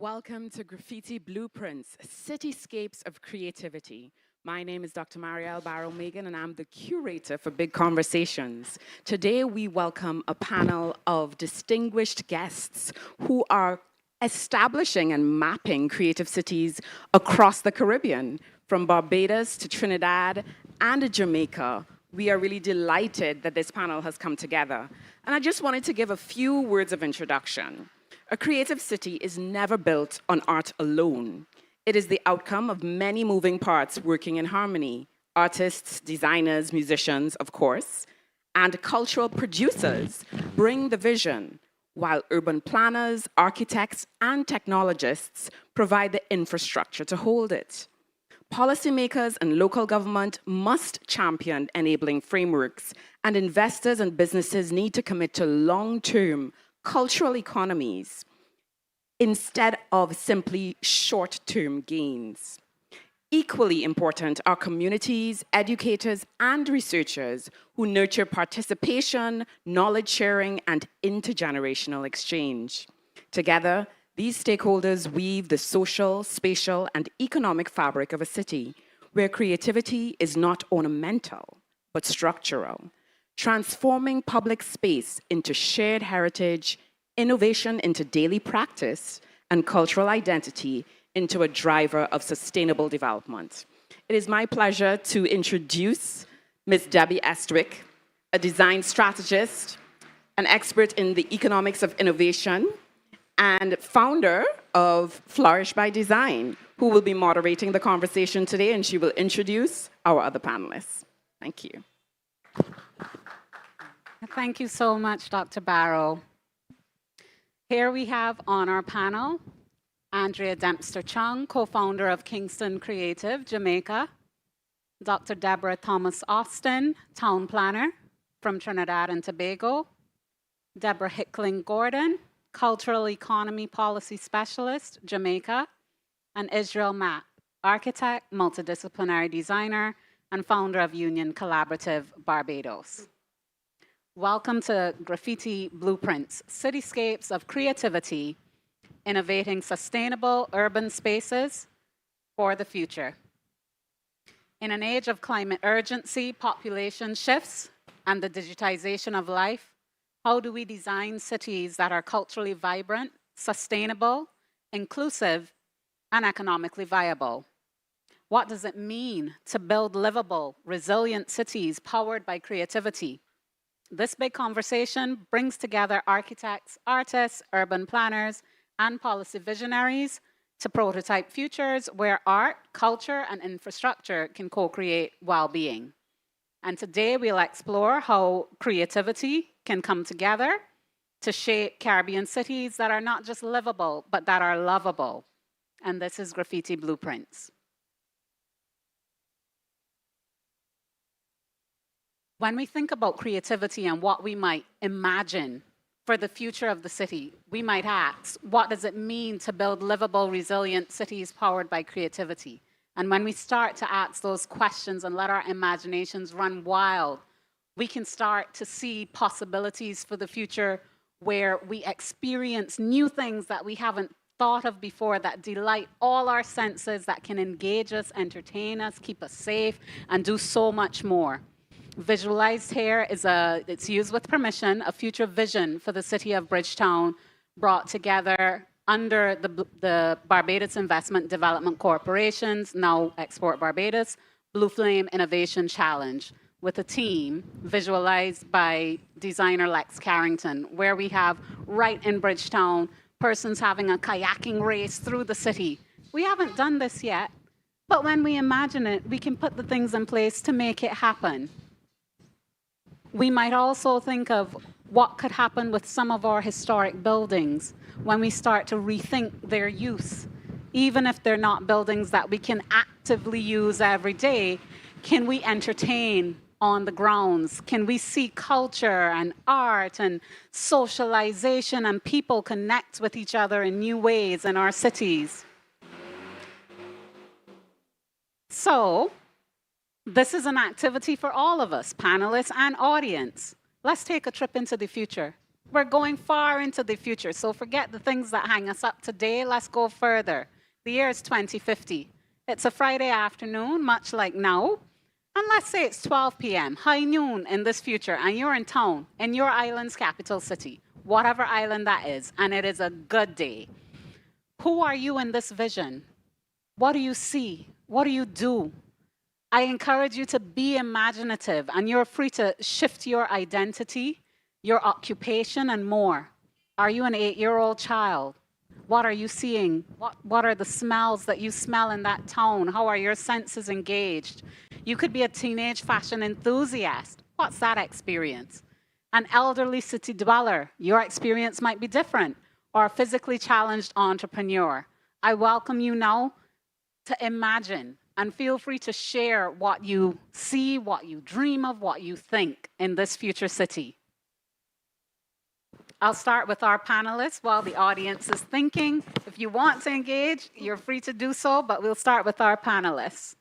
Welcome to Graffiti Blueprints, Cityscapes of Creativity. My name is Dr. Marielle Barrow-Megan, and I'm the curator for Big Conversations. Today, we welcome a panel of distinguished guests who are establishing and mapping creative cities across the Caribbean, from Barbados to Trinidad and Jamaica. We are really delighted that this panel has come together. And I just wanted to give a few words of introduction. A creative city is never built on art alone. It is the outcome of many moving parts working in harmony. Artists, designers, musicians, of course, and cultural producers bring the vision, while urban planners, architects, and technologists provide the infrastructure to hold it. Policymakers and local government must champion enabling frameworks, and investors and businesses need to commit to long-term cultural economies instead of simply short-term gains. Equally important are communities, educators, and researchers who nurture participation, knowledge sharing, and intergenerational exchange. Together, these stakeholders weave the social, spatial, and economic fabric of a city, where creativity is not ornamental, but structural, transforming public space into shared heritage, innovation into daily practice, and cultural identity into a driver of sustainable development. It is my pleasure to introduce Ms. Debbie Estwick, a design strategist, an expert in the economics of innovation, and founder of Flourish by Design, who will be moderating the conversation today, and she will introduce our other panelists. Thank you. Thank you so much, Dr. Barrow. Here we have on our panel Andrea Dempster-Chung, co-founder of Kingston Creative, Jamaica, Dr. Deborah Thomas-Austin, town planner from Trinidad and Tobago, Deborah Hickling-Gordon, cultural economy policy specialist, Jamaica, and Israel Mapp, architect, multidisciplinary designer, and founder of Union Collaborative, Barbados. Welcome to Graffiti Blueprints, Cityscapes of Creativity, Innovating Sustainable Urban Spaces for the Future. In an age of climate urgency, population shifts, and the digitization of life, how do we design cities that are culturally vibrant, sustainable, inclusive, and economically viable? What does it mean to build livable, resilient cities powered by creativity? This big conversation brings together architects, artists, urban planners, and policy visionaries to prototype futures where art, culture, and infrastructure can co-create well-being. And today we'll explore how creativity can come together to shape Caribbean cities that are not just livable, but that are lovable. And this is Graffiti Blueprints. When we think about creativity and what we might imagine for the future of the city, we might ask, what does it mean to build livable, resilient cities powered by creativity? And when we start to ask those questions and let our imaginations run wild, we can start to see possibilities for the future where we experience new things that we haven't thought of before, that delight all our senses, that can engage us, entertain us, keep us safe, and do so much more. Visualized here is it's used with permission, a future vision for the city of Bridgetown brought together under the Barbados Investment Development Corporation's, now Export Barbados, Blue Flame Innovation Challenge, with a team visualized by designer Lex Carrington, where we have right in Bridgetown, persons having a kayaking race through the city. We haven't done this yet, but when we imagine it, we can put the things in place to make it happen. We might also think of what could happen with some of our historic buildings when we start to rethink their use. Even if they're not buildings that we can actively use every day, can we entertain on the grounds? Can we see culture and art and socialization and people connect with each other in new ways in our cities? So, this is an activity for all of us, panelists and audience. Let's take a trip into the future. We're going far into the future, so forget the things that hang us up today. Let's go further. The year is 2050. It's a Friday afternoon, much like now. And let's say it's 12 p.m., high noon in this future, and you're in town, in your island's capital city, whatever island that is, and it is a good day. Who are you in this vision? What do you see? What do you do? I encourage you to be imaginative, and you're free to shift your identity, your occupation, and more. Are you an 8-year-old child? What are you seeing? What are the smells that you smell in that town? How are your senses engaged? You could be a teenage fashion enthusiast. What's that experience? An elderly city dweller. Your experience might be different. Or a physically challenged entrepreneur. I welcome you now to imagine, and feel free to share what you see, what you dream of, what you think in this future city. I'll start with our panelists while the audience is thinking. If you want to engage, you're free to do so, but we'll start with our panelists.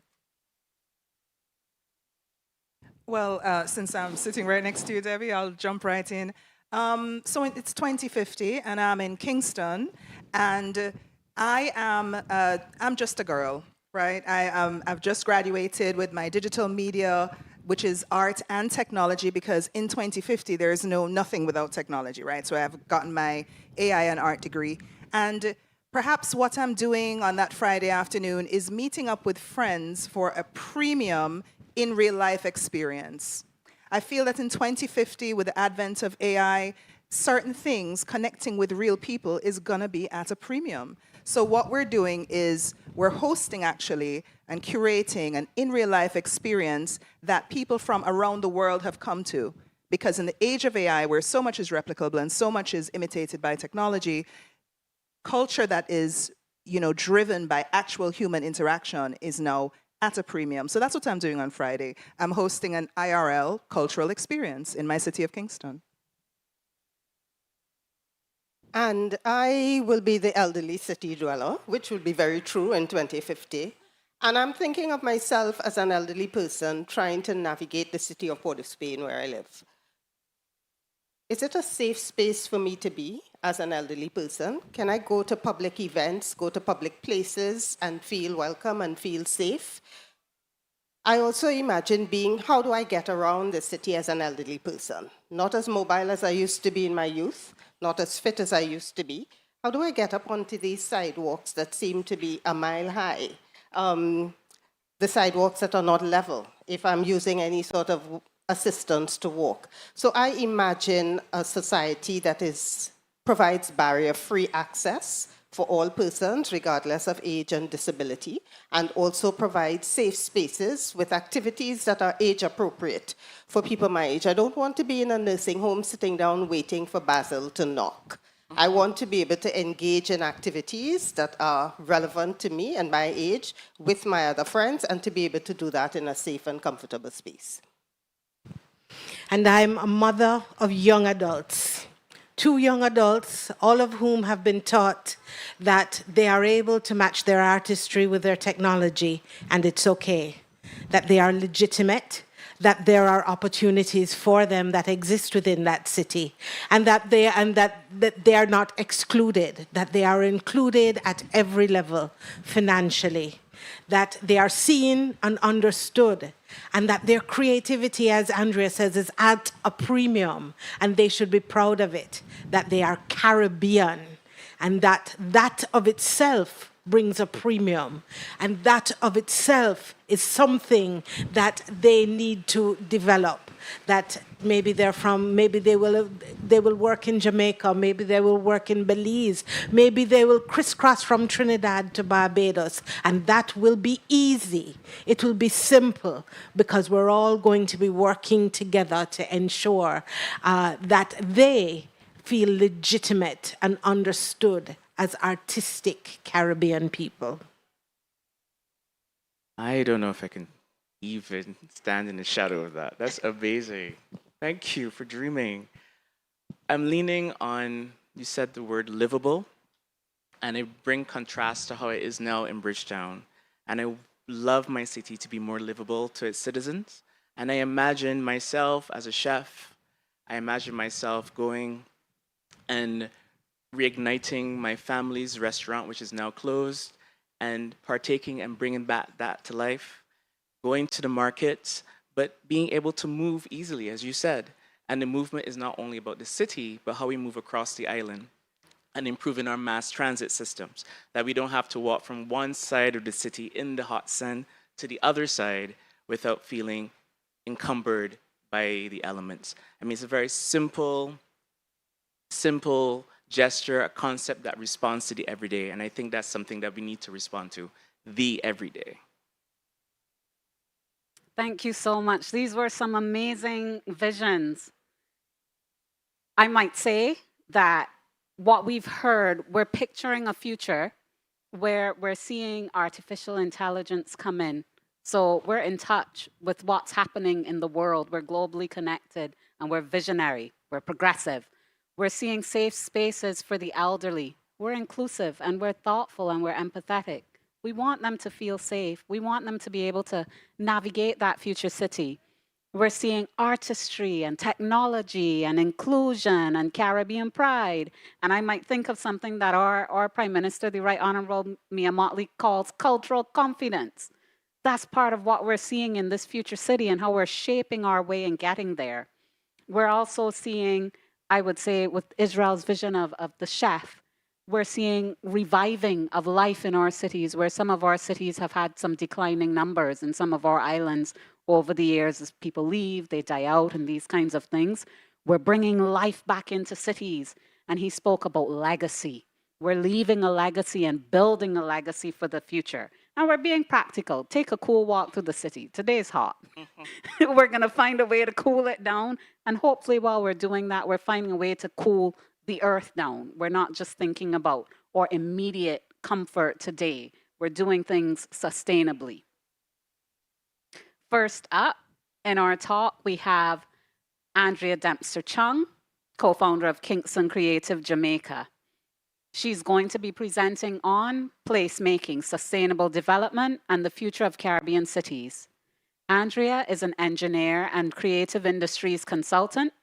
Well, since I'm sitting right next to you, Debbie, I'll jump right in. So it's 2050, and I'm in Kingston, and I'm just a girl, right? I've just graduated with my digital media, which is art and technology, because in 2050, there's nothing without technology, right? So I've gotten my AI and art degree. And perhaps what I'm doing on that Friday afternoon is meeting up with friends for a premium in real life experience. I feel that in 2050, with the advent of AI, certain things connecting with real people is gonna be at a premium. So what we're doing is we're hosting actually and curating an in real life experience that people from around the world have come to. Because in the age of AI, where so much is replicable and so much is imitated by technology, culture that is, driven by actual human interaction is now at a premium. So that's what I'm doing on Friday. I'm hosting an IRL cultural experience in my city of Kingston. And I will be the elderly city dweller, which will be very true in 2050. And I'm thinking of myself as an elderly person trying to navigate the city of Port of Spain where I live. Is it a safe space for me to be as an elderly person? Can I go to public events, go to public places and feel welcome and feel safe? I also imagine how do I get around the city as an elderly person? Not as mobile as I used to be in my youth, not as fit as I used to be. How do I get up onto these sidewalks that seem to be a mile high? The sidewalks that are not level, if I'm using any sort of assistance to walk. So I imagine a society that provides barrier-free access for all persons, regardless of age and disability, and also provides safe spaces with activities that are age-appropriate for people my age. I don't want to be in a nursing home sitting down waiting for Basil to knock. I want to be able to engage in activities that are relevant to me and my age with my other friends, and to be able to do that in a safe and comfortable space. And I'm a mother of young adults. 2 young adults, all of whom have been taught that they are able to match their artistry with their technology, and it's okay, that they are legitimate, that there are opportunities for them that exist within that city, and that they are not excluded, that they are included at every level financially, that they are seen and understood, and that their creativity, as Andrea says, is at a premium, and they should be proud of it, that they are Caribbean, and that of itself brings a premium, and that of itself is something that they need to develop, that maybe they will work in Jamaica, maybe they will work in Belize, maybe they will crisscross from Trinidad to Barbados, and that will be easy. It will be simple, because we're all going to be working together to ensure that they feel legitimate and understood as artistic Caribbean people. I don't know if I can even stand in the shadow of that. That's amazing. Thank you for dreaming. I'm leaning on, you said the word livable, and I bring contrast to how it is now in Bridgetown. And I love my city to be more livable to its citizens. And I imagine myself as a chef. I imagine myself going and reigniting my family's restaurant, which is now closed, and partaking and bringing back that to life, going to the markets, but being able to move easily, as you said. And the movement is not only about the city, but how we move across the island and improving our mass transit systems, that we don't have to walk from one side of the city in the hot sun to the other side without feeling encumbered by the elements. I mean, it's a very simple gesture, a concept that responds to the everyday, and I think that's something that we need to respond to, the everyday. Thank you so much. These were some amazing visions. I might say that what we've heard, we're picturing a future where we're seeing artificial intelligence come in. So we're in touch with what's happening in the world. We're globally connected and we're visionary, we're progressive. We're seeing safe spaces for the elderly. We're inclusive and we're thoughtful and we're empathetic. We want them to feel safe. We want them to be able to navigate that future city. We're seeing artistry and technology and inclusion and Caribbean pride. And I might think of something that our Prime Minister, the Right Honorable Mia Mottley, calls cultural confidence. That's part of what we're seeing in this future city and how we're shaping our way and getting there. We're also seeing, I would say, with Israel's vision of the chef, we're seeing reviving of life in our cities, where some of our cities have had some declining numbers and some of our islands over the years as people leave, they die out and these kinds of things. We're bringing life back into cities. And he spoke about legacy. We're leaving a legacy and building a legacy for the future. And we're being practical. Take a cool walk through the city. Today's hot. We're going to find a way to cool it down. And hopefully while we're doing that, we're finding a way to cool the earth down. We're not just thinking about our immediate comfort today. We're doing things sustainably. First up in our talk, we have Andrea Dempster-Chung, co-founder of Kingston Creative Jamaica. She's going to be presenting on placemaking, sustainable development, and the future of Caribbean cities. Andrea is an engineer and creative industries consultant,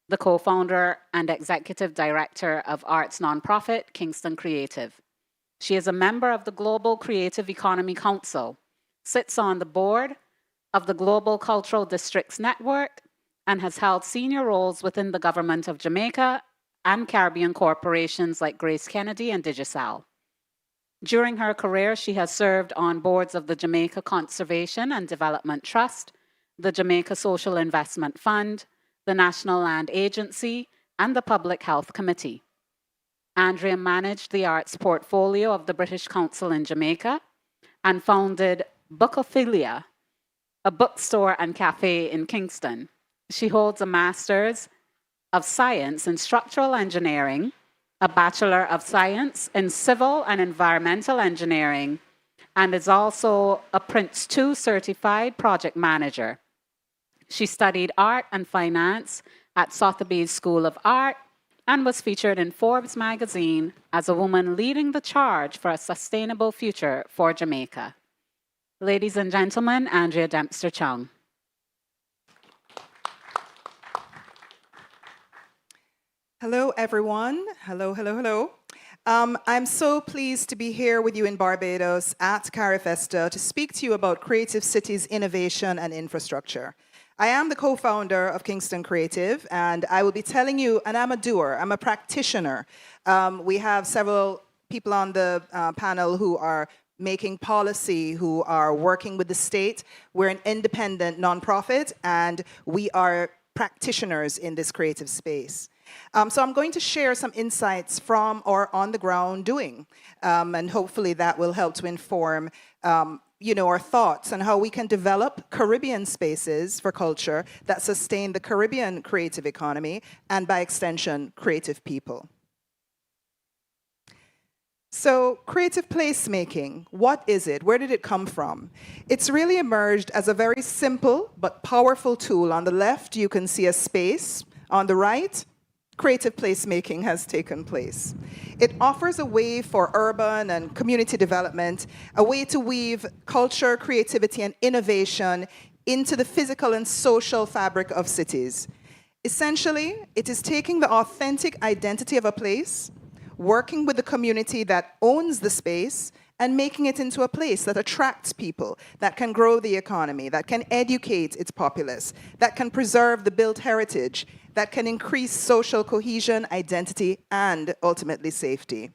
the co-founder and executive director of arts nonprofit Kingston Creative. She is a member of the Global Creative Economy Council, sits on the board of the Global Cultural Districts Network, and has held senior roles within the government of Jamaica and Caribbean corporations like Grace Kennedy and Digicel. During her career, she has served on boards of the Jamaica Conservation and Development Trust, the Jamaica Social Investment Fund, the National Land Agency, and the Public Health Committee. Andrea managed the arts portfolio of the British Council in Jamaica and founded Bookophilia, a bookstore and cafe in Kingston. She holds a Master's of Science in Structural Engineering, a Bachelor of Science in Civil and Environmental Engineering, and is also a Prince II certified project manager. She studied art and finance at Sotheby's School of Art and was featured in Forbes magazine as a woman leading the charge for a sustainable future for Jamaica. Ladies and gentlemen, Andrea Dempster-Chung. Hello, everyone. Hello, hello, hello. I'm so pleased to be here with you in Barbados at CARIFESTA to speak to you about creative cities, innovation, and infrastructure. I am the co-founder of Kingston Creative, and I will be telling you, and I'm a doer, I'm a practitioner. We have several people on the panel who are making policy, who are working with the state. We're an independent nonprofit, and we are practitioners in this creative space. So I'm going to share some insights from our on-the-ground doing, and hopefully that will help to inform our thoughts on how we can develop Caribbean spaces for culture that sustain the Caribbean creative economy and, by extension, creative people. So, creative placemaking, what is it? Where did it come from? It's really emerged as a very simple but powerful tool. On the left, you can see a space. On the right, creative placemaking has taken place. It offers a way for urban and community development, a way to weave culture, creativity, and innovation into the physical and social fabric of cities. Essentially, it is taking the authentic identity of a place, working with the community that owns the space, and making it into a place that attracts people, that can grow the economy, that can educate its populace, that can preserve the built heritage, that can increase social cohesion, identity, and ultimately safety.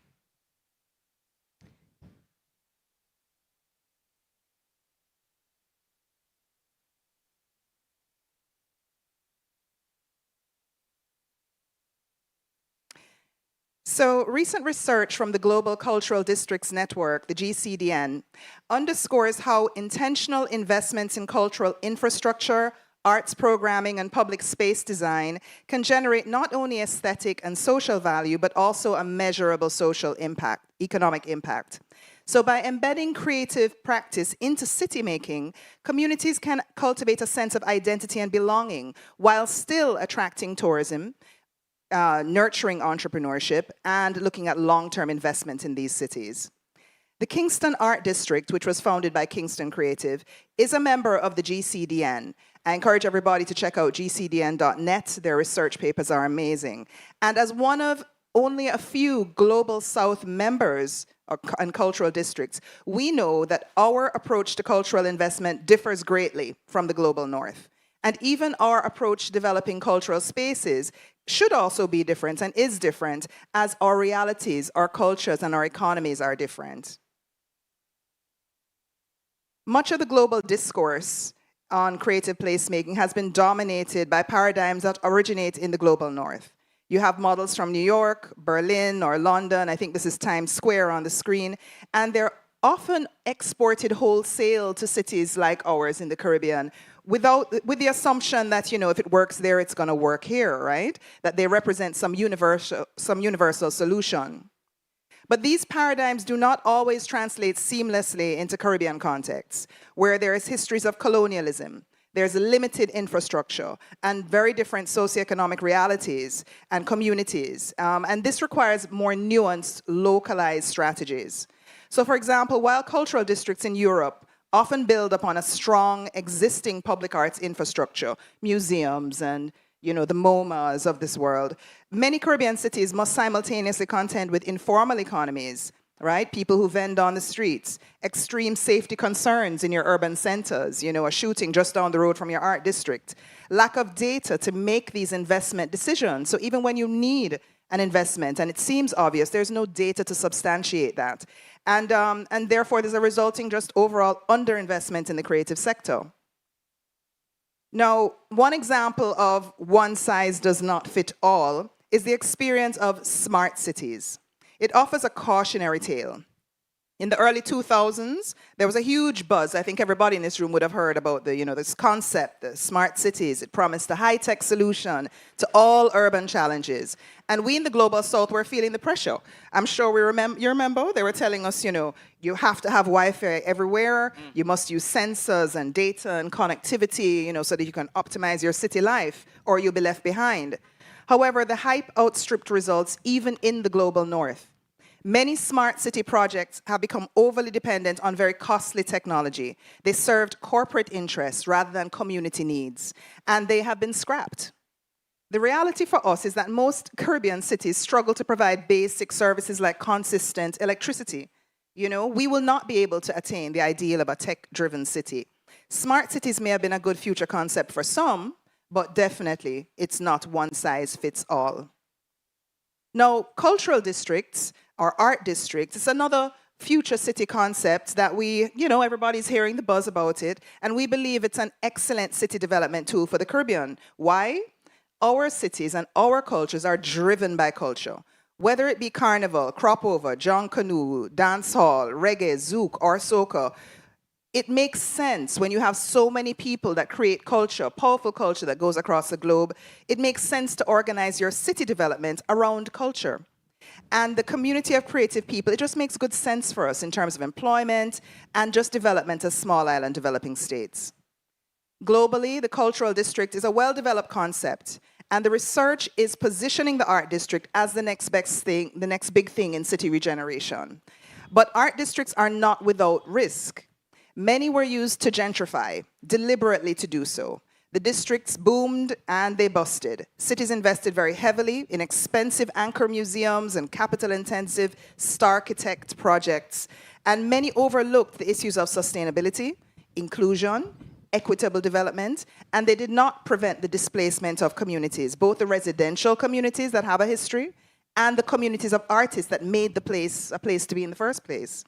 So recent research from the Global Cultural Districts Network, the GCDN, underscores how intentional investments in cultural infrastructure, arts programming, and public space design can generate not only aesthetic and social value, but also a measurable social impact, economic impact. So by embedding creative practice into city making, communities can cultivate a sense of identity and belonging while still attracting tourism, nurturing entrepreneurship, and looking at long-term investment in these cities. The Kingston Art District, which was founded by Kingston Creative, is a member of the GCDN. I encourage everybody to check out gcdn.net. Their research papers are amazing. And as one of only a few Global South members and cultural districts, we know that our approach to cultural investment differs greatly from the Global North. And even our approach to developing cultural spaces should also be different and is different, as our realities, our cultures, and our economies are different. Much of the global discourse on creative placemaking has been dominated by paradigms that originate in the Global North. You have models from New York, Berlin, or London. I think this is Times Square on the screen. And they're often exported wholesale to cities like ours in the Caribbean, with the assumption that, you know, if it works there, it's going to work here, right? That they represent some universal solution. But these paradigms do not always translate seamlessly into Caribbean contexts, where there is histories of colonialism, there's limited infrastructure, and very different socioeconomic realities and communities. And this requires more nuanced, localized strategies. So for example, while cultural districts in Europe often build upon a strong existing public arts infrastructure, museums and, you know, the MoMAs of this world, many Caribbean cities must simultaneously contend with informal economies, right? People who vend on the streets, extreme safety concerns in your urban centers, you know, a shooting just down the road from your art district, lack of data to make these investment decisions. So even when you need an investment, and it seems obvious, there's no data to substantiate that. And therefore, there's a resulting just overall underinvestment in the creative sector. Now, one example of one size does not fit all is the experience of smart cities. It offers a cautionary tale. In the early 2000s, there was a huge buzz. I think everybody in this room would have heard about the, you know, this concept, the smart cities. It promised a high-tech solution to all urban challenges. And we in the Global South were feeling the pressure. I'm sure you remember, they were telling us, you know, you have to have Wi-Fi everywhere. You must use sensors and data and connectivity, you know, so that you can optimize your city life, or you'll be left behind. However, the hype outstripped results even in the Global North. Many smart city projects have become overly dependent on very costly technology. They served corporate interests rather than community needs, and they have been scrapped. The reality for us is that most Caribbean cities struggle to provide basic services like consistent electricity. You know, we will not be able to attain the ideal of a tech-driven city. Smart cities may have been a good future concept for some, but definitely it's not one size fits all. Now, cultural districts or art districts, it's another future city concept that we, you know, everybody's hearing the buzz about it, and we believe it's an excellent city development tool for the Caribbean. Why? Our cities and our cultures are driven by culture. Whether it be carnival, crop over, John Canoe, dance hall, reggae, zouk, or soca, it makes sense when you have so many people that create culture, powerful culture that goes across the globe. It makes sense to organize your city development around culture. And the community of creative people, it just makes good sense for us in terms of employment and just development as small island developing states. Globally, the cultural district is a well-developed concept, and the research is positioning the art district as the next best thing, the next big thing in city regeneration. But art districts are not without risk. Many were used to gentrify, deliberately to do so. The districts boomed and they busted. Cities invested very heavily in expensive anchor museums and capital-intensive star-architect projects, and many overlooked the issues of sustainability, inclusion, equitable development, and they did not prevent the displacement of communities, both the residential communities that have a history and the communities of artists that made the place a place to be in the first place.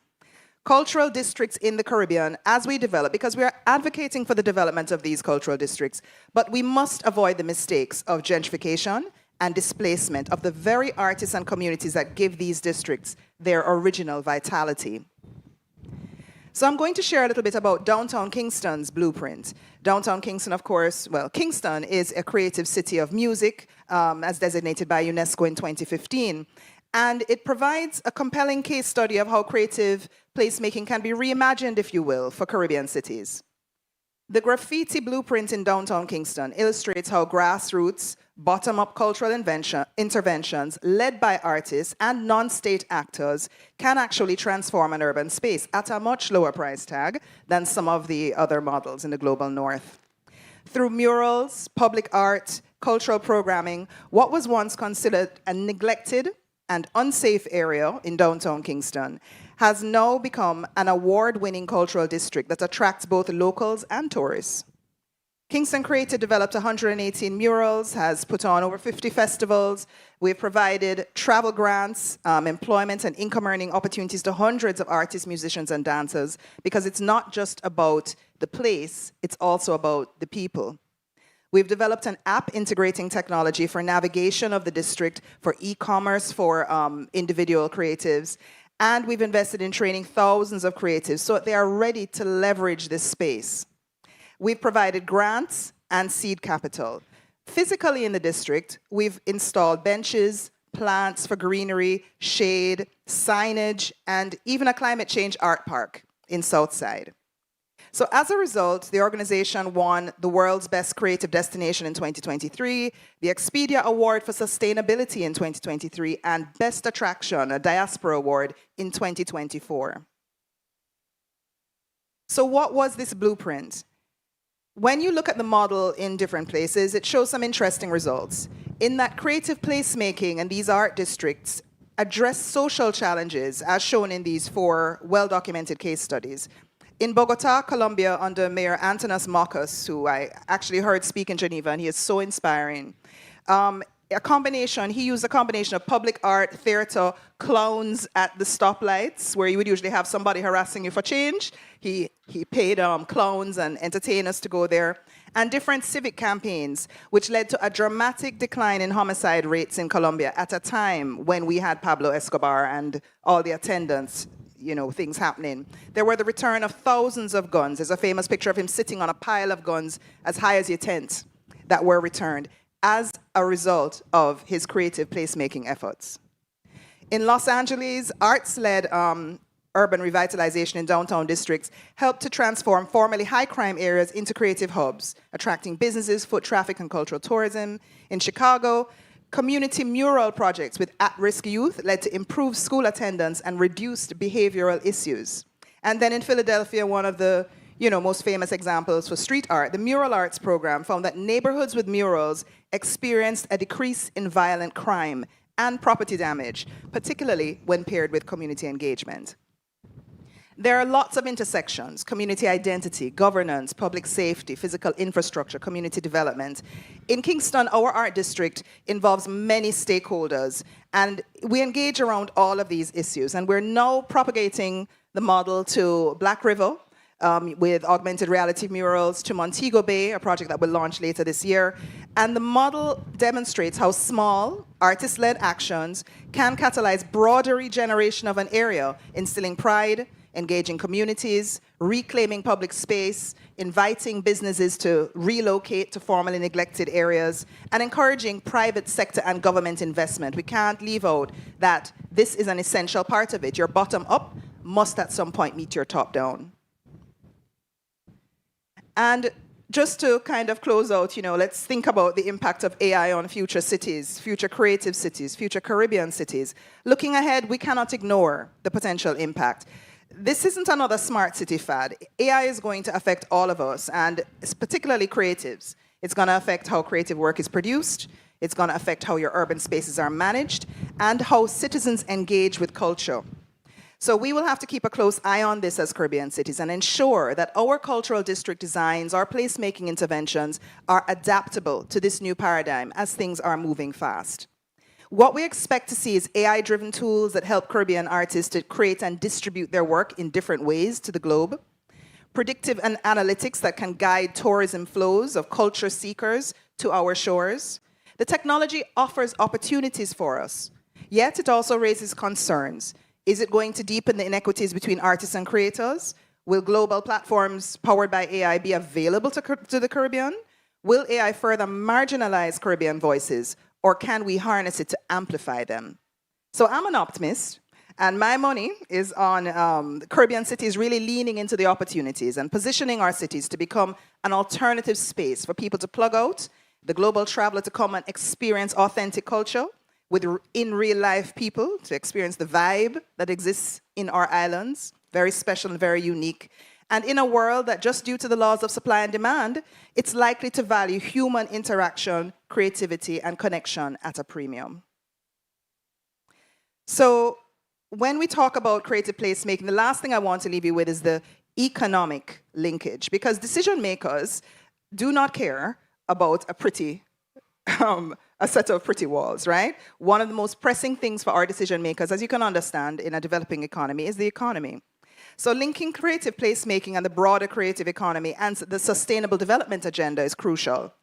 Cultural districts in the Caribbean, as we develop, because we are advocating for the development of these cultural districts, but we must avoid the mistakes of gentrification and displacement of the very artists and communities that give these districts their original vitality. So I'm going to share a little bit about downtown Kingston's blueprint. Downtown Kingston, of course, well, Kingston is a creative city of music, as designated by UNESCO in 2015. And it provides a compelling case study of how creative placemaking can be reimagined, if you will, for Caribbean cities. The graffiti blueprint in downtown Kingston illustrates how grassroots, bottom-up cultural interventions led by artists and non-state actors can actually transform an urban space at a much lower price tag than some of the other models in the global north. Through murals, public art, cultural programming, what was once considered a neglected and unsafe area in downtown Kingston has now become an award-winning cultural district that attracts both locals and tourists. Kingston Creative developed 118 murals, has put on over 50 festivals. We've provided travel grants, employment and income earning opportunities to hundreds of artists, musicians, and dancers, because it's not just about the place, it's also about the people. We've developed an app integrating technology for navigation of the district, for e-commerce for individual creatives, and we've invested in training thousands of creatives so that they are ready to leverage this space. We've provided grants and seed capital. Physically in the district, we've installed benches, plants for greenery, shade, signage, and even a climate change art park in Southside. So as a result, the organization won the World's Best Creative Destination in 2023, the Expedia Award for Sustainability in 2023, and Best Attraction, a Diaspora Award, in 2024. So what was this blueprint? When you look at the model in different places, it shows some interesting results. In that creative placemaking and these art districts address social challenges, as shown in these 4 well-documented case studies. In Bogota, Colombia, under Mayor Antonas Mocus, who I actually heard speak in Geneva, and he is so inspiring. He used a combination of public art, theater, clowns at the stoplights, where you would usually have somebody harassing you for change. He paid clowns and entertainers to go there, and different civic campaigns, which led to a dramatic decline in homicide rates in Colombia at a time when we had Pablo Escobar and all the attendants, things happening. There were the return of thousands of guns. There's a famous picture of him sitting on a pile of guns as high as your tent that were returned as a result of his creative placemaking efforts. In Los Angeles, arts-led urban revitalization in downtown districts helped to transform formerly high-crime areas into creative hubs, attracting businesses, foot traffic, and cultural tourism. In Chicago, community mural projects with at-risk youth led to improved school attendance and reduced behavioral issues. And then in Philadelphia, one of the most famous examples for street art, the Mural Arts program found that neighborhoods with murals experienced a decrease in violent crime and property damage, particularly when paired with community engagement. There are lots of intersections: community identity, governance, public safety, physical infrastructure, community development. In Kingston, our art district involves many stakeholders, and we engage around all of these issues. And we're now propagating the model to Black River, with augmented reality murals, to Montego Bay, a project that will launch later this year. And the model demonstrates how small, artist-led actions can catalyze broader regeneration of an area, instilling pride, engaging communities, reclaiming public space, inviting businesses to relocate to formerly neglected areas, and encouraging private sector and government investment. We can't leave out that this is an essential part of it. Your bottom-up must at some point meet your top-down. And just to kind of close out, let's think about the impact of AI on future cities, future creative cities, future Caribbean cities. Looking ahead, we cannot ignore the potential impact. This isn't another smart city fad. AI is going to affect all of us, and particularly creatives. It's going to affect how creative work is produced. It's going to affect how your urban spaces are managed and how citizens engage with culture. So we will have to keep a close eye on this as Caribbean cities and ensure that our cultural district designs, our placemaking interventions are adaptable to this new paradigm as things are moving fast. What we expect to see is AI-driven tools that help Caribbean artists to create and distribute their work in different ways to the globe. Predictive and analytics that can guide tourism flows of culture seekers to our shores. The technology offers opportunities for us, yet it also raises concerns. Is it going to deepen the inequities between artists and creators? Will global platforms powered by AI be available to the Caribbean? Will AI further marginalize Caribbean voices, or can we harness it to amplify them? So I'm an optimist, and my money is on Caribbean cities really leaning into the opportunities and positioning our cities to become an alternative space for people to plug out, the global traveler to come and experience authentic culture, with in real life people to experience the vibe that exists in our islands, very special and very unique. And in a world that just due to the laws of supply and demand, it's likely to value human interaction, creativity, and connection at a premium. So when we talk about creative placemaking, the last thing I want to leave you with is the economic linkage, because decision makers do not care about a set of pretty walls, right? One of the most pressing things for our decision makers, as you can understand, in a developing economy is the economy. So linking creative placemaking and the broader creative economy and the sustainable development agenda is crucial.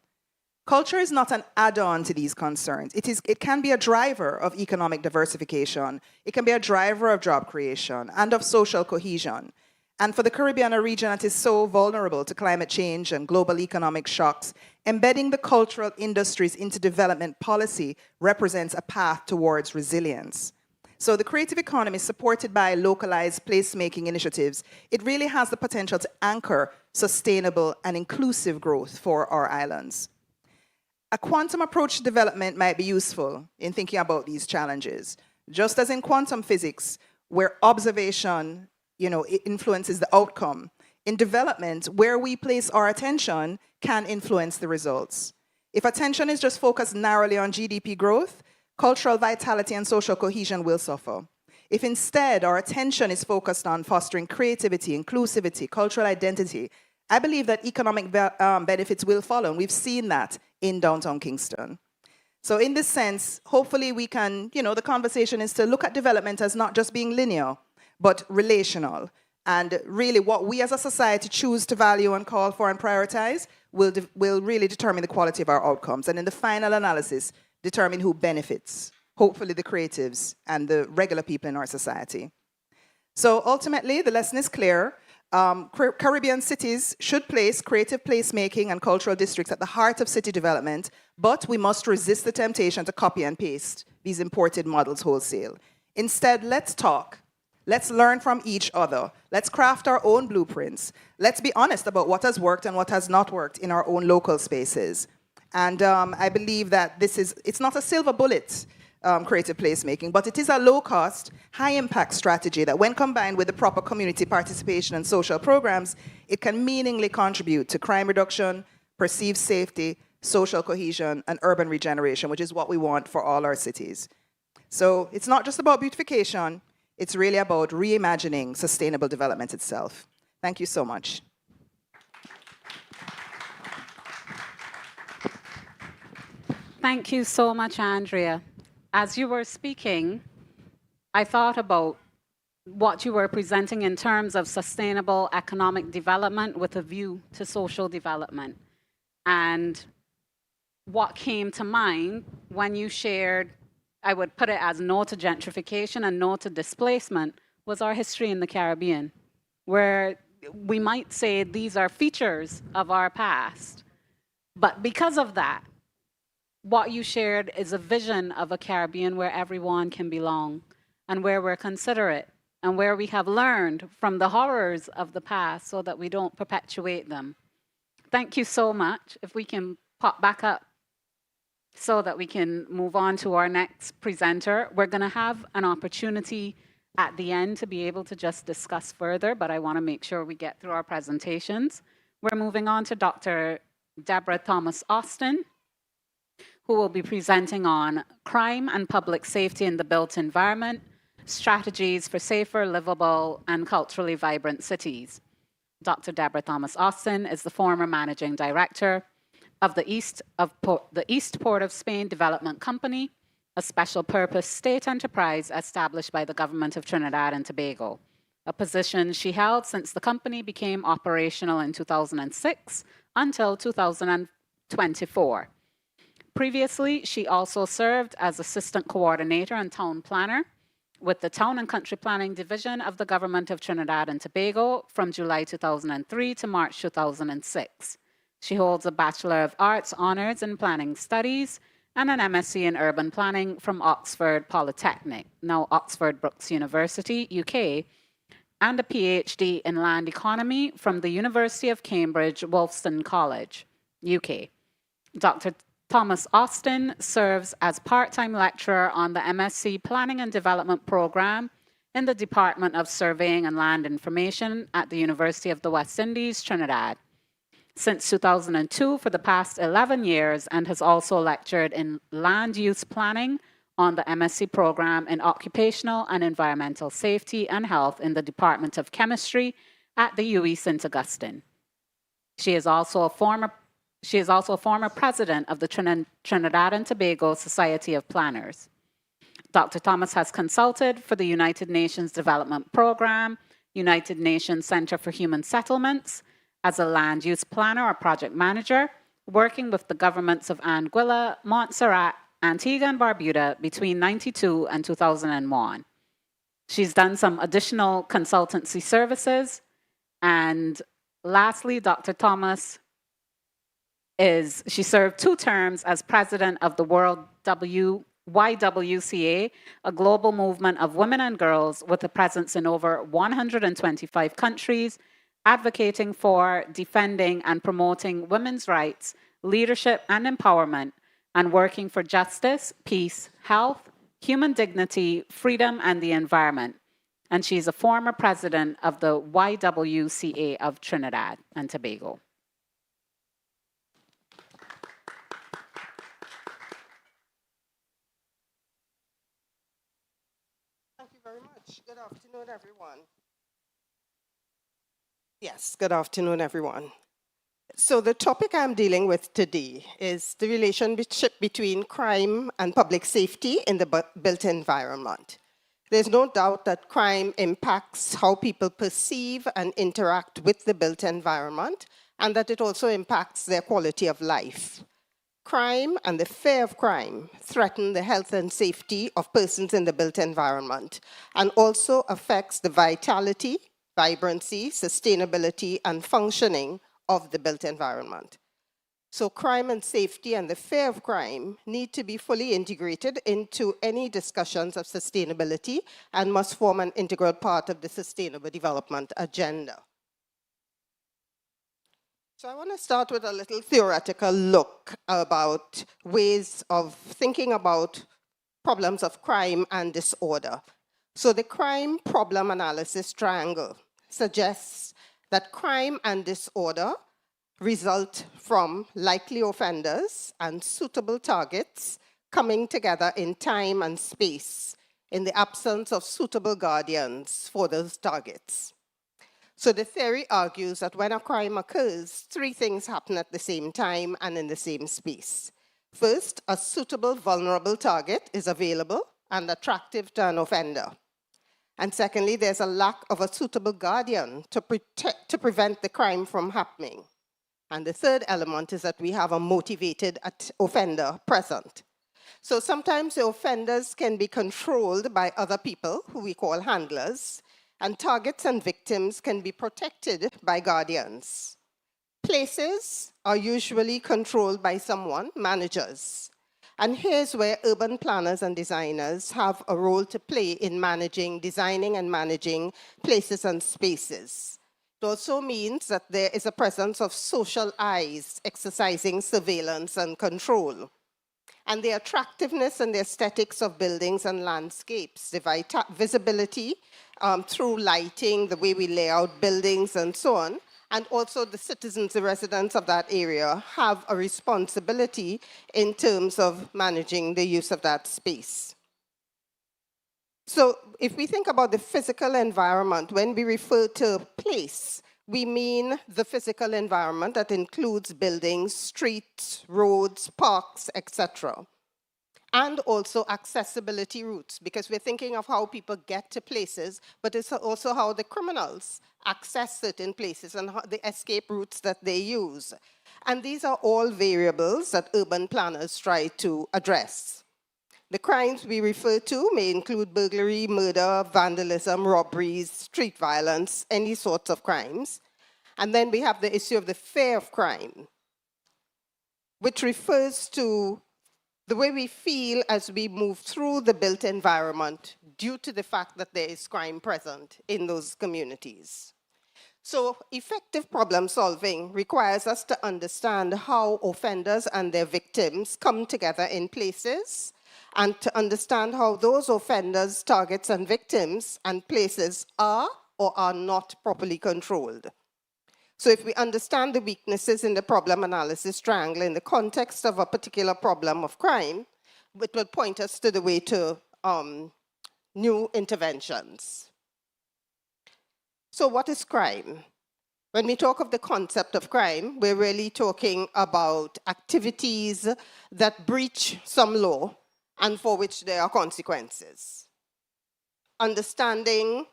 Culture is not an add-on to these concerns. It can be a driver of economic diversification. It can be a driver of job creation and of social cohesion. And for the Caribbean, a region that is so vulnerable to climate change and global economic shocks, embedding the cultural industries into development policy represents a path towards resilience. So the creative economy, supported by localized placemaking initiatives, it really has the potential to anchor sustainable and inclusive growth for our islands. A quantum approach to development might be useful in thinking about these challenges. Just as in quantum physics, where observation it influences the outcome. In development, where we place our attention can influence the results. If attention is just focused narrowly on GDP growth, cultural vitality and social cohesion will suffer. If instead our attention is focused on fostering creativity, inclusivity, cultural identity, I believe that economic benefits will follow, and we've seen that in downtown Kingston. So in this sense, hopefully we can, the conversation is to look at development as not just being linear, but relational. And really what we as a society choose to value and call for and prioritize will really determine the quality of our outcomes. And in the final analysis, determine who benefits, hopefully the creatives and the regular people in our society. So ultimately, the lesson is clear. Caribbean cities should place creative placemaking and cultural districts at the heart of city development, but we must resist the temptation to copy and paste these imported models wholesale. Instead, let's talk. Let's learn from each other. Let's craft our own blueprints. Let's be honest about what has worked and what has not worked in our own local spaces. And I believe that it's not a silver bullet, creative placemaking, but it is a low-cost, high-impact strategy that when combined with the proper community participation and social programs, it can meaningfully contribute to crime reduction, perceived safety, social cohesion, and urban regeneration, which is what we want for all our cities. So it's not just about beautification, it's really about reimagining sustainable development itself. Thank you so much. Thank you so much, Andrea. As you were speaking, I thought about what you were presenting in terms of sustainable economic development with a view to social development. And what came to mind when you shared, I would put it as no to gentrification and no to displacement, was our history in the Caribbean, where we might say these are features of our past. But because of that, what you shared is a vision of a Caribbean where everyone can belong and where we're considerate and where we have learned from the horrors of the past so that we don't perpetuate them. Thank you so much. If we can pop back up so that we can move on to our next presenter. We're going to have an opportunity at the end to be able to just discuss further, but I want to make sure we get through our presentations. We're moving on to Dr. Deborah Thomas Austin, who will be presenting on crime and public safety in the built environment, strategies for safer, livable, and culturally vibrant cities. Dr. Deborah Thomas Austin is the former managing director of the East Port of Spain Development Company, a special purpose state enterprise established by the government of Trinidad and Tobago, a position she held since the company became operational in 2006 until 2024. Previously, she also served as assistant coordinator and town planner with the Town and Country Planning Division of the Government of Trinidad and Tobago from July 2003 to March 2006. She holds a Bachelor of Arts Honours in Planning Studies and an MSc in Urban Planning from Oxford Polytechnic, now Oxford Brookes University, UK, and a PhD in Land Economy from the University of Cambridge, Wolfson College, UK. Dr. Thomas Austin serves as part-time lecturer on the MSc Planning and Development program in the Department of Surveying and Land Information at the University of the West Indies, Trinidad, since 2002 for the past 11 years, and has also lectured in land use planning on the MSc program in Occupational and Environmental Safety and Health in the Department of Chemistry at the UE St. Augustine. She is also a former president of the Trinidad and Tobago Society of Planners. Dr. Thomas has consulted for the United Nations Development Program, United Nations Center for Human Settlements, as a land use planner or project manager, working with the governments of Anguilla, Montserrat, Antigua and Barbuda between 1992 and 2001. She's done some additional consultancy services. And lastly, Dr. Thomas she served 2 terms as president of the World YWCA, a global movement of women and girls with a presence in over 125 countries, advocating for, defending, and promoting women's rights, leadership, and empowerment, and working for justice, peace, health, human dignity, freedom, and the environment. And she's a former president of the YWCA of Trinidad and Tobago. Thank you very much. Good afternoon, everyone. Yes, good afternoon, everyone. So the topic I'm dealing with today is the relationship between crime and public safety in the built environment. There's no doubt that crime impacts how people perceive and interact with the built environment, and that it also impacts their quality of life. Crime and the fear of crime threaten the health and safety of persons in the built environment, and also affects the vitality, vibrancy, sustainability, and functioning of the built environment. So crime and safety and the fear of crime need to be fully integrated into any discussions of sustainability and must form an integral part of the Sustainable Development Agenda. So I want to start with a little theoretical look about ways of thinking about problems of crime and disorder. So the crime problem analysis triangle suggests that crime and disorder result from likely offenders and suitable targets coming together in time and space in the absence of suitable guardians for those targets. So the theory argues that when a crime occurs, 3 things happen at the same time and in the same space. First, a suitable vulnerable target is available and attractive to an offender. And secondly, there's a lack of a suitable guardian to prevent the crime from happening. And the third element is that we have a motivated offender present. So sometimes the offenders can be controlled by other people who we call handlers, and targets and victims can be protected by guardians. Places are usually controlled by someone, managers. And here's where urban planners and designers have a role to play in designing and managing places and spaces. It also means that there is a presence of social eyes exercising surveillance and control. And the attractiveness and the aesthetics of buildings and landscapes, the visibility through lighting, the way we lay out buildings and so on, And also the citizens, the residents of that area have a responsibility in terms of managing the use of that space. So if we think about the physical environment, when we refer to place, we mean the physical environment that includes buildings, streets, roads, parks, etc. And also accessibility routes, because we're thinking of how people get to places, but it's also how the criminals access certain places and how the escape routes that they use. And these are all variables that urban planners try to address. The crimes we refer to may include burglary, murder, vandalism, robberies, street violence, any sorts of crimes. And then we have the issue of the fear of crime, which refers to the way we feel as we move through the built environment due to the fact that there is crime present in those communities. So effective problem solving requires us to understand how offenders and their victims come together in places, and to understand how those offenders, targets, and victims and places are or are not properly controlled. So if we understand the weaknesses in the problem analysis triangle in the context of a particular problem of crime, it will point us to the way to new interventions. So what is crime? When we talk of the concept of crime, we're really talking about activities that breach some law and for which there are consequences. Understanding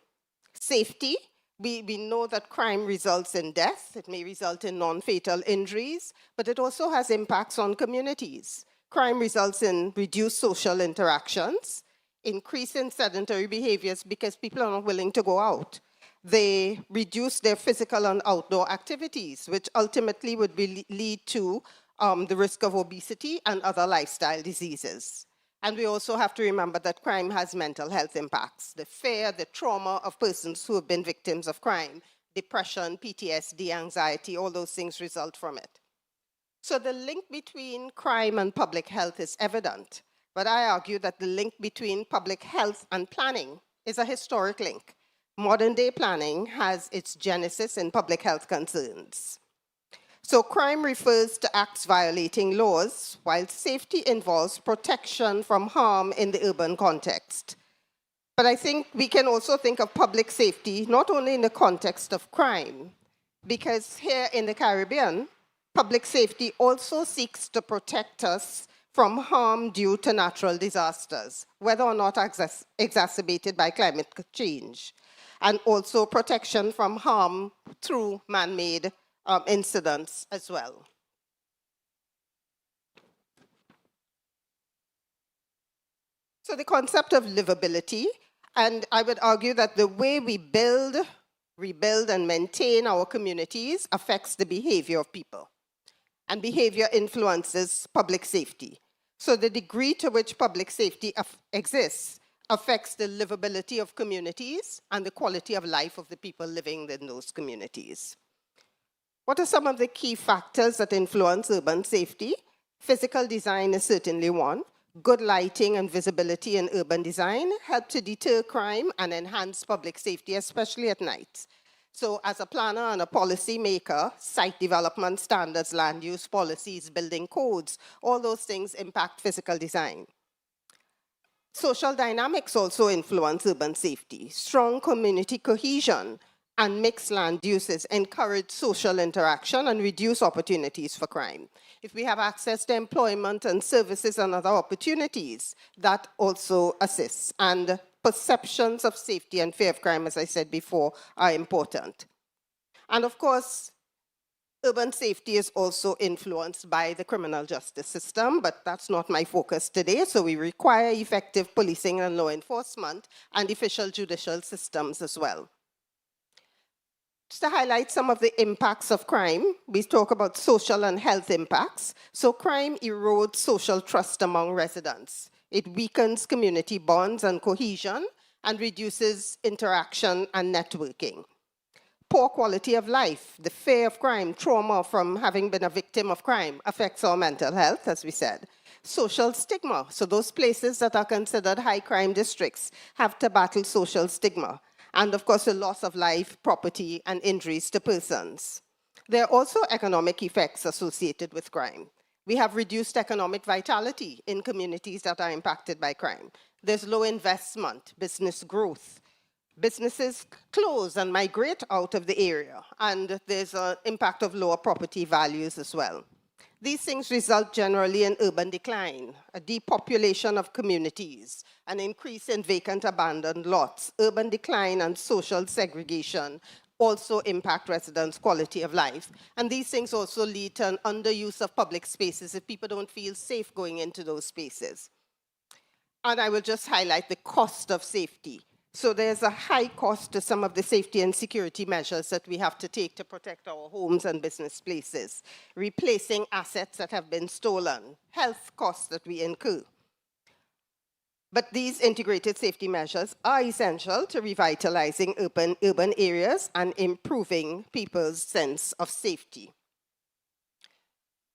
safety. We know that crime results in death. It may result in non-fatal injuries, but it also has impacts on communities. Crime results in reduced social interactions, increase in sedentary behaviors because people are not willing to go out. They reduce their physical and outdoor activities, which ultimately would lead to the risk of obesity and other lifestyle diseases. And we also have to remember that crime has mental health impacts. The fear, the trauma of persons who have been victims of crime, depression, PTSD, anxiety, all those things result from it. So the link between crime and public health is evident, but I argue that the link between public health and planning is a historic link. Modern day planning has its genesis in public health concerns. So crime refers to acts violating laws, while safety involves protection from harm in the urban context. But I think we can also think of public safety not only in the context of crime, because here in the Caribbean, public safety also seeks to protect us from harm due to natural disasters, whether or not exacerbated by climate change, and also protection from harm through man-made incidents as well. So the concept of livability, and I would argue that the way we build, rebuild, and maintain our communities affects the behavior of people. And behavior influences public safety. So the degree to which public safety exists affects the livability of communities and the quality of life of the people living in those communities. What are some of the key factors that influence urban safety? Physical design is certainly one. Good lighting and visibility in urban design help to deter crime and enhance public safety, especially at night. So as a planner and a policy maker, site development standards, land use policies, building codes, all those things impact physical design. Social dynamics also influence urban safety. Strong community cohesion and mixed land uses encourage social interaction and reduce opportunities for crime. If we have access to employment and services and other opportunities, that also assists. And perceptions of safety and fear of crime, as I said before, are important. And of course, urban safety is also influenced by the criminal justice system, but that's not my focus today. So we require effective policing and law enforcement and official judicial systems as well. Just to highlight some of the impacts of crime, we talk about social and health impacts. So crime erodes social trust among residents. It weakens community bonds and cohesion and reduces interaction and networking. Poor quality of life, the fear of crime, trauma from having been a victim of crime affects our mental health, as we said. Social stigma, so those places that are considered high crime districts have to battle social stigma. And of course, the loss of life, property, and injuries to persons. There are also economic effects associated with crime. We have reduced economic vitality in communities that are impacted by crime. There's low investment, business growth. Businesses close and migrate out of the area, and there's an impact of lower property values as well. These things result generally in urban decline, a depopulation of communities, an increase in vacant abandoned lots. Urban decline and social segregation also impact residents' quality of life. And these things also lead to an underuse of public spaces if people don't feel safe going into those spaces. And I will just highlight the cost of safety. So there's a high cost to some of the safety and security measures that we have to take to protect our homes and business places, replacing assets that have been stolen, health costs that we incur. But these integrated safety measures are essential to revitalizing urban areas and improving people's sense of safety.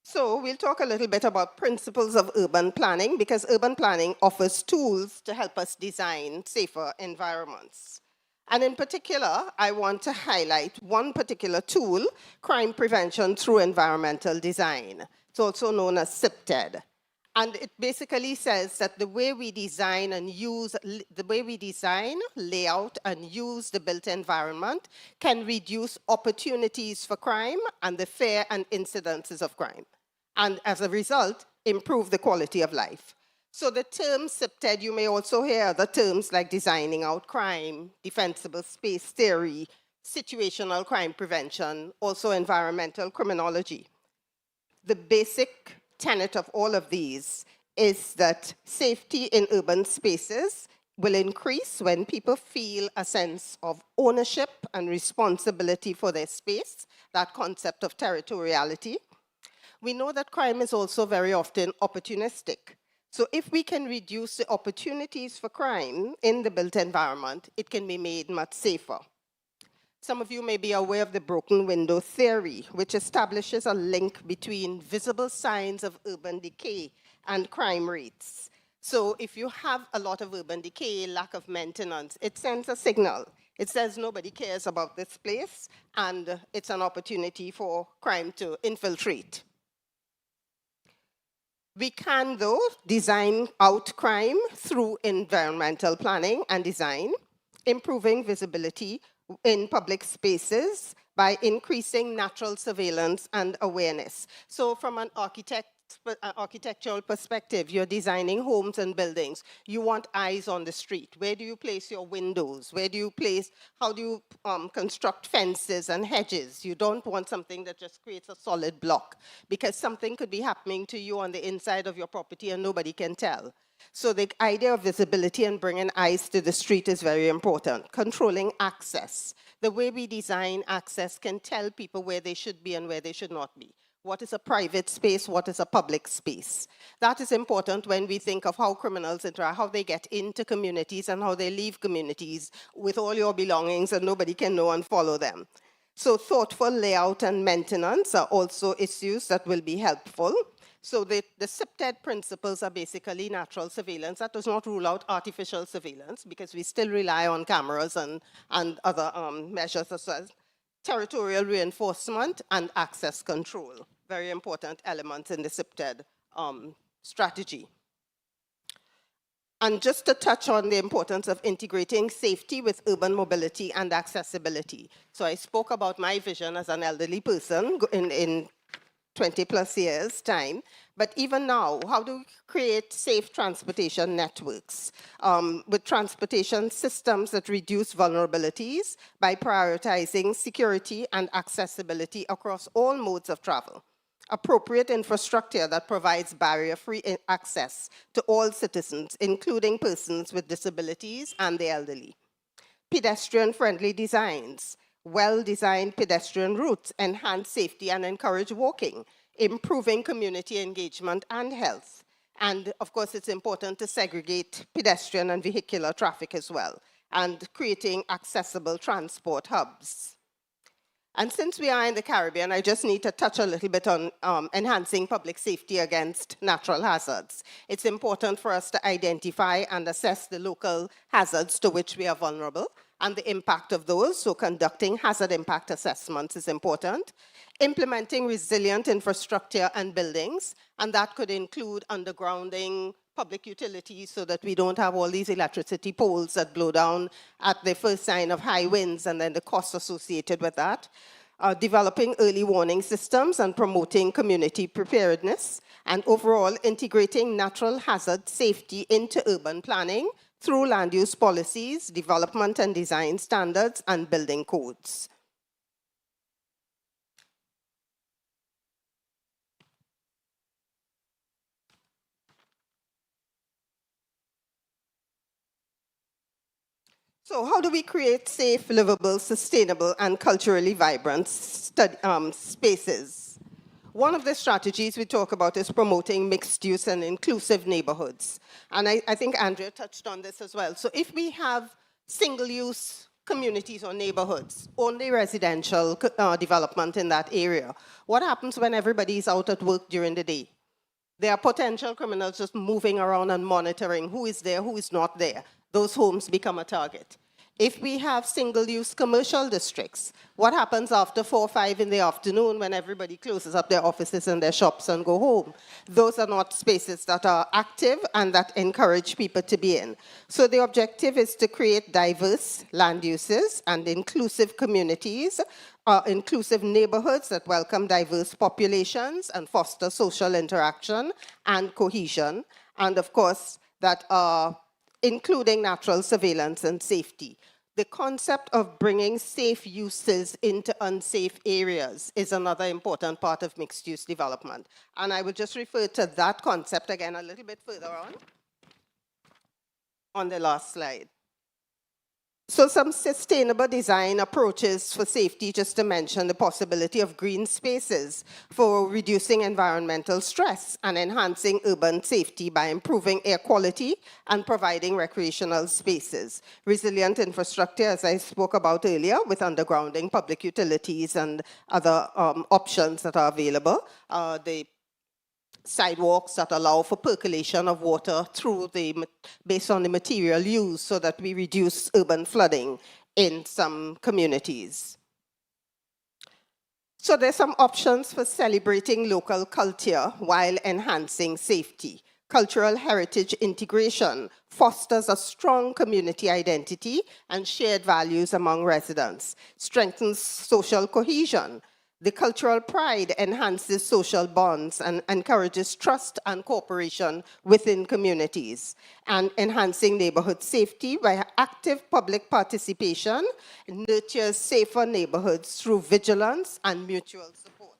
So we'll talk a little bit about principles of urban planning, because urban planning offers tools to help us design safer environments. And in particular, I want to highlight one particular tool, crime prevention through environmental design. It's also known as CIPTED. And it basically says that the way we design, layout, and use the built environment can reduce opportunities for crime and the fear and incidences of crime, and as a result, improve the quality of life. So the term CIPTED, you may also hear other terms like designing out crime, defensible space theory, situational crime prevention, also environmental criminology. The basic tenet of all of these is that safety in urban spaces will increase when people feel a sense of ownership and responsibility for their space, that concept of territoriality. We know that crime is also very often opportunistic. So if we can reduce the opportunities for crime in the built environment, it can be made much safer. Some of you may be aware of the broken window theory, which establishes a link between visible signs of urban decay and crime rates. So if you have a lot of urban decay, lack of maintenance, it sends a signal. It says nobody cares about this place, and it's an opportunity for crime to infiltrate. We can, though, design out crime through environmental planning and design, improving visibility in public spaces by increasing natural surveillance and awareness. So from an architectural perspective, you're designing homes and buildings. You want eyes on the street. Where do you place your windows? How do you construct fences and hedges? You don't want something that just creates a solid block, because something could be happening to you on the inside of your property and nobody can tell. So the idea of visibility and bringing eyes to the street is very important. Controlling access. The way we design access can tell people where they should be and where they should not be. What is a private space? What is a public space? That is important when we think of how criminals interact, how they get into communities and how they leave communities with all your belongings and nobody can know and follow them. So thoughtful layout and maintenance are also issues that will be helpful. So the CIPTED principles are basically natural surveillance. That does not rule out artificial surveillance, because we still rely on cameras and other measures as well. Territorial reinforcement and access control, very important elements in the CIPTED strategy. And just to touch on the importance of integrating safety with urban mobility and accessibility. So I spoke about my vision as an elderly person in 20 plus years time, but even now, how do we create safe transportation networks with transportation systems that reduce vulnerabilities by prioritizing security and accessibility across all modes of travel? Appropriate infrastructure that provides barrier-free access to all citizens, including persons with disabilities and the elderly. Pedestrian-friendly designs. Well-designed pedestrian routes enhance safety and encourage walking, improving community engagement and health. And of course, it's important to segregate pedestrian and vehicular traffic as well, and creating accessible transport hubs. And since we are in the Caribbean, I just need to touch a little bit on enhancing public safety against natural hazards. It's important for us to identify and assess the local hazards to which we are vulnerable, and the impact of those, so conducting hazard impact assessments is important. Implementing resilient infrastructure and buildings, and that could include undergrounding public utilities so that we don't have all these electricity poles that blow down at the first sign of high winds and then the costs associated with that. Developing early warning systems and promoting community preparedness, and overall integrating natural hazard safety into urban planning through land use policies, development and design standards, and building codes. So how do we create safe, livable, sustainable, and culturally vibrant spaces? One of the strategies we talk about is promoting mixed use and inclusive neighborhoods. And I think Andrea touched on this as well. So if we have single-use communities or neighborhoods, only residential development in that area, what happens when everybody's out at work during the day? There are potential criminals just moving around and monitoring who is there, who is not there. Those homes become a target. If we have single-use commercial districts, what happens after 4 or 5 in the afternoon when everybody closes up their offices and their shops and go home? Those are not spaces that are active and that encourage people to be in. So the objective is to create diverse land uses and inclusive communities, inclusive neighborhoods that welcome diverse populations and foster social interaction and cohesion, and of course, that are including natural surveillance and safety. The concept of bringing safe uses into unsafe areas is another important part of mixed-use development. And I will just refer to that concept again a little bit further on the last slide. So some sustainable design approaches for safety, just to mention the possibility of green spaces for reducing environmental stress and enhancing urban safety by improving air quality and providing recreational spaces. Resilient infrastructure, as I spoke about earlier, with undergrounding public utilities and other options that are available. The sidewalks that allow for percolation of water through based on the material used so that we reduce urban flooding in some communities. So there's some options for celebrating local culture while enhancing safety. Cultural heritage integration fosters a strong community identity and shared values among residents, strengthens social cohesion. The cultural pride enhances social bonds and encourages trust and cooperation within communities, and enhancing neighborhood safety by active public participation nurtures safer neighborhoods through vigilance and mutual support.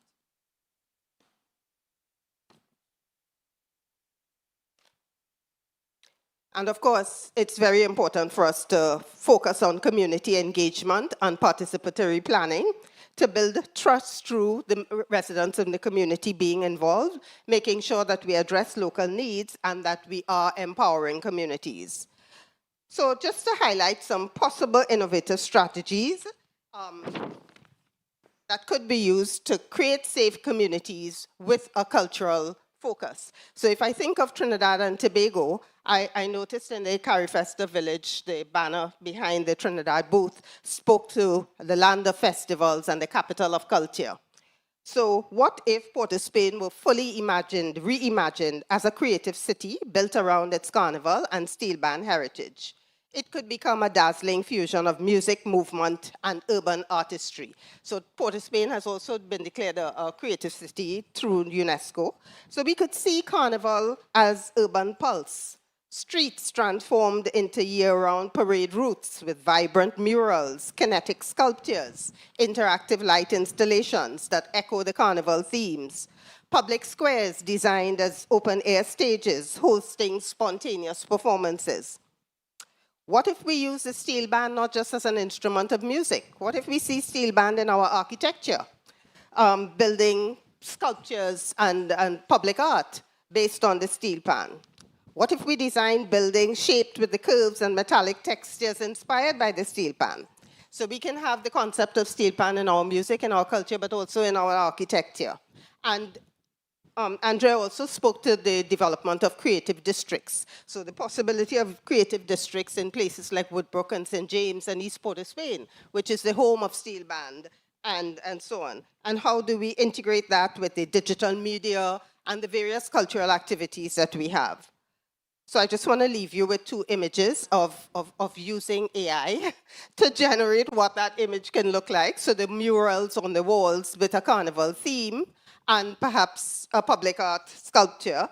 And of course, it's very important for us to focus on community engagement and participatory planning to build trust through the residents in the community being involved, making sure that we address local needs and that we are empowering communities. So just to highlight some possible innovative strategies that could be used to create safe communities with a cultural focus. So if I think of Trinidad and Tobago, I noticed in the CARIFESTA village, the banner behind the Trinidad booth spoke to the land of festivals and the capital of culture. So what if Port of Spain were fully reimagined as a creative city built around its carnival and steel band heritage? It could become a dazzling fusion of music, movement, and urban artistry. So Port of Spain has also been declared a creative city through UNESCO. So we could see Carnival as urban pulse. Streets transformed into year-round parade routes with vibrant murals, kinetic sculptures, interactive light installations that echo the Carnival themes. Public squares designed as open-air stages hosting spontaneous performances. What if we use the steel band not just as an instrument of music? What if we see steel band in our architecture, building sculptures and public art based on the steel band? What if we design buildings shaped with the curves and metallic textures inspired by the steel pan? So we can have the concept of steel pan in our music, in our culture, but also in our architecture. And Andrea also spoke to the development of creative districts. So the possibility of creative districts in places like Woodbrook and St. James and East Port of Spain, which is the home of steel band, and so on. And how do we integrate that with the digital media and the various cultural activities that we have? So I just want to leave you with two images of using AI to generate what that image can look like. So the murals on the walls with a carnival theme, and perhaps a public art sculpture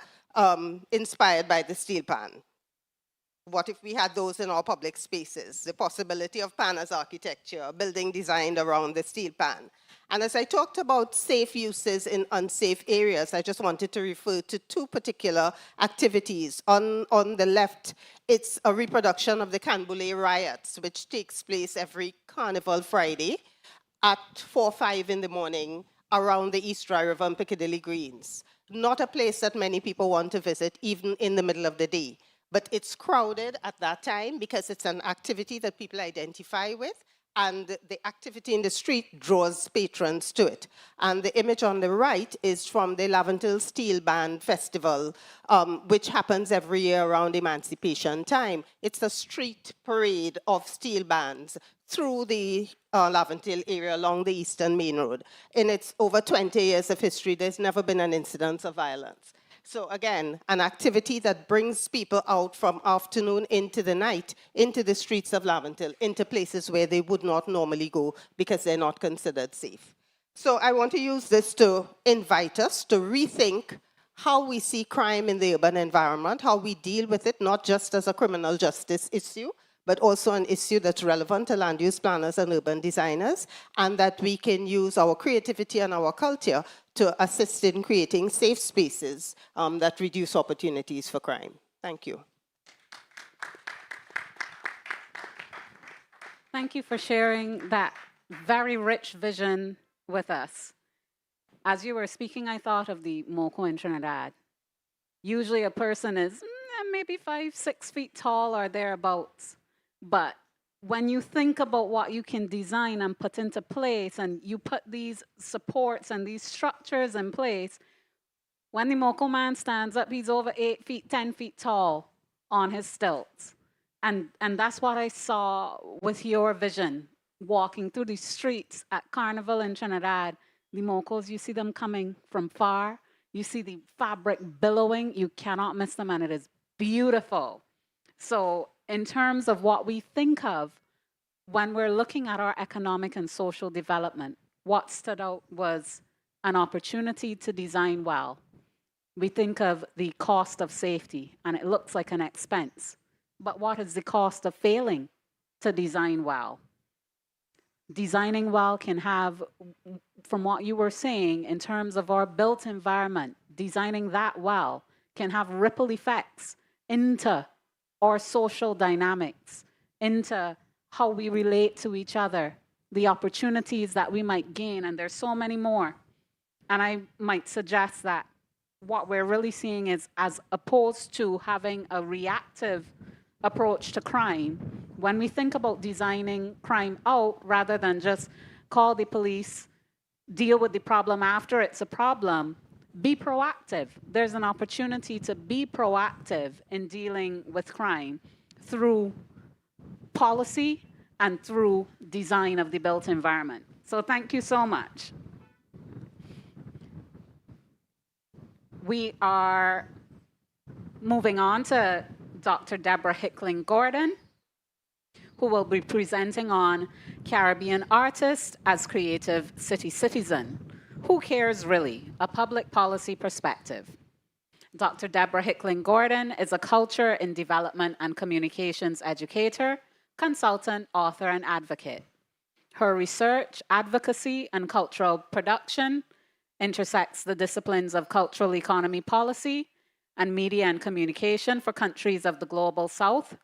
inspired by the steel pan. What if we had those in our public spaces? The possibility of pan as architecture, building designed around the steel pan. And as I talked about safe uses in unsafe areas, I just wanted to refer to two particular activities. On the left, it's a reproduction of the Canboulay riots, which takes place every Carnival Friday at 4 or 5 in the morning around the East Dry River and Piccadilly Greens. Not a place that many people want to visit, even in the middle of the day. But it's crowded at that time because it's an activity that people identify with, and the activity in the street draws patrons to it. And the image on the right is from the Laventille Steel Band Festival, which happens every year around Emancipation time. It's a street parade of steel bands through the Laventille area along the Eastern Main Road. In its over 20 years of history, there's never been an incidence of violence. So again, an activity that brings people out from afternoon into the night, into the streets of Laventille, into places where they would not normally go because they're not considered safe. So I want to use this to invite us to rethink how we see crime in the urban environment, how we deal with it, not just as a criminal justice issue, but also an issue that's relevant to land use planners and urban designers, and that we can use our creativity and our culture to assist in creating safe spaces that reduce opportunities for crime. Thank you. Thank you for sharing that very rich vision with us. As you were speaking, I thought of the Moco in Trinidad. Usually a person is maybe 5, 6 feet tall or thereabouts. But when you think about what you can design and put into place, and you put these supports and these structures in place, when the Moco man stands up, he's over 8 feet, 10 feet tall on his stilts. And that's what I saw with your vision, walking through the streets at Carnival in Trinidad. The Mocos, you see them coming from far. You see the fabric billowing. You cannot miss them, and it is beautiful. So in terms of what we think of when we're looking at our economic and social development, what stood out was an opportunity to design well. We think of the cost of safety, and it looks like an expense. But what is the cost of failing to design well? Designing well can have, from what you were saying, in terms of our built environment, designing that well can have ripple effects into our social dynamics, into how we relate to each other, the opportunities that we might gain, and there's so many more. And I might suggest that what we're really seeing is, as opposed to having a reactive approach to crime, when we think about designing crime out, rather than just call the police, deal with the problem after it's a problem, be proactive. There's an opportunity to be proactive in dealing with crime through policy and through design of the built environment. So thank you so much. We are moving on to Dr. Deborah Hickling-Gordon, who will be presenting on Caribbean Artist as Creative City Citizen. Who cares really? A public policy perspective. Dr. Deborah Hickling-Gordon is a culture in development and communications educator, consultant, author, and advocate. Her research, advocacy, and cultural production intersects the disciplines of cultural economy policy and media and communication for countries of the global south,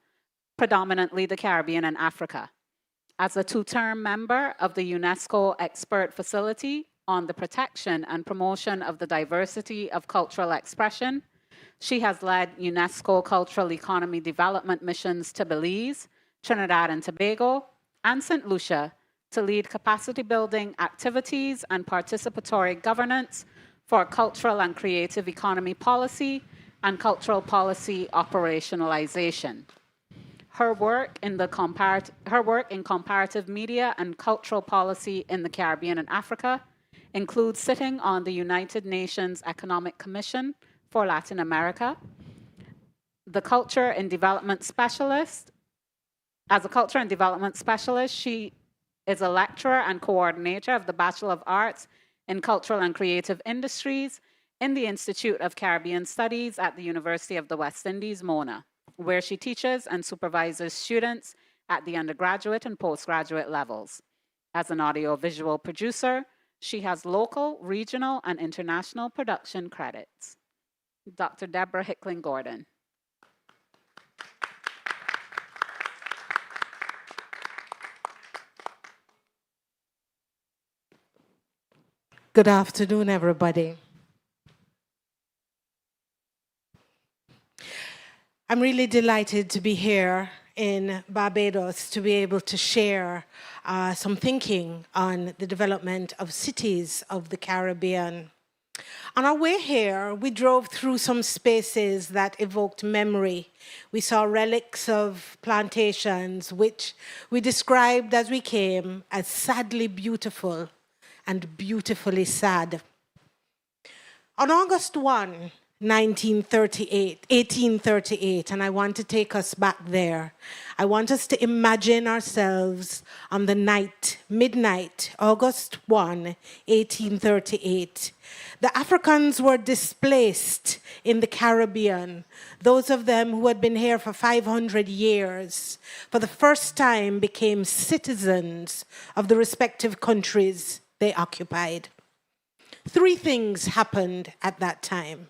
predominantly the Caribbean and Africa. As a two-term member of the UNESCO Expert Facility on the protection and promotion of the diversity of cultural expression, she has led UNESCO cultural economy development missions to Belize, Trinidad and Tobago, and St. Lucia to lead capacity building activities and participatory governance for cultural and creative economy policy and cultural policy operationalization. Her work in comparative media and cultural policy in the Caribbean and Africa includes sitting on the United Nations Economic Commission for Latin America, the Culture and Development Specialist. As a Culture and Development Specialist, she is a lecturer and coordinator of the Bachelor of Arts in Cultural and Creative Industries in the Institute of Caribbean Studies at the University of the West Indies, Mona, where she teaches and supervises students at the undergraduate and postgraduate levels. As an audiovisual producer, she has local, regional, and international production credits. Dr. Deborah Hickling-Gordon. Good afternoon, everybody. I'm really delighted to be here in Barbados to be able to share some thinking on the development of cities of the Caribbean. On our way here, we drove through some spaces that evoked memory. We saw relics of plantations, which we described as we came as sadly beautiful and beautifully sad. On August 1, 1838, and I want to take us back there. I want us to imagine ourselves on the night, midnight, August 1, 1838. The Africans were displaced in the Caribbean. Those of them who had been here for 500 years, for the first time became citizens of the respective countries they occupied. Three things happened at that time.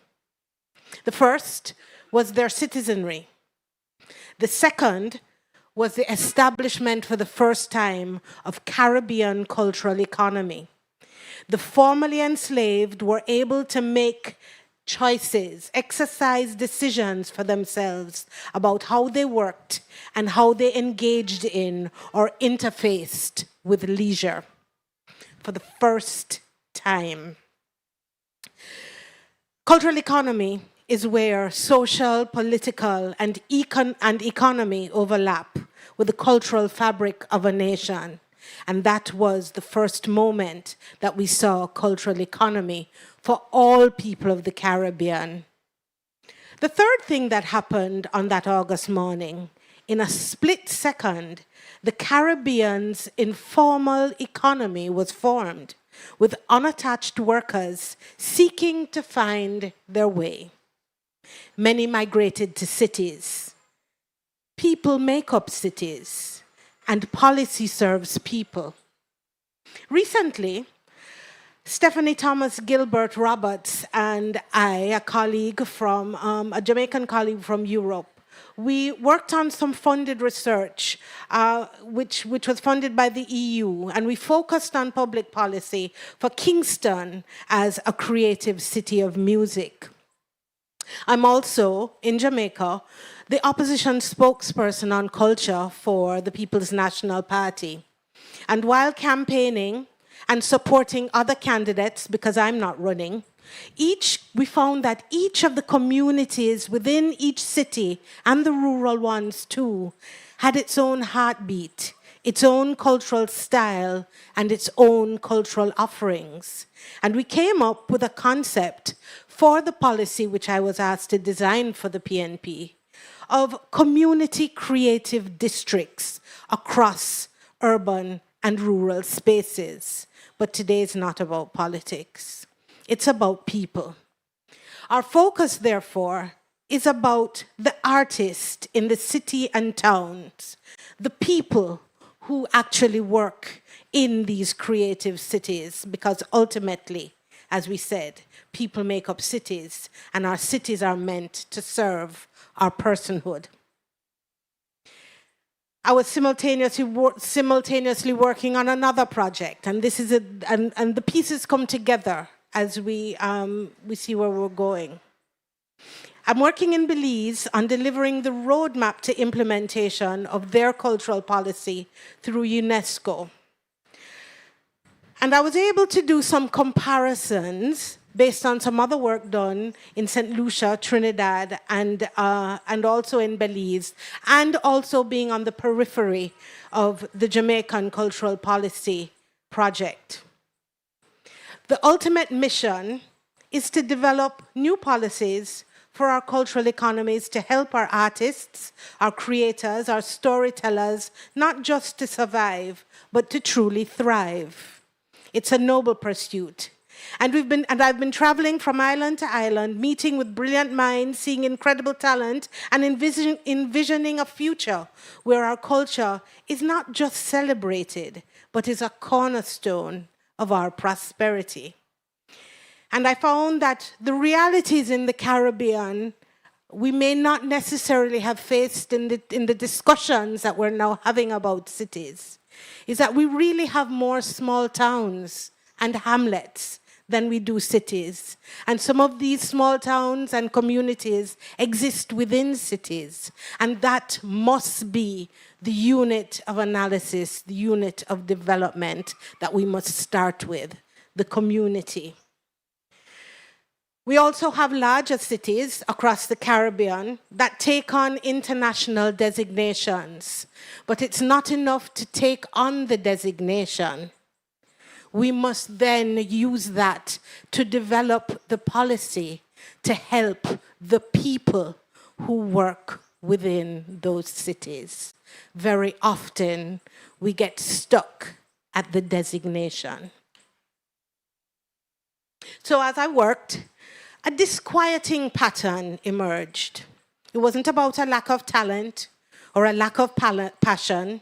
The first was their citizenry. The second was the establishment for the first time of Caribbean cultural economy. The formerly enslaved were able to make choices, exercise decisions for themselves about how they worked and how they engaged in or interfaced with leisure for the first time. Cultural economy is where social, political, and economy overlap with the cultural fabric of a nation. And that was the first moment that we saw cultural economy for all people of the Caribbean. The third thing that happened on that August morning, in a split second, the Caribbean's informal economy was formed, with unattached workers seeking to find their way. Many migrated to cities. People make up cities, and policy serves people. Recently, Stephanie Thomas Gilbert Roberts and I, a Jamaican colleague from Europe, we worked on some funded research, which was funded by the EU, and we focused on public policy for Kingston as a creative city of music. I'm also, in Jamaica, the opposition spokesperson on culture for the People's National Party. And while campaigning and supporting other candidates, because I'm not running, we found that each of the communities within each city, and the rural ones too, had its own heartbeat, its own cultural style, and its own cultural offerings. And we came up with a concept for the policy which I was asked to design for the PNP, of community creative districts across urban and rural spaces. But today is not about politics. It's about people. Our focus, therefore, is about the artist in the city and towns, the people who actually work in these creative cities, because ultimately, as we said, people make up cities, and our cities are meant to serve our personhood. I was simultaneously working on another project, and this is and the pieces come together as we see where we're going. I'm working in Belize on delivering the roadmap to implementation of their cultural policy through UNESCO. And I was able to do some comparisons based on some other work done in St. Lucia, Trinidad, and also in Belize, and also being on the periphery of the Jamaican Cultural Policy Project. The ultimate mission is to develop new policies for our cultural economies to help our artists, our creators, our storytellers, not just to survive, but to truly thrive. It's a noble pursuit. And I've been traveling from island to island, meeting with brilliant minds, seeing incredible talent, and envisioning a future where our culture is not just celebrated, but is a cornerstone of our prosperity. And I found that the realities in the Caribbean we may not necessarily have faced in the discussions that we're now having about cities, is that we really have more small towns and hamlets than we do cities. And some of these small towns and communities exist within cities. And that must be the unit of analysis, the unit of development that we must start with, the community. We also have larger cities across the Caribbean that take on international designations, but it's not enough to take on the designation. We must then use that to develop the policy to help the people who work within those cities. Very often, we get stuck at the designation. So as I worked, a disquieting pattern emerged. It wasn't about a lack of talent or a lack of passion.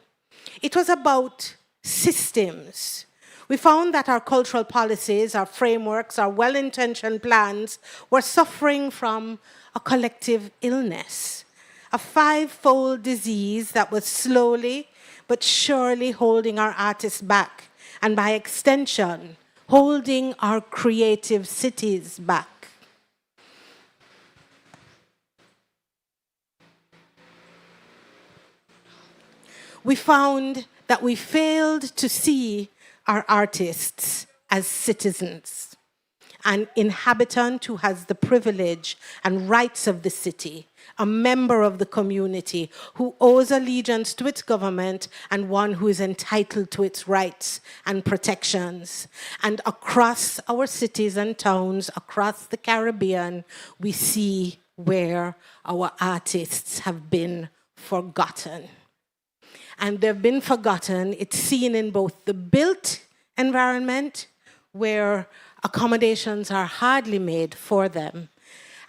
It was about systems. We found that our cultural policies, our frameworks, our well-intentioned plans were suffering from a collective illness, a five-fold disease that was slowly but surely holding our artists back, and by extension, holding our creative cities back. We found that we failed to see our artists as citizens, an inhabitant who has the privilege and rights of the city, a member of the community who owes allegiance to its government and one who is entitled to its rights and protections. And across our cities and towns, across the Caribbean, we see where our artists have been forgotten. And they've been forgotten. It's seen in both the built environment, where accommodations are hardly made for them,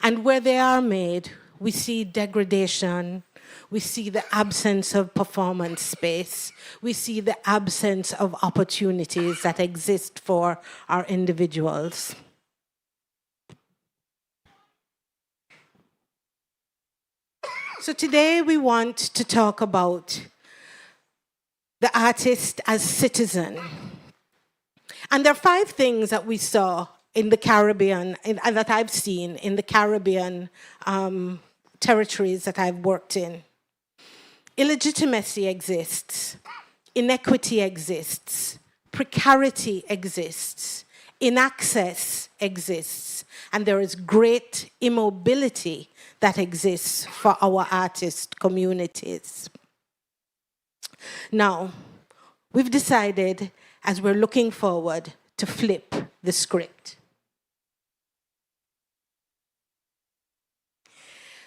and where they are made, we see degradation, we see the absence of performance space, we see the absence of opportunities that exist for our individuals. So today we want to talk about the artist as citizen. And there are 5 things that we saw in the Caribbean, and that I've seen in the Caribbean territories that I've worked in. Illegitimacy exists, inequity exists, precarity exists, inaccess exists, and there is great immobility that exists for our artist communities. Now, we've decided, as we're looking forward, to flip the script.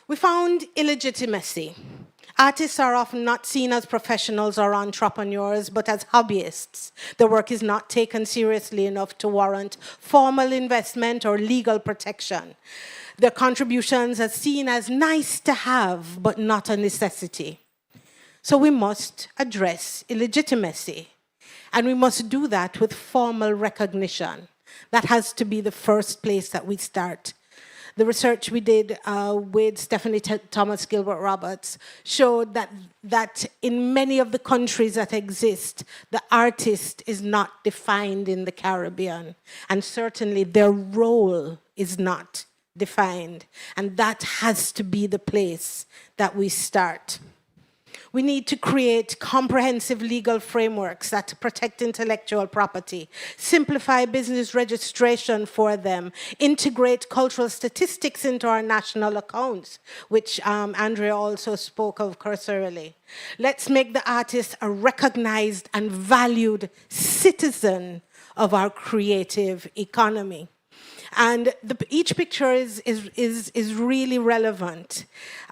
We found illegitimacy. Artists are often not seen as professionals or entrepreneurs, but as hobbyists. Their work is not taken seriously enough to warrant formal investment or legal protection. Their contributions are seen as nice to have, but not a necessity. So we must address illegitimacy, and we must do that with formal recognition. That has to be the first place that we start. The research we did with Stephanie Thomas Gilbert Roberts showed that in many of the countries that exist, the artist is not defined in the Caribbean, and certainly their role is not defined, and that has to be the place that we start. We need to create comprehensive legal frameworks that protect intellectual property, simplify business registration for them, integrate cultural statistics into our national accounts, which Andrea also spoke of cursorily. Let's make the artist a recognized and valued citizen of our creative economy. And each picture is really relevant.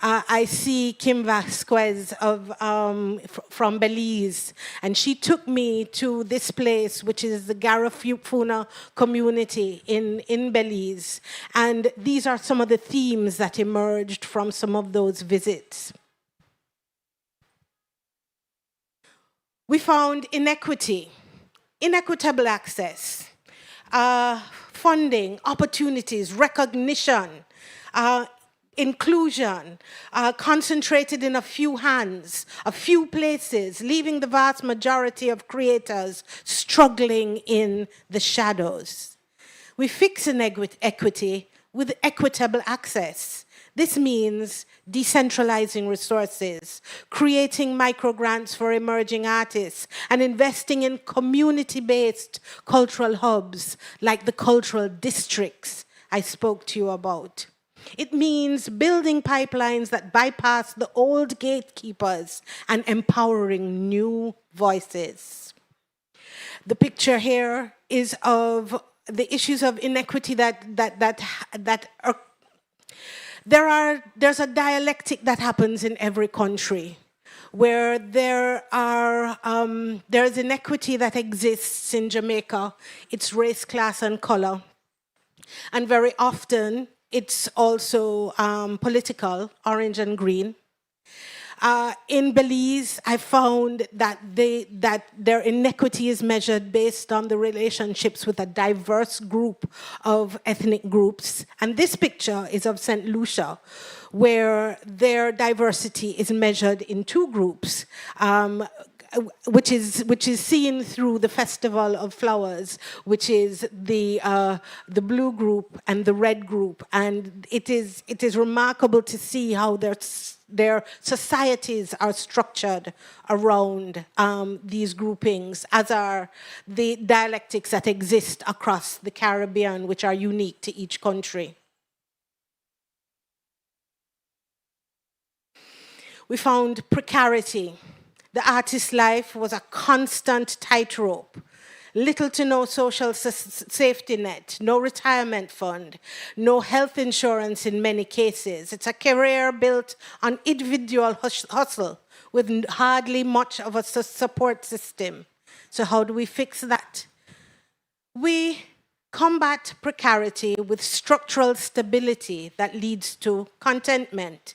I see Kim Vasquez from Belize, and she took me to this place, which is the Garifuna community in Belize. And these are some of the themes that emerged from some of those visits. We found inequity, inequitable access, funding, opportunities, recognition, inclusion, concentrated in a few hands, a few places, leaving the vast majority of creators struggling in the shadows. We fix inequity with equitable access. This means decentralizing resources, creating microgrants for emerging artists, and investing in community-based cultural hubs like the cultural districts I spoke to you about. It means building pipelines that bypass the old gatekeepers and empowering new voices. The picture here is of the issues of inequity that are. There's a dialectic that happens in every country where there's inequity that exists in Jamaica. It's race, class, and color. And very often, it's also political, orange and green. In Belize, I found that their inequity is measured based on the relationships with a diverse group of ethnic groups. And this picture is of St. Lucia, where their diversity is measured in two groups, which is seen through the Festival of Flowers, which is the blue group and the red group. And it is remarkable to see how their societies are structured around these groupings, as are the dialectics that exist across the Caribbean, which are unique to each country. We found precarity. The artist's life was a constant tightrope. Little to no social safety net, no retirement fund, no health insurance in many cases. It's a career built on individual hustle with hardly much of a support system. So how do we fix that? We combat precarity with structural stability that leads to contentment.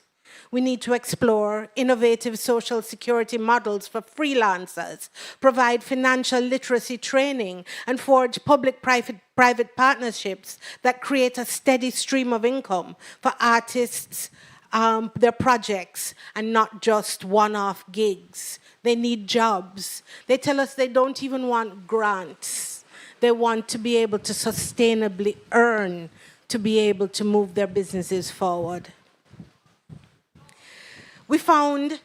We need to explore innovative social security models for freelancers, provide financial literacy training, and forge public-private partnerships that create a steady stream of income for artists, their projects, and not just one-off gigs. They need jobs. They tell us they don't even want grants. They want to be able to sustainably earn to be able to move their businesses forward. We found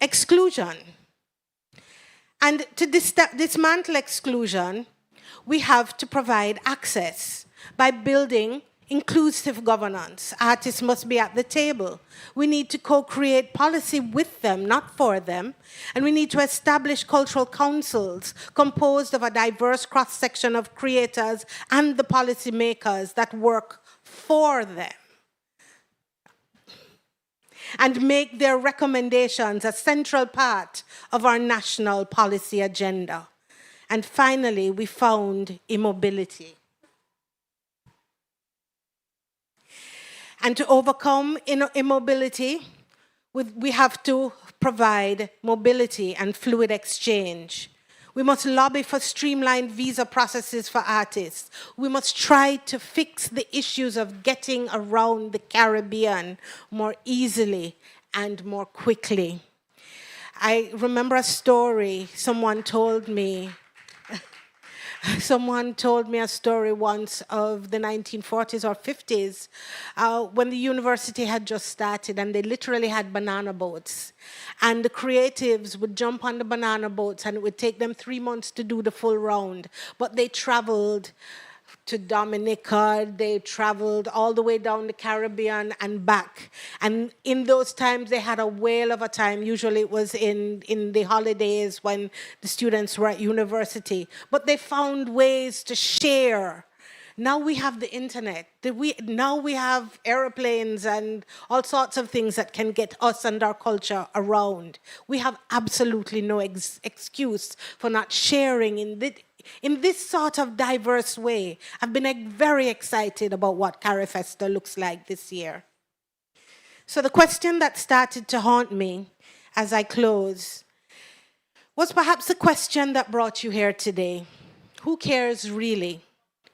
exclusion. And to dismantle exclusion, we have to provide access by building inclusive governance. Artists must be at the table. We need to co-create policy with them, not for them. And we need to establish cultural councils composed of a diverse cross-section of creators and the policymakers that work for them, and make their recommendations a central part of our national policy agenda. And finally, we found immobility. And to overcome immobility, we have to provide mobility and fluid exchange. We must lobby for streamlined visa processes for artists. We must try to fix the issues of getting around the Caribbean more easily and more quickly. I remember a story someone told me Someone told me a story once of the 1940s or 50s when the university had just started and they literally had banana boats. And the creatives would jump on the banana boats and it would take them 3 months to do the full round. But they traveled to Dominica, they traveled all the way down the Caribbean and back. And in those times, they had a whale of a time. Usually it was in the holidays when the students were at university. But they found ways to share. Now we have the internet. Now we have airplanes and all sorts of things that can get us and our culture around. We have absolutely no excuse for not sharing in this sort of diverse way. I've been very excited about what CARIFESTA looks like this year. So the question that started to haunt me as I close was perhaps the question that brought you here today. Who cares really?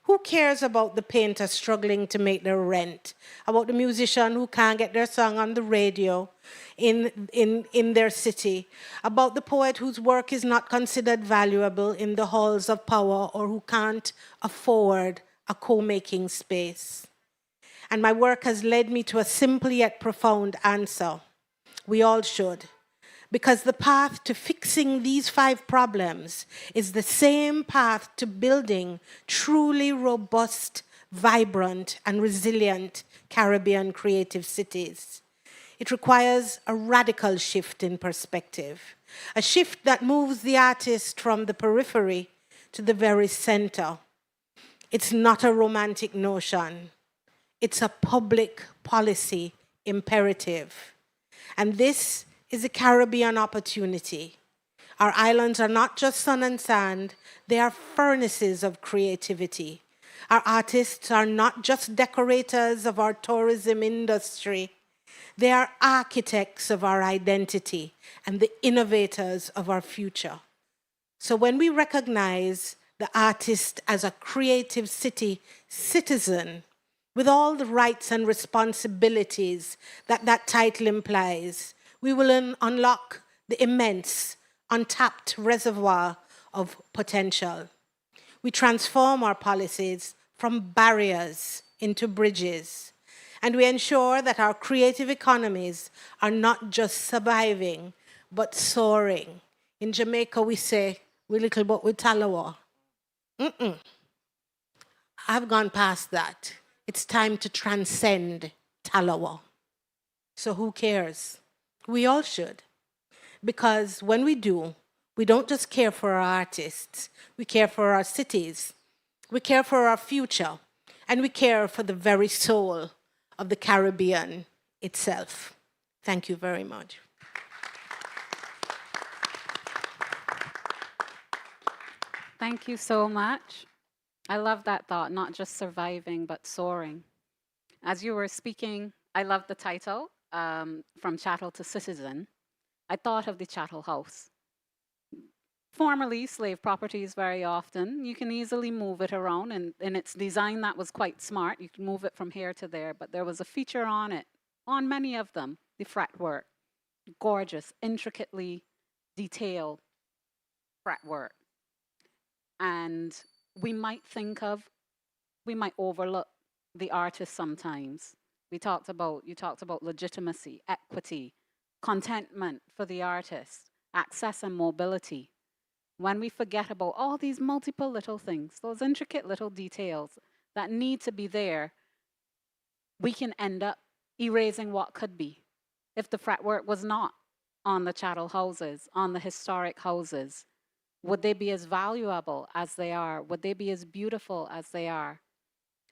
Who cares about the painter struggling to make their rent? About the musician who can't get their song on the radio in their city? About the poet whose work is not considered valuable in the halls of power or who can't afford a co-making space? And my work has led me to a simple yet profound answer. We all should. Because the path to fixing these 5 problems is the same path to building truly robust, vibrant, and resilient Caribbean creative cities. It requires a radical shift in perspective, a shift that moves the artist from the periphery to the very center. It's not a romantic notion. It's a public policy imperative. And this is a Caribbean opportunity. Our islands are not just sun and sand, they are furnaces of creativity. Our artists are not just decorators of our tourism industry, they are architects of our identity and the innovators of our future. So when we recognize the artist as a creative city citizen, with all the rights and responsibilities that that title implies, we will unlock the immense, untapped reservoir of potential. We transform our policies from barriers into bridges, and we ensure that our creative economies are not just surviving, but soaring. In Jamaica, we say, we little but we talawa. I've gone past that. It's time to transcend talawa. So who cares? We all should. Because when we do, we don't just care for our artists, we care for our cities, we care for our future, and we care for the very soul of the Caribbean itself. Thank you very much. Thank you so much. I love that thought, not just surviving, but soaring. As you were speaking, I love the title, From Chattel to Citizen. I thought of the chattel house. Formerly slave properties very often, you can easily move it around, and in its design that was quite smart. You can move it from here to there, but there was a feature on it, on many of them, the fretwork. Gorgeous, intricately detailed fretwork. And we might overlook the artist sometimes. You talked about legitimacy, equity, contentment for the artist, access and mobility. When we forget about all these multiple little things, those intricate little details that need to be there, we can end up erasing what could be. If the fretwork was not on the chattel houses, on the historic houses, would they be as valuable as they are? Would they be as beautiful as they are?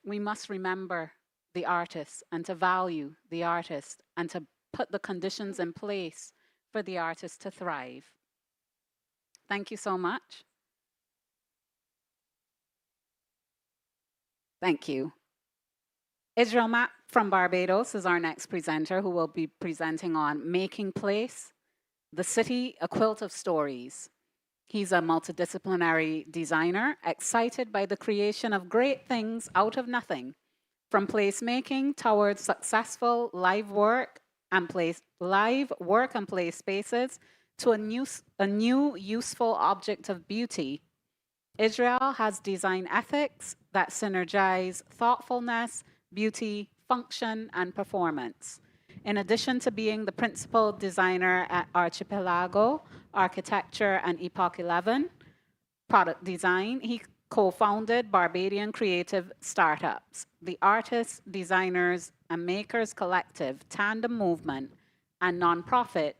We must remember the artist and to value the artist and to put the conditions in place for the artist to thrive. Thank you so much. Thank you. Israel Mapp from Barbados is our next presenter, who will be presenting on Making Place, the City, a Quilt of Stories. He's a multidisciplinary designer, excited by the creation of great things out of nothing, from placemaking towards successful live work and play spaces to a new useful object of beauty Israel has design ethics that synergize thoughtfulness, beauty, function, and performance. In addition to being the principal designer at Archipelago, Architecture, and Epoch 11, product design, he co-founded Barbadian creative startups, the Artists, Designers, and Makers Collective, Tandem Movement, and nonprofit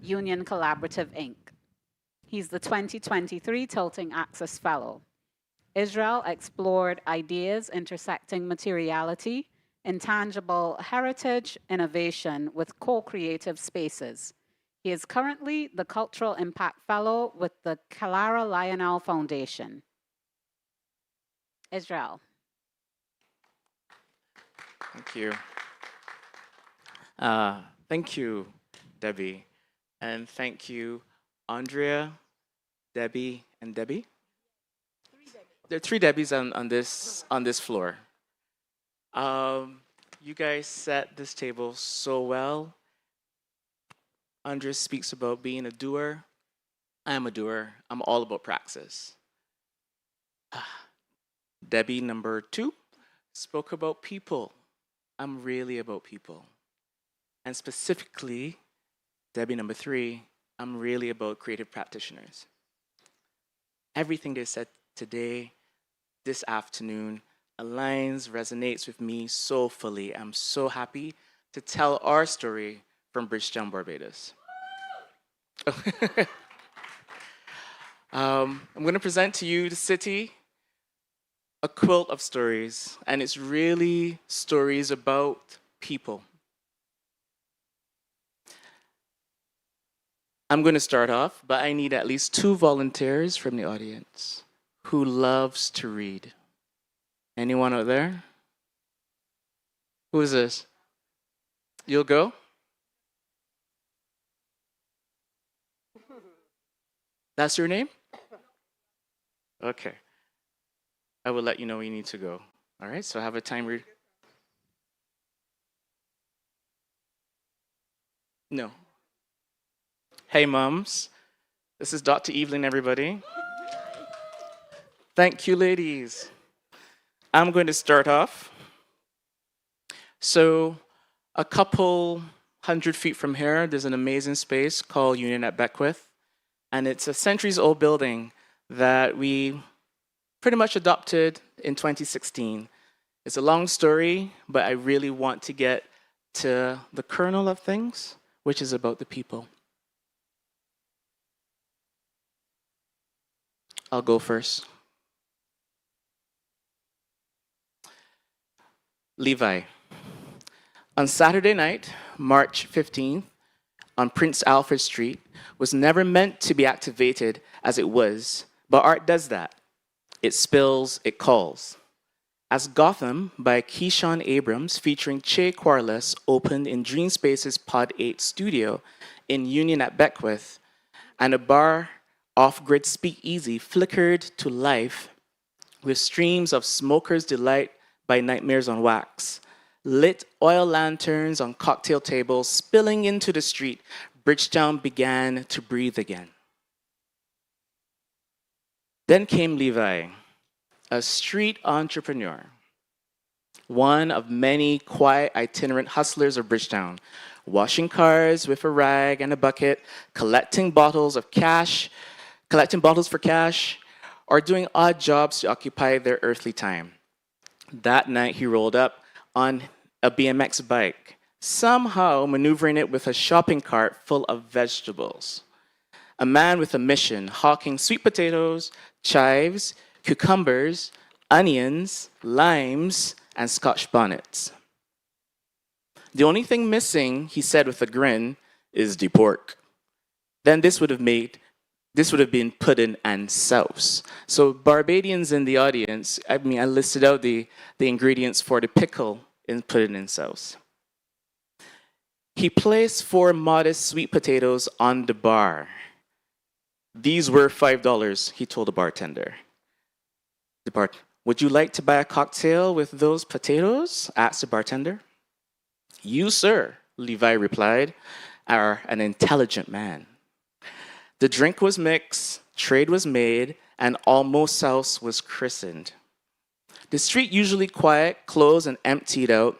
Union Collaborative, Inc. He's the 2023 Tilting Axis Fellow. Israel explored ideas intersecting materiality, intangible heritage, innovation with co-creative spaces. He is currently the Cultural Impact Fellow with the Clara Lionel Foundation. Israel. Thank you. Thank you, Debbie. And thank you, Andrea, Debbie, and Debbie. There are three Debbies on this floor. You guys set this table so well. Andrea speaks about being a doer. I am a doer. I'm all about praxis. Debbie number 2 spoke about people. I'm really about people. And specifically, Debbie number 3, I'm really about creative practitioners. Everything they said today, this afternoon, aligns, resonates with me so fully. I'm so happy to tell our story from Bridgetown, Barbados. I'm going to present to you the city, a quilt of stories, and it's really stories about people. I'm going to start off, but I need at least 2 volunteers from the audience who loves to read. Anyone out there? Who is this? You'll go? That's your name? Okay. I will let you know when you need to go. All right, so have a time. No. Hey, moms. This is Dr. Evelyn, everybody. Thank you, ladies. I'm going to start off. So, a couple 100 feet from here, there's an amazing space called Union at Beckwith. And it's a centuries-old building that we pretty much adopted in 2016. It's a long story, but I really want to get to the kernel of things, which is about the people. I'll go first. Levi. On Saturday night, March 15th, on Prince Alfred Street, was never meant to be activated as it was, but art does that. It spills, it calls. As Gotham by Keyshawn Abrams featuring Che Quarles opened in Dream Space's Pod 8 studio in Union at Beckwith, and a bar off-grid speakeasy flickered to life with streams of Smoker's Delight by Nightmares on Wax, lit oil lanterns on cocktail tables spilling into the street, Bridgetown began to breathe again. Then came Levi, a street entrepreneur, one of many quiet itinerant hustlers of Bridgetown, washing cars with a rag and a bucket, collecting bottles for cash, or doing odd jobs to occupy their earthly time. That night he rolled up on a BMX bike, somehow maneuvering it with a shopping cart full of vegetables. A man with a mission, hawking sweet potatoes, chives, cucumbers, onions, limes, and Scotch bonnets. The only thing missing, he said with a grin, is the pork. Then this would have been pudding and sauce. So Barbadians in the audience, I listed out the ingredients for the pickle in pudding and sauce. He placed 4 modest sweet potatoes on the bar. These were $5, he told the bartender. Would you like to buy a cocktail with those potatoes? Asked the bartender. You, sir, Levi replied, are an intelligent man. The drink was mixed, trade was made, and almost house was christened. The street usually quiet, closed, and emptied out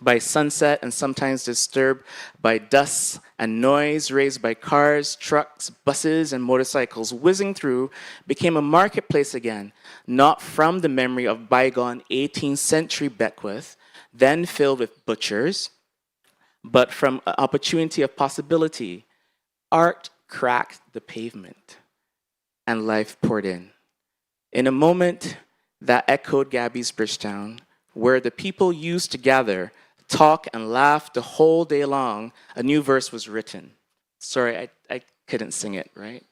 by sunset and sometimes disturbed by dust and noise raised by cars, trucks, buses, and motorcycles whizzing through, became a marketplace again, not from the memory of bygone 18th century Beckwith, then filled with butchers, but from an opportunity of possibility. Art cracked the pavement, and life poured in. In a moment that echoed Gabby's Bridgetown, where the people used to gather, talk, and laugh the whole day long, a new verse was written. Sorry, I couldn't sing it, right?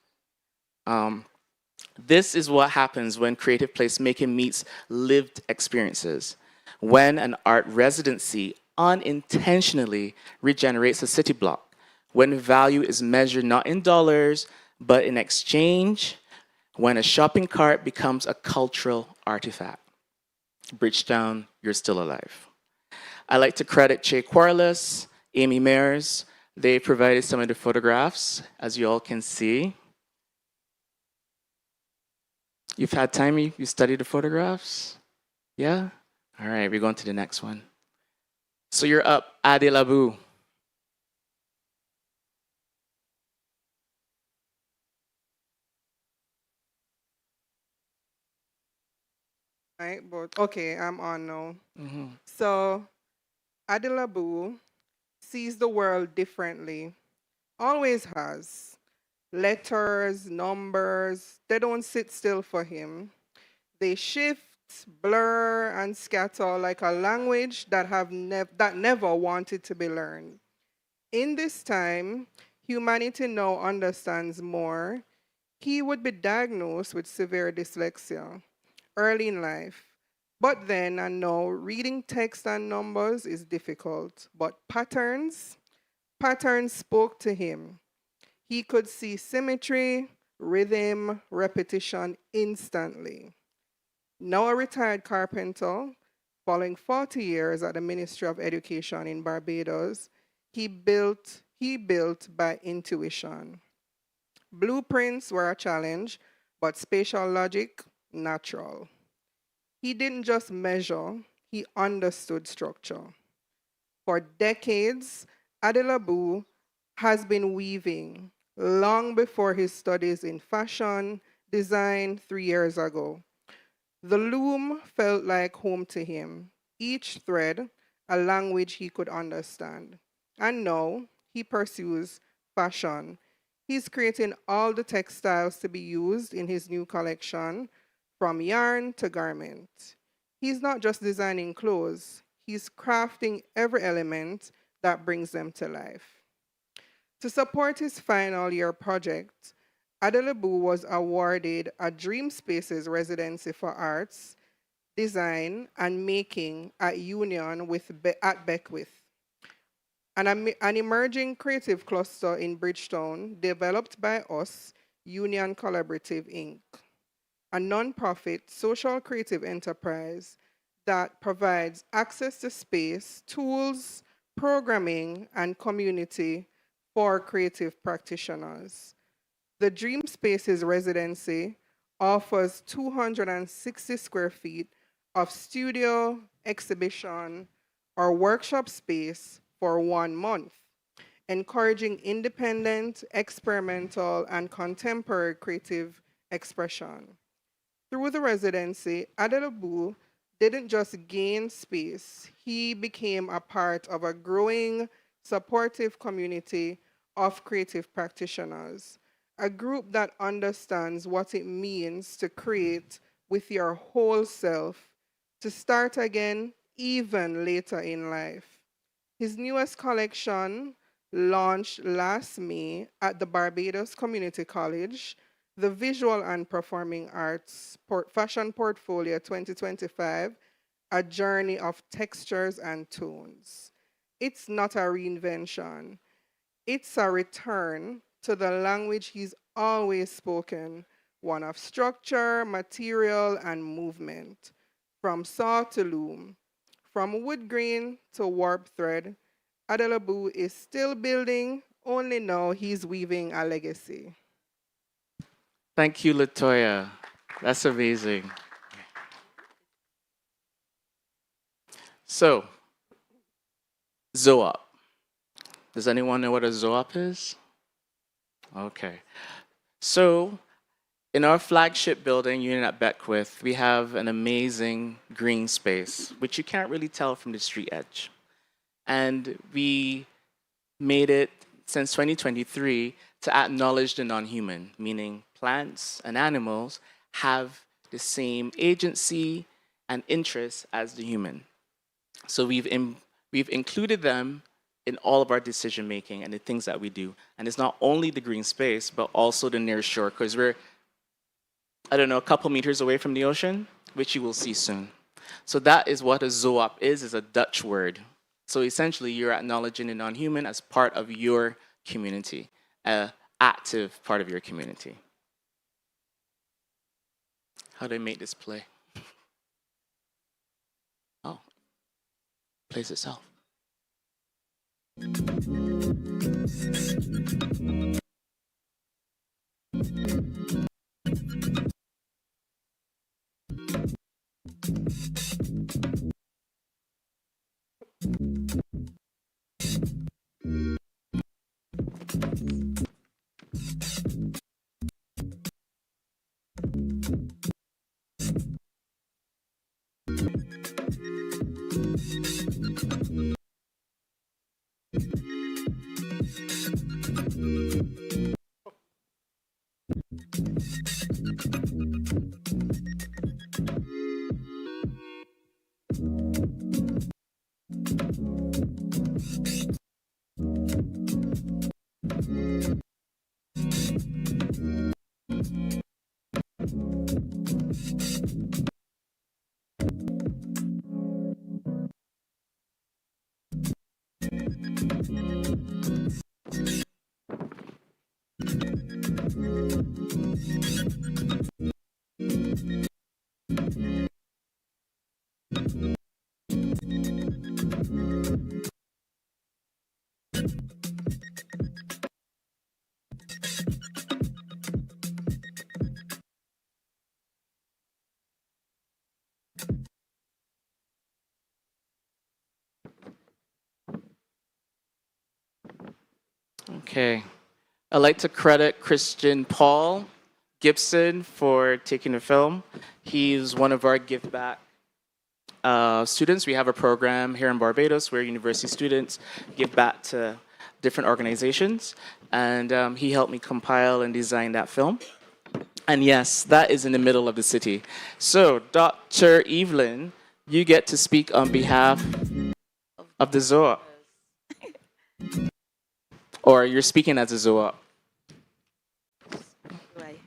This is what happens when creative placemaking meets lived experiences. When an art residency unintentionally regenerates a city block. When value is measured not in dollars, but in exchange. When a shopping cart becomes a cultural artifact. Bridgetown, you're still alive. I like to credit Che Quarles, Amy Mayers. They provided some of the photographs, as you all can see. You've had time, you studied the photographs? Yeah? All right, we're going to the next one. So you're up, Adil Abu. Right, but okay, I'm on now. So, Adil Abu sees the world differently, always has. Letters, numbers, they don't sit still for him. They shift, blur, and scatter like a language that never wanted to be learned. In this time, humanity now understands more. He would be diagnosed with severe dyslexia early in life. But then and now, reading text and numbers is difficult. But patterns spoke to him. He could see symmetry, rhythm, repetition instantly. Now a retired carpenter, following 40 years at the Ministry of Education in Barbados, he built by intuition. Blueprints were a challenge, but spatial logic, natural. He didn't just measure, he understood structure. For decades, Adil Abu has been weaving, long before his studies in fashion design 3 years ago. The loom felt like home to him, each thread a language he could understand. And now he pursues fashion. He's creating all the textiles to be used in his new collection, from yarn to garment. He's not just designing clothes, he's crafting every element that brings them to life. To support his final year project, Adil Abu was awarded a Dream Spaces Residency for Arts, Design, and Making at Union at Beckwith, an emerging creative cluster in Bridgetown developed by us, Union Collaborative Inc., a nonprofit social creative enterprise that provides access to space, tools, programming, and community for creative practitioners. The Dream Spaces residency offers 260 square feet of studio, exhibition, or workshop space for 1 month, encouraging independent, experimental, and contemporary creative expression. Through the residency, Adil Abu didn't just gain space, he became a part of a growing, supportive community of creative practitioners, a group that understands what it means to create with your whole self, to start again even later in life. His newest collection launched last May at the Barbados Community College, the Visual and Performing Arts Fashion Portfolio 2025, a journey of textures and tones. It's not a reinvention. It's a return to the language he's always spoken, one of structure, material, and movement. From saw to loom, from wood grain to warp thread, Adil Abu is still building, only now he's weaving a legacy. Thank you, Latoya. That's amazing. So, zoop. Does anyone know what a zoop is? Okay. So, in our flagship building, unit at Beckwith, we have an amazing green space, which you can't really tell from the street edge. And we made it since 2023 to acknowledge the non-human, meaning plants and animals have the same agency and interest as the human. So we've included them in all of our decision making and the things that we do. And it's not only the green space, but also the near shore, because we're, I don't know, a couple meters away from the ocean, which you will see soon. So that is what a zoop is a Dutch word. So essentially, you're acknowledging the non-human as part of your community, an active part of your community. How do I make this play? Oh, plays itself. Okay. I'd like to credit Christian Paul Gibson for taking the film. He's one of our Give Back students. We have a program here in Barbados where university students give back to different organizations. And he helped me compile and design that film. And yes, that is in the middle of the city. So, Dr. Evelyn, you get to speak on behalf of the ZOA. Or you're speaking as a ZOA. Right.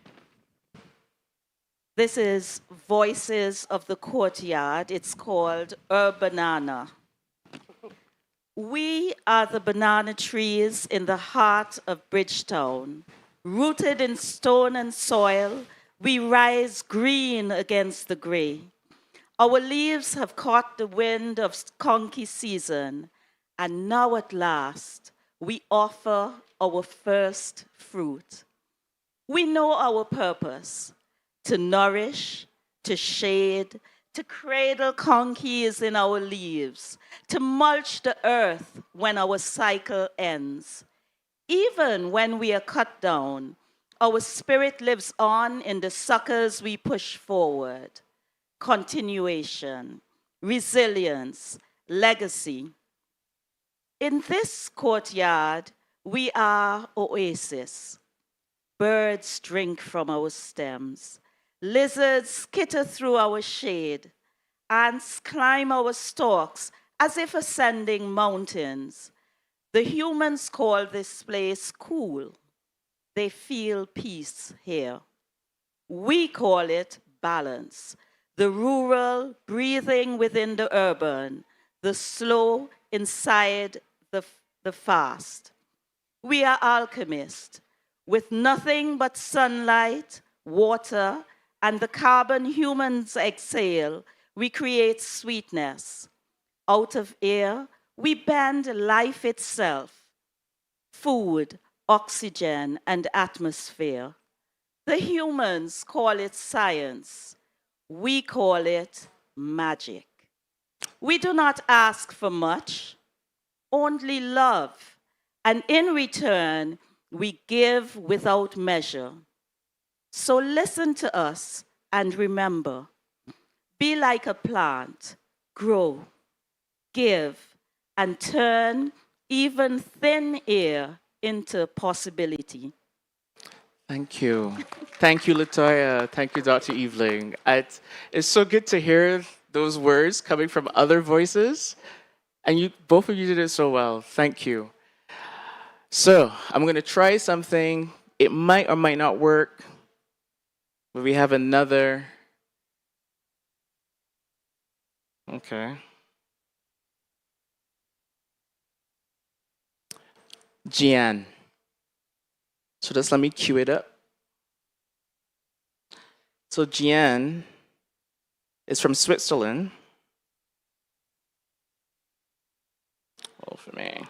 This is Voices of the Courtyard. It's called Urbanana. We are the banana trees in the heart of Bridgetown. Rooted in stone and soil, we rise green against the gray. Our leaves have caught the wind of conky season, and now at last, we offer our first fruit. We know our purpose, to nourish, to shade, to cradle conkeys in our leaves, to mulch the earth when our cycle ends. Even when we are cut down, our spirit lives on in the suckers we push forward. Continuation, resilience, legacy. In this courtyard, we are oasis. Birds drink from our stems. Lizards skitter through our shade. Ants climb our stalks as if ascending mountains. The humans call this place cool. They feel peace here. We call it balance. The rural breathing within the urban, the slow inside the fast. We are alchemists. With nothing but sunlight, water, and the carbon humans exhale, we create sweetness. Out of air, we bend life itself, food, oxygen, and atmosphere. The humans call it science. We call it magic. We do not ask for much, only love. And in return, we give without measure. So listen to us and remember, be like a plant, grow, give, and turn even thin air into possibility. Thank you. Thank you, Latoya. Thank you, Dr. Eveling. It's so good to hear those words coming from other voices. And both of you did it so well. Thank you. So I'm going to try something. It might or might not work. But we have another. Okay. Jian. So just let me cue it up. So Jian is from Switzerland. Hold for me.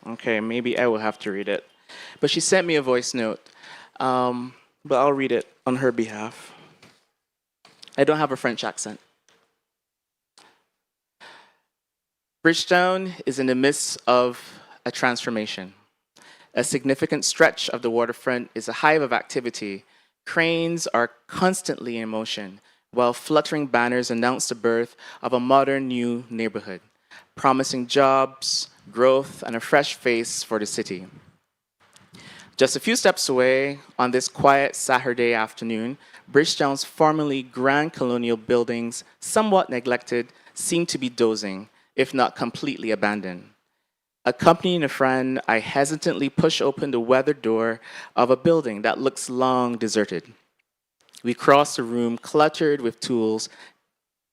Okay, maybe I will have to read it. But she sent me a voice note. But I'll read it on her behalf. I don't have a French accent. Bridgetown is in the midst of a transformation. A significant stretch of the waterfront is a hive of activity. Cranes are constantly in motion, while fluttering banners announce the birth of a modern new neighborhood, promising jobs, growth, and a fresh face for the city. Just a few steps away, on this quiet Saturday afternoon, Bridgetown's formerly grand colonial buildings, somewhat neglected, seem to be dozing, if not completely abandoned. Accompanying a friend, I hesitantly push open the weathered door of a building that looks long deserted. We cross a room cluttered with tools,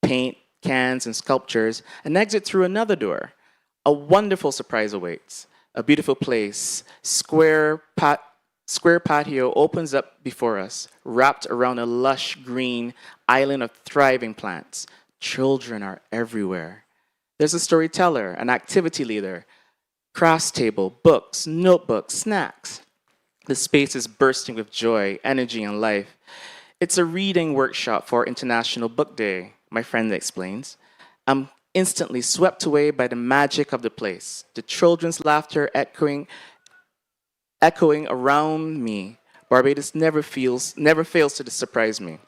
paint, cans, and sculptures, and exit through another door. A wonderful surprise awaits. A beautiful place, square patio opens up before us, wrapped around a lush green island of thriving plants. Children are everywhere. There's a storyteller, an activity leader, crafts table, books, notebooks, snacks. The space is bursting with joy, energy, and life. It's a reading workshop for International Book Day, my friend explains. I'm instantly swept away by the magic of the place, the children's laughter echoing around me. Barbados never fails to surprise me.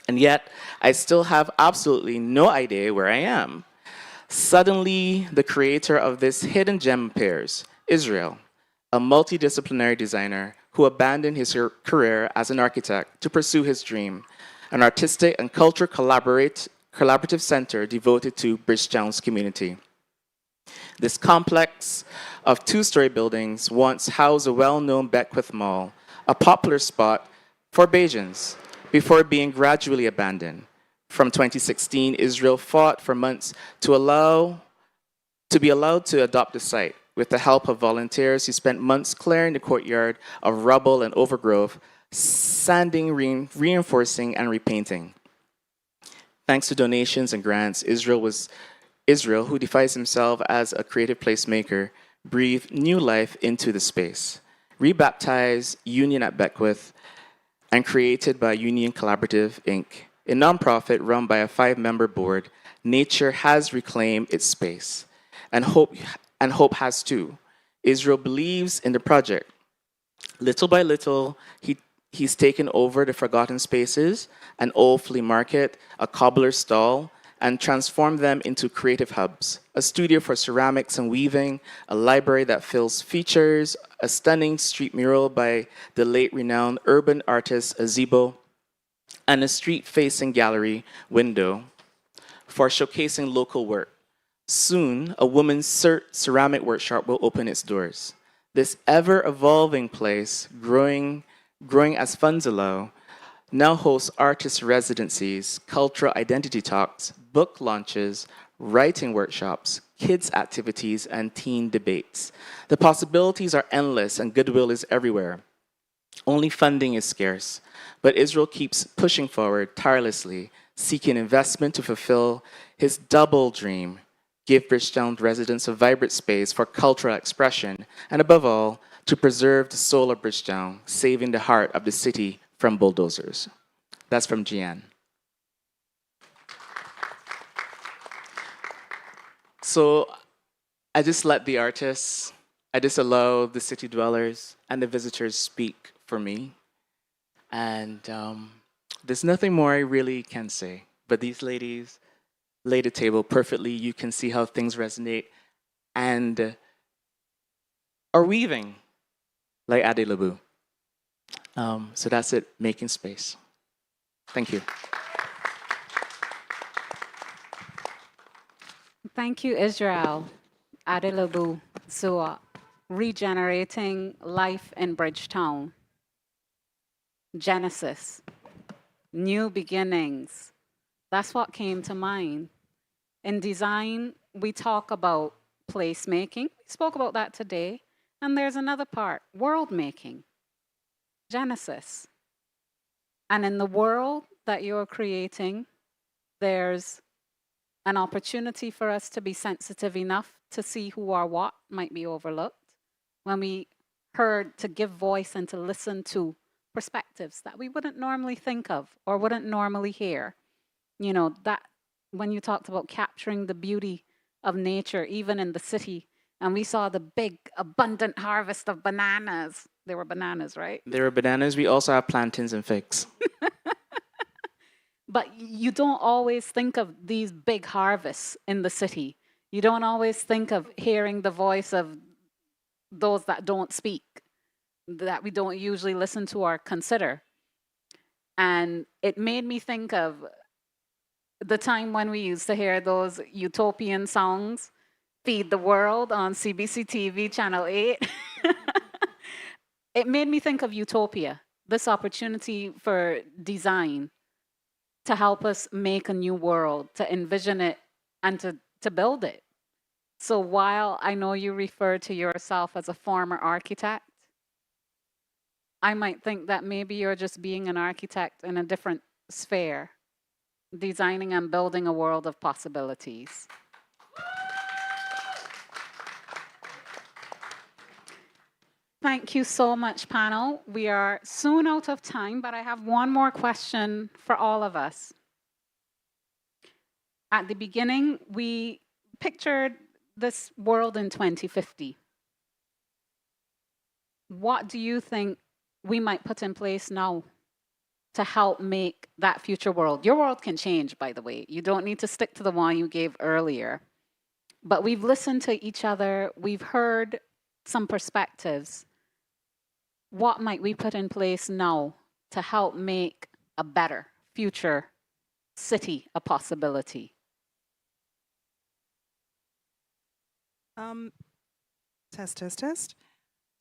And yet, I still have absolutely no idea where I am. Suddenly, the creator of this hidden gem appears, Israel, a multidisciplinary designer who abandoned his career as an architect to pursue his dream, an artistic and cultural collaborative center devoted to Bridgetown's community. This complex of two-story buildings once housed a well-known Beckwith Mall, a popular spot for Bajans, before being gradually abandoned. From 2016, Israel fought for months to be allowed to adopt the site. With the help of volunteers who spent months clearing the courtyard of rubble and overgrowth, sanding, reinforcing, and repainting. Thanks to donations and grants, Israel, who defines himself as a creative placemaker, breathed new life into the space. Rebaptized Union at Beckwith and created by Union Collaborative, Inc., a nonprofit run by a 5-member board, nature has reclaimed its space, and hope has too. Israel believes in the project. Little by little, he's taken over the forgotten spaces, an old flea market, a cobbler's stall, and transformed them into creative hubs, a studio for ceramics and weaving, a library that fills features, a stunning street mural by the late renowned urban artist Azibo, and a street-facing gallery window for showcasing local work. Soon, a women's ceramic workshop will open its doors. This ever-evolving place, growing as funds allow, now hosts artist residencies, cultural identity talks, book launches, writing workshops, kids' activities, and teen debates. The possibilities are endless and goodwill is everywhere. Only funding is scarce, but Israel keeps pushing forward tirelessly, seeking investment to fulfill his double dream, give Bridgetown residents a vibrant space for cultural expression, and above all, to preserve the soul of Bridgetown, saving the heart of the city from bulldozers. That's from Gian. So I just let the artists, I just allow the city dwellers and the visitors speak for me. And there's nothing more I really can say. But these ladies lay the table perfectly. You can see how things resonate and are weaving like Ade Labu. So that's it, making space. Thank you. Thank you, Israel. Adelabu. So, regenerating life in Bridgetown. Genesis. New beginnings. That's what came to mind. In design, we talk about placemaking. We spoke about that today. And there's another part, world making. Genesis. And in the world that you're creating, there's an opportunity for us to be sensitive enough to see who or what might be overlooked. When we heard to give voice and to listen to perspectives that we wouldn't normally think of or wouldn't normally hear. You know, that when you talked about capturing the beauty of nature, even in the city, and we saw the big, abundant harvest of bananas. They were bananas, right? There are bananas. We also have plantains and figs. But you don't always think of these big harvests in the city. You don't always think of hearing the voice of those that don't speak, that we don't usually listen to or consider. And it made me think of the time when we used to hear those utopian songs, Feed the World on CBC TV, Channel 8. It made me think of utopia, this opportunity for design to help us make a new world, to envision it and to build it. So while I know you refer to yourself as a former architect, I might think that maybe you're just being an architect in a different sphere, designing and building a world of possibilities. Thank you so much, panel. We are soon out of time, but I have one more question for all of us. At the beginning, we pictured this world in 2050. What do you think we might put in place now to help make that future world? Your world can change, by the way. You don't need to stick to the one you gave earlier. But we've listened to each other. We've heard some perspectives. What might we put in place now to help make a better future city a possibility? Test.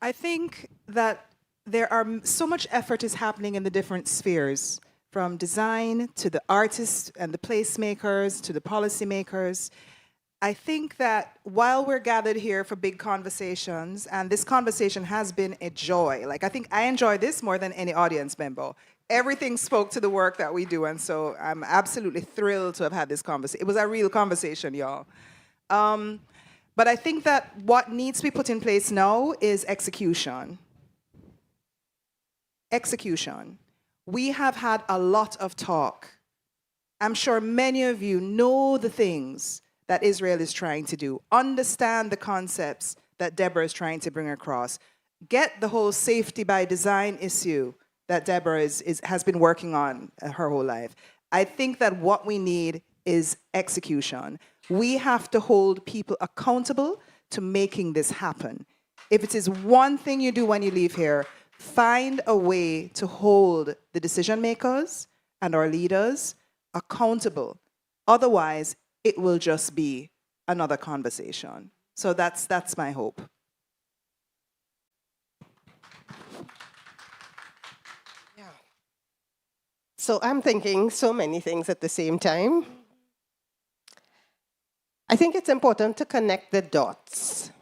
I think that there are so much effort is happening in the different spheres, from design to the artists and the placemakers to the policymakers. I think that while we're gathered here for big conversations, and this conversation has been a joy, like I think I enjoy this more than any audience member. Everything spoke to the work that we do, and so I'm absolutely thrilled to have had this conversation. It was a real conversation, y'all. But I think that what needs to be put in place now is execution. Execution. We have had a lot of talk. I'm sure many of you know the things that Israel is trying to do. Understand the concepts that Deborah is trying to bring across. Get the whole safety by design issue that Deborah has been working on her whole life. I think that what we need is execution. We have to hold people accountable to making this happen. If it is one thing you do when you leave here, find a way to hold the decision makers and our leaders accountable. Otherwise, it will just be another conversation. So that's my hope. Yeah. So I'm thinking so many things at the same time. I think it's important to connect the dots.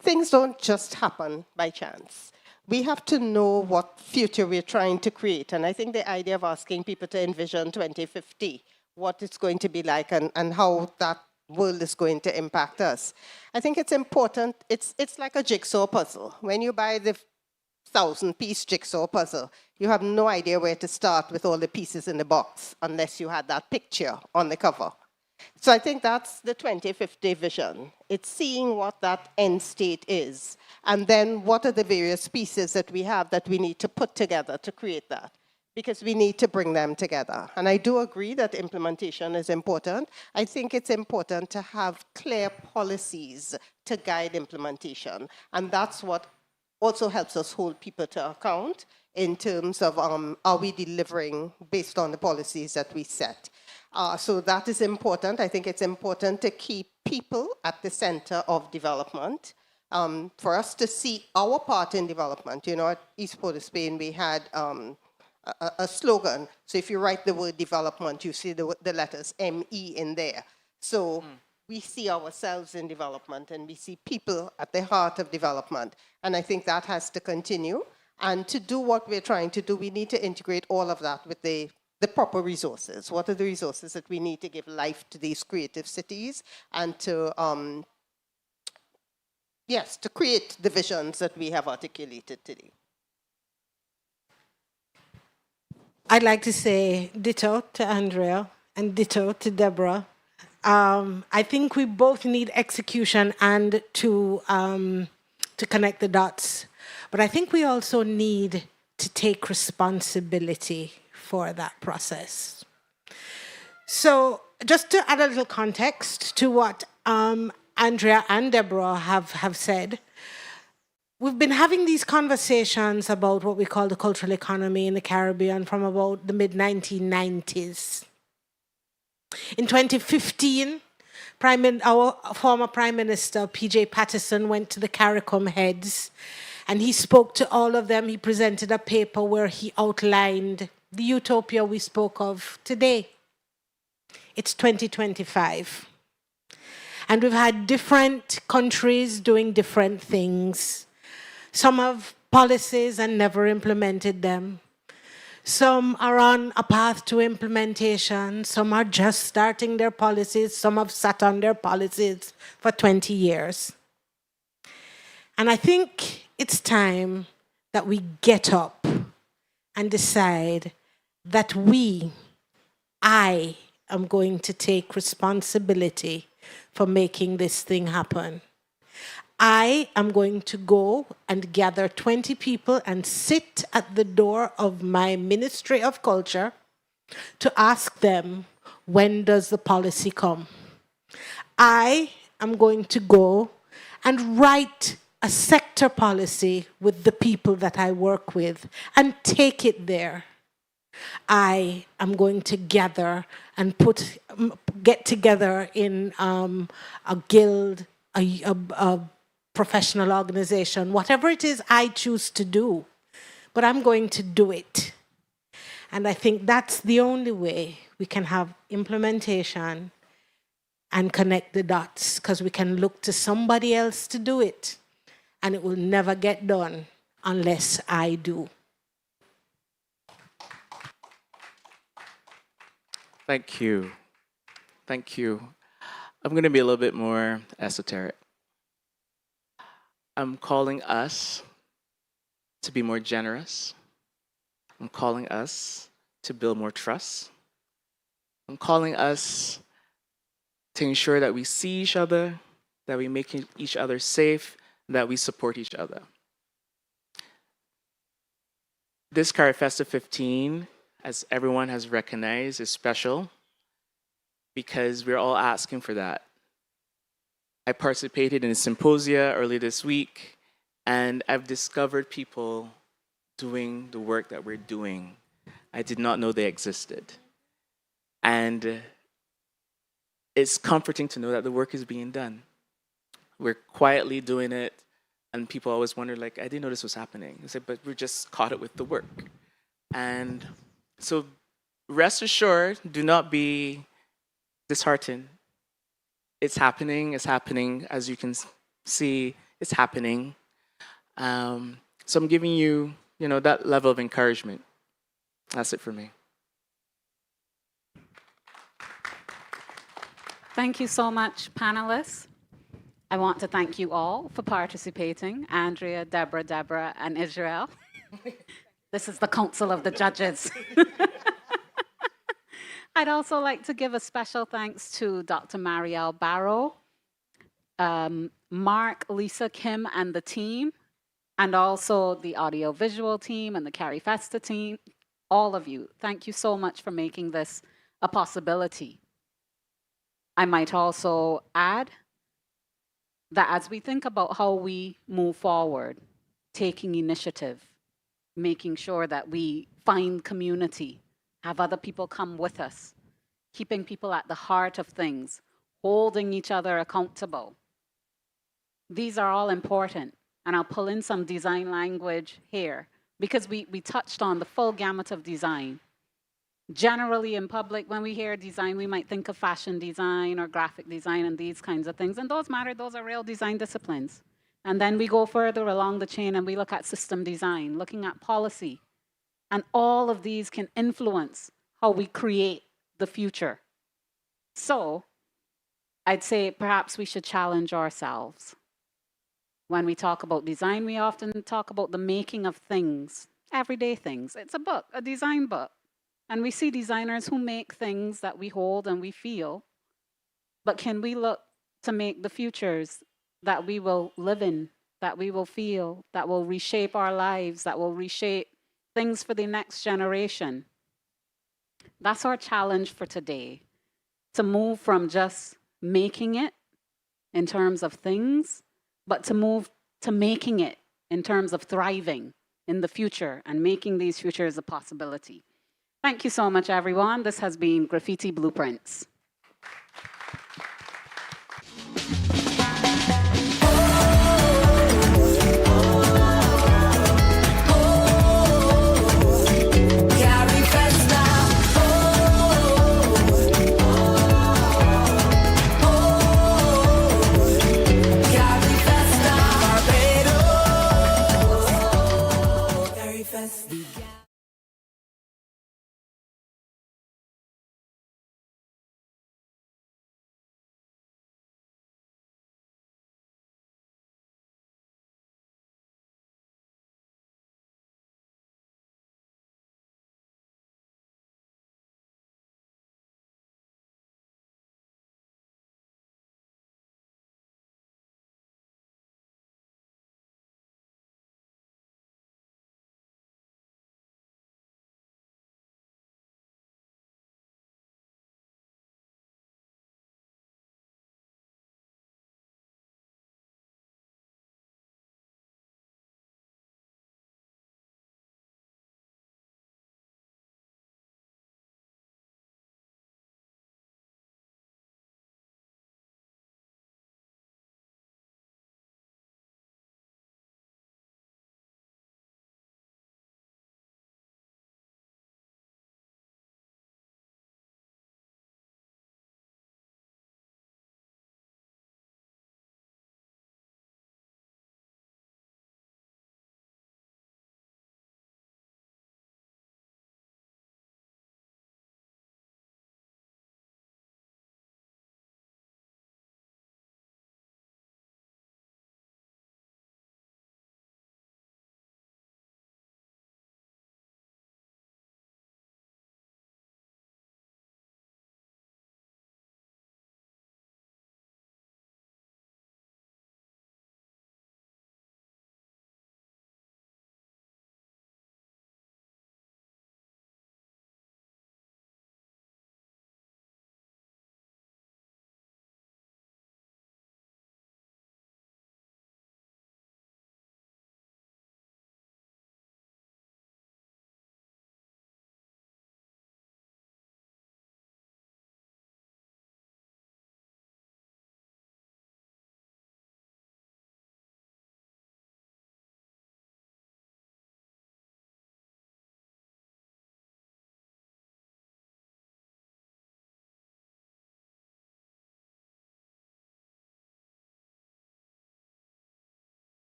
Things don't just happen by chance. We have to know what future we're trying to create. And I think the idea of asking people to envision 2050, what it's going to be like and how that world is going to impact us. I think it's important. It's like a jigsaw puzzle. When you buy the 1,000-piece jigsaw puzzle, you have no idea where to start with all the pieces in the box unless you had that picture on the cover. So I think that's the 2050 vision. It's seeing what that end state is, and then what are the various pieces that we have that we need to put together to create that, because we need to bring them together. And I do agree that implementation is important. I think it's important to have clear policies to guide implementation, and that's what also helps us hold people to account in terms of are we delivering based on the policies that we set. So that is important. I think it's important to keep people at the center of development, for us to see our part in development. You know, at East Port of Spain, we had a slogan. So if you write the word development, you see the letters M-E in there. So we see ourselves in development, and we see people at the heart of development. And I think that has to continue. And to do what we're trying to do, we need to integrate all of that with the proper resources. What are the resources that we need to give life to these creative cities and to, yes, to create the visions that we have articulated today. I'd like to say ditto to Andrea and ditto to Deborah. I think we both need execution and to connect the dots. But I think we also need to take responsibility for that process. So just to add a little context to what Andrea and Deborah have said, we've been having these conversations about what we call the cultural economy in the Caribbean from about the mid-1990s. In 2015, our former Prime Minister, P.J. Patterson, went to the CARICOM heads, and he spoke to all of them. He presented a paper where he outlined the utopia we spoke of today. It's 2025. And we've had different countries doing different things. Some have policies and never implemented them. Some are on a path to implementation. Some are just starting their policies. Some have sat on their policies for 20 years. And I think it's time that we get up and decide that I am going to take responsibility for making this thing happen. I am going to go and gather 20 people and sit at the door of my Ministry of Culture to ask them, when does the policy come? I am going to go and write a sector policy with the people that I work with and take it there. I am going to gather and get together in a guild, a professional organization, whatever it is I choose to do, but I'm going to do it. And I think that's the only way we can have implementation and connect the dots, because we can look to somebody else to do it, and it will never get done unless I do. Thank you. Thank you. I'm going to be a little bit more esoteric. I'm calling us to be more generous. I'm calling us to build more trust. I'm calling us to ensure that we see each other, that we make each other safe, that we support each other. This CARIFESTA 15, as everyone has recognized, is special because we're all asking for that. I participated in a symposia early this week, and I've discovered people doing the work that we're doing. I did not know they existed. And it's comforting to know that the work is being done. We're quietly doing it, and people always wonder, like, I didn't know this was happening. I said, but we're just caught up with the work. And so rest assured, do not be disheartened. It's happening, as you can see, it's happening. So I'm giving you, that level of encouragement. That's it for me. Thank you so much, panelists. I want to thank you all for participating, Andrea, Deborah, and Israel. This is the Council of the Judges. I'd also like to give a special thanks to Dr. Marielle Barrow, Mark, Lisa, Kim, and the team, and also the audiovisual team and the CARIFESTA team, all of you. Thank you so much for making this a possibility. I might also add that as we think about how we move forward, taking initiative, making sure that we find community, have other people come with us, keeping people at the heart of things, holding each other accountable. These are all important. And I'll pull in some design language here because we touched on the full gamut of design. Generally in public, when we hear design, we might think of fashion design or graphic design and these kinds of things. And those matter, those are real design disciplines. And then we go further along the chain and we look at system design, looking at policy. And all of these can influence how we create the future. So I'd say perhaps we should challenge ourselves. When we talk about design, we often talk about the making of things, everyday things. It's a book, a design book. And we see designers who make things that we hold and we feel. But can we look to make the futures that we will live in, that we will feel, that will reshape our lives, that will reshape things for the next generation? That's our challenge for today, to move from just making it in terms of things, but to move to making it in terms of thriving in the future and making these futures a possibility. Thank you so much, everyone. This has been Graffiti Blueprints.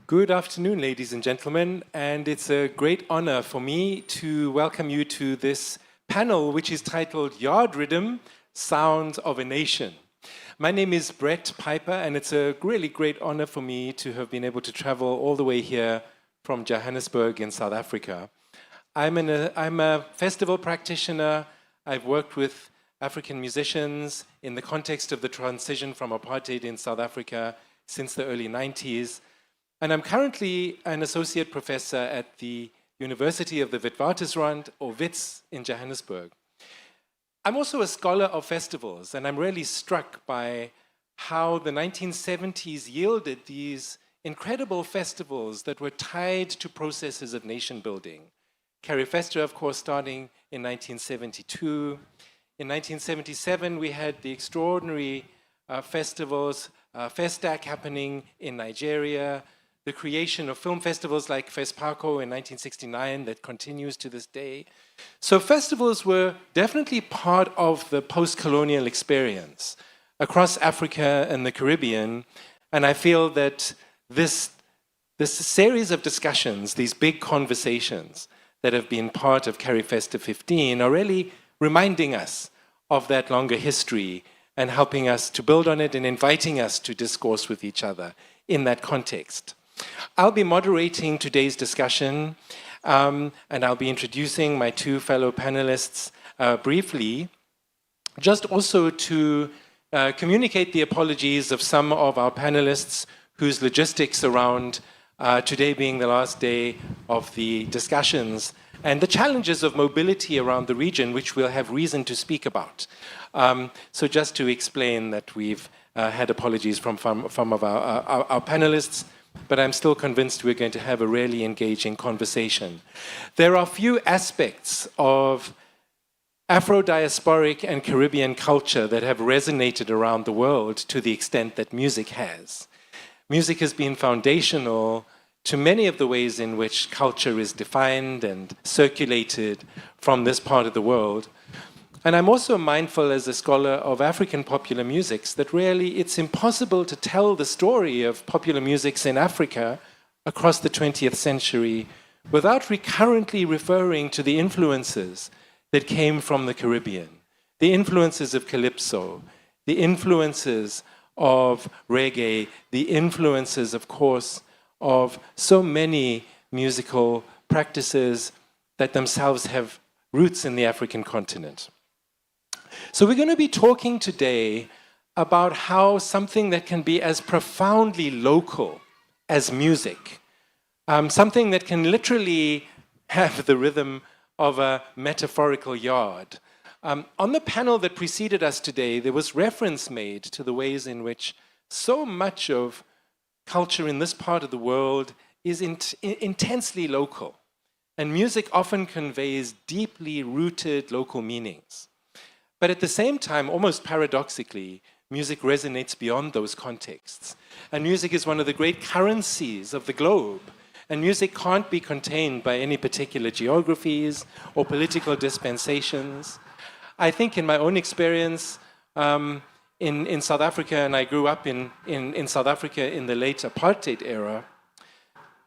Good afternoon, ladies and gentlemen, and it's a great honor for me to welcome you to this panel, which is titled Yard Rhythm, Sounds of a Nation. My name is Brett Piper, and it's a really great honor for me to have been able to travel all the way here from Johannesburg in South Africa. I'm a festival practitioner. I've worked with African musicians in the context of the transition from apartheid in South Africa since the early 90s. And I'm currently an associate professor at the University of the Witwatersrand, or WITS, in Johannesburg. I'm also a scholar of festivals, and I'm really struck by how the 1970s yielded these incredible festivals that were tied to processes of nation building. CARIFESTA, of course, starting in 1972. In 1977, we had the extraordinary festivals, FESTAC happening in Nigeria, the creation of film festivals like FESPACO in 1969 that continues to this day. So festivals were definitely part of the post-colonial experience across Africa and the Caribbean, and I feel that this series of discussions, these big conversations that have been part of CARIFESTA 15 are really reminding us of that longer history and helping us to build on it and inviting us to discourse with each other in that context. I'll be moderating today's discussion, and I'll be introducing my two fellow panelists briefly, just also to communicate the apologies of some of our panelists whose logistics around today being the last day of the discussions and the challenges of mobility around the region, which we'll have reason to speak about. So just to explain that we've had apologies from of our panelists, but I'm still convinced we're going to have a really engaging conversation. There are few aspects of Afro-diasporic and Caribbean culture that have resonated around the world to the extent that music has. Music has been foundational to many of the ways in which culture is defined and circulated from this part of the world. And I'm also mindful as a scholar of African popular musics that really it's impossible to tell the story of popular musics in Africa across the 20th century without recurrently referring to the influences that came from the Caribbean, the influences of calypso, the influences of reggae, the influences, of course, of so many musical practices that themselves have roots in the African continent. So we're going to be talking today about how something that can be as profoundly local as music, something that can literally have the rhythm of a metaphorical yard. On the panel that preceded us today, there was reference made to the ways in which so much of culture in this part of the world is intensely local, and music often conveys deeply rooted local meanings. But at the same time, almost paradoxically, music resonates beyond those contexts. And music is one of the great currencies of the globe. And music can't be contained by any particular geographies or political dispensations. I think in my own experience in South Africa, and I grew up in South Africa in the late apartheid era,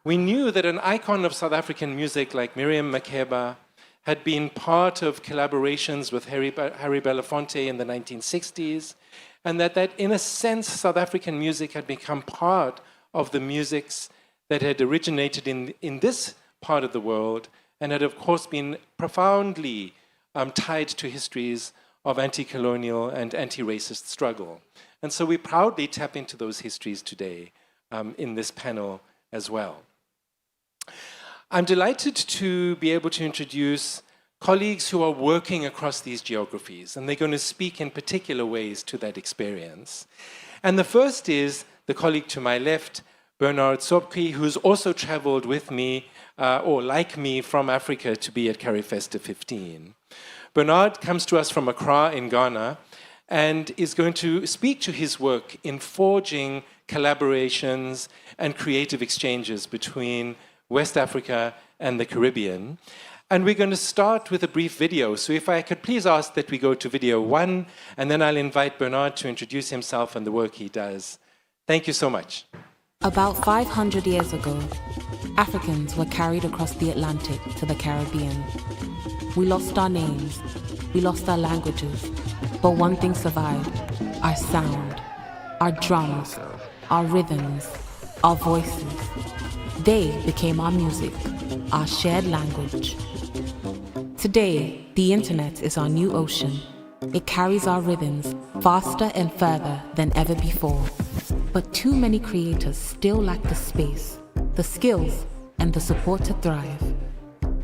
we knew that an icon of South African music like Miriam Makeba had been part of collaborations with Harry Belafonte in the 1960s, and that in a sense, South African music had become part of the musics that had originated in this part of the world and had, of course, been profoundly tied to histories of anti-colonial and anti-racist struggle. And so we proudly tap into those histories today in this panel as well. I'm delighted to be able to introduce colleagues who are working across these geographies, and they're going to speak in particular ways to that experience. And the first is the colleague to my left, Bernard Sobki, who's also traveled with me, or like me, from Africa to be at CARIFESTA 15. Bernard comes to us from Accra in Ghana and is going to speak to his work in forging collaborations and creative exchanges between West Africa and the Caribbean. And we're going to start with a brief video. So if I could please ask that we go to video 1, and then I'll invite Bernard to introduce himself and the work he does. Thank you so much. About 500 years ago, Africans were carried across the Atlantic to the Caribbean. We lost our names, we lost our languages, but one thing survived: our sound, our drums, our rhythms, our voices. They became our music, our shared language. Today, the internet is our new ocean. It carries our rhythms faster and further than ever before. But too many creators still lack the space, the skills, and the support to thrive.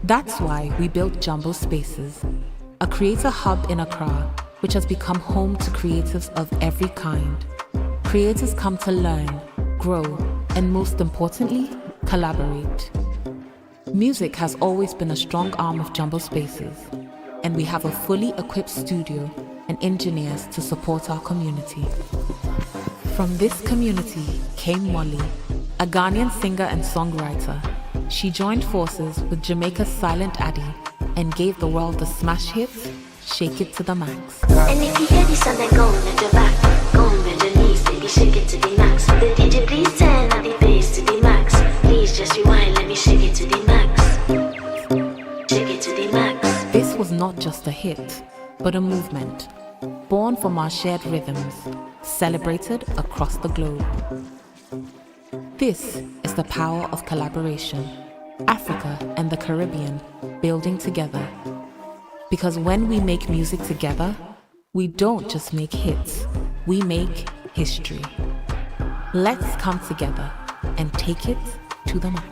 That's why we built Jumbo Spaces, a creator hub in Accra, which has become home to creatives of every kind. Creators come to learn, grow, and most importantly, collaborate. Music has always been a strong arm of Jumbo Spaces, and we have a fully equipped studio and engineers to support our community. From this community came Molly, a Ghanaian singer and songwriter. She joined forces with Jamaica's Silent Addy and gave the world the smash hits, Shake It to the Max. And if you hear this and then go on your back, go on bend your knees, baby, shake it to the max. The DJ please turn up the bass to the max. Please just rewind, let me shake it to the max. Shake it to the max. This was not just a hit, but a movement, born from our shared rhythms, celebrated across the globe. This is the power of collaboration, Africa and the Caribbean building together. Because when we make music together, we don't just make hits, we make history. Let's come together and take it to the max.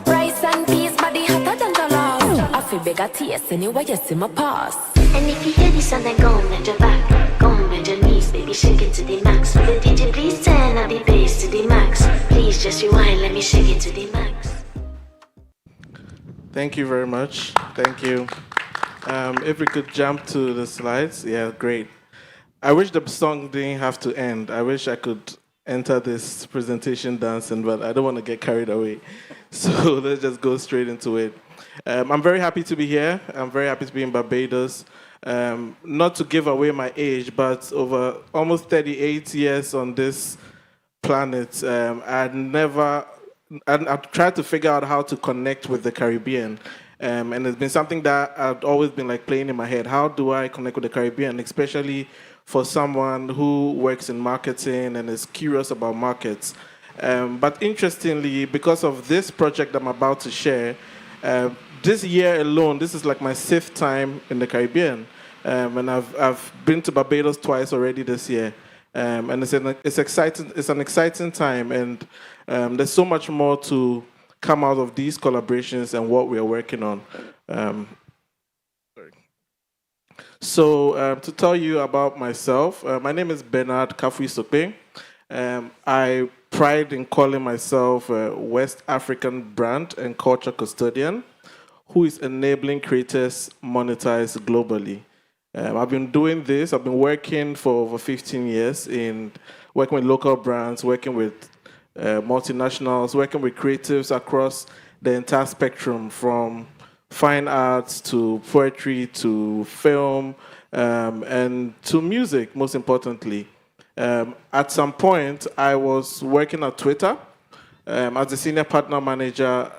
Rice and peas, body hotter than the last. I feel bigger tears anyway, you see my past. And if you hear this and then go on bend your back, go on bend your knees, baby, shake it to the max. The DJ please turn up the bass to the max. Please just rewind, let me shake it to the max. Thank you very much. Thank you. If we could jump to the slides, yeah, great. I wish the song didn't have to end. I wish I could enter this presentation dancing, but I don't want to get carried away. So let's just go straight into it. I'm very happy to be here. I'm very happy to be in Barbados. Not to give away my age, but over almost 38 years on this planet, I've tried to figure out how to connect with the Caribbean. And it's been something that I've always been like playing in my head. How do I connect with the Caribbean, especially for someone who works in marketing and is curious about markets? But interestingly, because of this project I'm about to share, this year alone, this is like my 6th time in the Caribbean. And I've been to Barbados twice already this year. And it's exciting. It's an exciting time, and there's so much more to come out of these collaborations and what we are working on. So to tell you about myself, my name is Bernard Kafui Sokpe. I pride in calling myself a West African brand and culture custodian who is enabling creators monetize globally. I've been doing this. I've been working for over 15 years in working with local brands, working with multinationals, working with creatives across the entire spectrum, from fine arts to poetry to film and to music, most importantly. At some point, I was working at Twitter as a senior partner manager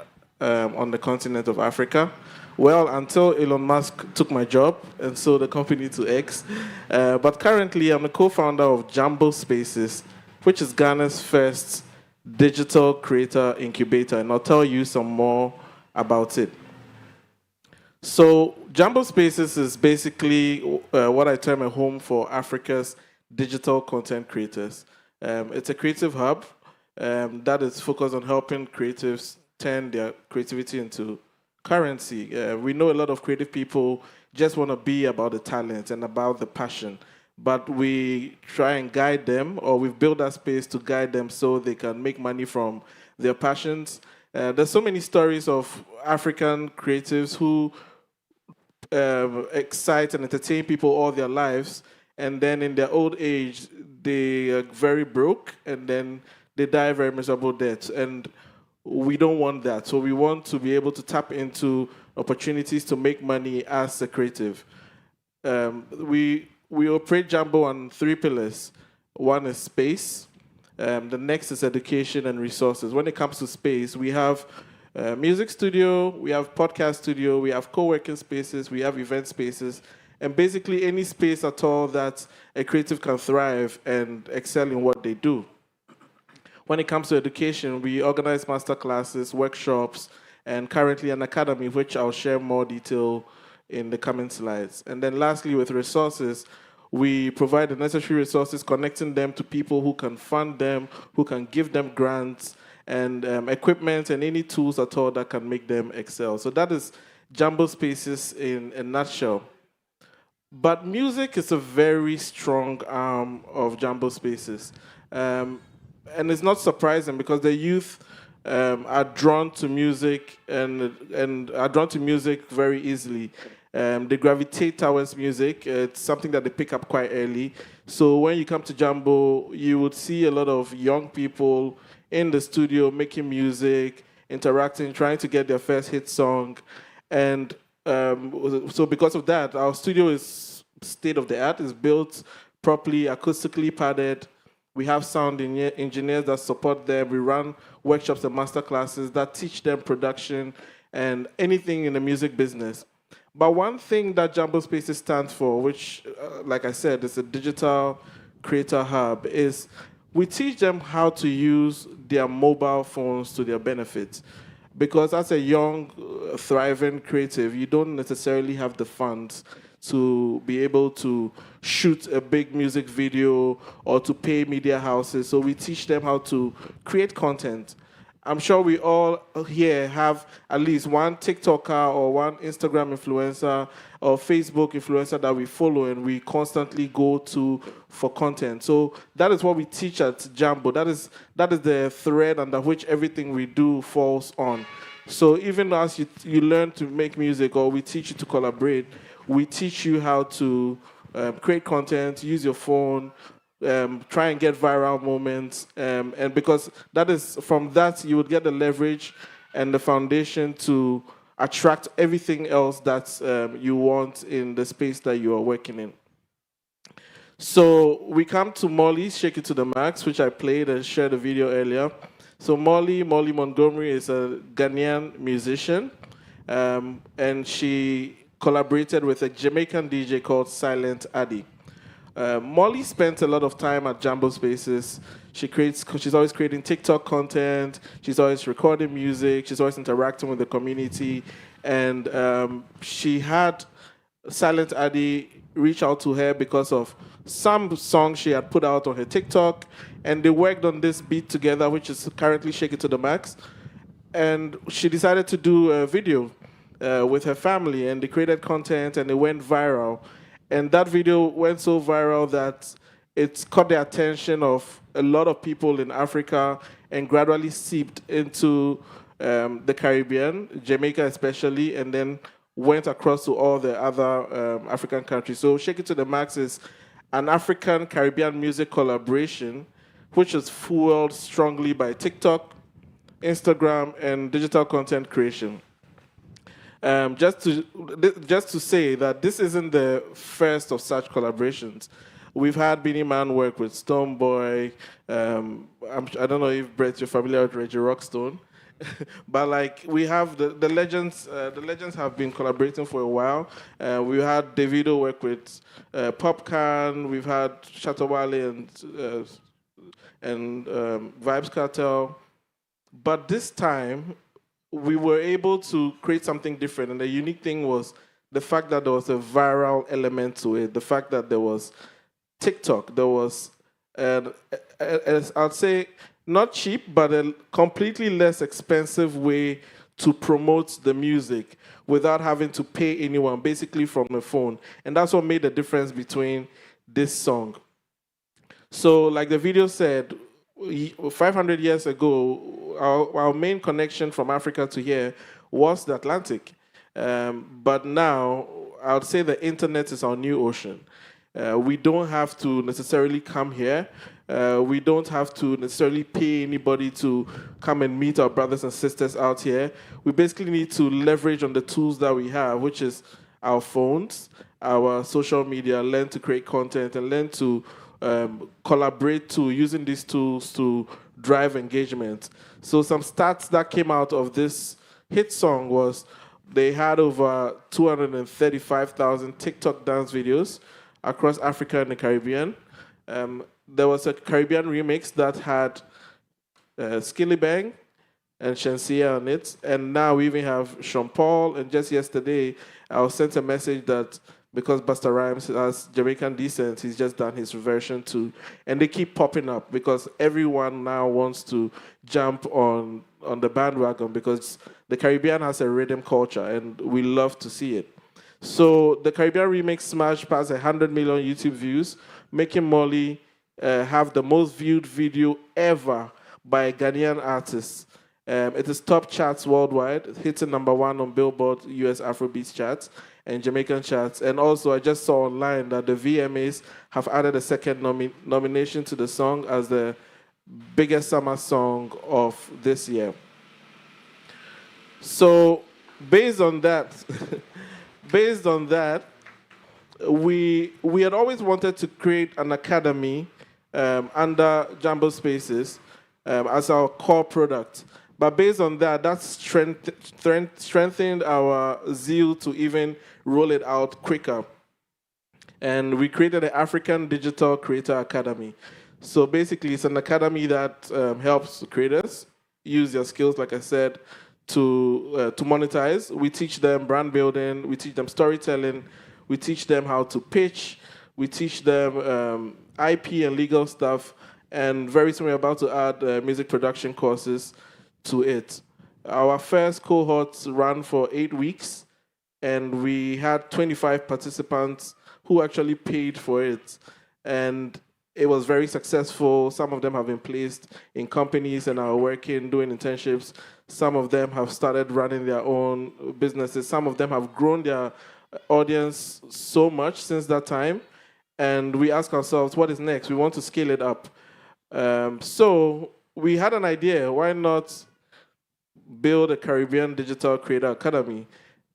on the continent of Africa. Well, until Elon Musk took my job and sold the company to X. But currently, I'm the co-founder of Jumbo Spaces, which is Ghana's first digital creator incubator, and I'll tell you some more about it. So Jumbo Spaces is basically what I term a home for Africa's digital content creators. It's a creative hub that is focused on helping creatives turn their creativity into currency. We know a lot of creative people just want to be about the talent and about the passion, but we try and guide them, or we've built that space to guide them so they can make money from their passions. There's so many stories of African creatives who excite and entertain people all their lives, and then in their old age, they are very broke, and then they die very miserable deaths. And we don't want that. So we want to be able to tap into opportunities to make money as a creative. We operate Jumbo on 3 pillars. One is space. The next is education and resources. When it comes to space, we have music studio, we have podcast studio, we have co-working spaces, we have event spaces, and basically any space at all that a creative can thrive and excel in what they do. When it comes to education, we organize master classes, workshops, and currently an academy, which I'll share more detail in the coming slides. And then lastly, with resources, we provide the necessary resources, connecting them to people who can fund them, who can give them grants, and equipment and any tools at all that can make them excel. So that is Jambo Spaces in a nutshell. But music is a very strong arm of Jambo Spaces. And it's not surprising because the youth are drawn to music and are drawn to music very easily. They gravitate towards music. It's something that they pick up quite early. So when you come to Jambo, you would see a lot of young people in the studio making music, interacting, trying to get their first hit song. And so because of that, our studio is state-of-the-art. It's built properly, acoustically padded. We have sound engineers that support them. We run workshops and master classes that teach them production and anything in the music business. But one thing that Jambo Spaces stands for, which, like I said, is a digital creator hub, is we teach them how to use their mobile phones to their benefit. Because as a young, thriving creative, you don't necessarily have the funds to be able to shoot a big music video or to pay media houses. So we teach them how to create content. I'm sure we all here have at least one TikToker or one Instagram influencer or Facebook influencer that we follow and we constantly go to for content. So that is what we teach at Jambo. That is the thread under which everything we do falls on. So even as you learn to make music or we teach you to collaborate, we teach you how to create content, use your phone, try and get viral moments, and because that is from that you would get the leverage and the foundation to attract everything else that you want in the space that you are working in. So we come to Molly's Shake It to the Max, which I played and shared a video earlier. So Molly Montgomery is a Ghanaian musician, and she collaborated with a Jamaican DJ called Silent Addy. Molly spent a lot of time at Jambo Spaces. She's always creating TikTok content. She's always recording music. She's always interacting with the community. And she had Silent Addy reach out to her because of some songs she had put out on her TikTok. And they worked on this beat together, which is currently Shake It to the Max. And she decided to do a video with her family. And they created content and it went viral. And that video went so viral that it caught the attention of a lot of people in Africa and gradually seeped into the Caribbean, Jamaica especially, and then went across to all the other African countries. So Shake It to the Max is an African-Caribbean music collaboration, which is fueled strongly by TikTok, Instagram, and digital content creation. Just to say that this isn't the first of such collaborations. We've had Beanie Man work with Stonebwoy. I don't know if Brett, you're familiar with Reggie Rockstone, but like we have the legends. The legends have been collaborating for a while. We had Davido work with Popcan. We've had Shatawale and Vibes Cartel, but this time we were able to create something different. And the unique thing was the fact that there was a viral element to it, the fact that there was TikTok, there was, I'd say, not cheap, but a completely less expensive way to promote the music without having to pay anyone, basically from the phone. And that's what made the difference between this song. So like the video said, 500 years ago, our main connection from Africa to here was the Atlantic. But now, I would say the internet is our new ocean. We don't have to necessarily come here. We don't have to necessarily pay anybody to come and meet our brothers and sisters out here. We basically need to leverage on the tools that we have, which is our phones, our social media, learn to create content, and learn to collaborate to using these tools to drive engagement. So some stats that came out of this hit song was they had over 235,000 TikTok dance videos across Africa and the Caribbean. There was a Caribbean remix that had Skilly Bang and Shensia on it. And now we even have Sean Paul. And just yesterday, I was sent a message that because Busta Rhymes has Jamaican descent, he's just done his version too. And they keep popping up because everyone now wants to jump on the bandwagon because the Caribbean has a rhythm culture and we love to see it. So the Caribbean remix smashed past 100 million YouTube views, making Molly have the most viewed video ever by a Ghanaian artist. It is top charts worldwide, hitting #1 on Billboard US Afrobeats charts and Jamaican charts. And also, I just saw online that the VMAs have added a second nomination to the song as the biggest summer song of this year. So, based on that, we had always wanted to create an academy under Jambo Spaces as our core product. But based on that, that's strengthened our zeal to even roll it out quicker. And we created the African Digital Creator Academy. So basically, it's an academy that helps creators use their skills, like I said, to monetize. We teach them brand building, we teach them storytelling, we teach them how to pitch, we teach them IP and legal stuff, and very soon we're about to add music production courses to it. Our first cohort ran for 8 weeks, and we had 25 participants who actually paid for it. And it was very successful. Some of them have been placed in companies and are working, doing internships. Some of them have started running their own businesses. Some of them have grown their audience so much since that time. And we ask ourselves, what is next? We want to scale it up. So we had an idea. Why not build a Caribbean Digital Creator Academy?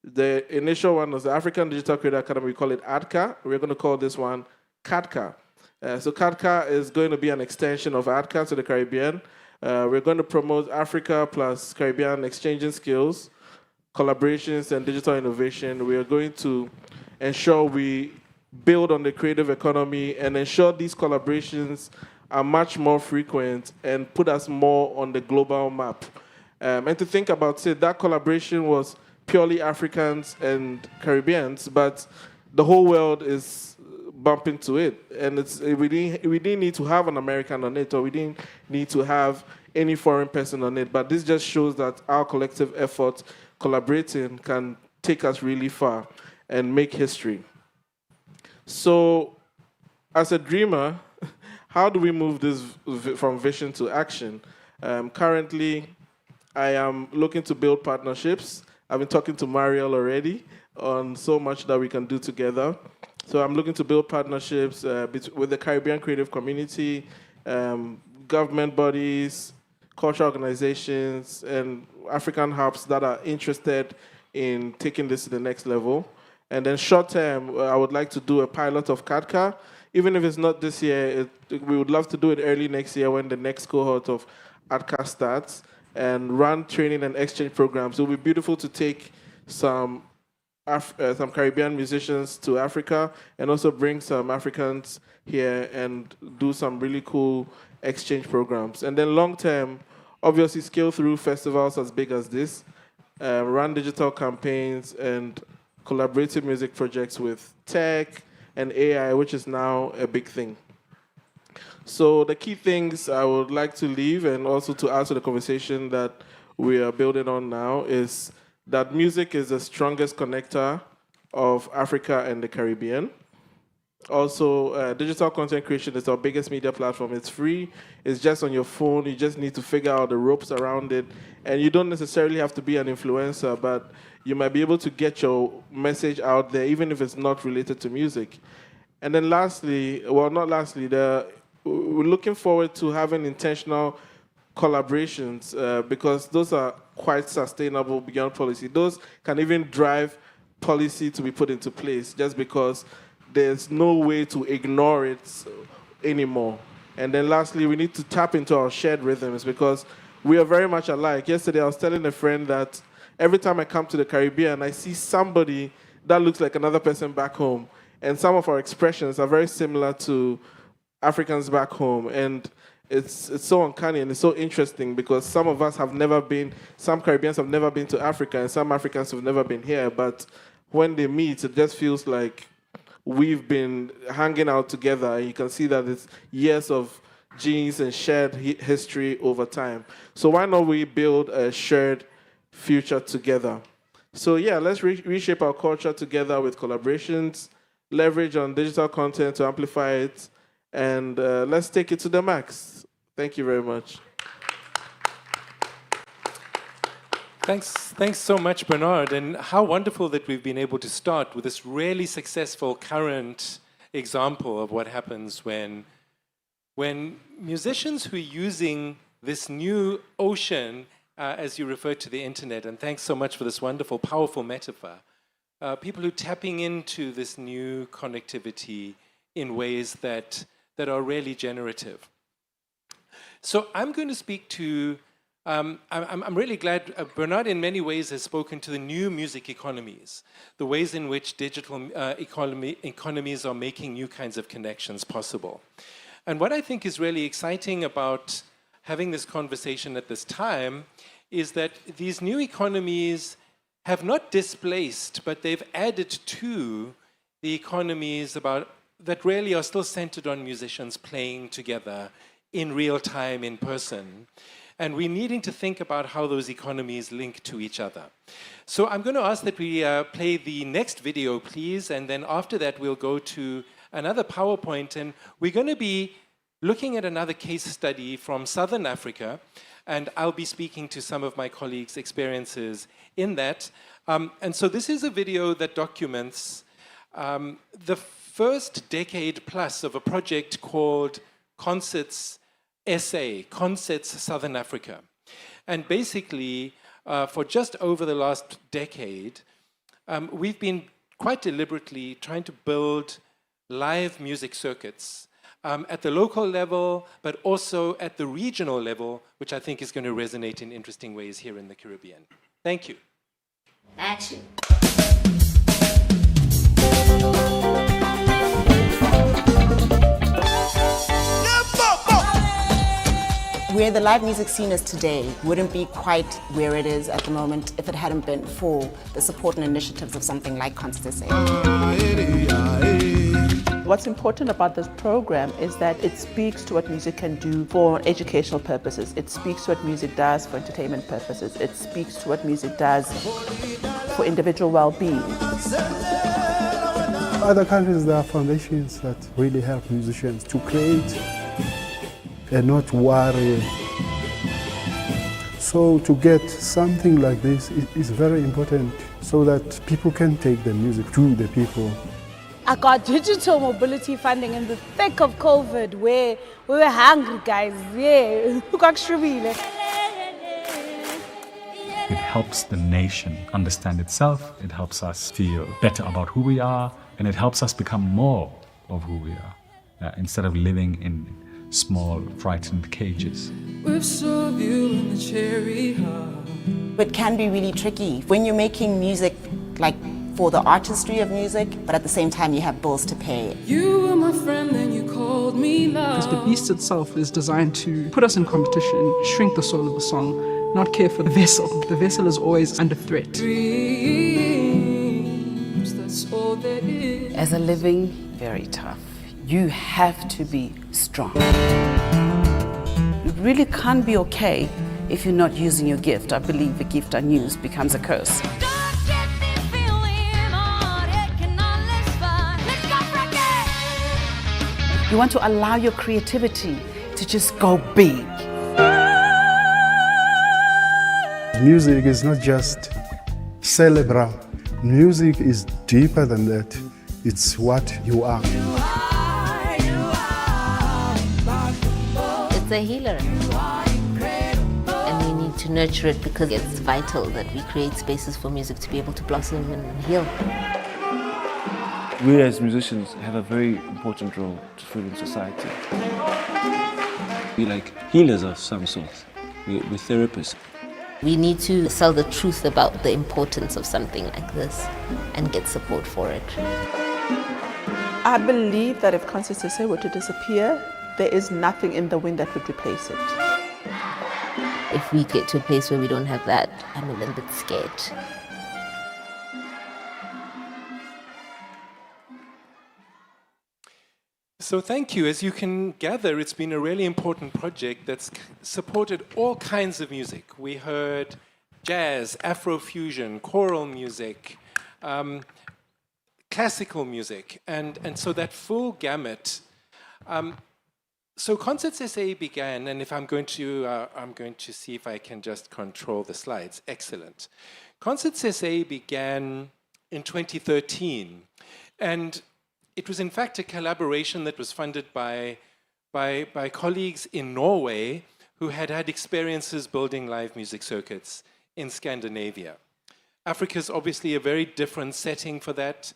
The initial one was the African Digital Creator Academy. We call it ADCA. We're going to call this one CADCA. So CADCA is going to be an extension of ADCA to the Caribbean. We're going to promote Africa plus Caribbean exchanging skills, collaborations, and digital innovation. We are going to ensure we build on the creative economy and ensure these collaborations are much more frequent and put us more on the global map. And to think about it, that collaboration was purely Africans and Caribbeans, but the whole world is bumping to it. And we didn't need to have an American on it, or we didn't need to have any foreign person on it. But this just shows that our collective effort collaborating can take us really far and make history. So, as a dreamer, how do we move this from vision to action? Currently, I am looking to build partnerships. I've been talking to Mariel already on so much that we can do together. So I'm looking to build partnerships with the Caribbean creative community, government bodies, cultural organizations, and African hubs that are interested in taking this to the next level. And then short term, I would like to do a pilot of CADCA. Even if it's not this year, we would love to do it early next year when the next cohort of ADCA starts, and run training and exchange programs. It would be beautiful to take some Caribbean musicians to Africa and also bring some Africans here and do some really cool exchange programs. And then long term, obviously scale through festivals as big as this, run digital campaigns and collaborative music projects with tech and AI, which is now a big thing. So the key things I would like to leave and also to add to the conversation that we are building on now is that music is the strongest connector of Africa and the Caribbean. Also, digital content creation is our biggest media platform. It's free. It's just on your phone. You just need to figure out the ropes around it. And you don't necessarily have to be an influencer, but you might be able to get your message out there, even if it's not related to music. And then lastly, well, not lastly, we're looking forward to having intentional collaborations because those are quite sustainable beyond policy. Those can even drive policy to be put into place just because there's no way to ignore it anymore. And then lastly, we need to tap into our shared rhythms because we are very much alike. Yesterday, I was telling a friend that every time I come to the Caribbean, I see somebody that looks like another person back home. And some of our expressions are very similar to Africans back home. And it's so uncanny and it's so interesting because some of us have never been, some Caribbeans have never been to Africa and some Africans have never been here. But when they meet, it just feels like we've been hanging out together. And you can see that it's years of genes and shared history over time. So why not we build a shared future together? So yeah, let's reshape our culture together with collaborations, leverage on digital content to amplify it, and let's take it to the max. Thank you very much. Thanks so much, Bernard. And how wonderful that we've been able to start with this really successful current example of what happens when musicians who are using this new ocean, as you referred to the internet, and thanks so much for this wonderful, powerful metaphor, people who are tapping into this new connectivity in ways that are really generative. So I'm going to speak to, I'm really glad Bernard in many ways has spoken to the new music economies, the ways in which digital economies are making new kinds of connections possible. And what I think is really exciting about having this conversation at this time is that these new economies have not displaced, but they've added to the economies that really are still centered on musicians playing together in real time, in person. And we're needing to think about how those economies link to each other. So I'm going to ask that we play the next video, please, and then after that we'll go to another PowerPoint, and we're going to be looking at another case study from Southern Africa, and I'll be speaking to some of my colleagues' experiences in that. And so this is a video that documents the first decade plus of a project called Concerts SA, Concerts Southern Africa. And basically, for just over the last decade, we've been quite deliberately trying to build live music circuits at the local level, but also at the regional level, which I think is going to resonate in interesting ways here in the Caribbean. Thank you. Action. Where the live music scene is today wouldn't be quite where it is at the moment if it hadn't been for the support and initiatives of something like Concerts SA. What's important about this program is that it speaks to what music can do for educational purposes. It speaks to what music does for entertainment purposes. It speaks to what music does for individual well-being. Other countries, there are foundations that really help musicians to create and not worry. So to get something like this is very important so that people can take the music to the people. I got digital mobility funding in the thick of COVID where we were hungry, guys. Yeah. It helps the nation understand itself. It helps us feel better about who we are, and it helps us become more of who we are instead of living in small, frightened cages. It can be really tricky when you're making music like for the artistry of music, but at the same time you have bills to pay. You were my friend and you called me love. Because the beast itself is designed to put us in competition, shrink the soul of the song, not care for the vessel. The vessel is always under threat. Dreams, that's all there is. As a living, very tough. You have to be strong. It really can't be okay if you're not using your gift. I believe a gift unused becomes a curse. You want to allow your creativity to just go big. Music is not just cerebral. Music is deeper than that. It's what you are. It's a healer. And we need to nurture it because it's vital that we create spaces for music to be able to blossom and heal. we as musicians have a very important role to fill in society. We're like healers of some sort. We're therapists. We need to sell the truth about the importance of something like this and get support for it. I believe that if Concerts SA were to disappear, there is nothing in the wind that would replace it. If we get to a place where we don't have that, I'm a little bit scared. So thank you. As you can gather, it's been a really important project that's supported all kinds of music. We heard jazz, Afrofusion, choral music, classical music, and so that full gamut. So Concerts SA began, and if I'm going to see if I can just control the slides. Excellent. Concerts SA began in 2013, and it was in fact a collaboration that was funded by colleagues in Norway who had had experiences building live music circuits in Scandinavia. Africa is obviously a very different setting for that.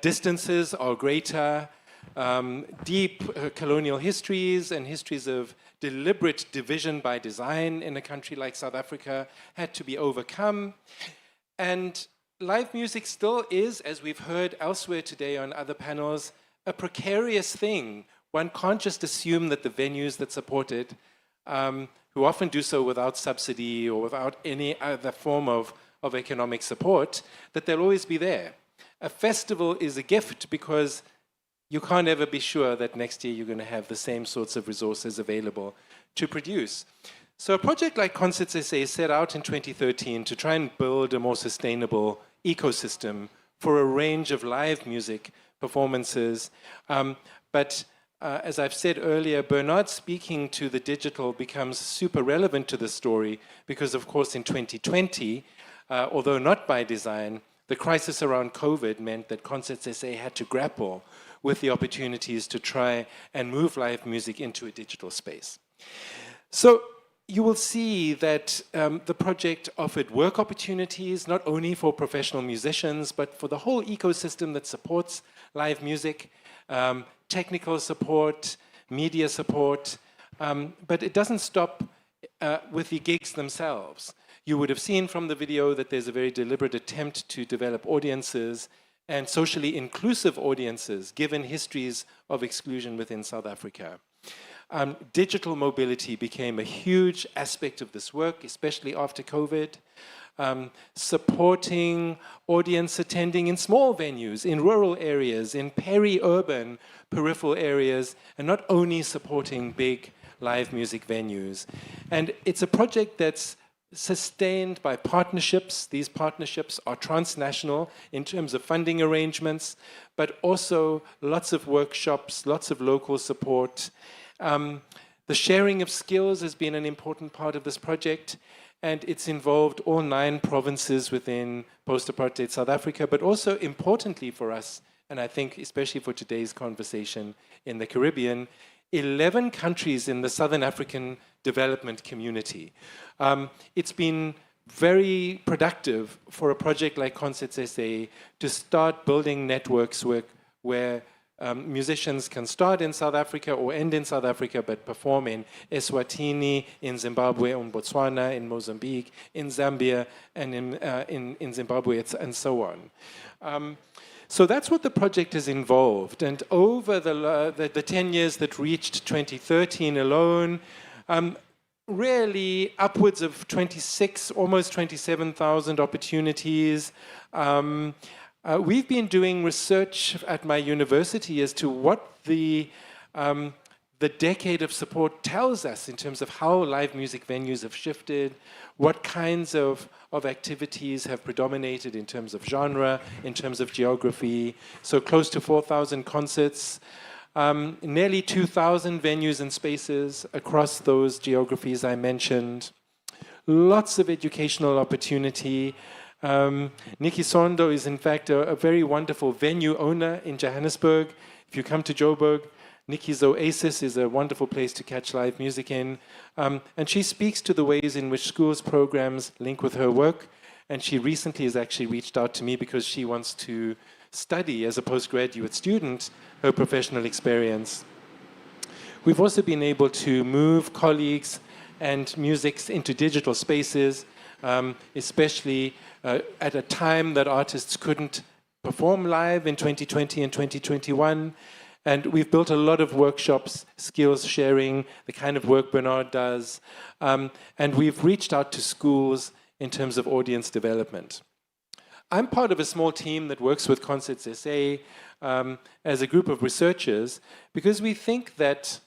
Distances are greater. Deep colonial histories and histories of deliberate division by design in a country like South Africa had to be overcome. And live music still is, as we've heard elsewhere today on other panels, a precarious thing. One can't just assume that the venues that support it, who often do so without subsidy or without any other form of economic support, that they'll always be there. A festival is a gift because you can't ever be sure that next year you're going to have the same sorts of resources available to produce. So a project like Concerts SA set out in 2013 to try and build a more sustainable ecosystem for a range of live music performances. But as I've said earlier, Bernard speaking to the digital becomes super relevant to the story because, of course, in 2020, although not by design, the crisis around COVID meant that Concerts SA had to grapple with the opportunities to try and move live music into a digital space. So you will see that the project offered work opportunities, not only for professional musicians, but for the whole ecosystem that supports live music, technical support, media support, but it doesn't stop with the gigs themselves. You would have seen from the video that there's a very deliberate attempt to develop audiences and socially inclusive audiences, given histories of exclusion within South Africa. Digital mobility became a huge aspect of this work, especially after COVID. Supporting audience attending in small venues, in rural areas, in peri-urban, peripheral areas, and not only supporting big live music venues. And it's a project that's sustained by partnerships. These partnerships are transnational in terms of funding arrangements, but also lots of workshops, lots of local support. The sharing of skills has been an important part of this project, and it's involved all 9 provinces within post-apartheid South Africa, but also importantly for us, and I think especially for today's conversation in the Caribbean, 11 countries in the Southern African development community. It's been very productive for a project like Concerts SA to start building networks where musicians can start in South Africa or end in South Africa, but perform in Eswatini, in Zimbabwe, in Botswana, in Mozambique, in Zambia, and in Zimbabwe, and so on. So that's what the project has involved. And over the 10 years that reached 2013 alone, really upwards of 26, almost 27,000 opportunities. We've been doing research at my university as to what the decade of support tells us in terms of how live music venues have shifted, what kinds of activities have predominated in terms of genre, in terms of geography. So close to 4,000 concerts, nearly 2,000 venues and spaces across those geographies I mentioned. Lots of educational opportunity. Nikki Sondo is in fact a very wonderful venue owner in Johannesburg. If you come to Joburg, Nikki's Oasis is a wonderful place to catch live music in. And she speaks to the ways in which schools programs link with her work. And she recently has actually reached out to me because she wants to study as a postgraduate student her professional experience. We've also been able to move colleagues and musics into digital spaces, especially at a time that artists couldn't perform live in 2020 and 2021. And we've built a lot of workshops, skills sharing, the kind of work Bernard does. And we've reached out to schools in terms of audience development. I'm part of a small team that works with Concerts SA as a group of researchers because we think that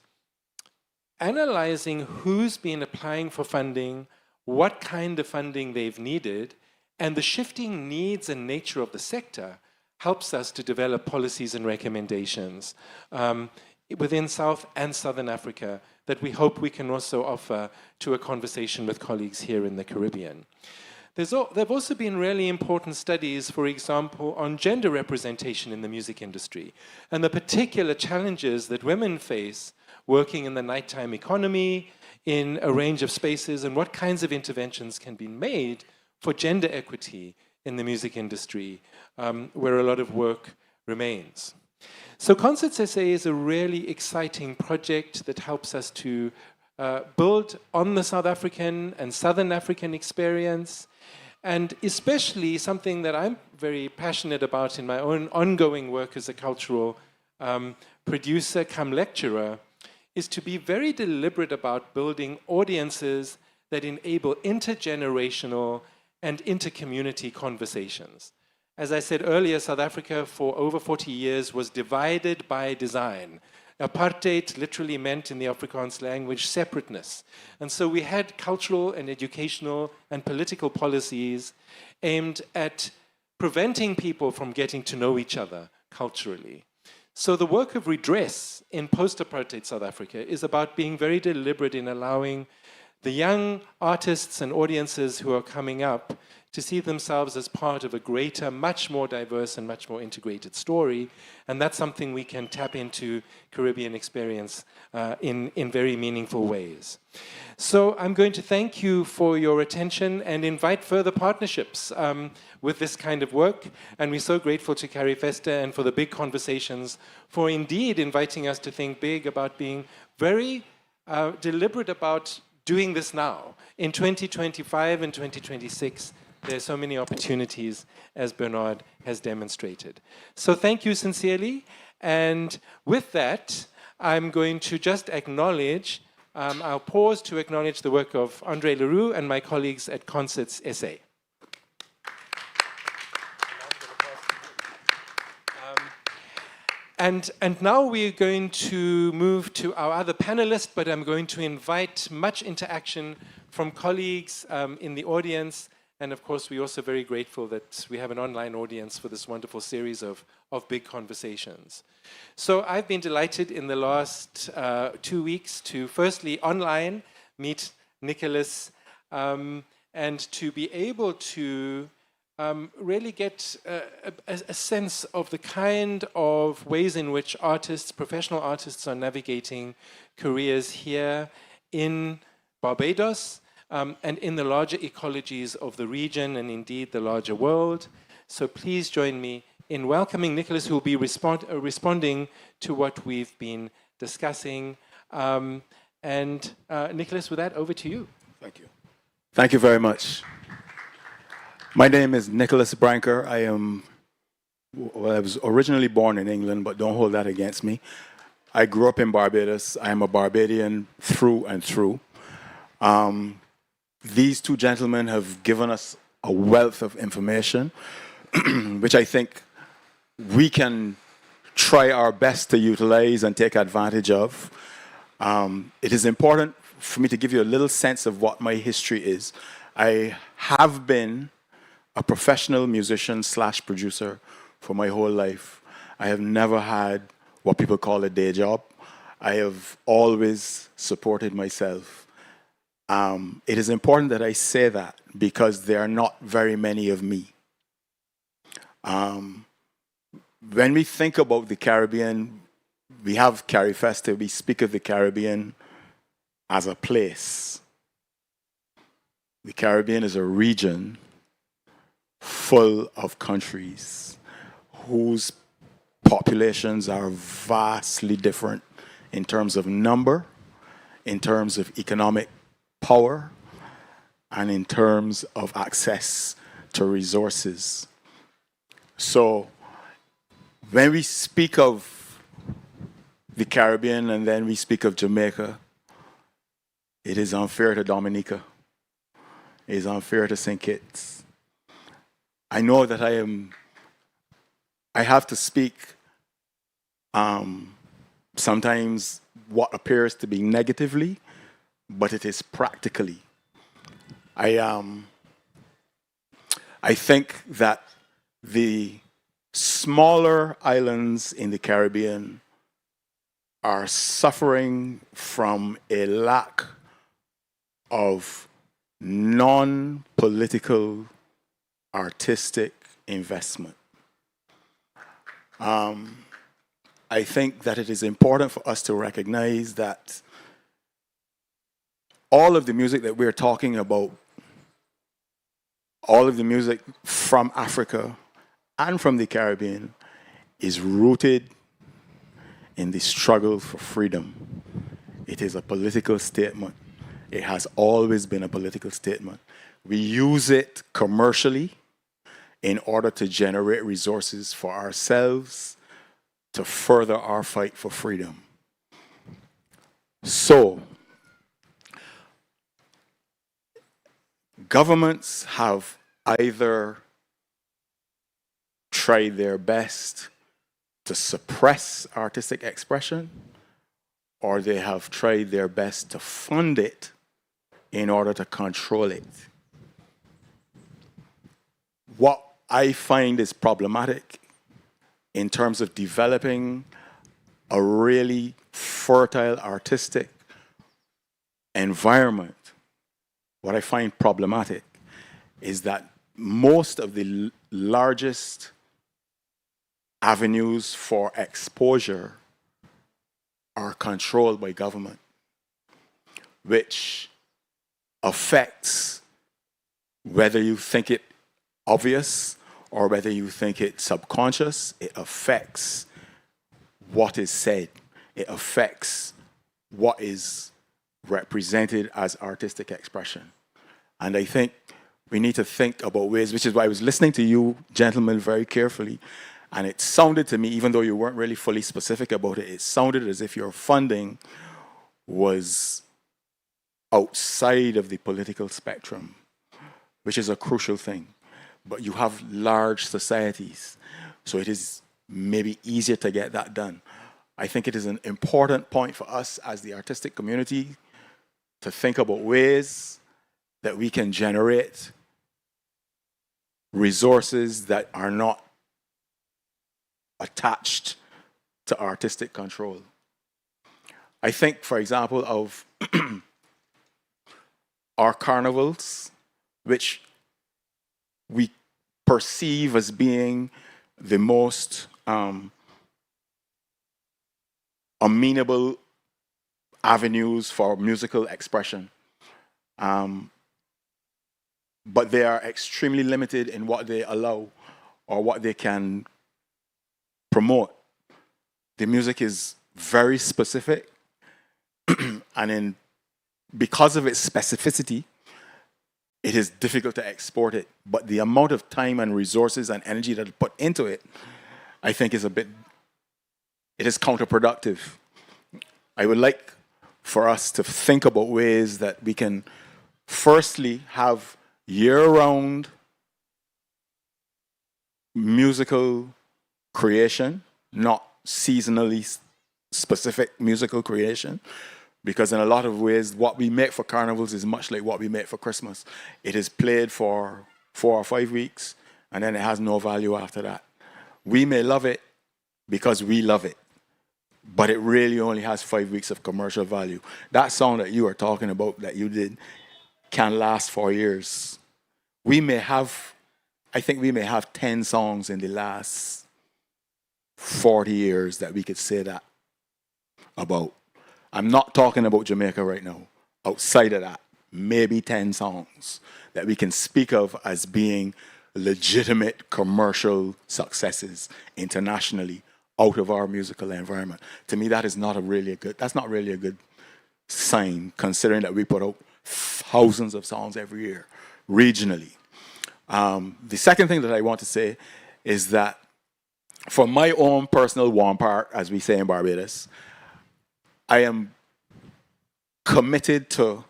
analyzing who's been applying for funding, what kind of funding they've needed, and the shifting needs and nature of the sector helps us to develop policies and recommendations within South and Southern Africa that we hope we can also offer to a conversation with colleagues here in the Caribbean. There have also been really important studies, for example, on gender representation in the music industry and the particular challenges that women face working in the nighttime economy, in a range of spaces, and what kinds of interventions can be made for gender equity in the music industry, where a lot of work remains. So Concerts SA is a really exciting project that helps us to build on the South African and Southern African experience, and especially something that I'm very passionate about in my own ongoing work as a cultural producer come lecturer, is to be very deliberate about building audiences that enable intergenerational and intercommunity conversations. As I said earlier, South Africa for over 40 years was divided by design. Apartheid literally meant in the Afrikaans language separateness. And so we had cultural and educational and political policies aimed at preventing people from getting to know each other culturally. So the work of redress in post-apartheid South Africa is about being very deliberate in allowing the young artists and audiences who are coming up to see themselves as part of a greater, much more diverse and much more integrated story. And that's something we can tap into Caribbean experience in very meaningful ways. So I'm going to thank you for your attention and invite further partnerships with this kind of work. And we're so grateful to CARIFESTA and for the big conversations, for indeed inviting us to think big about being very deliberate about doing this now. In 2025 and 2026, there are so many opportunities, as Bernard has demonstrated. So thank you sincerely. And with that, I'm going to just acknowledge, I'll pause to acknowledge the work of Andre Leroux and my colleagues at Concerts SA. And now we're going to move to our other panelist, but I'm going to invite much interaction from colleagues in the audience. And of course, we're also very grateful that we have an online audience for this wonderful series of big conversations. So I've been delighted in the last 2 weeks to firstly online meet Nicholas and to be able to really get a sense of the kind of ways in which artists, professional artists, are navigating careers here in Barbados and in the larger ecologies of the region and indeed the larger world. So please join me in welcoming Nicholas, who will be responding to what we've been discussing. Nicholas, with that, over to you. Thank you. Thank you very much. My name is Nicholas Branker. I was originally born in England, but don't hold that against me. I grew up in Barbados. I am a Barbadian through and through. These two gentlemen have given us a wealth of information, which I think we can try our best to utilize and take advantage of. It is important for me to give you a little sense of what my history is. I have been a professional musician / producer for my whole life. I have never had what people call a day job. I have always supported myself. It is important that I say that because there are not very many of me. When we think about the Caribbean, we have CARIFESTA, we speak of the Caribbean as a place. The Caribbean is a region full of countries whose populations are vastly different in terms of number, in terms of economic power, and in terms of access to resources. So when we speak of the Caribbean and then we speak of Jamaica, it is unfair to Dominica. It is unfair to St. Kitts. I know that I have to speak sometimes what appears to be negatively, but it is practically. I think that the smaller islands in the Caribbean are suffering from a lack of non-political artistic investment. I think that it is important for us to recognize that all of the music that we're talking about, all of the music from Africa and from the Caribbean is rooted in the struggle for freedom. It is a political statement. It has always been a political statement. We use it commercially in order to generate resources for ourselves to further our fight for freedom. So, governments have either tried their best to suppress artistic expression, or they have tried their best to fund it in order to control it. What I find is problematic in terms of developing a really fertile artistic environment, what I find problematic is that most of the largest avenues for exposure are controlled by government, which affects whether you think it obvious or whether you think it subconscious. It affects what is said. It affects what is represented as artistic expression. And I think we need to think about ways, which is why I was listening to you gentlemen very carefully, and it sounded to me, even though you weren't really fully specific about it, it sounded as if your funding was outside of the political spectrum, which is a crucial thing. But you have large societies, so it is maybe easier to get that done. I think it is an important point for us as the artistic community to think about ways that we can generate resources that are not attached to artistic control. I think, for example, of our carnivals, which we perceive as being the most amenable avenues for musical expression. But they are extremely limited in what they allow or what they can promote. The music is very specific, and because of its specificity, it is difficult to export it. But the amount of time and resources and energy that is put into it, I think it is counterproductive. I would like for us to think about ways that we can firstly have year-round musical creation, not seasonally specific musical creation, because in a lot of ways, what we make for carnivals is much like what we make for Christmas. It is played for 4 or 5 weeks, and then it has no value after that. We may love it because we love it, but it really only has 5 weeks of commercial value. That song that you are talking about, that you did, can last for years. I think we may have 10 songs in the last 40 years that we could say that about. I'm not talking about Jamaica right now. Outside of that, maybe 10 songs that we can speak of as being legitimate commercial successes internationally out of our musical environment. To me, that is not really a good sign, considering that we put out thousands of songs every year, regionally. The second thing that I want to say is that for my own personal warm part, as we say in Barbados, I am committed to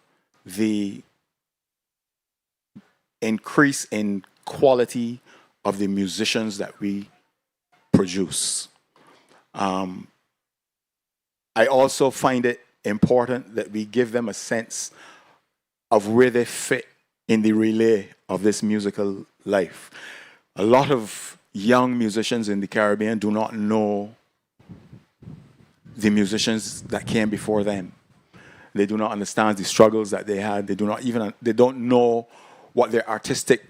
the increase in quality of the musicians that we produce. I also find it important that we give them a sense of where they fit in the relay of this musical life. A lot of young musicians in the Caribbean do not know the musicians that came before them. They do not understand the struggles that they had. They don't know what their artistic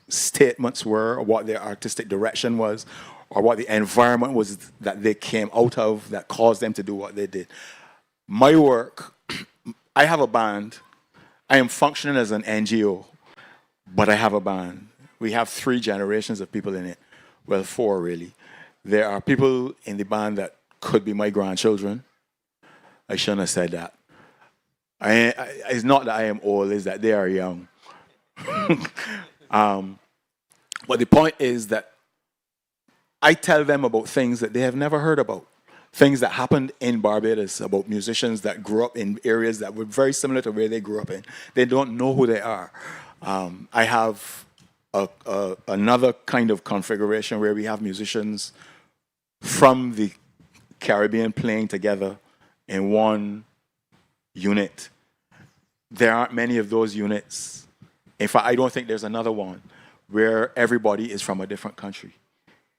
statements were, or what their artistic direction was, or what the environment was that they came out of that caused them to do what they did. My work, I have a band. I am functioning as an NGO, but I have a band. We have 3 generations of people in it. Well, 4 really. There are people in the band that could be my grandchildren. I shouldn't have said that. It's not that I am old, it's that they are young. But the point is that I tell them about things that they have never heard about. Things that happened in Barbados, about musicians that grew up in areas that were very similar to where they grew up in. They don't know who they are. I have another kind of configuration where we have musicians from the Caribbean playing together in one unit. There aren't many of those units. In fact, I don't think there's another one where everybody is from a different country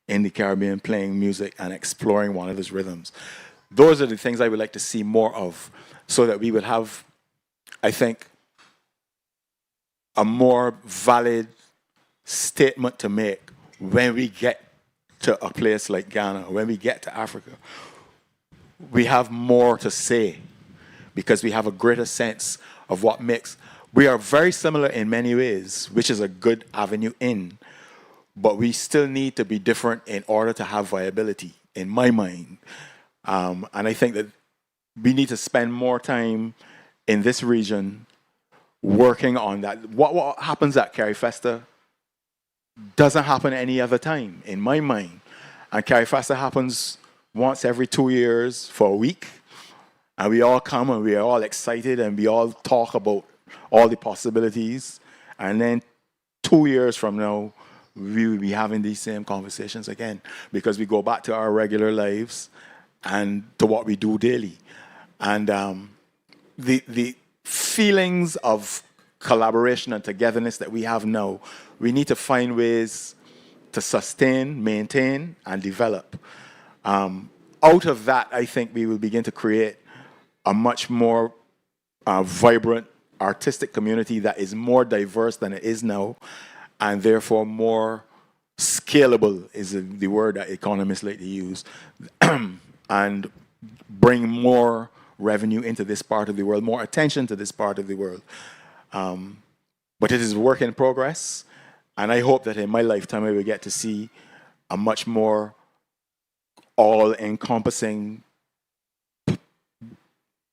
in the Caribbean playing music and exploring one of its rhythms. Those are the things I would like to see more of, so that we would have, I think, a more valid statement to make when we get to a place like Ghana, when we get to Africa. We have more to say because we have a greater sense of what makes. We are very similar in many ways, which is a good avenue in, but we still need to be different in order to have viability, in my mind. And I think that we need to spend more time in this region working on that. What happens at CARIFESTA doesn't happen any other time, in my mind. And CARIFESTA happens once every 2 years for a week. And we all come and we are all excited and we all talk about all the possibilities. And then 2 years from now, we will be having these same conversations again, because we go back to our regular lives and to what we do daily. And the feelings of collaboration and togetherness that we have now, we need to find ways to sustain, maintain, and develop. Out of that, I think we will begin to create a much more vibrant artistic community that is more diverse than it is now, and therefore more scalable is the word that economists like to use, and bring more revenue into this part of the world, more attention to this part of the world. But it is a work in progress, and I hope that in my lifetime I will get to see a much more all-encompassing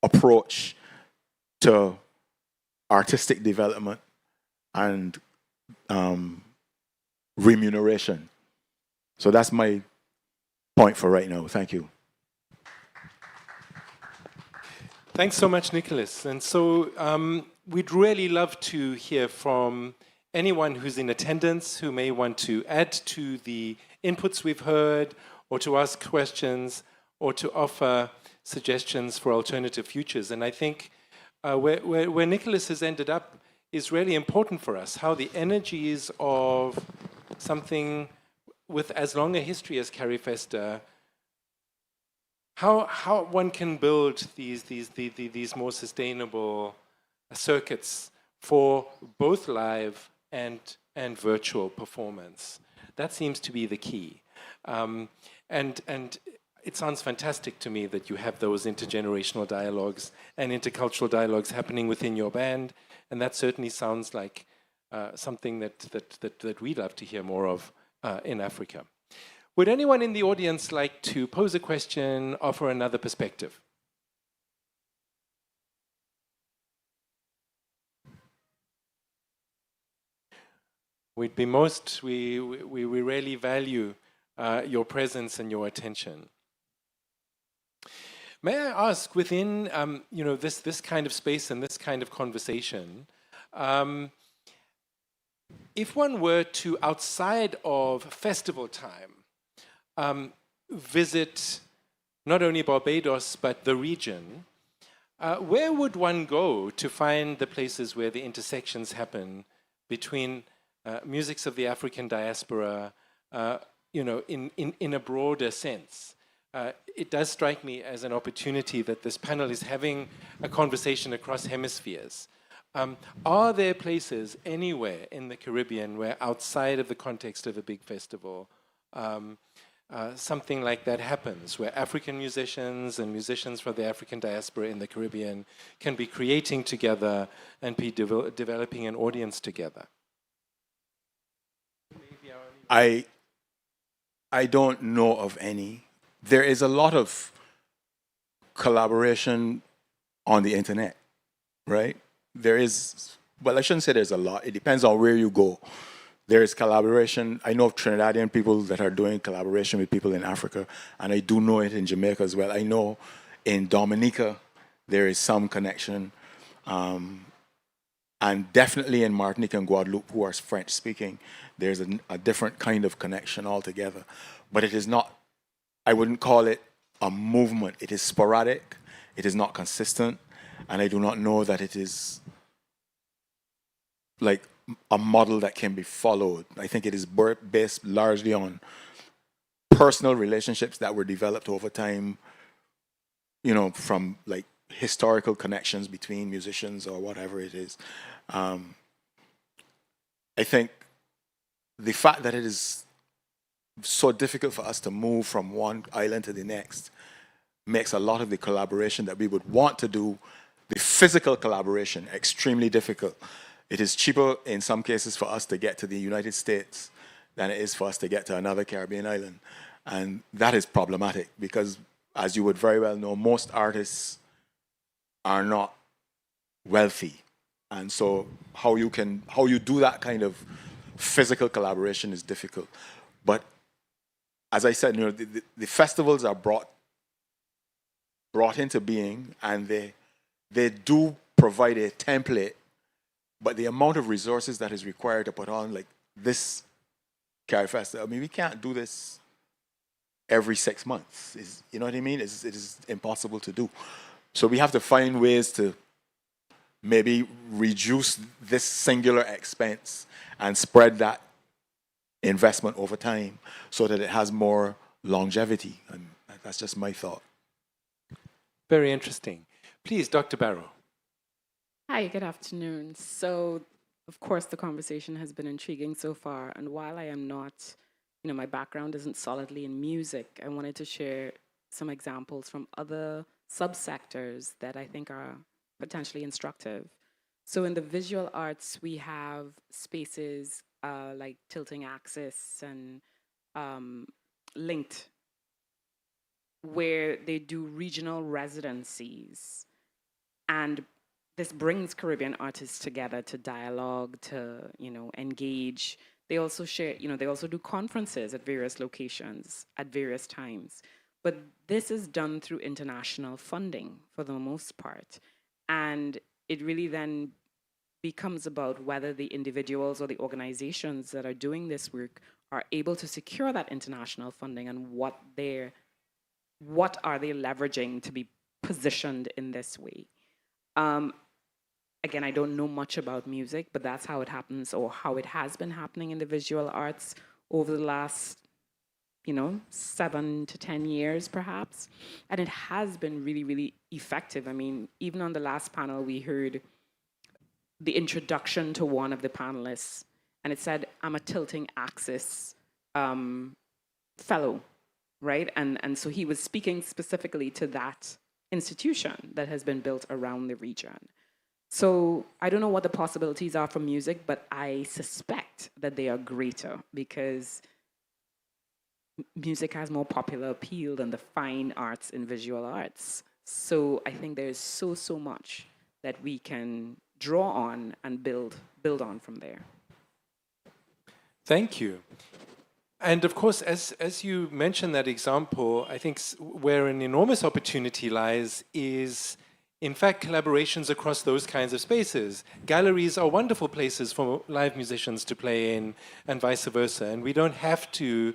approach to artistic development and remuneration. So that's my point for right now. Thank you. Thanks so much, Nicholas. And so we'd really love to hear from anyone who's in attendance who may want to add to the inputs we've heard, or to ask questions, or to offer suggestions for alternative futures. And I think where Nicholas has ended up is really important for us, how the energies of something with as long a history as CARIFESTA, how one can build these more sustainable circuits for both live and virtual performance. That seems to be the key. And it sounds fantastic to me that you have those intergenerational dialogues and intercultural dialogues happening within your band, and that certainly sounds like something that we'd love to hear more of in Africa. Would anyone in the audience like to pose a question, offer another perspective? We really value your presence and your attention. May I ask, within this kind of space and this kind of conversation, if one were to, outside of festival time, visit not only Barbados but the region, where would one go to find the places where the intersections happen between musics of the African diaspora, in a broader sense? It does strike me as an opportunity that this panel is having a conversation across hemispheres. Are there places anywhere in the Caribbean where, outside of the context of a big festival, something like that happens, where African musicians and musicians from the African diaspora in the Caribbean can be creating together and be developing an audience together? I don't know of any. There is a lot of collaboration on the internet, right? There is, well, I shouldn't say there's a lot. It depends on where you go. There is collaboration. I know of Trinidadian people that are doing collaboration with people in Africa, and I do know it in Jamaica as well. I know in Dominica there is some connection, and definitely in Martinique and Guadeloupe, who are French speaking, there's a different kind of connection altogether. But it is not, I wouldn't call it a movement. It is sporadic, it is not consistent, and I do not know that it is like a model that can be followed. I think it is based largely on personal relationships that were developed over time, from like historical connections between musicians or whatever it is. I think the fact that it is so difficult for us to move from one island to the next makes a lot of the collaboration that we would want to do, the physical collaboration, extremely difficult. It is cheaper in some cases for us to get to the United States than it is for us to get to another Caribbean island. And that is problematic because, as you would very well know, most artists are not wealthy. And so how you do that kind of physical collaboration is difficult. But as I said, the festivals are brought into being, and they do provide a template, but the amount of resources that is required to put on like this CARIFESTA, I mean, we can't do this every 6 months. You know what I mean? It is impossible to do. So we have to find ways to maybe reduce this singular expense and spread that investment over time so that it has more longevity. And that's just my thought. Very interesting. Please, Dr. Barrow. Hi, good afternoon. So, of course, the conversation has been intriguing so far. And while I am not, my background isn't solidly in music, I wanted to share some examples from other subsectors that I think are potentially instructive. So in the visual arts, we have spaces like Tilting Axis and Linked, where they do regional residencies. And this brings Caribbean artists together to dialogue, to engage. They also share, they also do conferences at various locations at various times. But this is done through international funding for the most part. And it really then becomes about whether the individuals or the organizations that are doing this work are able to secure that international funding and what are they leveraging to be positioned in this way. Again, I don't know much about music, but that's how it happens, or how it has been happening in the visual arts over the last 7 to 10 years, perhaps. And it has been really, really effective. I mean, even on the last panel, we heard the introduction to one of the panelists, and it said, I'm a Tilting Axis fellow, right? And so he was speaking specifically to that institution that has been built around the region. So I don't know what the possibilities are for music, but I suspect that they are greater because music has more popular appeal than the fine arts and visual arts. So I think there's so much that we can draw on and build on from there. Thank you. And of course, as you mentioned that example, I think where an enormous opportunity lies is, in fact, collaborations across those kinds of spaces. Galleries are wonderful places for live musicians to play in, and vice versa. And we don't have to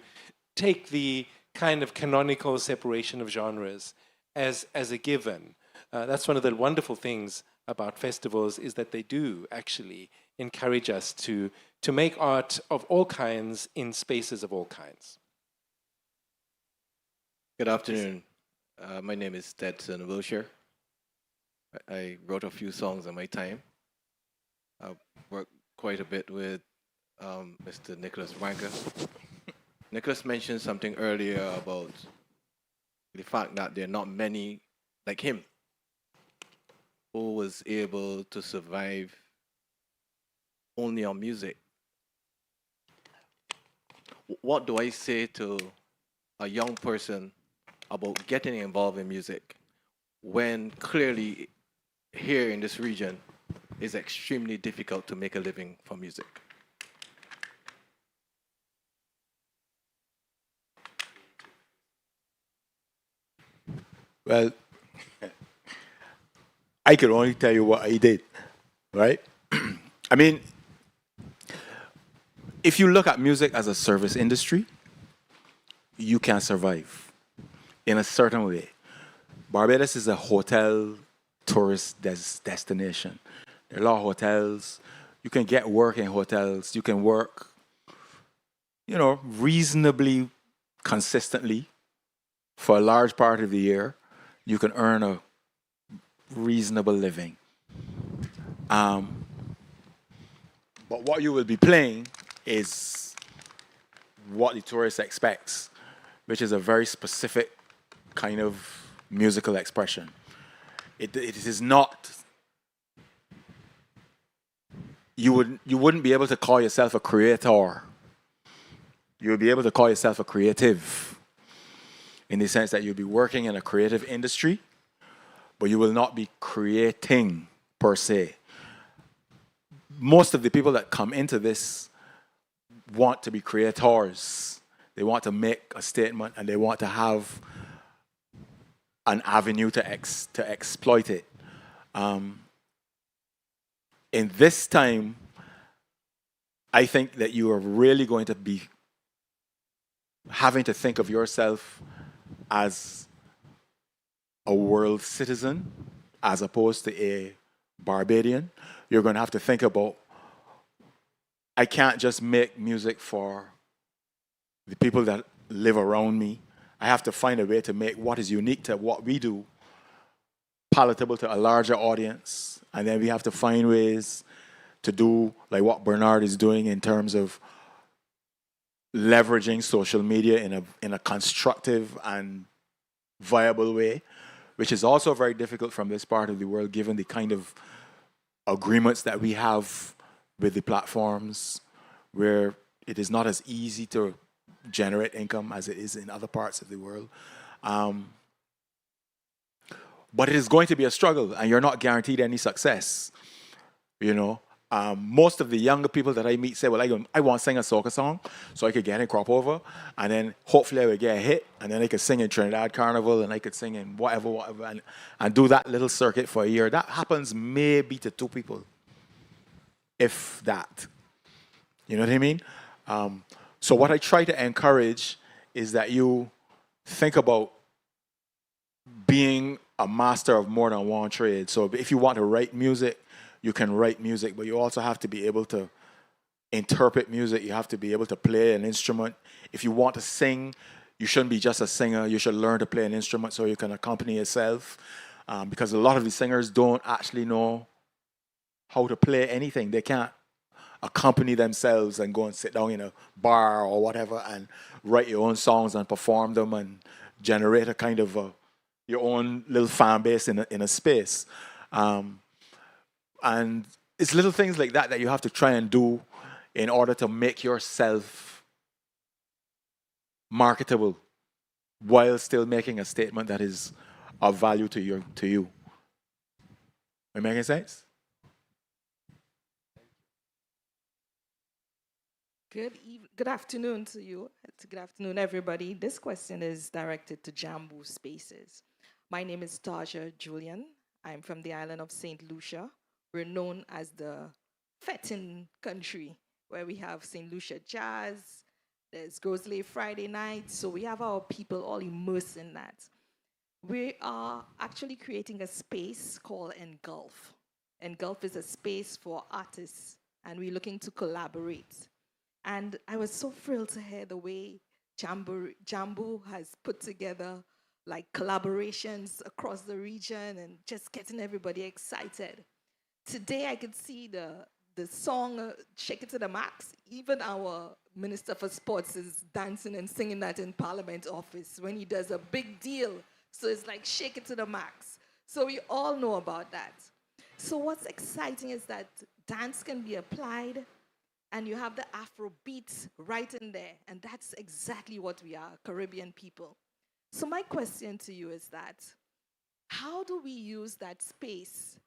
take the kind of canonical separation of genres as a given. That's one of the wonderful things about festivals, is that they do actually encourage us to make art of all kinds in spaces of all kinds. Good afternoon. My name is Stetson Wilshire. I wrote a few songs in my time. I worked quite a bit with Mr. Nicholas Wanker. Nicholas mentioned something earlier about the fact that there are not many like him who was able to survive only on music. What do I say to a young person about getting involved in music when clearly here in this region it's extremely difficult to make a living from music? Well, I can only tell you what I did, right? I mean, if you look at music as a service industry, you can survive in a certain way. Barbados is a hotel tourist destination. There are a lot of hotels. You can get work in hotels. You can work, reasonably consistently for a large part of the year. You can earn a reasonable living. But what you will be playing is what the tourist expects, which is a very specific kind of musical expression. It is not. You wouldn't be able to call yourself a creator. You would be able to call yourself a creative, in the sense that you'll be working in a creative industry, but you will not be creating per se. Most of the people that come into this want to be creators. They want to make a statement, and they want to have an avenue to exploit it. In this time, I think that you are really going to be having to think of yourself as a world citizen as opposed to a Barbadian. You're going to have to think about, I can't just make music for the people that live around me. I have to find a way to make what is unique to what we do palatable to a larger audience. And then we have to find ways to do like what Bernard is doing in terms of leveraging social media in a constructive and viable way, which is also very difficult from this part of the world, given the kind of agreements that we have with the platforms, where it is not as easy to generate income as it is in other parts of the world. But it is going to be a struggle, and you're not guaranteed any success. Most of the younger people that I meet say, well, I want to sing a soca song so I could get in crop over, and then hopefully I would get a hit, and then I could sing in Trinidad Carnival, and I could sing in whatever, and do that little circuit for a year. That happens maybe to 2 people, if that. You know what I mean? So what I try to encourage is that you think about being a master of more than one trade. So if you want to write music, you can write music, but you also have to be able to interpret music. You have to be able to play an instrument. If you want to sing, you shouldn't be just a singer. You should learn to play an instrument so you can accompany yourself. Because a lot of the singers don't actually know how to play anything. They can't accompany themselves and go and sit down in a bar or whatever and write your own songs and perform them and generate a kind of your own little fan base in a space. And it's little things like that that you have to try and do in order to make yourself marketable while still making a statement that is of value to you. Am I making sense? Good afternoon to you. Good afternoon, everybody. This question is directed to Jambu Spaces. My name is Taja Julian. I'm from the island of St. Lucia. We're known as the fetting country, where we have St. Lucia Jazz, there's Grosley Friday night, so we have our people all immersed in that. We are actually creating a space called Engulf. Engulf is a space for artists, and we're looking to collaborate. And I was so thrilled to hear the way Jambu has put together like collaborations across the region and just getting everybody excited. Today I could see the song Shake It to the Max. Even our Minister for Sports is dancing and singing that in Parliament office when he does a big deal. So it's like Shake It to the Max. So we all know about that. So what's exciting is that dance can be applied and you have the Afro beats right in there. And that's exactly what we are, Caribbean people. So my question to you is that, how do we use that space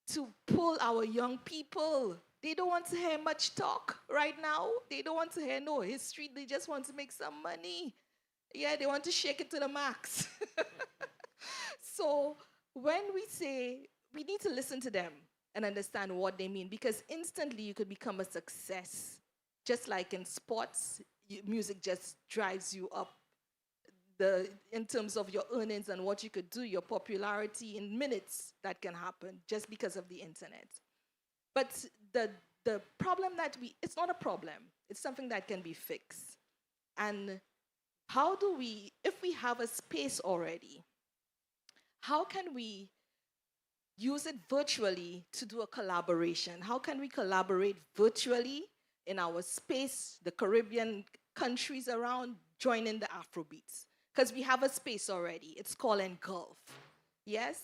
to pull our young people? They don't want to hear much talk right now. They don't want to hear no history. They just want to make some money. Yeah, they want to shake it to the max. So when we say, we need to listen to them and understand what they mean, because instantly you could become a success. Just like in sports, music just drives you up in terms of your earnings and what you could do, your popularity in minutes, that can happen just because of the internet. But the problem it's not a problem, it's something that can be fixed. And how do we, if we have a space already, how can we use it virtually to do a collaboration? How can we collaborate virtually in our space, the Caribbean countries around, joining the Afrobeats? Because we have a space already. It's called Engulf. Yes?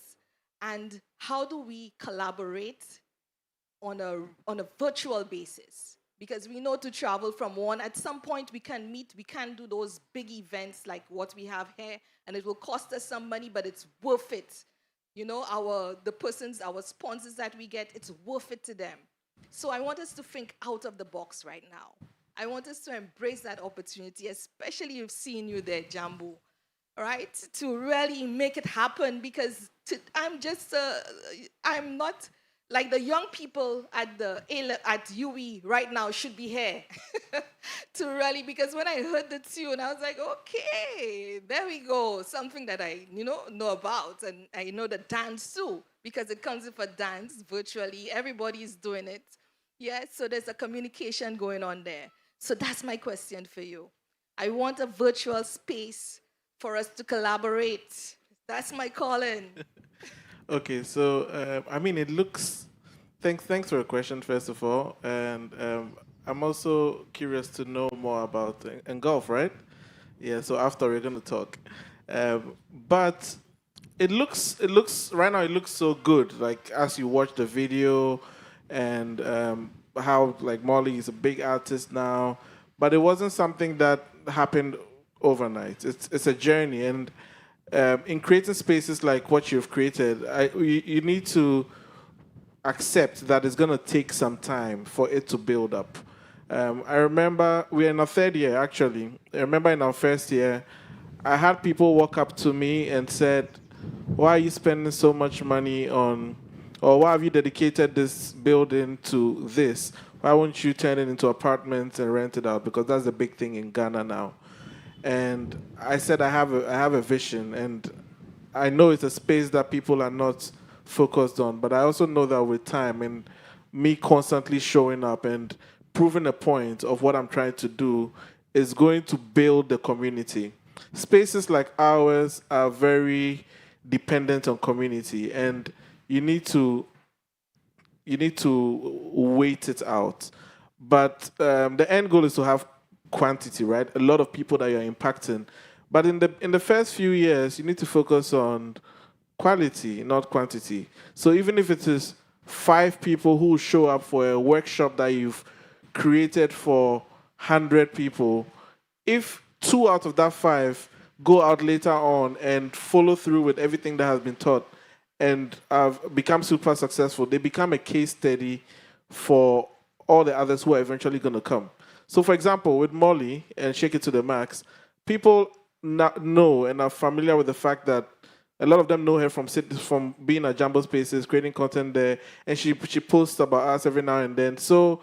And how do we collaborate on a virtual basis? Because we know to travel from one, at some point we can meet, we can do those big events like what we have here, and it will cost us some money, but it's worth it. You know, our sponsors that we get, it's worth it to them. So I want us to think out of the box right now. I want us to embrace that opportunity, especially if seeing you there, Jambu, right? To really make it happen, because I'm not, like the young people at UE right now should be here to really, because when I heard the tune, I was like, okay, there we go. Something that I know about, and I know the dance too, because it comes with a dance virtually. Everybody's doing it. Yes, so there's a communication going on there. So that's my question for you. I want a virtual space for us to collaborate. That's my calling. Okay, so I mean, it looks. Thanks for the question, first of all, and I'm also curious to know more about Engulf, right? Yeah. So after we're gonna talk, but it looks right now. It looks so good. Like as you watch the video, and how like Molly is a big artist now, but it wasn't something that happened overnight. It's a journey, and in creating spaces like what you've created, you need to accept that it's going to take some time for it to build up. I remember we're in our third year, actually. I remember in our first year, I had people walk up to me and said, why are you spending so much money on, or why have you dedicated this building to this? Why won't you turn it into apartments and rent it out? Because that's the big thing in Ghana now. And I said, I have a vision, and I know it's a space that people are not focused on, but I also know that with time and me constantly showing up and proving a point of what I'm trying to do is going to build the community. Spaces like ours are very dependent on community, and you need to wait it out. But the end goal is to have quantity, right? A lot of people that you're impacting. But in the first few years, you need to focus on quality, not quantity. So even if it is 5 people who show up for a workshop that you've created for 100 people, if 2 out of that 5 go out later on and follow through with everything that has been taught and have become super successful, they become a case study for all the others who are eventually going to come. So, for example, with Molly and Shake It to the Max, people know and are familiar with the fact that a lot of them know her from being at Jumbo Spaces, creating content there, and she posts about us every now and then. So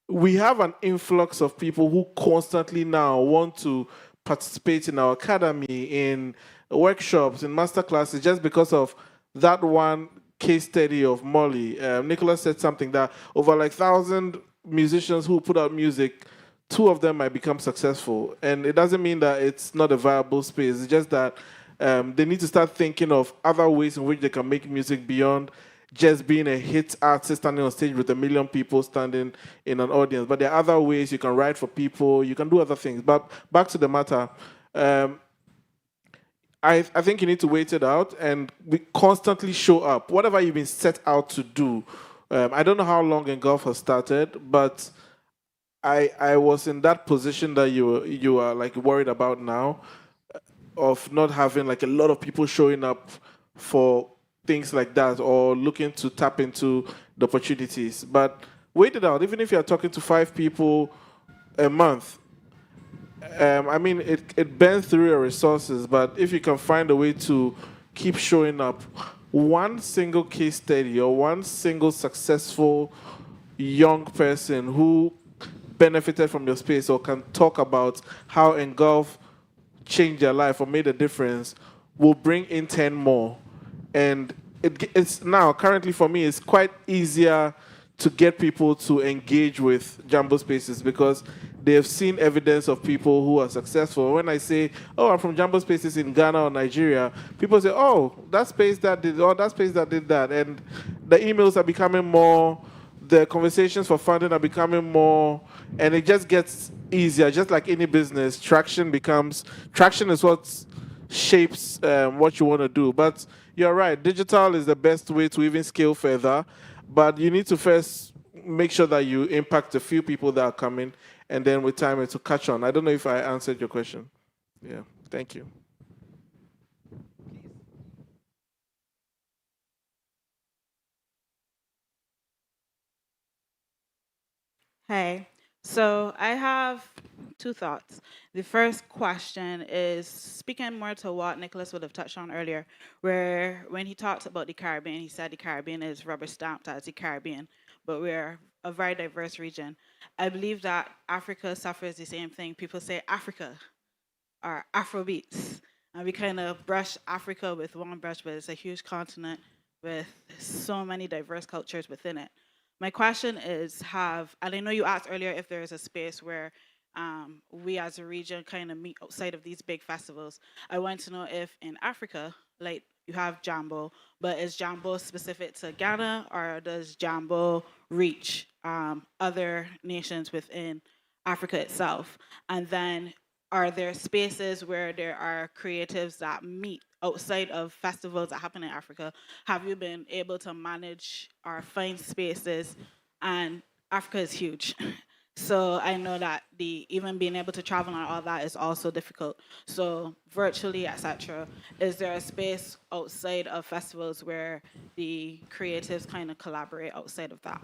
we have an influx of people who constantly now want to participate in our academy, in workshops, in masterclasses, just because of that one case study of Molly. Nicholas said something that over like 1,000 musicians who put out music, 2 of them might become successful. And it doesn't mean that it's not a viable space. It's just that they need to start thinking of other ways in which they can make music beyond just being a hit artist standing on stage with 1 million people standing in an audience. But there are other ways you can write for people, you can do other things. But back to the matter, I think you need to wait it out and constantly show up. Whatever you've been set out to do. I don't know how long Engulf has started, but I was in that position that you are like worried about now, of not having like a lot of people showing up for things like that or looking to tap into the opportunities. But wait it out. Even if you're talking to 5 people a month, I mean, it burns through your resources, but if you can find a way to keep showing up, one single case study or one single successful young person who benefited from your space or can talk about how Engulf changed their life or made a difference will bring in 10 more. And it's now, currently for me, it's quite easier to get people to engage with Jumbo Spaces because they have seen evidence of people who are successful. When I say, oh, I'm from Jumbo Spaces in Ghana or Nigeria, people say, oh, that space that did, or that space that did that. And the emails are becoming more, the conversations for funding are becoming more, and it just gets easier. Just like any business, traction is what shapes what you want to do. But you're right, digital is the best way to even scale further, but you need to first make sure that you impact a few people that are coming, and then with time it will catch on. I don't know if I answered your question. Yeah, thank you. Hey, so I have 2 thoughts. The first question is speaking more to what Nicholas would have touched on earlier, where when he talked about the Caribbean, he said the Caribbean is rubber stamped as the Caribbean, but we're a very diverse region. I believe that Africa suffers the same thing. People say Africa or Afrobeats, and we kind of brush Africa with one brush, but it's a huge continent with so many diverse cultures within it. My question is, and I know you asked earlier if there is a space where we as a region kind of meet outside of these big festivals. I want to know if in Africa, like you have Jambo, but is Jambo specific to Ghana or does Jambo reach other nations within Africa itself? And then are there spaces where there are creatives that meet outside of festivals that happen in Africa? Have you been able to manage or find spaces? And Africa is huge. So I know that even being able to travel and all that is also difficult. So virtually, etc., is there a space outside of festivals where the creatives kind of collaborate outside of that?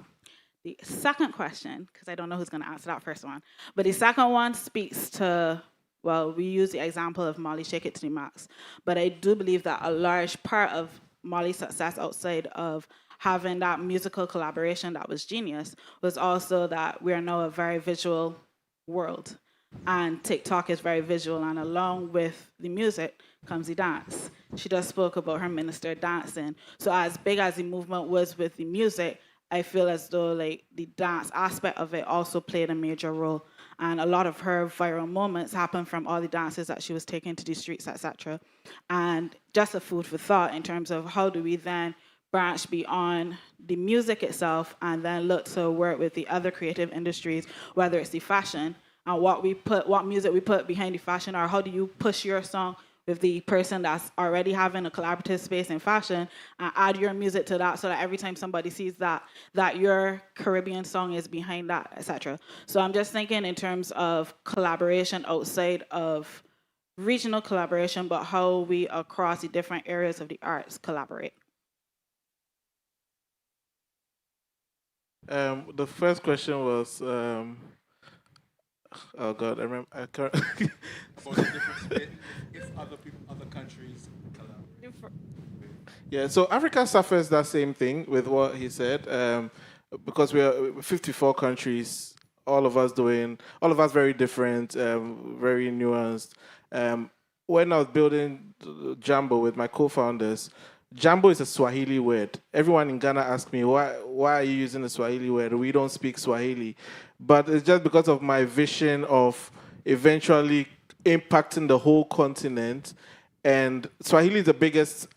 The second question, because I don't know who's going to answer that first one, but the second one speaks to, well, we use the example of Molly Shake It to the Max, but I do believe that a large part of Molly's success outside of having that musical collaboration that was genius was also that we are now a very visual world. And TikTok is very visual, and along with the music comes the dance. She just spoke about her minister dancing. So as big as the movement was with the music, I feel as though like the dance aspect of it also played a major role. And a lot of her viral moments happened from all the dances that she was taking to the streets, etc. And just a food for thought in terms of how do we then branch beyond the music itself and then look to work with the other creative industries, whether it's the fashion and what music we put behind the fashion, or how do you push your song with the person that's already having a collaborative space in fashion and add your music to that so that every time somebody sees that your Caribbean song is behind that, etc. So I'm just thinking in terms of collaboration outside of regional collaboration, but how we across the different areas of the arts collaborate. The first question was, oh God, I remember. I can't. About the difference if other countries collaborate. Yeah, so Africa suffers that same thing with what he said, because we are 54 countries, all of us very different, very nuanced. When I was building Jambo with my co-founders, Jambo is a Swahili word. Everyone in Ghana asks me, why are you using a Swahili word? We don't speak Swahili. But it's just because of my vision of eventually impacting the whole continent. And Swahili is the biggest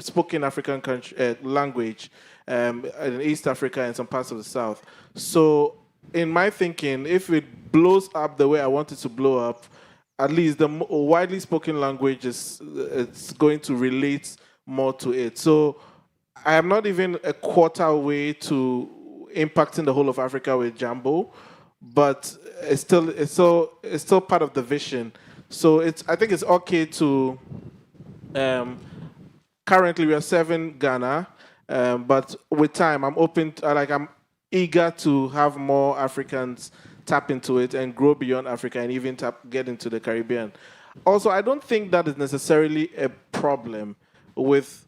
spoken African country, language in East Africa and some parts of the South. So in my thinking, if it blows up the way I want it to blow up, at least the widely spoken language it's going to relate more to it. So I am not even a quarter way to impacting the whole of Africa with Jambo, but it's still part of the vision. So I think it's okay to. Currently, we are serving Ghana, but with time, I'm eager to have more Africans tap into it and grow beyond Africa and even get into the Caribbean. Also, I don't think that is necessarily a problem with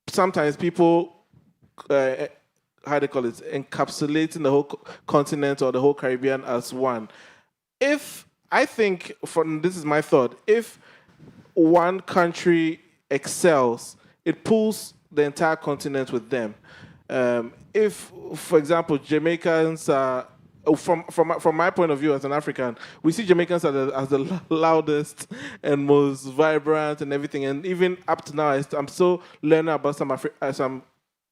sometimes people, how they call it, encapsulating the whole continent or the whole Caribbean as one. This is my thought, if one country excels, it pulls the entire continent with them. If, for example, Jamaicans are, from my point of view as an African, we see Jamaicans as the loudest and most vibrant and everything. And even up to now, I'm still learning about some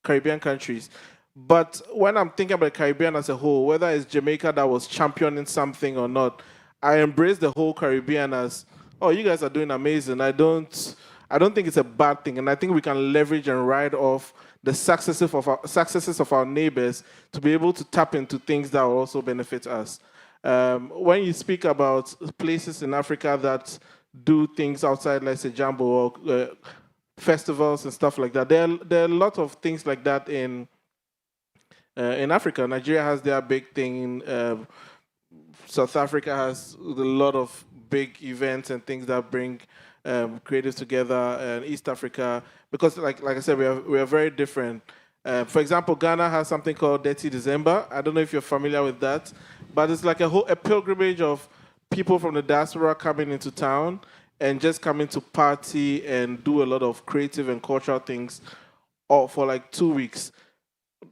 Caribbean countries. But when I'm thinking about the Caribbean as a whole, whether it's Jamaica that was championing something or not, I embrace the whole Caribbean as, oh, you guys are doing amazing. I don't think it's a bad thing. And I think we can leverage and ride off the successes of our neighbors to be able to tap into things that will also benefit us. When you speak about places in Africa that do things outside, let's say, Jambo or festivals and stuff like that, there are a lot of things like that in Africa. Nigeria has their big thing. South Africa has a lot of big events and things that bring creatives together, and East Africa, because like I said, we are very different. For example, Ghana has something called Dirty December. I don't know if you're familiar with that, but it's like a pilgrimage of people from the diaspora coming into town and just coming to party and do a lot of creative and cultural things for like 2 weeks.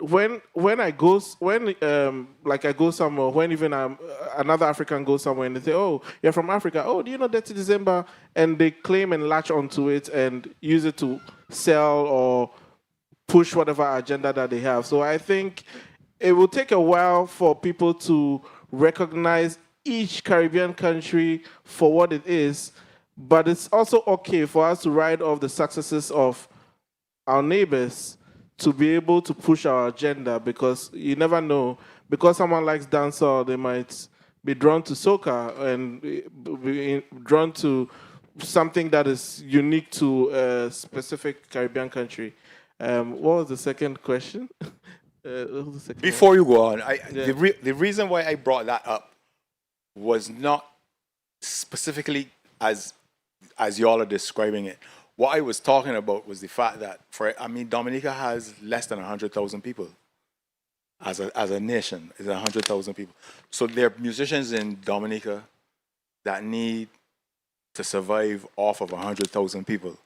When I go somewhere, when even another African goes somewhere and they say, "Oh, you're from Africa. Oh, do you know Dirty December?" and they claim and latch onto it and use it to sell or push whatever agenda that they have. So I think it will take a while for people to recognize each Caribbean country for what it is, but it's also okay for us to ride off the successes of our neighbors to be able to push our agenda, because you never know. Because someone likes dancehall, they might be drawn to soca and be drawn to something that is unique to a specific Caribbean country. What was the second question? Before you go on, the reason why I brought that up was not specifically as y'all are describing it. What I was talking about was the fact that, Dominica has less than 100,000 people. As a nation, it's 100,000 people. So there are musicians in Dominica that need to survive off of 100,000 people,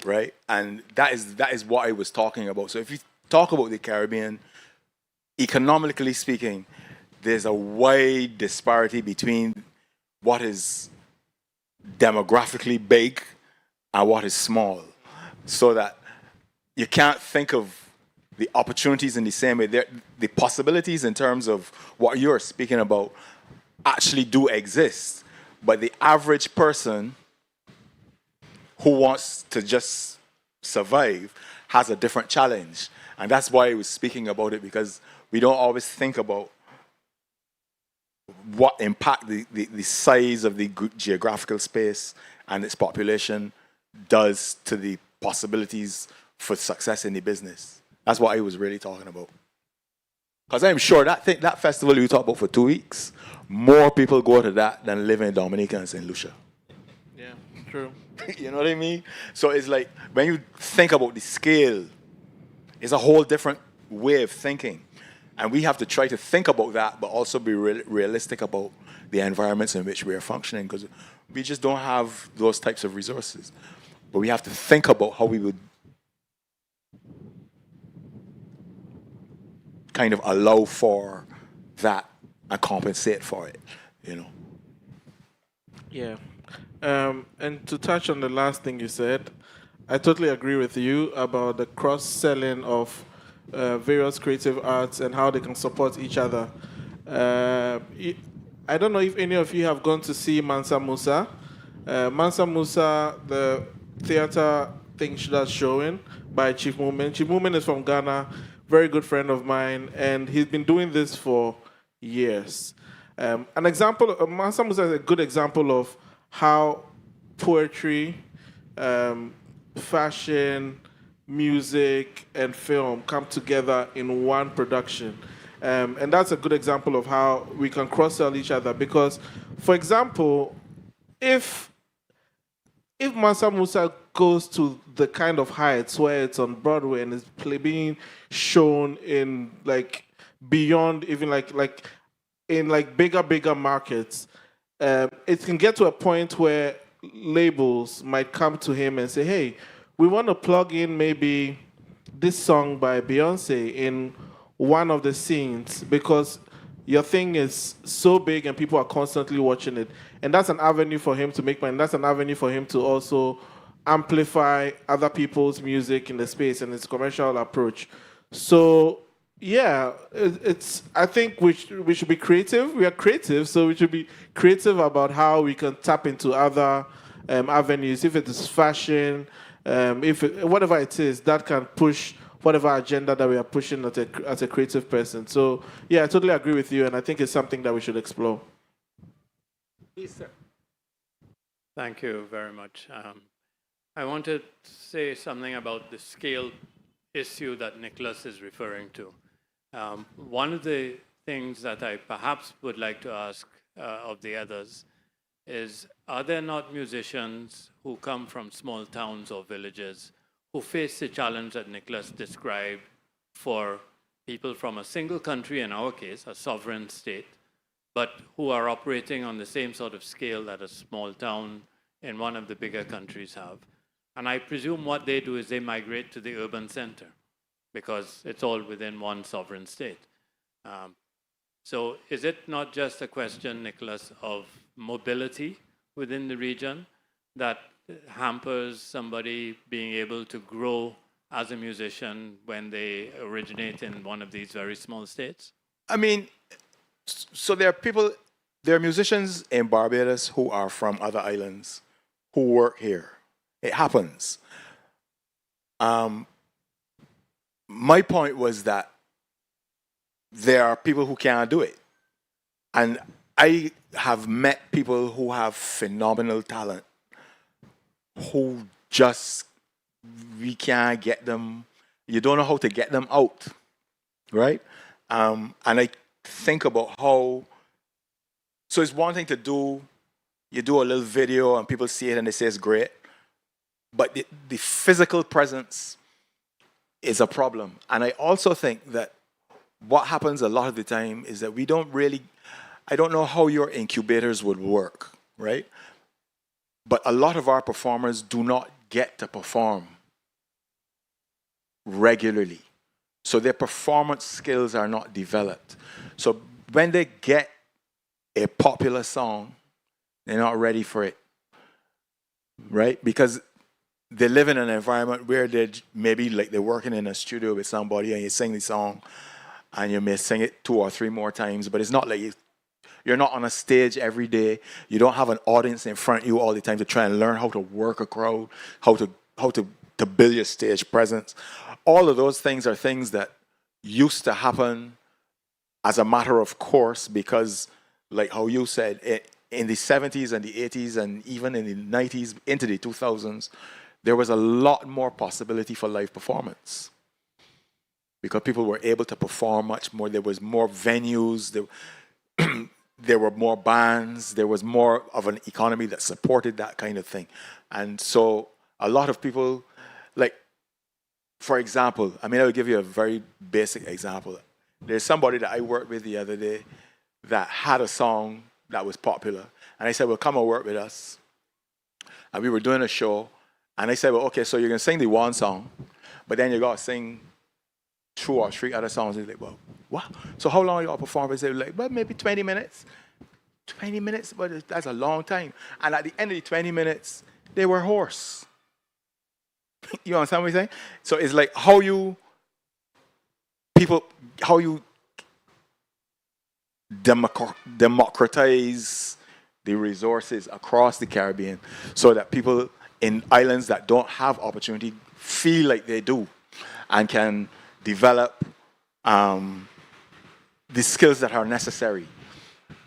right? And that is what I was talking about. So if you talk about the Caribbean, economically speaking, there's a wide disparity between what is demographically big and what is small, so that you can't think of the opportunities in the same way. The possibilities in terms of what you're speaking about actually do exist, but the average person who wants to just survive has a different challenge. And that's why I was speaking about it, because we don't always think about what impact the size of the geographical space and its population does to the possibilities for success in the business. That's what I was really talking about. Because I'm sure that festival you talked about for 2 weeks, more people go to that than live in Dominica and St. Lucia. Yeah, true. You know what I mean? So it's like, when you think about the scale, it's a whole different way of thinking. And we have to try to think about that, but also be realistic about the environments in which we are functioning, because we just don't have those types of resources. But we have to think about how we would kind of allow for that and compensate for it, you know. Yeah. And to touch on the last thing you said, I totally agree with you about the cross-selling of various creative arts and how they can support each other. I don't know if any of you have gone to see Mansa Musa. Mansa Musa, the theater thing that's showing by Chief Movement. Chief Movement is from Ghana, very good friend of mine, and he's been doing this for years. An example, Mansa Musa is a good example of how poetry, fashion, music, and film come together in one production. And that's a good example of how we can cross-sell each other. Because, for example, if Mansa Musa goes to the kind of heights where it's on Broadway and is being shown in like beyond even like in like bigger markets, it can get to a point where labels might come to him and say, hey, we want to plug in maybe this song by Beyonce in one of the scenes because your thing is so big and people are constantly watching it. And that's an avenue for him to make money. That's an avenue for him to also amplify other people's music in the space and his commercial approach. So, yeah, I think we should be creative. We are creative, so we should be creative about how we can tap into other avenues. If it is fashion, whatever it is, that can push whatever agenda that we are pushing as a creative person. So, yeah, I totally agree with you, and I think it's something that we should explore. Please, sir. Thank you very much. I wanted to say something about the scale issue that Nicholas is referring to. One of the things that I perhaps would like to ask of the others is, are there not musicians who come from small towns or villages who face the challenge that Nicholas described for people from a single country, in our case, a sovereign state, but who are operating on the same sort of scale that a small town in one of the bigger countries have? And I presume what they do is they migrate to the urban center because it's all within one sovereign state. So is it not just a question, Nicholas, of mobility within the region that hampers somebody being able to grow as a musician when they originate in one of these very small states? I mean, so there are musicians in Barbados who are from other islands who work here. It happens. My point was that there are people who can't do it. And I have met people who have phenomenal talent who just, we can't get them, you don't know how to get them out, right? And I think about how, so it's one thing to do, you do a little video and people see it and they say it's great, but the physical presence is a problem. And I also think that what happens a lot of the time is that we don't really, I don't know how your incubators would work, right? But a lot of our performers do not get to perform regularly. So their performance skills are not developed. So when they get a popular song, they're not ready for it, right? Because they live in an environment where they're maybe like they're working in a studio with somebody and you sing the song and you may sing it 2 or 3 more times, but it's not like You're not on a stage every day. You don't have an audience in front of you all the time to try and learn how to work a crowd, how to build your stage presence. All of those things are things that used to happen as a matter of course because, like how you said, in the 70s and the 80s and even in the 90s into the 2000s, there was a lot more possibility for live performance because people were able to perform much more. There was more venues, there were more bands, there was more of an economy that supported that kind of thing. And so a lot of people, like, for example, I mean, I'll give you a very basic example. There's somebody that I worked with the other day that had a song that was popular. And I said, well, come and work with us. And we were doing a show. And I said, well, okay, so you're going to sing the one song, but then you got to sing 2 or 3 other songs. He's like, well, what? So how long are you all performing? I said, like, well, maybe 20 minutes. 20 minutes? But that's a long time. And at the end of the 20 minutes, they were hoarse. You understand what I'm saying? So it's like how you democratize the resources across the Caribbean so that people in islands that don't have opportunity feel like they do and can develop the skills that are necessary.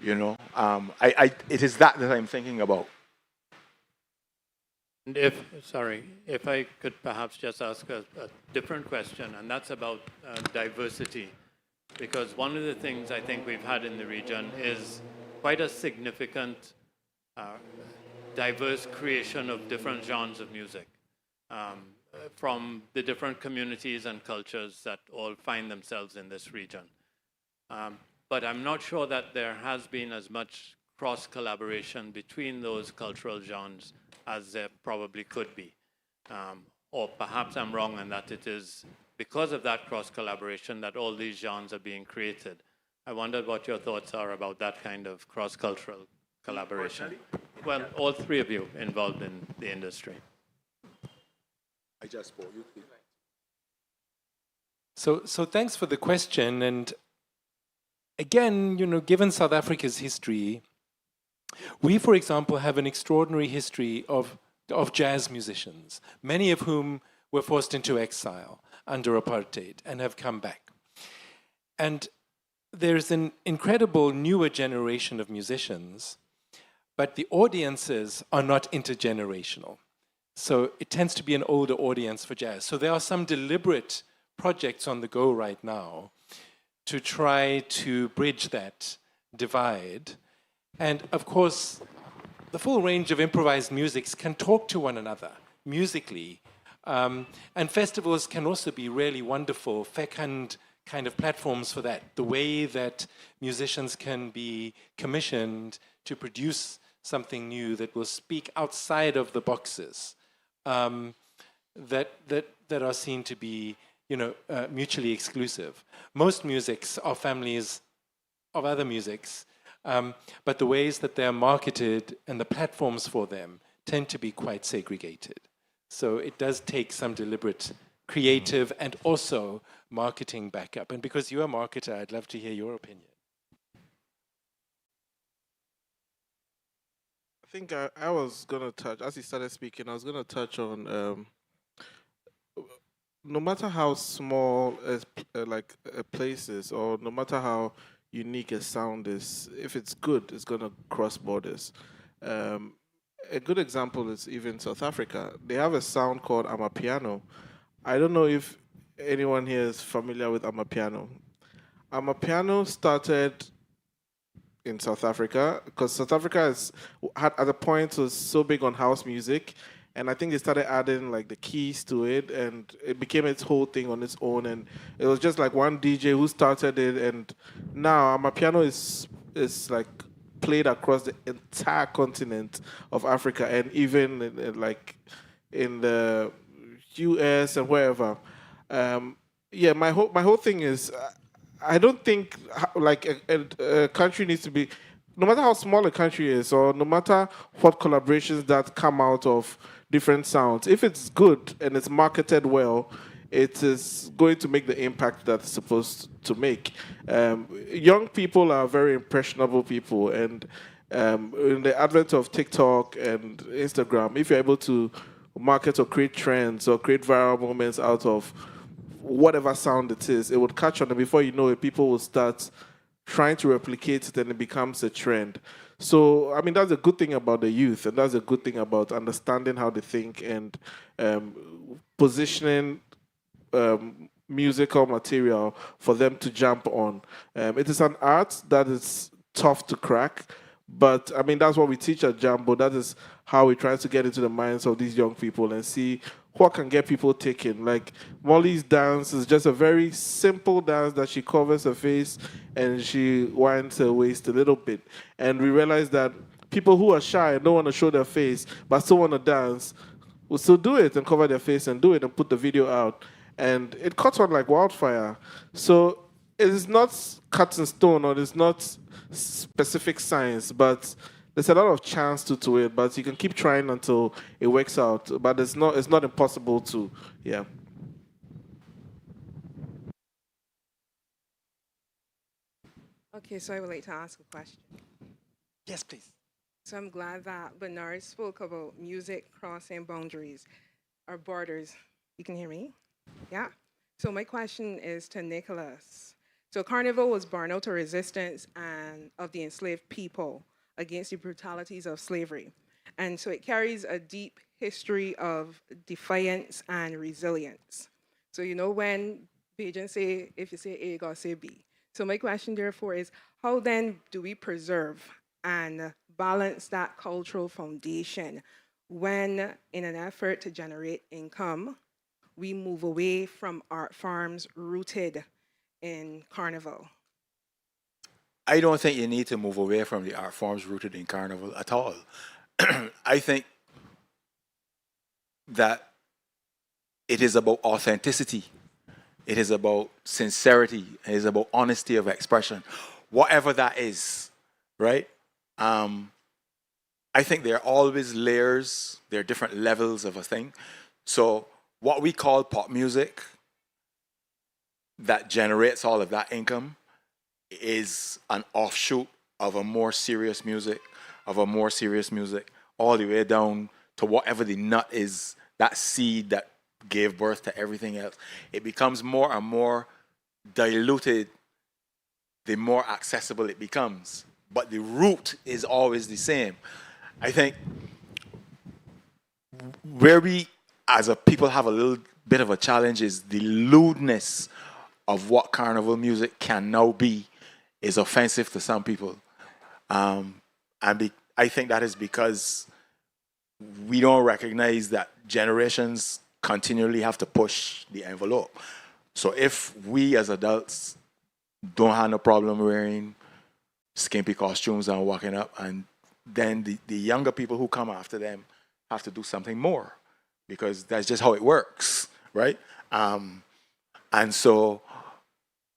You know, it is that I'm thinking about. And if I could perhaps just ask a different question, and that's about diversity. Because one of the things I think we've had in the region is quite a significant diverse creation of different genres of music from the different communities and cultures that all find themselves in this region. But I'm not sure that there has been as much cross-collaboration between those cultural genres as there probably could be. Or perhaps I'm wrong in that it is because of that cross-collaboration that all these genres are being created. I wondered what your thoughts are about that kind of cross-cultural collaboration. Well, all 3 of you involved in the industry. I just spoke. You please. So thanks for the question. And again, you know, given South Africa's history, we, for example, have an extraordinary history of jazz musicians, many of whom were forced into exile under apartheid and have come back. And there's an incredible newer generation of musicians, but the audiences are not intergenerational. So it tends to be an older audience for jazz. So there are some deliberate projects on the go right now to try to bridge that divide. And of course, the full range of improvised musics can talk to one another musically. And festivals can also be really wonderful, fecund kind of platforms for that. The way that musicians can be commissioned to produce something new that will speak outside of the boxes that are seen to be, you know, mutually exclusive. Most musics are families of other musics, but the ways that they're marketed and the platforms for them tend to be quite segregated. So it does take some deliberate creative and also marketing backup. And because you're a marketer, I'd love to hear your opinion. I think I was going to touch, as he started speaking, I was going to touch on no matter how small a place is, or no matter how unique a sound is, if it's good, it's going to cross borders. A good example is even South Africa. They have a sound called Amapiano. I don't know if anyone here is familiar with Amapiano. Amapiano started in South Africa because South Africa at a point was so big on house music, and I think they started adding like the keys to it, and it became its whole thing on its own. And it was just like one DJ who started it, and now Amapiano is like played across the entire continent of Africa, and even in the US and wherever. My whole thing is, I don't think like a country needs to be, no matter how small a country is, or no matter what collaborations that come out of different sounds, if it's good and it's marketed well, it is going to make the impact that it's supposed to make. Young people are very impressionable people, and in the advent of TikTok and Instagram, if you're able to market or create trends or create viral moments out of whatever sound it is, it would catch on, and before you know it, people will start trying to replicate it, and it becomes a trend. So, I mean, that's a good thing about the youth, and that's a good thing about understanding how they think and positioning musical material for them to jump on. It is an art that is tough to crack, but I mean, that's what we teach at Jambo. That is how we try to get into the minds of these young people and see what can get people taken. Like Molly's dance is just a very simple dance that she covers her face and she winds her waist a little bit. And we realize that people who are shy and don't want to show their face but still want to dance will still do it and cover their face and do it and put the video out. And it caught on like wildfire. So it is not cut in stone, or it's not specific science, but there's a lot of chance to it, but you can keep trying until it works out. But it's not impossible to, yeah. Okay, so I would like to ask a question. Yes, please. So I'm glad that Bernard spoke about music crossing boundaries or borders. You can hear me? Yeah. So my question is to Nicholas. So Carnival was born out of resistance and of the enslaved people against the brutalities of slavery. And so it carries a deep history of defiance and resilience. So you know when Bajan say, if you say A, God say B. So my question therefore is, how then do we preserve and balance that cultural foundation when in an effort to generate income, we move away from art forms rooted in Carnival? I don't think you need to move away from the art forms rooted in Carnival at all. I think that it is about authenticity. It is about sincerity. It is about honesty of expression. Whatever that is, right? I think there are always layers. There are different levels of a thing. So what we call pop music that generates all of that income is an offshoot of a more serious music, all the way down to whatever the nut is, that seed that gave birth to everything else. It becomes more and more diluted the more accessible it becomes. But the root is always the same. I think where we as a people have a little bit of a challenge is the lewdness of what carnival music can now be is offensive to some people. I think that is because we don't recognize that generations continually have to push the envelope. So if we as adults don't have no problem wearing skimpy costumes and walking up, and then the younger people who come after them have to do something more, because that's just how it works, right? And so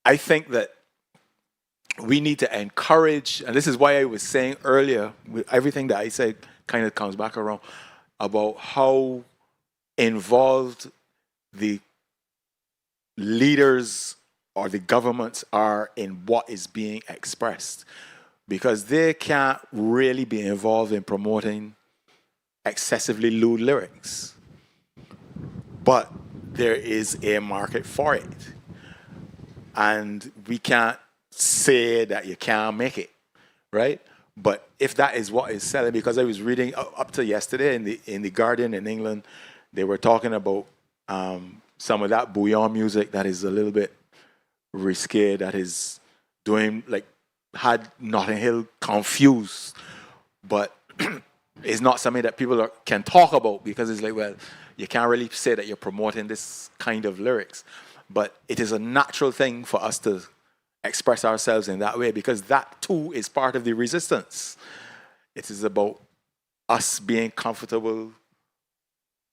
I think that we need to encourage, and this is why I was saying earlier, with everything that I said kind of comes back around, about how involved the leaders or the governments are in what is being expressed, because they can't really be involved in promoting excessively lewd lyrics. But there is a market for it. And we can't say that you can't make it, right? But if that is what is selling, because I was reading up to yesterday in the Guardian in England, they were talking about some of that bouillon music that is a little bit risque, that is doing, like, had Notting Hill confused, but it's not something that people can talk about, because it's like, well, you can't really say that you're promoting this kind of lyrics. But it is a natural thing for us to express ourselves in that way, because that too is part of the resistance. It is about us being comfortable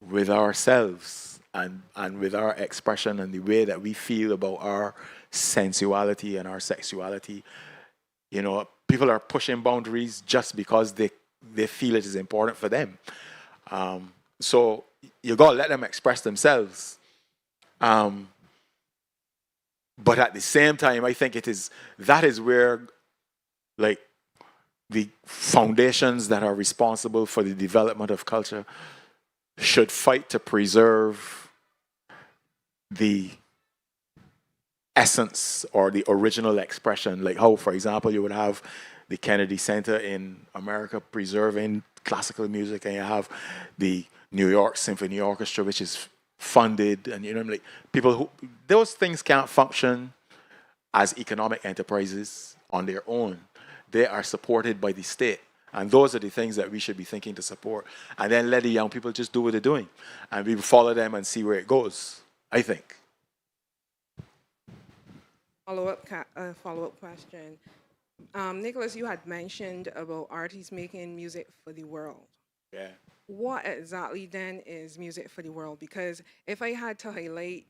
with ourselves and with our expression and the way that we feel about our sensuality and our sexuality. You know, people are pushing boundaries just because they feel it is important for them. So you got to let them express themselves. But at the same time, I think that is where, like, the foundations that are responsible for the development of culture should fight to preserve the essence or the original expression. Like how, for example, you would have the Kennedy Center in America preserving classical music, and you have the New York Symphony Orchestra, which is funded, and like people who, those things can't function as economic enterprises on their own. They are supported by the state, and those are the things that we should be thinking to support, and then let the young people just do what they're doing, and we follow them and see where it goes, I think. Follow-up question. Nicholas, you had mentioned about artists making music for the world. Yeah. What exactly then is music for the world? Because if I had to highlight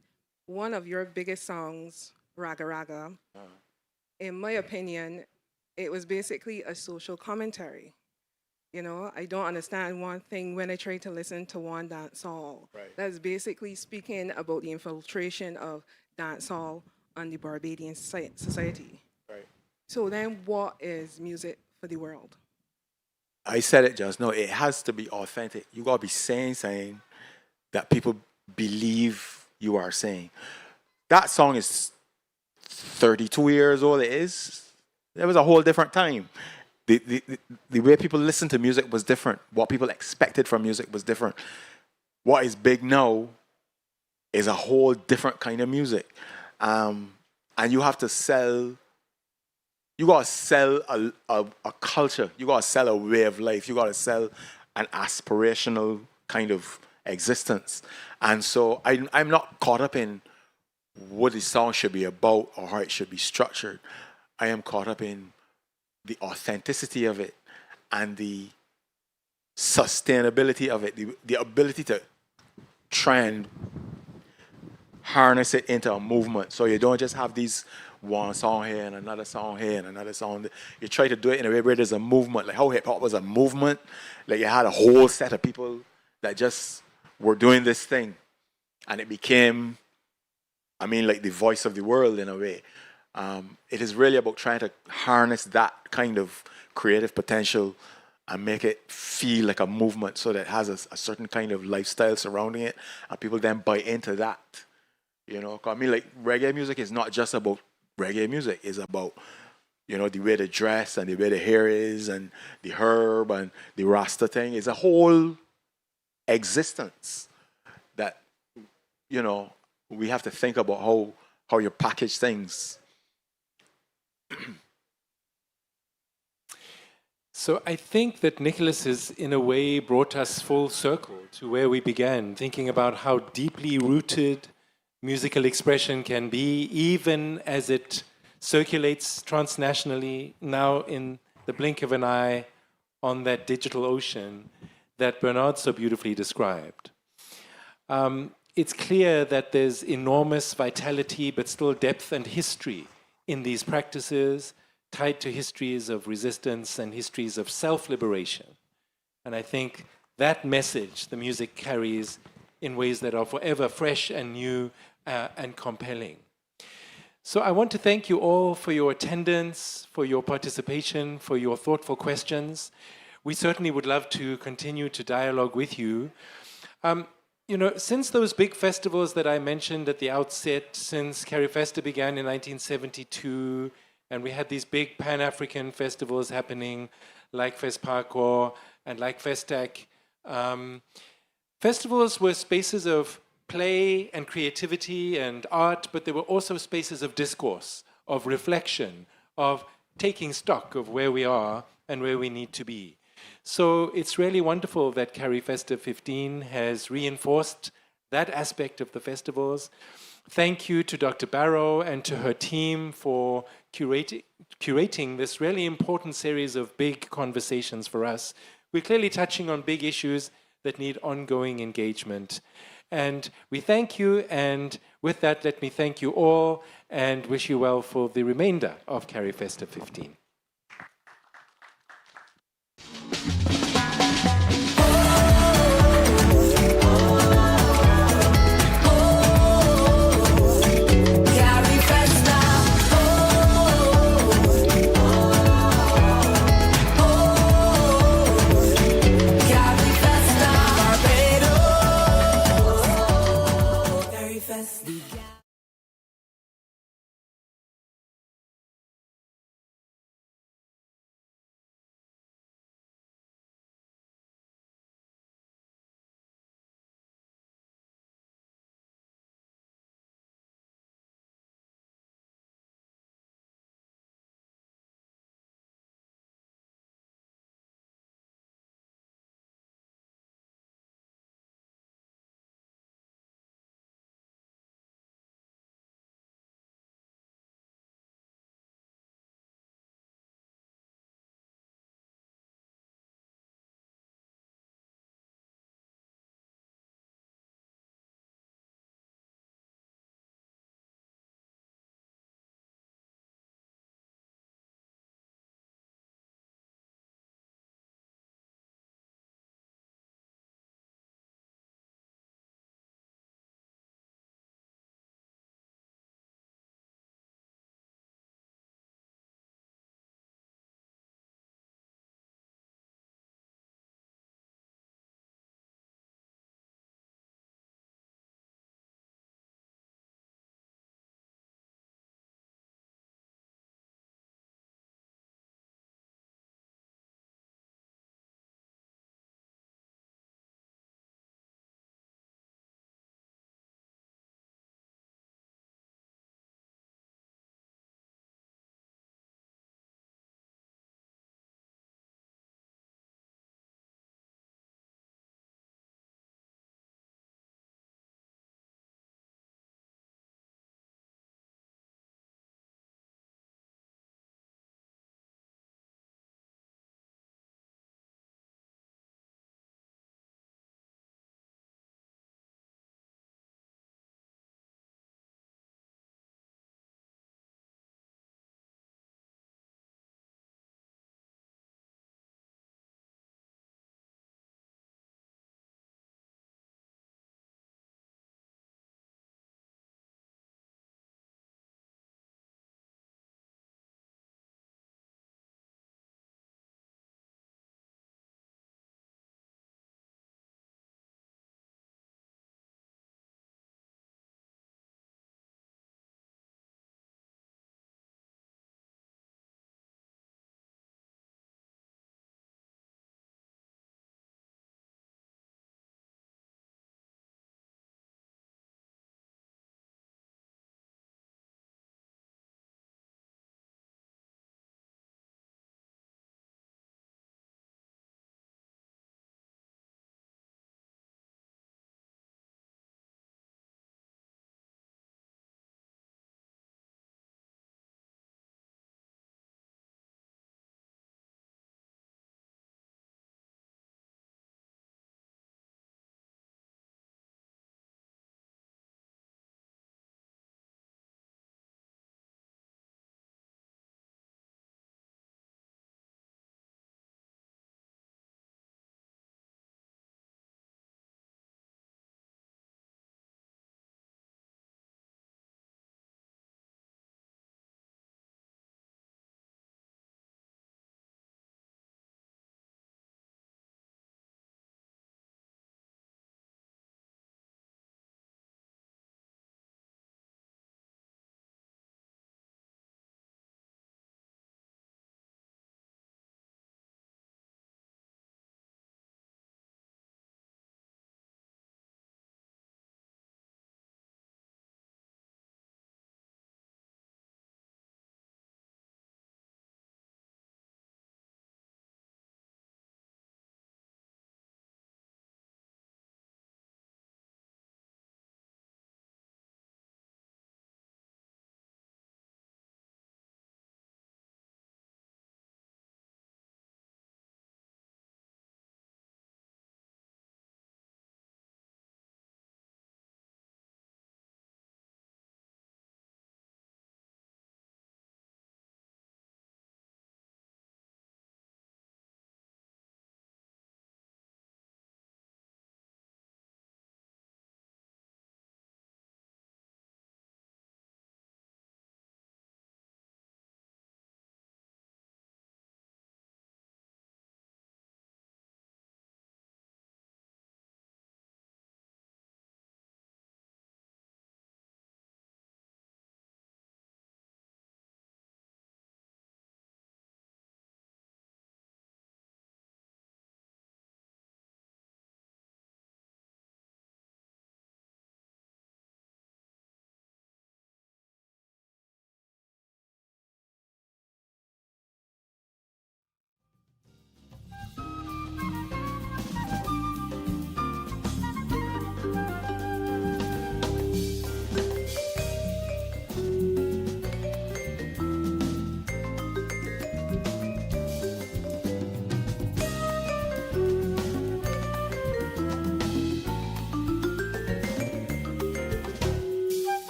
one of your biggest songs, Raga Raga, in my opinion, it was basically a social commentary. I don't understand one thing when I try to listen to one dancehall. Right. That's basically speaking about the infiltration of dancehall on the Barbadian society. Right. So then what is music for the world? I said it just now, it has to be authentic. You gotta be saying that people believe you are saying. That song is 32 years old, it is. It was a whole different time. The way people listened to music was different. What people expected from music was different. What is big now is a whole different kind of music. And you have to sell. You gotta sell a culture. You gotta sell a way of life. You gotta sell an aspirational kind of existence. And so I'm not caught up in what the song should be about or how it should be structured. I am caught up in the authenticity of it and the sustainability of it, the ability to try and harness it into a movement. So you don't just have these one song here and another song here and another song there. You try to do it in a way where there's a movement, like how hip hop was a movement. Like you had a whole set of people that just were doing this thing, and it became, like the voice of the world in a way. It is really about trying to harness that kind of creative potential and make it feel like a movement, so that it has a certain kind of lifestyle surrounding it, and people then buy into that. Like reggae music is not just about reggae music. It's about, the way they dress and the way the hair is and the herb and the Rasta thing. It's a whole existence that, we have to think about how you package things. So I think that Nicholas has, in a way, brought us full circle to where we began, thinking about how deeply rooted musical expression can be, even as it circulates transnationally now in the blink of an eye on that digital ocean that Bernard so beautifully described. It's clear that there's enormous vitality, but still depth and history in these practices, tied to histories of resistance and histories of self-liberation. And I think that message the music carries in ways that are forever fresh and new and compelling. So I want to thank you all for your attendance, for your participation, for your thoughtful questions. We certainly would love to continue to dialogue with you. Since those big festivals that I mentioned at the outset, since CARIFESTA began in 1972, and we had these big Pan-African festivals happening, like FESPACO and like FESTAC, festivals were spaces of play and creativity and art, but they were also spaces of discourse, of reflection, of taking stock of where we are and where we need to be. So it's really wonderful that CARIFESTA 15 has reinforced that aspect of the festivals. Thank you to Dr. Barrow and to her team for curating this really important series of big conversations for us. We're clearly touching on big issues that need ongoing engagement. And we thank you, and with that, let me thank you all and wish you well for the remainder of CARIFESTA 15.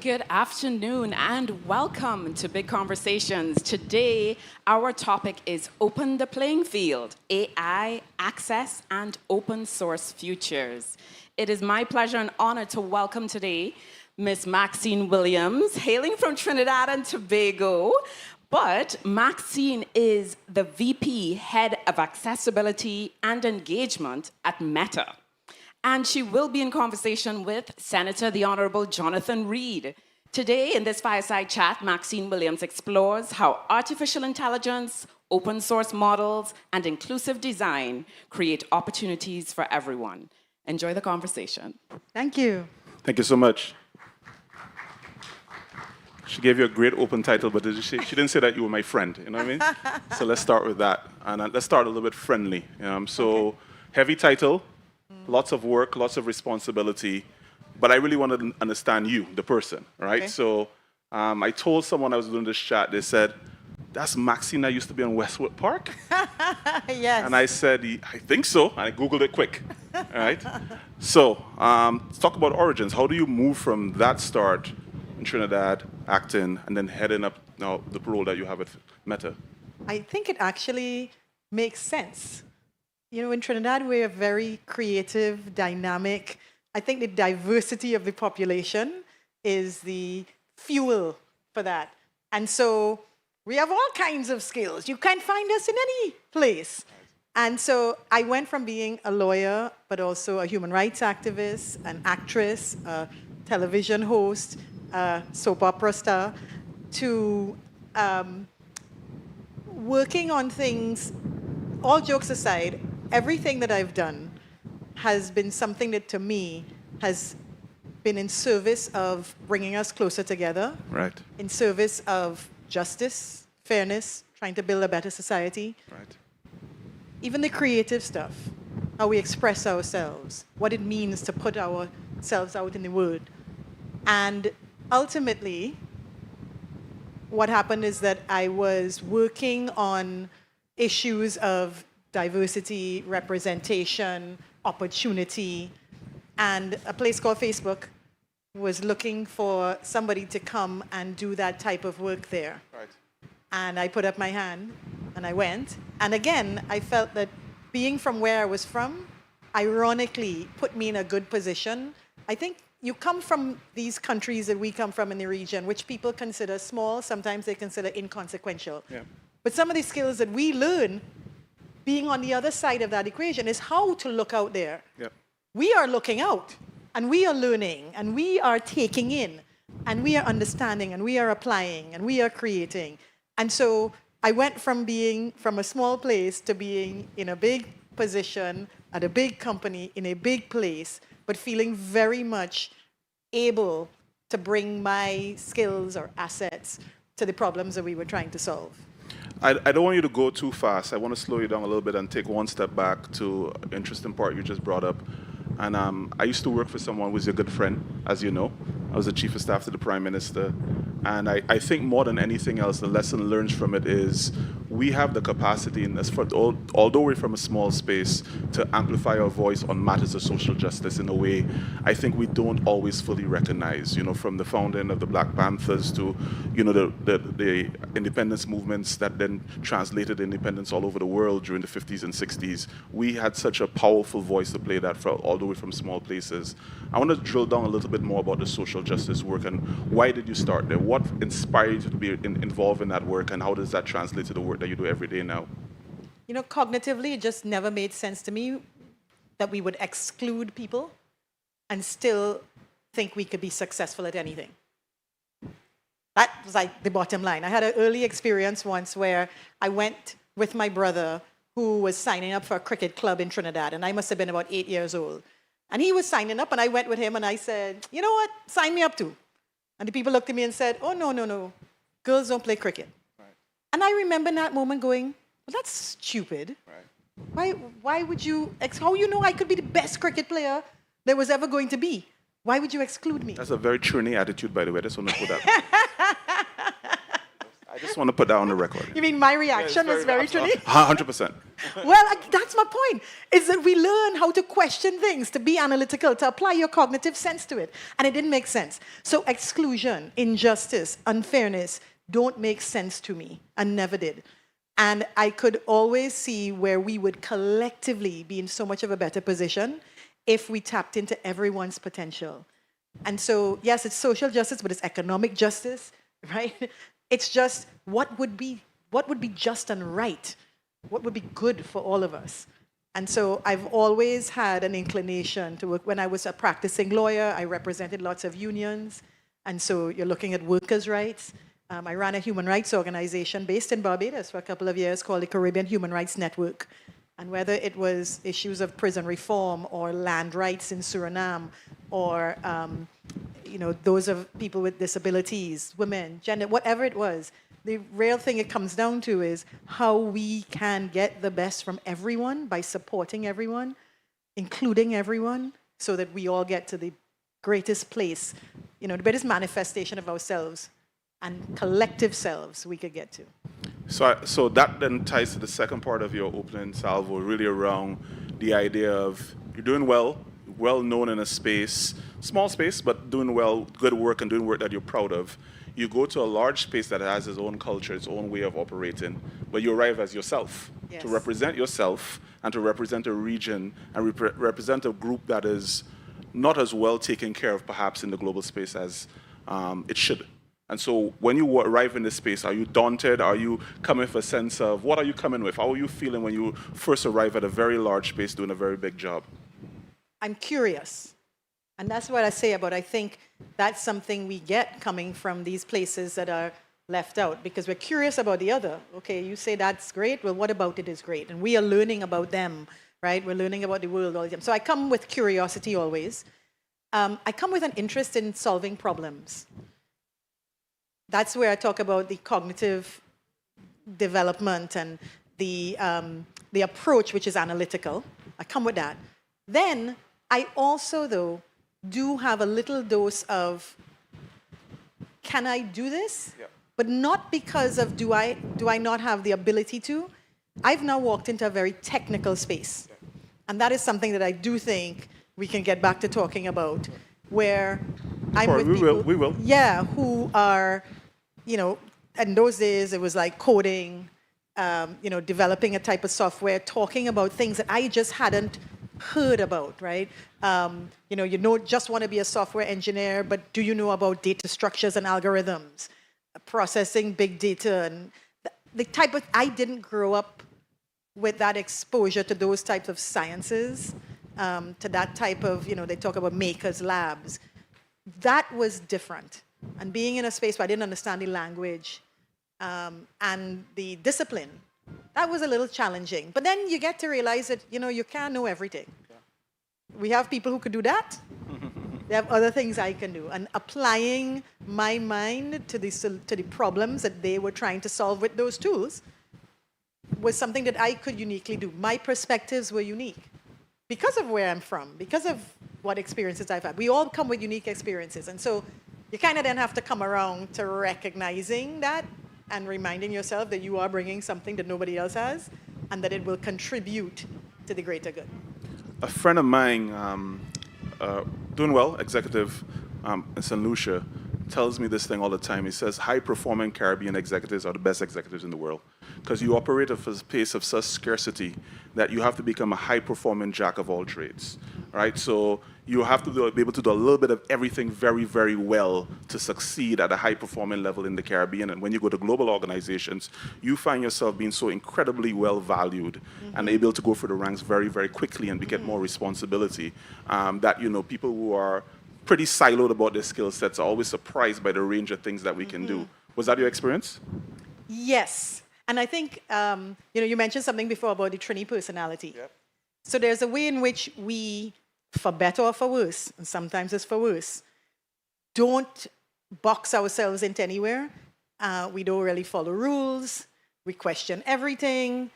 Good afternoon and welcome to Big Conversations. Today, our topic is Open the Playing Field, AI, Access, and Open Source Futures. It is my pleasure and honor to welcome today Ms. Maxine Williams, hailing from Trinidad and Tobago. But Maxine is the VP, Head of Accessibility and Engagement at Meta. And she will be in conversation with Senator the Honorable Jonathan Reed. Today, in this fireside chat, Maxine Williams explores how artificial intelligence, open source models, and inclusive design create opportunities for everyone. Enjoy the conversation. Thank you. Thank you so much. She gave you a great open title, but she didn't say that you were my friend, you know what I mean? So let's start with that. And let's start a little bit friendly. Heavy title, lots of work, lots of responsibility, but I really wanted to understand you, the person, right? Okay. So I told someone I was doing this chat, they said, that's Maxine that used to be on Westwood Park? Yes. And I said, I think so, and I Googled it quick, all right? So let's talk about origins. How do you move from that start in Trinidad, acting, and then heading up now the role that you have at Meta? I think it actually makes sense. You know, in Trinidad, we're very creative, dynamic. I think the diversity of the population is the fuel for that. And so we have all kinds of skills. You can't find us in any place. And so I went from being a lawyer, but also a human rights activist, an actress, a television host, a soap opera star, to working on things. All jokes aside, everything that I've done has been something that, to me, has been in service of bringing us closer together, Right. in service of justice, fairness, trying to build a better society. Right. Even the creative stuff, how we express ourselves, what it means to put ourselves out in the world. And ultimately, what happened is that I was working on issues of diversity, representation, opportunity, and a place called Facebook was looking for somebody to come and do that type of work there. Right. And I put up my hand, and I went. And again, I felt that being from where I was from, ironically, put me in a good position. I think you come from these countries that we come from in the region, which people consider small, sometimes they consider inconsequential. Yeah. But some of the skills that we learn being on the other side of that equation is how to look out there. Yep. We are looking out, and we are learning, and we are taking in, and we are understanding, and we are applying, and we are creating. And so I went from being from a small place to being in a big position at a big company in a big place, but feeling very much able to bring my skills or assets to the problems that we were trying to solve. I don't want you to go too fast. I want to slow you down a little bit and take one step back to an interesting part you just brought up. And I used to work for someone who was a good friend, as you know. I was the chief of staff to the prime minister. And I think more than anything else, the lesson learned from it is we have the capacity, in this, although we're from a small space, to amplify our voice on matters of social justice in a way I think we don't always fully recognize. You know, from the founding of the Black Panthers to, you know, the independence movements that then translated independence all over the world during the 50s and 60s. We had such a powerful voice to play that, although we're from small places. I want to drill down a little bit more about the social justice work and why did you start there? What inspired you to be involved in that work, and how does that translate to the work that you do every day now? You know, cognitively, it just never made sense to me that we would exclude people and still think we could be successful at anything. That was like the bottom line. I had an early experience once where I went with my brother who was signing up for a cricket club in Trinidad, and I must have been about 8 years old. And he was signing up, and I went with him, and I said, you know what, sign me up too. And the people looked at me and said, oh, no, girls don't play cricket. Right. And I remember in that moment going, well, that's stupid. Right. Why would you, how you know I could be the best cricket player there was ever going to be? Why would you exclude me? That's a very Trini attitude, by the way. I just want to put that. I just want to put that on the record. You mean my reaction was very Trini? 100%. That's my point, is that we learn how to question things, to be analytical, to apply your cognitive sense to it. And it didn't make sense. So exclusion, injustice, unfairness don't make sense to me, and never did. And I could always see where we would collectively be in so much of a better position if we tapped into everyone's potential. And so, yes, it's social justice, but it's economic justice, right? It's just what would be just and right, what would be good for all of us. And so I've always had an inclination to work. When I was a practicing lawyer, I represented lots of unions. And so you're looking at workers' rights. I ran a human rights organization based in Barbados for a couple of years called the Caribbean Human Rights Network. And whether it was issues of prison reform or land rights in Suriname or those of people with disabilities, women, gender, whatever it was, the real thing it comes down to is how we can get the best from everyone by supporting everyone, including everyone, so that we all get to the greatest place, the greatest manifestation of ourselves and collective selves we could get to. So that then ties to the second part of your opening salvo, really around the idea of you're doing well known in a space, small space, but doing well, good work and doing work that you're proud of. You go to a large space that has its own culture, its own way of operating, but you arrive as yourself, yes, to represent yourself and to represent a region and represent a group that is not as well taken care of perhaps in the global space as it should. And so when you arrive in this space, are you daunted? Are you coming with a sense of, what are you coming with? How are you feeling when you first arrive at a very large space doing a very big job? I'm curious. And that's what I say about, I think that's something we get coming from these places that are left out, because we're curious about the other. Okay, you say that's great. Well, what about it is great? And we are learning about them, right? We're learning about the world all the time. So I come with curiosity always. I come with an interest in solving problems. That's where I talk about the cognitive development and the approach, which is analytical. I come with that. Then I also, though, do have a little dose of, can I do this? Yeah. But not because of do I not have the ability to. I've now walked into a very technical space. Yeah. And that is something that I do think we can get back to talking about, where I'm with people, we will. Yeah, who are, in those days it was like coding, developing a type of software, talking about things that I just hadn't heard about, right? You just want to be a software engineer, but do you know about data structures and algorithms, processing big data, and the type of, I didn't grow up with that exposure to those types of sciences, to that type of, they talk about makers labs. That was different. And being in a space where I didn't understand the language and the discipline, that was a little challenging. But then you get to realize that, you can't know everything. We have people who could do that. They have other things I can do. And applying my mind to the problems that they were trying to solve with those tools was something that I could uniquely do. My perspectives were unique because of where I'm from, because of what experiences I've had. We all come with unique experiences. And so you kind of then have to come around to recognizing that and reminding yourself that you are bringing something that nobody else has and that it will contribute to the greater good. A friend of mine, doing well, executive in St. Lucia, tells me this thing all the time. He says high-performing Caribbean executives are the best executives in the world because you operate at a pace of such scarcity that you have to become a high-performing jack of all trades, right? So you have to be able to do a little bit of everything very, very well to succeed at a high-performing level in the Caribbean. And when you go to global organizations, you find yourself being so incredibly well-valued and able to go through the ranks very, very quickly and get more responsibility that, people who are pretty siloed about their skill sets are always surprised by the range of things that we can do. Was that your experience? Yes. And I think, you mentioned something before about the Trini personality. Yep. So there's a way in which we, for better or for worse, and sometimes it's for worse, don't box ourselves into anywhere. We don't really follow rules. We question everything,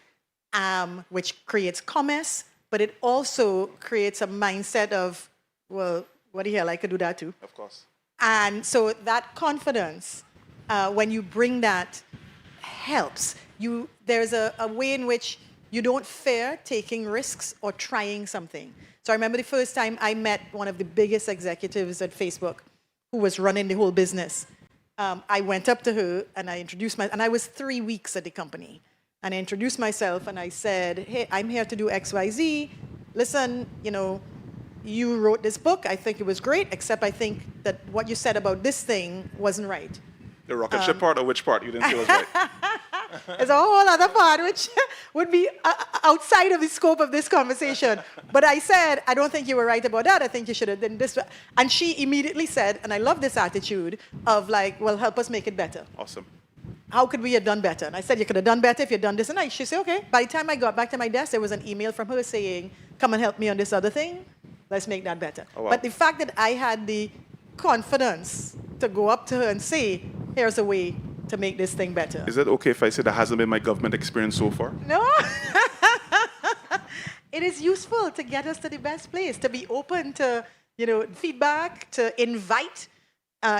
which creates commerce, but it also creates a mindset of, well, what the hell, I could do that too. Of course. And so that confidence, when you bring that, helps. There's a way in which You don't fear taking risks or trying something. So I remember the first time I met one of the biggest executives at Facebook who was running the whole business. I went up to her and I introduced myself, and I was 3 weeks at the company. And I introduced myself and I said, hey, I'm here to do XYZ. Listen, you know, you wrote this book. I think it was great, except I think that what you said about this thing wasn't right. The rocket ship part or which part you didn't say was right? There's a whole other part which would be outside of the scope of this conversation. But I said, I don't think you were right about that. I think you should have done this. And she immediately said, and I love this attitude of like, well, help us make it better. Awesome. How could we have done better? And I said, you could have done better if you'd done this and that. She said, okay. By the time I got back to my desk, there was an email from her saying, come and help me on this other thing. Let's make that better. Oh, wow. But the fact that I had the confidence to go up to her and say, here's a way to make this thing better. Is it okay if I say that hasn't been my government experience so far? No. It is useful to get us to the best place, to be open to, you know, feedback, to invite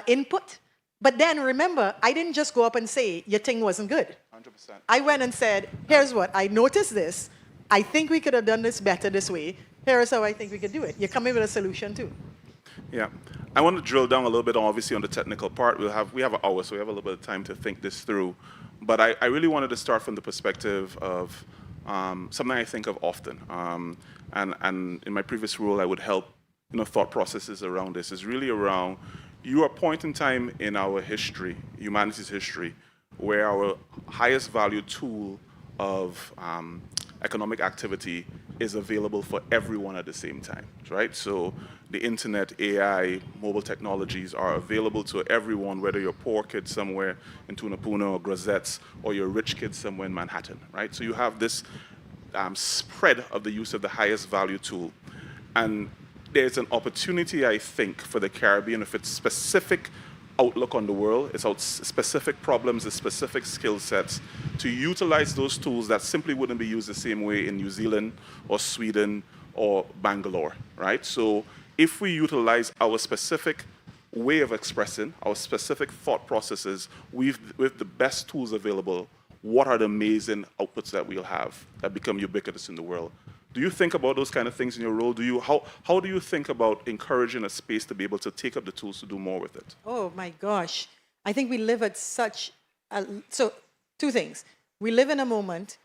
input. But then remember, I didn't just go up and say, your thing wasn't good. 100%. I went and said, here's what, I noticed this. I think we could have done this better this way. Here's how I think we could do it. You're coming with a solution too. Yeah. I want to drill down a little bit, obviously, on the technical part. We have an hour, so we have a little bit of time to think this through. But I really wanted to start from the perspective of something I think of often. And in my previous role, I would help, you know, thought processes around this. Is really around, you are a point in time in our history, humanity's history, where our highest value tool of economic activity is available for everyone at the same time, right? So the internet, AI, mobile technologies are available to everyone, whether you're a poor kid somewhere in Tunapuna or Grisettes, or you're a rich kid somewhere in Manhattan, right? So you have this spread of the use of the highest value tool. And there's an opportunity, I think, for the Caribbean, if it's specific outlook on the world, it's out specific problems, it's specific skill sets, to utilize those tools that simply wouldn't be used the same way in New Zealand or Sweden or Bangalore, right? So if we utilize our specific way of expressing, our specific thought processes with the best tools available, what are the amazing outputs that we'll have that become ubiquitous in the world? Do you think about those kind of things in your role? How do you think about encouraging a space to be able to take up the tools to do more with it? Oh my gosh. I think we live at such, so two things. We live in a moment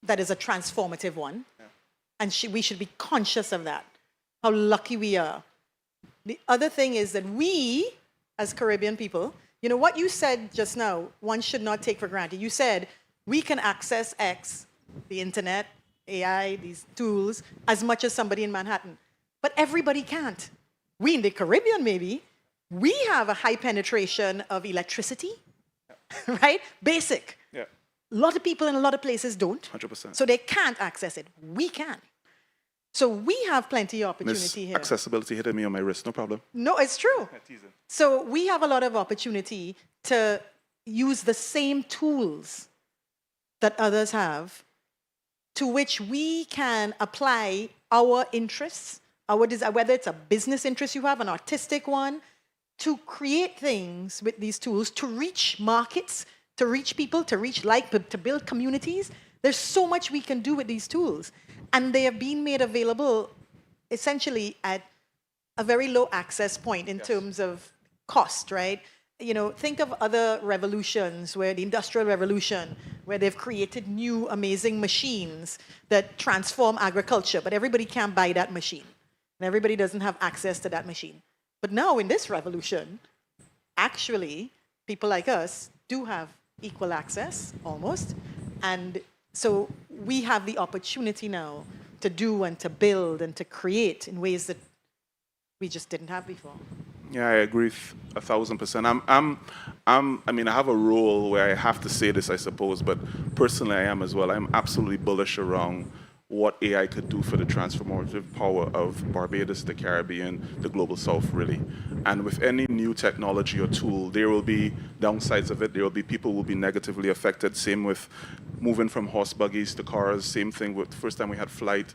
that is a transformative one, and we should be conscious of that, how lucky we are. The other thing is that we, as Caribbean people, you know, what you said just now, one should not take for granted. You said, we can access X, the internet, AI, these tools, as much as somebody in Manhattan. But everybody can't. We in the Caribbean, maybe, we have a high penetration of electricity, right? Basic. Yeah. A lot of people in a lot of places don't. 100%. So they can't access it. We can. So we have plenty of opportunity here. Accessibility hitting me on my wrist, no problem. No, it's true. So we have a lot of opportunity to use the same tools that others have, to which we can apply our interests, our desire, whether it's a business interest you have, an artistic one, to create things with these tools, to reach markets, to reach people, to build communities. There's so much we can do with these tools. And they have been made available essentially at a very low access point in terms of cost, right? You know, think of other revolutions, where the Industrial Revolution, where they've created new amazing machines that transform agriculture, but everybody can't buy that machine. And everybody doesn't have access to that machine. But now in this revolution, actually, people like us do have equal access, almost. And so we have the opportunity now to do and to build and to create in ways that we just didn't have before. Yeah, I agree 1,000%. I mean, I have a role where I have to say this, I suppose, but personally I am as well. I'm absolutely bullish around what AI could do for the transformative power of Barbados, the Caribbean, the Global South, really. And with any new technology or tool, there will be downsides of it. There will be people who will be negatively affected. Same with moving from horse buggies to cars. Same thing with the first time we had flight.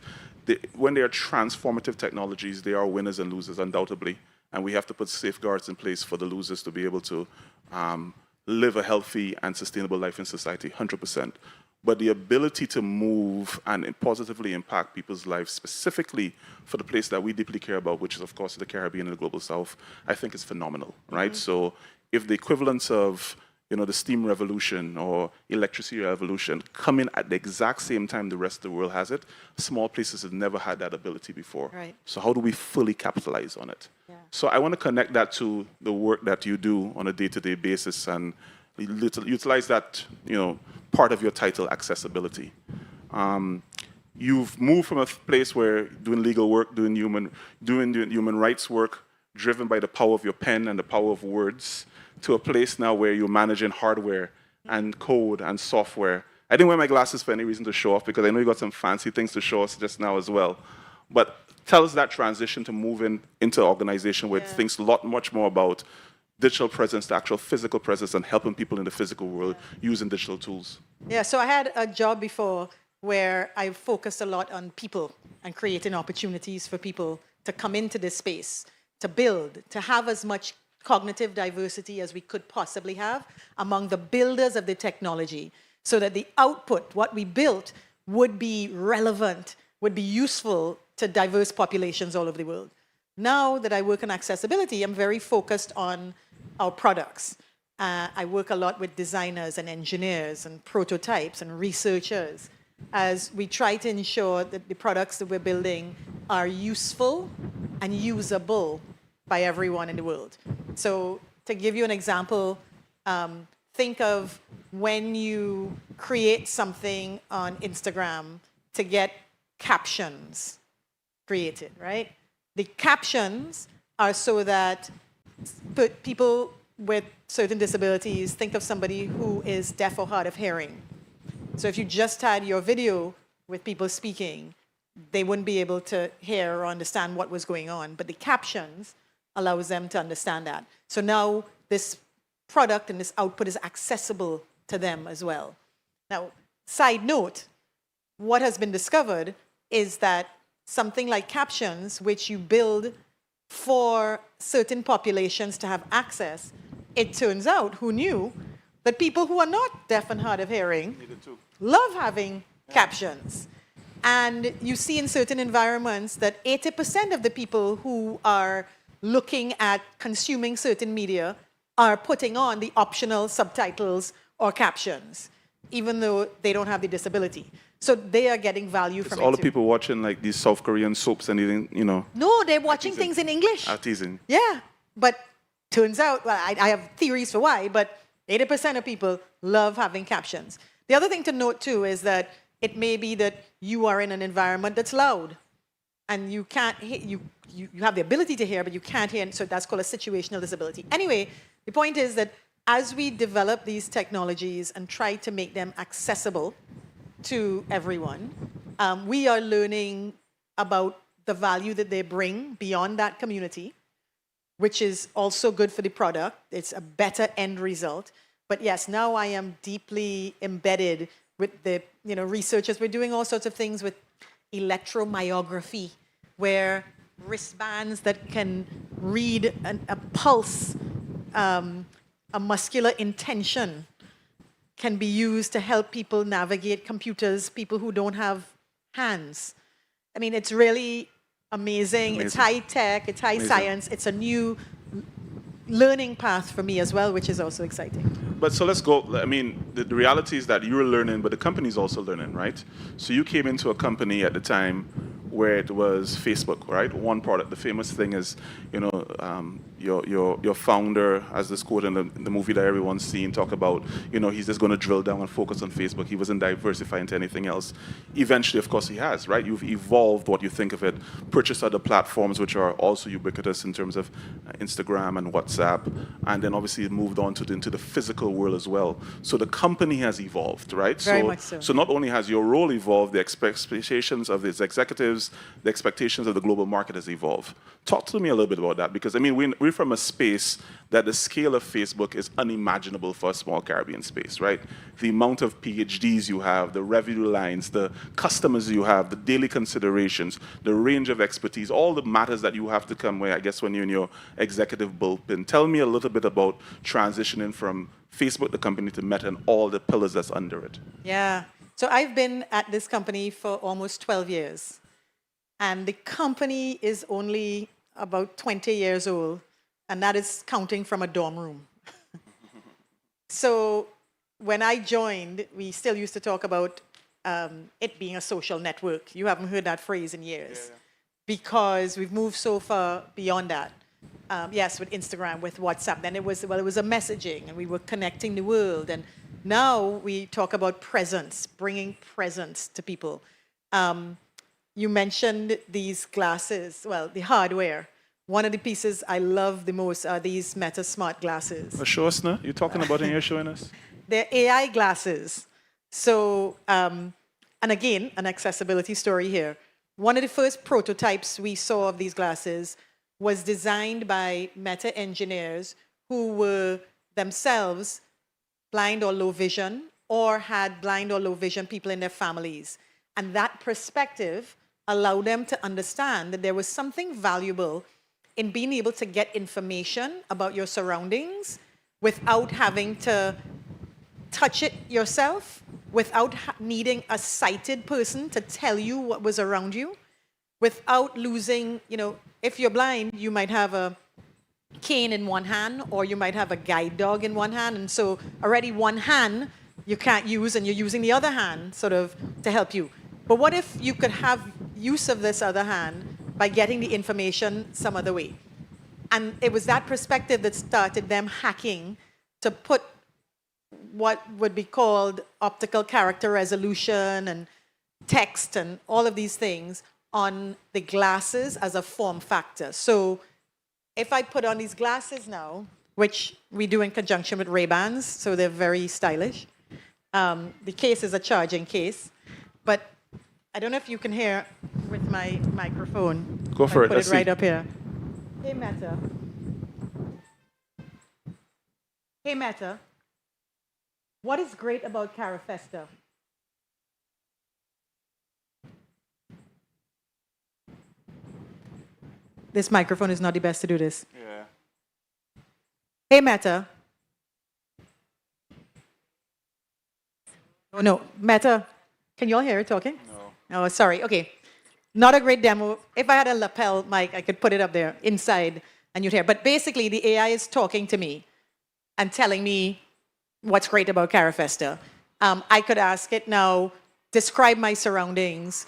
When they are transformative technologies, they are winners and losers, undoubtedly. And we have to put safeguards in place for the losers to be able to live a healthy and sustainable life in society, 100%. but the ability to move and positively impact people's lives, specifically for the place that we deeply care about, which is, of course, the Caribbean and the Global South, I think is phenomenal, right? So if the equivalence of the steam revolution or electricity revolution come in at the exact same time the rest of the world has it, small places have never had that ability before. Right. So how do we fully capitalize on it? Yeah. So I want to connect that to the work that you do on a day-to-day basis and utilize that, part of your title, accessibility. You've moved from a place where doing legal work, doing human rights work, driven by the power of your pen and the power of words, to a place now where you're managing hardware and code and software. I didn't wear my glasses for any reason to show off because I know you got some fancy things to show us just now as well. But tell us that transition to moving into an organization where it thinks much more about digital presence, the actual physical presence, and helping people in the physical world using digital tools. Yeah, so I had a job before where I focused a lot on people and creating opportunities for people to come into this space, to build, to have as much cognitive diversity as we could possibly have among the builders of the technology, so that the output, what we built, would be relevant, would be useful to diverse populations all over the world. Now that I work on accessibility, I'm very focused on our products. I work a lot with designers and engineers and prototypes and researchers as we try to ensure that the products that we're building are useful and usable by everyone in the world. So to give you an example, think of when you create something on Instagram to get captions created, right? The captions are so that people with certain disabilities, think of somebody who is deaf or hard of hearing. So if you just had your video with people speaking, they wouldn't be able to hear or understand what was going on, but the captions allows them to understand that. So now this product and this output is accessible to them as well. Now, side note, what has been discovered is that something like captions, which you build for certain populations to have access, it turns out, who knew, that people who are not deaf and hard of hearing love having captions. And you see in certain environments that 80% of the people who are looking at consuming certain media are putting on the optional subtitles or captions, even though they don't have the disability. So they are getting value from it. All the people watching like these South Korean soaps and eating, No, they're watching things in English. Artisan. Yeah, but turns out, well, I have theories for why, but 80% of people love having captions. The other thing to note too is that it may be that you are in an environment that's loud and you can't hear, you have the ability to hear, but you can't hear, so that's called a situational disability. Anyway, the point is that as we develop these technologies and try to make them accessible to everyone, we are learning about the value that they bring beyond that community, which is also good for the product. It's a better end result. But yes, now I am deeply embedded with the researchers. We're doing all sorts of things with electromyography, where wristbands that can read a pulse, a muscular intention, can be used to help people navigate computers, people who don't have hands. I mean, it's really amazing. It's high tech, it's high science. It's a new learning path for me as well, which is also exciting. But so let's go. I mean, the reality is that you're learning, but the company's also learning, right? So you came into a company at the time where it was Facebook, right? One product. The famous thing is, your founder, as this quote in the movie that everyone's seen, talk about, he's just going to drill down and focus on Facebook. He wasn't diversifying into anything else. Eventually, of course, he has, right? You've evolved what you think of it, purchased other platforms which are also ubiquitous in terms of Instagram and WhatsApp, and then obviously moved on into the physical world as well. So the company has evolved, right? Very much so. So not only has your role evolved, the expectations of its executives, the expectations of the global market has evolved. Talk to me a little bit about that, because I mean, we're from a space that the scale of Facebook is unimaginable for a small Caribbean space, right? The amount of PhDs you have, the revenue lines, the customers you have, the daily considerations, the range of expertise, all the matters that you have to come where, I guess, when you're in your executive bullpen. Tell me a little bit about transitioning from Facebook, the company, to Meta and all the pillars that's under it. Yeah. So I've been at this company for almost 12 years. And the company is only about 20 years old, and that is counting from a dorm room. So when I joined, we still used to talk about it being a social network. You haven't heard that phrase in years, because we've moved so far beyond that. Yes, with Instagram, with WhatsApp. Then it was a messaging, and we were connecting the world. And now we talk about presence, bringing presence to people. You mentioned these glasses, well, the hardware. One of the pieces I love the most are these Meta Smart glasses. Show us now. You're talking about it and you're showing us? They're AI glasses. So, and again, an accessibility story here. One of the first prototypes we saw of these glasses was designed by Meta engineers who were themselves blind or low vision, or had blind or low vision people in their families. And that perspective allowed them to understand that there was something valuable in being able to get information about your surroundings without having to touch it yourself, without needing a sighted person to tell you what was around you, without losing, if you're blind, you might have a cane in one hand, or you might have a guide dog in one hand, and so already one hand you can't use, and you're using the other hand sort of to help you. But what if you could have use of this other hand by getting the information some other way? And it was that perspective that started them hacking to put what would be called optical character resolution and text and all of these things on the glasses as a form factor. So if I put on these glasses now, which we do in conjunction with Ray-Bans, so they're very stylish. The case is a charging case, but I don't know if you can hear with my microphone. Go for it. Put it right up here. Hey, Meta. Hey, Meta. What is great about CARIFESTA? This microphone is not the best to do this. Yeah. Hey, Meta. Oh, no. Meta, can you all hear it talking? No. Oh, sorry. Okay. Not a great demo. If I had a lapel mic, I could put it up there inside and you'd hear. But basically, the AI is talking to me and telling me what's great about CARIFESTA. I could ask it now, describe my surroundings,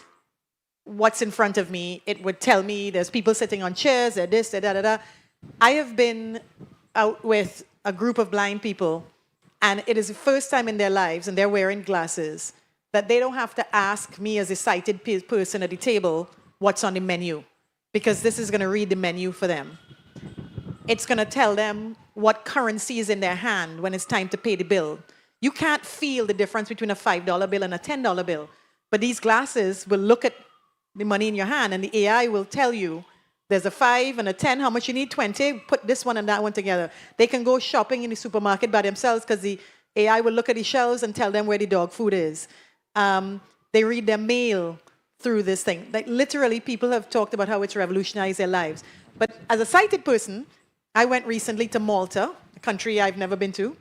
what's in front of me. It would tell me there's people sitting on chairs, they're this, they're da-da-da. I have been out with a group of blind people, and it is the first time in their lives, and they're wearing glasses, that they don't have to ask me as a sighted person at the table what's on the menu, because this is going to read the menu for them. It's going to tell them what currency is in their hand when it's time to pay the bill. You can't feel the difference between a $5 bill and a $10 bill, but these glasses will look at the money in your hand, and the AI will tell you there's a 5 and a 10, how much you need, 20, put this one and that one together. They can go shopping in the supermarket by themselves because the AI will look at the shelves and tell them where the dog food is. They read their mail through this thing. Like literally, people have talked about how it's revolutionized their lives. But as a sighted person, I went recently to Malta, a country I've never been to,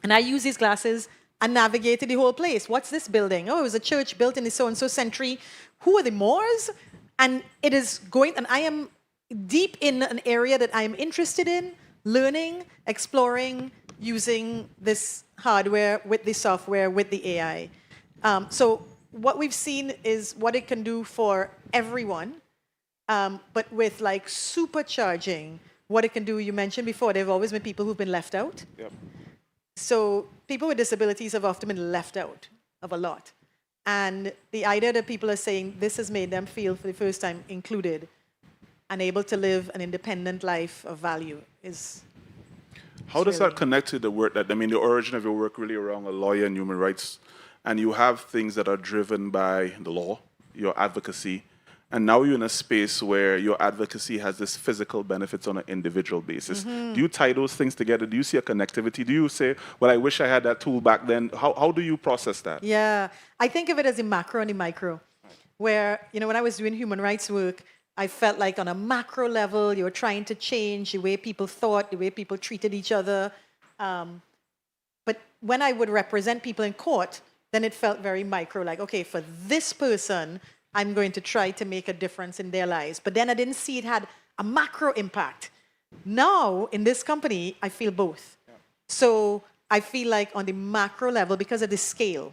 and I used these glasses and navigated the whole place. What's this building? Oh, it was a church built in the so-and-so century. Who are the Moors? And it is going, and I am deep in an area that I am interested in, learning, exploring, using this hardware with the software, with the AI. So what we've seen is what it can do for everyone, but with like supercharging what it can do. You mentioned before, there have always been people who've been left out. Yep. So people with disabilities have often been left out of a lot. And the idea that people are saying this has made them feel for the first time included and able to live an independent life of value is... How does that connect to the work that, I mean, the origin of your work really around a lawyer and human rights, and you have things that are driven by the law, your advocacy, and now you're in a space where your advocacy has this physical benefits on an individual basis. Mm-hmm. Do you tie those things together? Do you see a connectivity? Do you say, well, I wish I had that tool back then? How do you process that? Yeah, I think of it as a macro and a micro, where, you know, when I was doing human rights work, I felt like on a macro level, you were trying to change the way people thought, the way people treated each other. But when I would represent people in court, then it felt very micro, like, okay, for this person, I'm going to try to make a difference in their lives. But then I didn't see it had a macro impact. Now, in this company, I feel both. So I feel like on the macro level, because of the scale,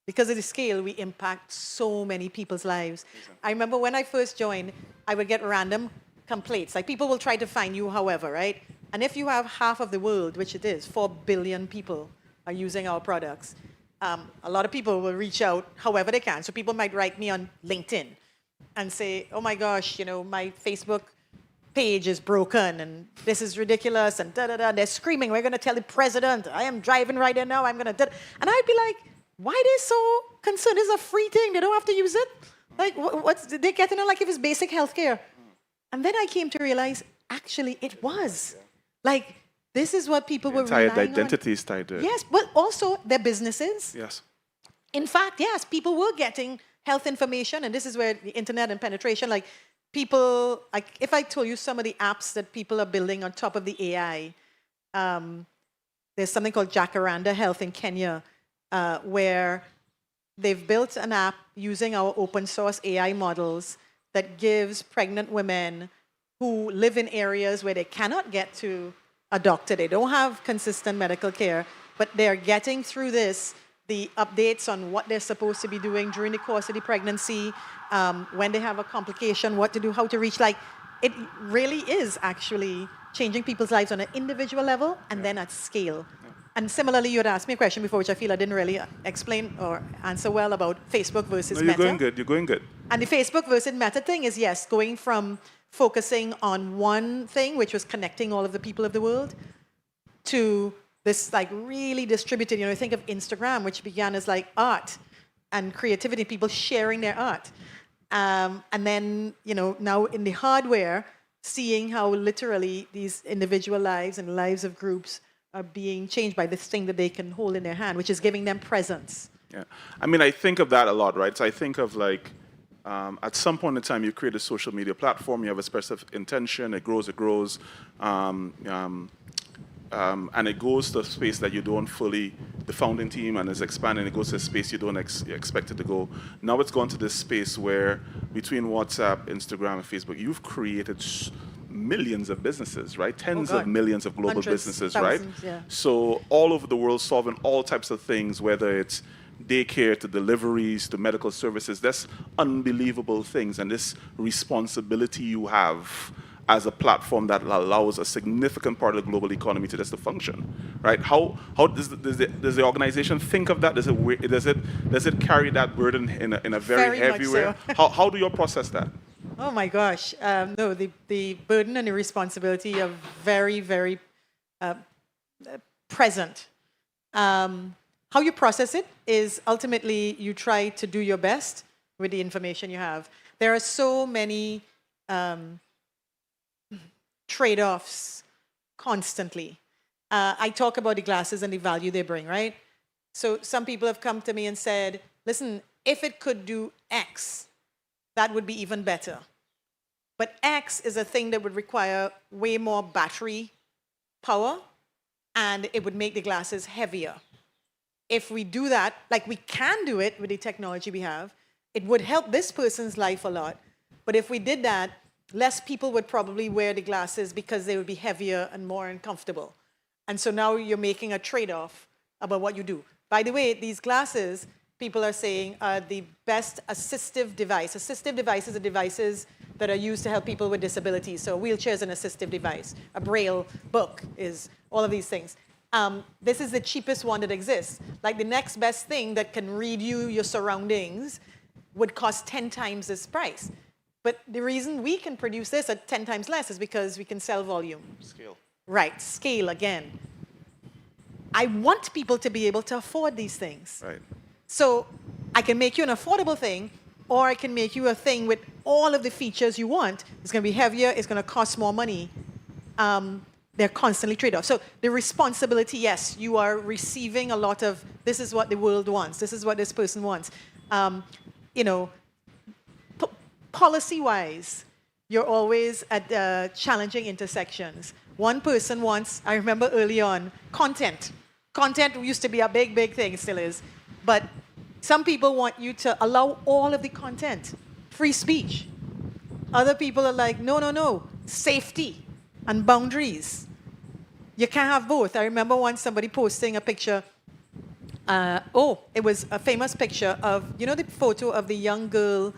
we impact so many people's lives. I remember when I first joined, I would get random complaints. Like, people will try to find you, however, right? And if you have half of the world, which it is, 4 billion people are using our products, a lot of people will reach out however they can. So people might write me on LinkedIn and say, oh my gosh, you know, my Facebook page is broken and this is ridiculous and da-da-da. They're screaming, we're going to tell the president, I am driving right there now, I'm going to da-da. And I'd be like, why are they so concerned? It's a free thing. They don't have to use it. Like, what's they getting it like if it's basic healthcare? And then I came to realize, actually, it was. Like, this is what people were relying on. Entire identity is tied to it. Yes, but also their businesses. Yes. In fact, yes, people were getting health information, and this is where the internet and penetration, like people, like if I told you some of the apps that people are building on top of the AI, there's something called Jacaranda Health in Kenya, where they've built an app using our open source AI models that gives pregnant women who live in areas where they cannot get to a doctor, they don't have consistent medical care, but they're getting through this the updates on what they're supposed to be doing during the course of the pregnancy, when they have a complication, what to do, how to reach. Like, it really is actually changing people's lives on an individual level and then at scale. And similarly, you had asked me a question before, which I feel I didn't really explain or answer well, about Facebook versus No, you're Meta. going good. You're going good. And the Facebook versus Meta thing is, yes, going from focusing on one thing, which was connecting all of the people of the world, to this like really distributed, you know, think of Instagram, which began as like art and creativity, people sharing their art. And then, you know, now in the hardware, seeing how literally these individual lives and lives of groups are being changed by this thing that they can hold in their hand, which is giving them presence. Yeah. I mean, I think of that a lot, right? So I think of like, at some point in time, you create a social media platform, you have a specific intention, it grows, and it goes to a space that you don't fully, the founding team, and it's expanding, it goes to a space you don't expect it to go. Now it's gone to this space where between WhatsApp, Instagram, and Facebook, you've created millions of businesses, right? Tens of millions of global businesses, thousands, right? Yeah. So all over the world solving all types of things, whether it's daycare to deliveries to medical services. That's unbelievable things, and this responsibility you have as a platform that allows a significant part of the global economy to just to function, right? How does the organization think of that? Does it carry that burden in a very heavy way? So. How do you process that? Oh my gosh, no, the burden and the responsibility are very, very present. How you process it is ultimately you try to do your best with the information you have. There are so many trade-offs constantly. I talk about the glasses and the value they bring, right? So some people have come to me and said, listen, if it could do X, that would be even better. But X is a thing that would require way more battery power, and it would make the glasses heavier. If we do that, like we can do it with the technology we have, it would help this person's life a lot. But if we did that, less people would probably wear the glasses because they would be heavier and more uncomfortable. And so now you're making a trade-off about what you do. By the way, these glasses, people are saying, are the best assistive device. Assistive devices are devices that are used to help people with disabilities. So a wheelchair is an assistive device. A Braille book is all of these things. This is the cheapest one that exists. Like the next best thing that can read you your surroundings would cost 10 times this price. But the reason we can produce this at 10 times less is because we can sell volume. Scale. Right, scale again. I want people to be able to afford these things. Right. So I can make you an affordable thing, or I can make you a thing with all of the features you want. It's going to be heavier, it's going to cost more money. They're constantly trade-offs. So the responsibility, yes, you are receiving a lot of, this is what the world wants, this is what this person wants. You know, policy-wise, you're always at challenging intersections. One person wants, I remember early on, content. Content used to be a big, big thing, it still is. But Some people want you to allow all of the content, free speech. Other people are like, no, no, no, safety and boundaries. You can't have both. I remember once somebody posting a picture. It was a famous picture of, you know, the photo of the young girl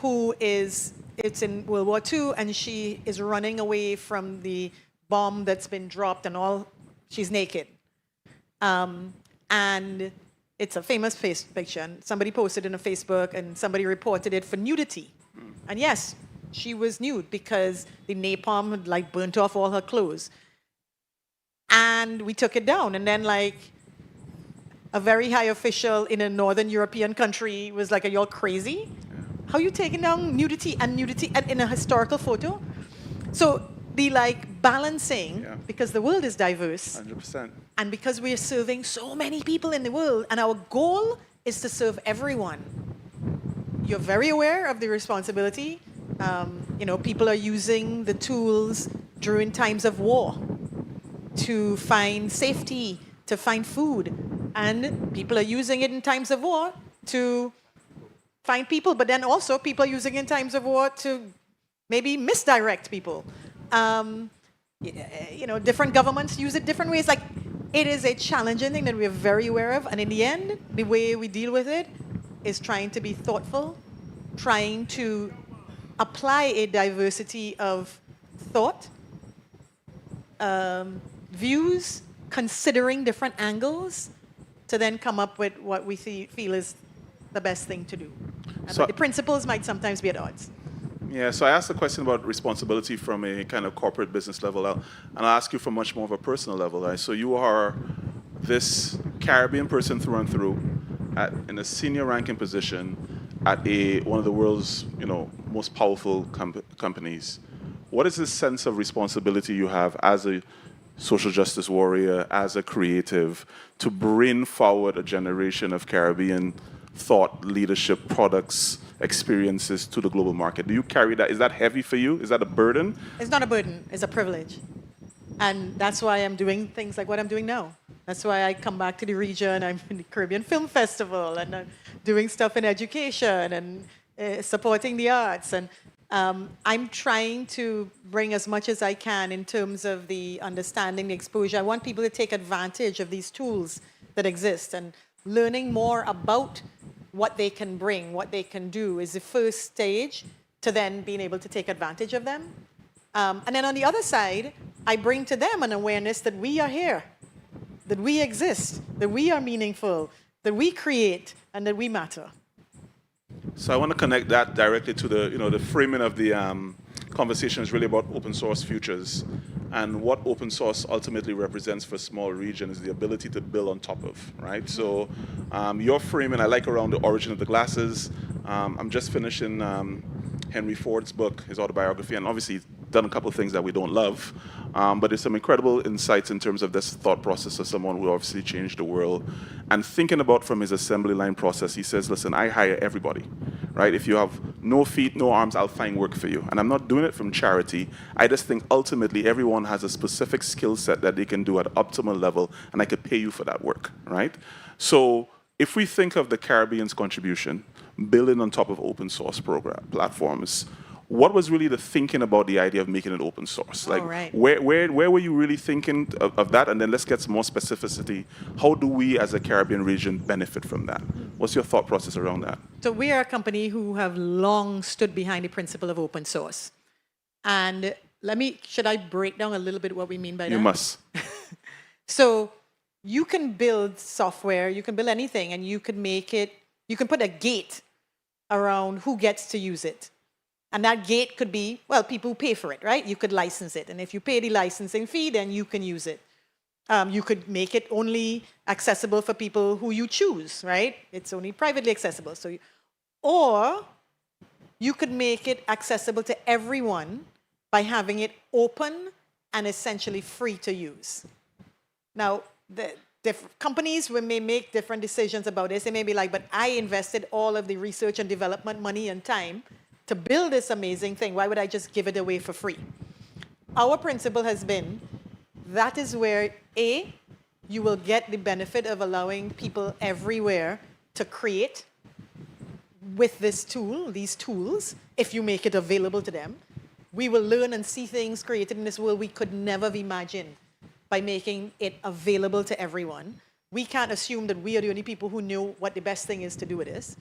who it's in World War II, and she is running away from the bomb that's been dropped and all, she's naked. And it's a famous picture, and somebody posted it on Facebook, and somebody reported it for nudity. And yes, she was nude because the napalm had like burnt off all her clothes. And we took it down, and then like a very high official in a northern European country was like, are y'all crazy? How you taking down nudity and in a historical photo? So the like balancing, because the world is diverse. 100%. And because we are serving so many people in the world, and our goal is to serve everyone. You're very aware of the responsibility. You know, people are using the tools during times of war to find safety, to find food. And people are using it in times of war to find people, but then also people are using it in times of war to maybe misdirect people. You know, different governments use it different ways. Like, it is a challenging thing that we're very aware of. And in the end, the way we deal with it is trying to be thoughtful, trying to apply a diversity of thought, views, considering different angles, to then come up with what we feel is the best thing to do. But the principles might sometimes be at odds. Yeah, so I asked a question about responsibility from a kind of corporate business level, and I'll ask you from much more of a personal level. Right? So you are this Caribbean person through and through, in a senior ranking position at one of the world's most powerful companies. What is the sense of responsibility you have as a social justice warrior, as a creative, to bring forward a generation of Caribbean thought, leadership, products, experiences to the global market? Do you carry that? Is that heavy for you? Is that a burden? It's not a burden, it's a privilege. And that's why I'm doing things like what I'm doing now. That's why I come back to the region. I'm in the Caribbean Film Festival, and I'm doing stuff in education and supporting the arts. And I'm trying to bring as much as I can in terms of the understanding, the exposure. I want people to take advantage of these tools that exist, and learning more about what they can bring, what they can do is the first stage to then being able to take advantage of them. And then on the other side, I bring to them an awareness that we are here, that we exist, that we are meaningful, that we create, and that we matter. So I want to connect that directly to the framing of the conversation is really about open source futures. And what open source ultimately represents for a small region is the ability to build on top of, right? So your framing, I like around the origin of the glasses. I'm just finishing Henry Ford's book, his autobiography, and obviously he's done a couple of things that we don't love. But there's some incredible insights in terms of this thought process of someone who obviously changed the world. And thinking about from his assembly line process, he says, listen, I hire everybody, right? If you have no feet, no arms, I'll find work for you. And I'm not doing it from charity. I just think ultimately everyone has a specific skill set that they can do at optimal level, and I could pay you for that work, right? So if we think of the Caribbean's contribution, building on top of open source platforms, what was really the thinking about the idea of making it open source? Like, where were you really thinking of that? And then let's get some more specificity. How do we as a Caribbean region benefit from that? What's your thought process around that? So we are a company who have long stood behind the principle of open source. And should I break down a little bit what we mean by that? You must. So you can build software, you can build anything, and you can put a gate around who gets to use it. And that gate could be, well, people who pay for it, right? You could license it. And if you pay the licensing fee, then you can use it. You could make it only accessible for people who you choose, right? It's only privately accessible. Or you could make it accessible to everyone by having it open and essentially free to use. Now, the companies may make different decisions about this. They may be like, but I invested all of the research and development money and time to build this amazing thing. Why would I just give it away for free? Our principle has been, that is where, A, you will get the benefit of allowing people everywhere to create with this tool, these tools, if you make it available to them. We will learn and see things created in this world we could never have imagined by making it available to everyone. We can't assume that we are the only people who know what the best thing is to do with this.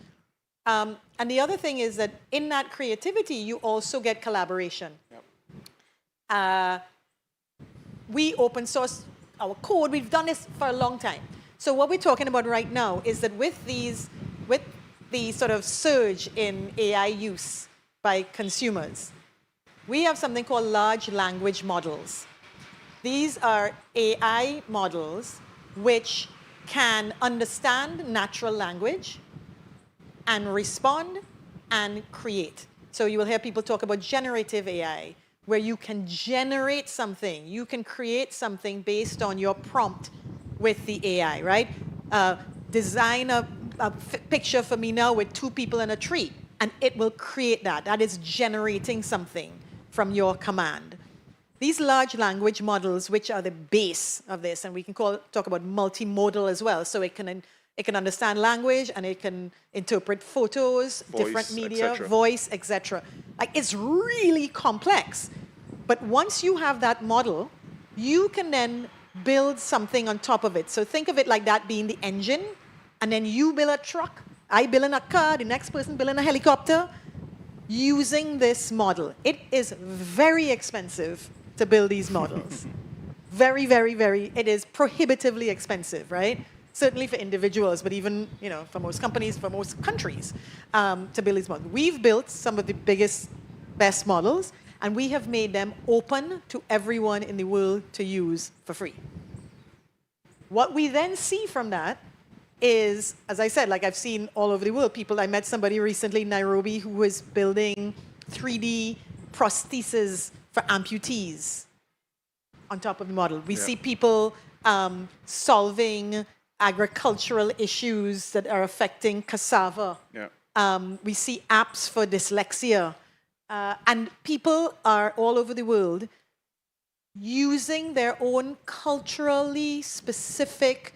And the other thing is that in that creativity, you also get collaboration. Yep. We open source our code. We've done this for a long time. So what we're talking about right now is that with the sort of surge in AI use by consumers, we have something called large language models. These are AI models which can understand natural language and respond and create. So you will hear people talk about generative AI, where you can generate something. You can create something based on your prompt with the AI, right? Design a picture for me now with two people in a tree, and it will create that. That is generating something from your command. These large language models, which are the base of this, and we can talk about multimodal as well, so it can understand language and it can interpret photos, voice, different media, voice, etc. Like, it's really complex. But once you have that model, you can then build something on top of it. So think of it like that being the engine, and then you build a truck, I build in a car, the next person build in a helicopter, using this model. It is very expensive to build these models. Very, very, very, it is prohibitively expensive, right? Certainly for individuals, but even, you know, for most companies, for most countries, to build these models. We've built some of the biggest, best models, and we have made them open to everyone in the world to use for free. What we then see from that is, as I said, like I've seen all over the world, people, I met somebody recently in Nairobi who was building 3D prostheses for amputees on top of the model. We see people solving agricultural issues that are affecting cassava. We see apps for dyslexia. And people are all over the world using their own culturally specific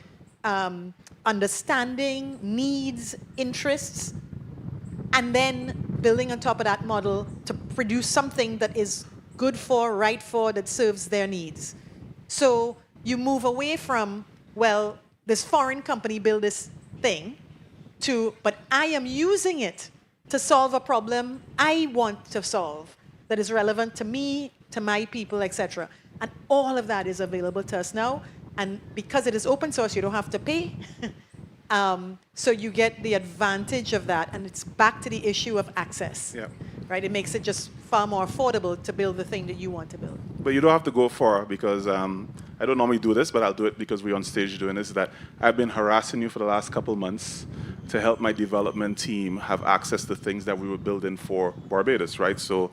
understanding, needs, interests, and then building on top of that model to produce something that is good for, right for, that serves their needs. So you move away from, well, this foreign company built this thing, to, but I am using it to solve a problem I want to solve that is relevant to me, to my people, etc. And all of that is available to us now. And because it is open source, you don't have to pay. So you get the advantage of that. And it's back to the issue of access. Right? It makes it just far more affordable to build the thing that you want to build. But you don't have to go far, because I don't normally do this, but I'll do it because we're on stage doing this, that I've been harassing you for the last couple months to help my development team have access to things that we were building for Barbados, right? So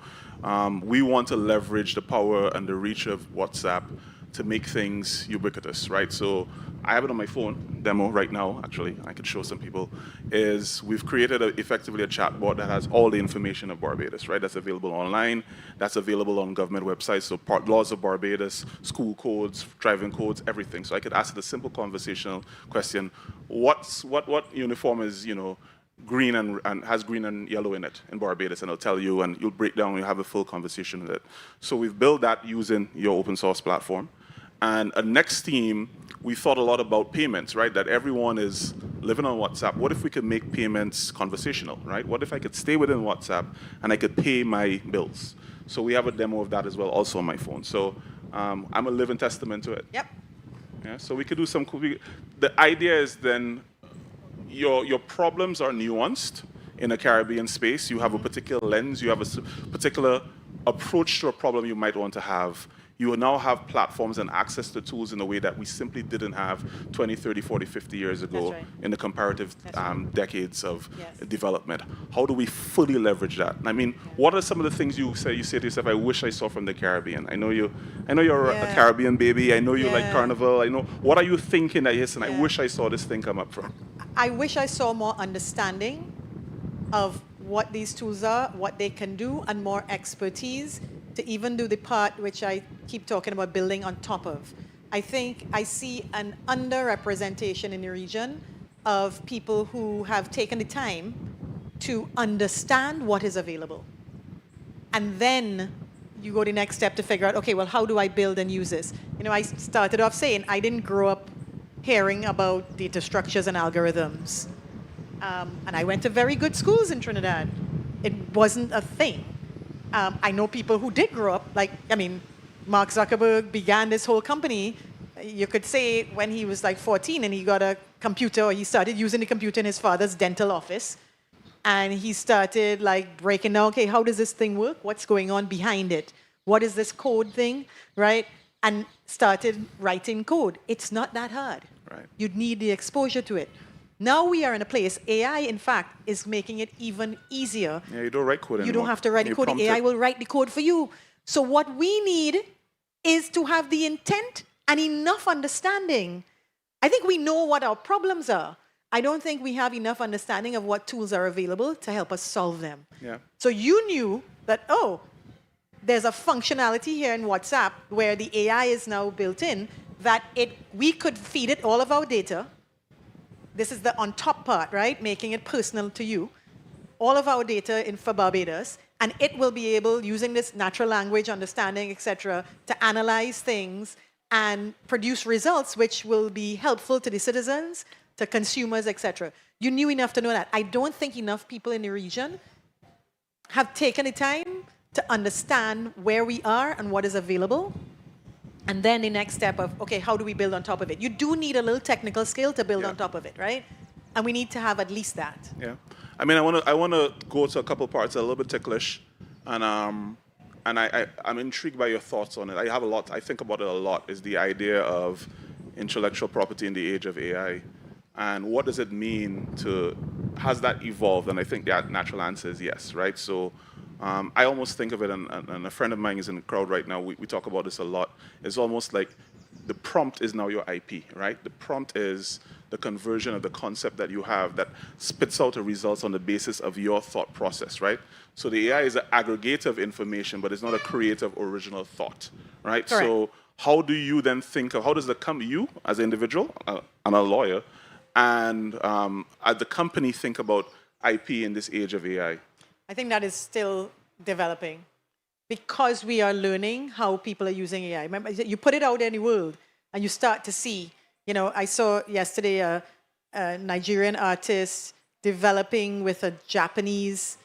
we want to leverage the power and the reach of WhatsApp to make things ubiquitous, right? So I have it on my phone, demo right now, actually, I could show some people, is we've created effectively a chatbot that has all the information of Barbados, right? That's available online, that's available on government websites, so laws of Barbados, school codes, driving codes, everything. So I could ask it a simple conversational question, what uniform is, you know, green and has green and yellow in it in Barbados, and it'll tell you, and you'll break down, you'll have a full conversation with it. So we've built that using your open source platform. And a next team, we thought a lot about payments, right? That everyone is living on WhatsApp. What if we could make payments conversational, right? What if I could stay within WhatsApp and I could pay my bills? So we have a demo of that as well, also on my phone. So I'm a living testament to it. Yep. Yeah, so we could do some cool, the idea is then your problems are nuanced in a Caribbean space. You have a particular lens, you have a particular approach to a problem you might want to have. You now have platforms and access to tools in a way that we simply didn't have 20, 30, 40, 50 years ago in the comparative decades of development. How do we fully leverage that? I mean, what are some of the things you say to yourself, I wish I saw from the Caribbean? I know you're a Caribbean baby. I know you like Carnival. I know, what are you thinking that, yes, and I wish I saw this thing come up from? I wish I saw more understanding of what these tools are, what they can do, and more expertise to even do the part which I keep talking about building on top of. I think I see an underrepresentation in the region of people who have taken the time to understand what is available. And then you go the next step to figure out, okay, well, how do I build and use this? You know, I started off saying I didn't grow up hearing about data structures and algorithms. And I went to very good schools in Trinidad. It wasn't a thing. I know people who did grow up, like, I mean, Mark Zuckerberg began this whole company, you could say, when he was like 14 and he got a computer, or he started using the computer in his father's dental office. And he started like breaking down, okay, how does this thing work? What's going on behind it? What is this code thing, right? And started writing code. It's not that hard. Right. You'd need the exposure to it. Now we are in a place, AI, in fact, is making it even easier. Yeah, you don't write code anymore. You don't have to write the code. The AI will write the code for you. So what we need is to have the intent and enough understanding. I think we know what our problems are. I don't think we have enough understanding of what tools are available to help us solve them. Yeah. So you knew that, oh, there's a functionality here in WhatsApp where the AI is now built in that we could feed it all of our data. This is the on top part, right? Making it personal to you. All of our data for Barbados, and it will be able, using this natural language understanding, etc., to analyze things and produce results which will be helpful to the citizens, to consumers, etc. You knew enough to know that. I don't think enough people in the region have taken the time to understand where we are and what is available. And then the next step of, okay, how do we build on top of it? You do need a little technical skill to build on top of it, right? And we need to have at least that. Yeah. I mean, I want to go to a couple parts a little bit ticklish, and I'm intrigued by your thoughts on it. I have a lot. I think about it a lot. Is the idea of intellectual property in the age of AI, and what does it mean to? Has that evolved? And I think the natural answer is yes, right? So. I almost think of it, and a friend of mine is in the crowd right now, we talk about this a lot. It's almost like the prompt is now your IP, right? The prompt is the conversion of the concept that you have that spits out the results on the basis of your thought process, right? So the AI is an aggregator of information, but it's not a creative, original thought, right? Correct. So how do you then think of, how does you as an individual, and a lawyer, and as the company think about IP in this age of AI? I think that is still developing because we are learning how people are using AI. Remember, you put it out in the world and you start to see, you know, I saw yesterday a Nigerian artist developing with a Japanese,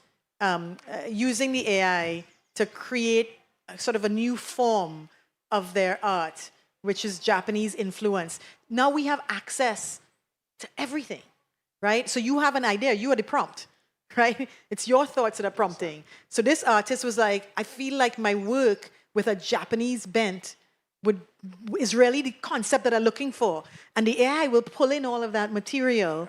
using the AI to create sort of a new form of their art, which is Japanese influence. Now we have access to everything, right? So you have an idea, you are the prompt. Right? It's your thoughts that are prompting. So this artist was like, I feel like my work with a Japanese bent is really the concept that I'm looking for. And the AI will pull in all of that material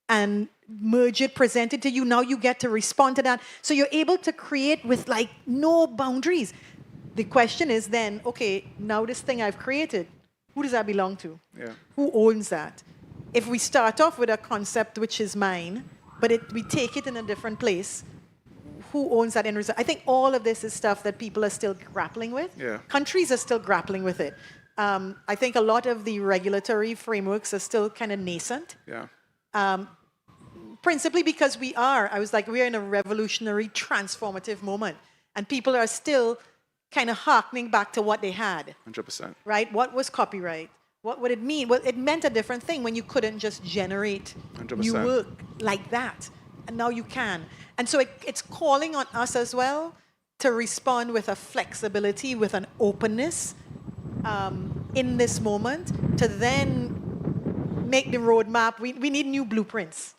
and merge it, present it to you. Now you get to respond to that. So you're able to create with like no boundaries. The question is then, okay, now this thing I've created, who does that belong to? Yeah. Who owns that? If we start off with a concept which is mine, but we take it in a different place, who owns that end result? I think all of this is stuff that people are still grappling with. Yeah. Countries are still grappling with it. I think a lot of the regulatory frameworks are still kind of nascent. Yeah. Principally because we're in a revolutionary, transformative moment. And people are still kind of harkening back to what they had. 100%. Right? What was copyright? What would it mean? Well, it meant a different thing when you couldn't just generate 100%. new work like that. And now you can. And so it's calling on us as well to respond with a flexibility, with an openness in this moment to then make the roadmap. We need new blueprints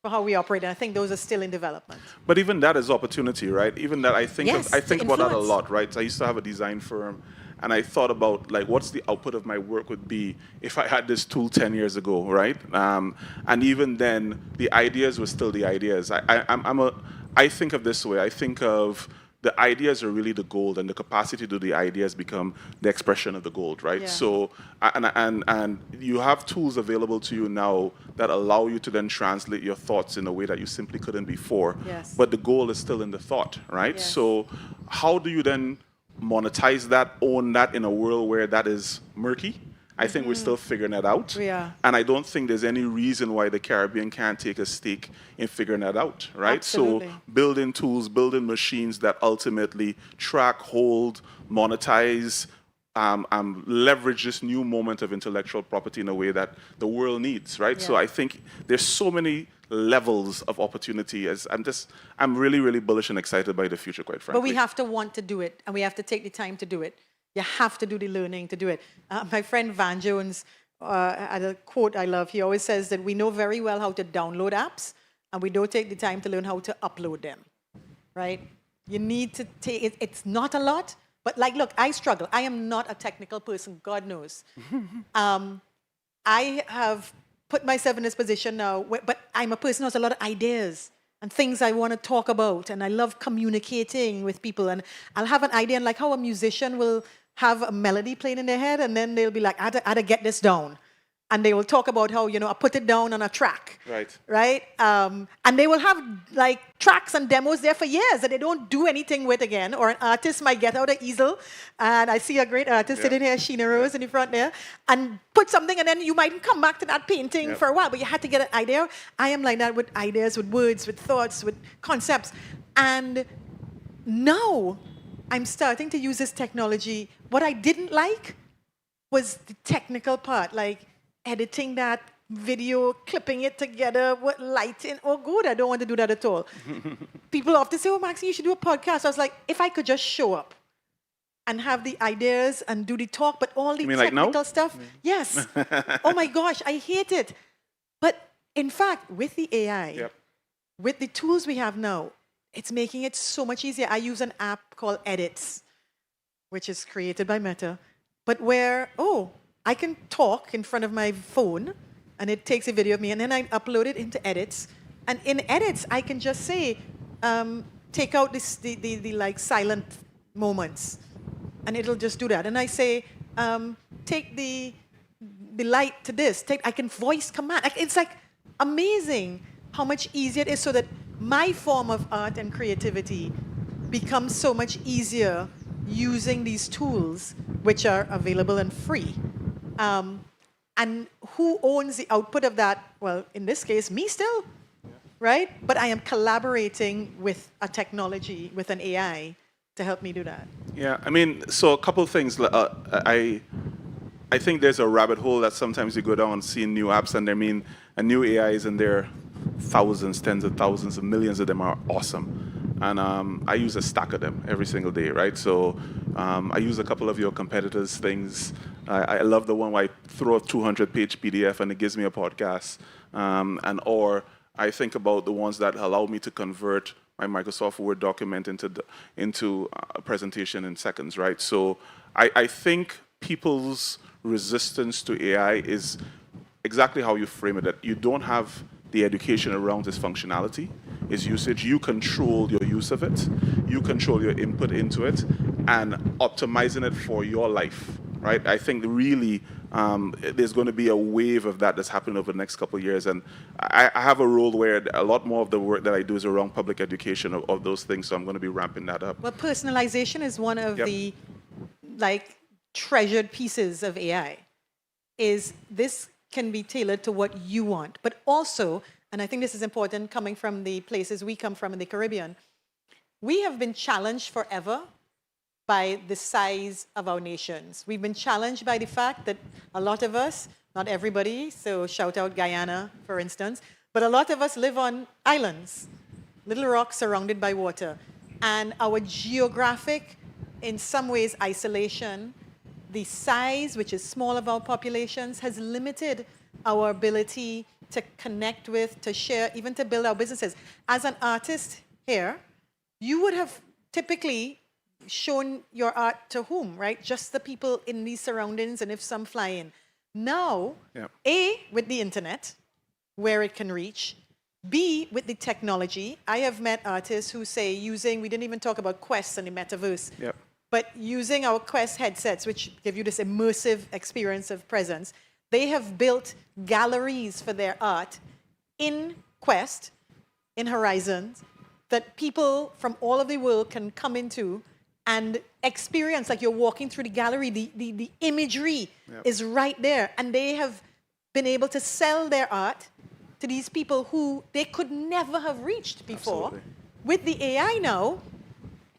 for how we operate. And I think those are still in development. But even that is opportunity, right? Even that, I think about that a influence. lot, right? So I used to have a design firm, and I thought about like what's the output of my work would be if I had this tool 10 years ago, right? And even then, the ideas were still the ideas. I think of this way. I think of the ideas are really the gold, and the capacity to do the ideas become the expression of the gold, right? Yeah. So, and you have tools available to you now that allow you to then translate your thoughts in a way that you simply couldn't before. Yes. But the goal is still in the thought, right? Yes. So, how do you then monetize that, own that in a world where that is murky? I think we're still figuring that out. We are. And I don't think there's any reason why the Caribbean can't take a stake in figuring that out, right? Absolutely. So building tools, building machines that ultimately track, hold, monetize, leverage this new moment of intellectual property in a way that the world needs, right? So I think there's so many levels of opportunity. I'm really, really bullish and excited by the future, quite frankly. But we have to want to do it, and we have to take the time to do it. You have to do the learning to do it. My friend Van Jones had a quote I love. He always says that we know very well how to download apps, and we don't take the time to learn how to upload them, right? You need to take it. It's not a lot, but like, look, I struggle. I am not a technical person, God knows. I have put myself in this position now, but I'm a person who has a lot of ideas and things I want to talk about, and I love communicating with people, and I'll have an idea, and like how a musician will have a melody playing in their head, and then they'll be like, I had to get this down. And they will talk about how, I put it down on a track. Right? And they will have like tracks and demos there for years that they don't do anything with again. Or an artist might get out an easel, and I see a great artist sitting here, Sheena Rose, in the front there, and put something, and then you might come back to that painting for a while, but you had to get an idea. I am like that with ideas, with words, with thoughts, with concepts. And now I'm starting to use this technology. What I didn't like was the technical part, like editing that video, clipping it together, what lighting. Oh, good, I don't want to do that at all. People often say, oh, Maxine, you should do a podcast. I was like, if I could just show up and have the ideas and do the talk, but all the technical stuff, yes. Oh my gosh, I hate it. But in fact, with the AI, with the tools we have now, it's making it so much easier. I use an app called Edits, which is created by Meta, but where, I can talk in front of my phone, and it takes a video of me, and then I upload it into Edits. And in Edits, I can just say, take out the like silent moments, and it'll just do that. And I say, take the light to this. I can voice command. It's like amazing how much easier it is, so that my form of art and creativity becomes so much easier using these tools, which are available and free. And who owns the output of that? Well, in this case, me still, right? But I am collaborating with a technology, with an AI, to help me do that. Yeah, I mean, so a couple of things. I think there's a rabbit hole that sometimes you go down seeing new apps, and a new AIs, and there are thousands, tens of thousands, of millions of them are awesome. And I use a stack of them every single day, right? So I use a couple of your competitors' things. I love the one where I throw a 200-page PDF and it gives me a podcast. Or I think about the ones that allow me to convert my Microsoft Word document into a presentation in seconds, right? So I think people's resistance to AI is exactly how you frame it, that you don't have the education around its functionality, its usage. You control your use of it. You control your input into it, and optimizing it for your life, right? I think really there's going to be a wave of that's happening over the next couple of years. And I have a role where a lot more of the work that I do is around public education of those things, so I'm going to be ramping that up. Well, personalization is one of the treasured pieces of AI. Is this can be tailored to what you want, but also, and I think this is important coming from the places we come from in the Caribbean, we have been challenged forever by the size of our nations. We've been challenged by the fact that a lot of us, not everybody, so shout out Guyana, for instance, but a lot of us live on islands, little rocks surrounded by water. And our geographic, in some ways, isolation, the size, which is small, of our populations has limited our ability to connect with, to share, even to build our businesses. As an artist here, you would have typically shown your art to whom, right? Just the people in these surroundings, and if some fly in. Now, A, with the internet, where it can reach, B, with the technology. I have met artists who say using, we didn't even talk about Quest and the metaverse, but using our Quest headsets, which give you this immersive experience of presence, they have built galleries for their art in Quest, in Horizons, that people from all of the world can come into and experience, like you're walking through the gallery, the imagery is right there. And they have been able to sell their art to these people who they could never have reached before. Absolutely. With the AI now,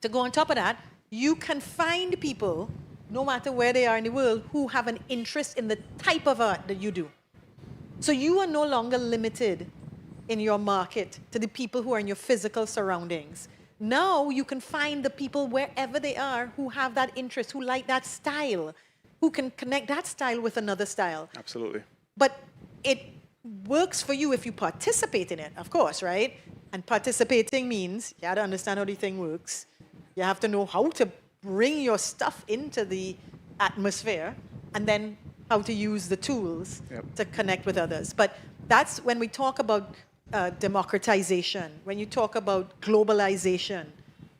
to go on top of that, you can find people, no matter where they are in the world, who have an interest in the type of art that you do. So you are no longer limited in your market to the people who are in your physical surroundings. Now you can find the people wherever they are who have that interest, who like that style, who can connect that style with another style. Absolutely. But it works for you if you participate in it, of course, right? And participating means you have to understand how the thing works. You have to know how to bring your stuff into the atmosphere, and then how to use the tools to connect with others. But that's when we talk about democratization, when you talk about globalization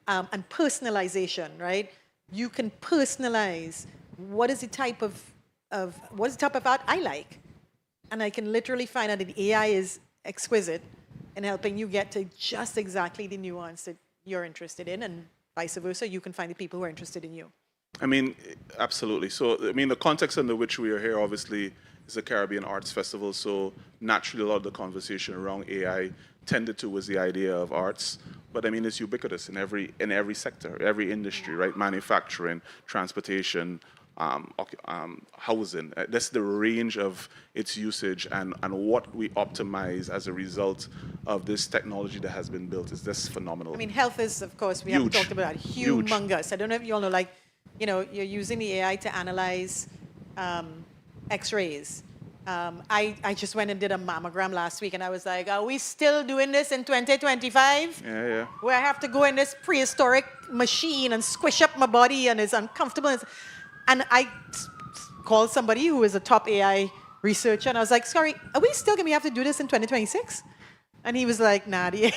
and personalization, right? You can personalize what is the type of art I like. And I can literally find out that the AI is exquisite in helping you get to just exactly the nuance that you're interested in, and vice versa, you can find the people who are interested in you. I mean, absolutely. So, I mean, the context under which we are here, obviously, is the Caribbean Arts Festival. So, naturally, a lot of the conversation around AI tended to was the idea of arts. But I mean, it's ubiquitous in every sector, every industry, right? Manufacturing, transportation, housing. That's the range of its usage, and what we optimize as a result of this technology that has been built is just phenomenal. I mean, health is, of course, we haven't talked about that, humongous. I don't know if you all know, like, you know, you're using the AI to analyze x-rays. I just went and did a mammogram last week, and I was like, are we still doing this in 2025? Yeah. Where I have to go in this prehistoric machine and squish up my body, and it's uncomfortable. And I called somebody who is a top AI researcher, and I was like, sorry, are we still going to have to do this in 2026? And he was like, nah. The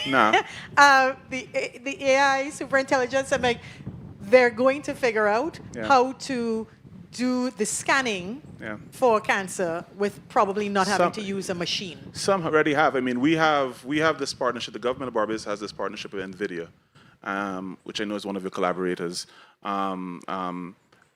AI superintelligence, I'm like, they're going to figure out how to do the scanning for cancer with probably not having to use a machine. Some already have. I mean, we have this partnership. The government of Barbados has this partnership with NVIDIA, which I know is one of your collaborators.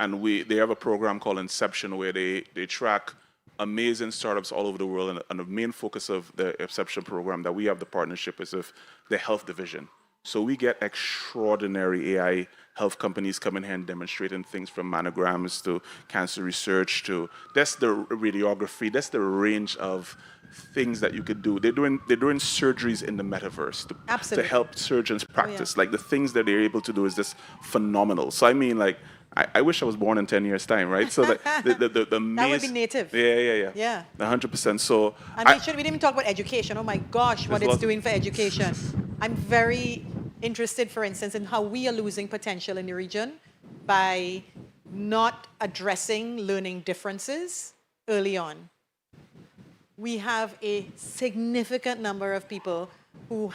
And they have a program called Inception, where they track amazing startups all over the world. And the main focus of the Inception program that we have the partnership is with the health division. So we get extraordinary AI health companies coming here and demonstrating things from mammograms to cancer research to, that's the radiography, that's the range of things that you could do. They're doing surgeries in the metaverse to help surgeons practice. Like the things that they're able to do is just phenomenal. So I mean, like, I wish I was born in 10 years' time, right? So the that would be native. Yeah. 100%. So and we didn't even talk about education. Oh my gosh, what it's doing for education. I'm very interested, for instance, in how we are losing potential in the region by not addressing learning differences early on. We have a significant number of people who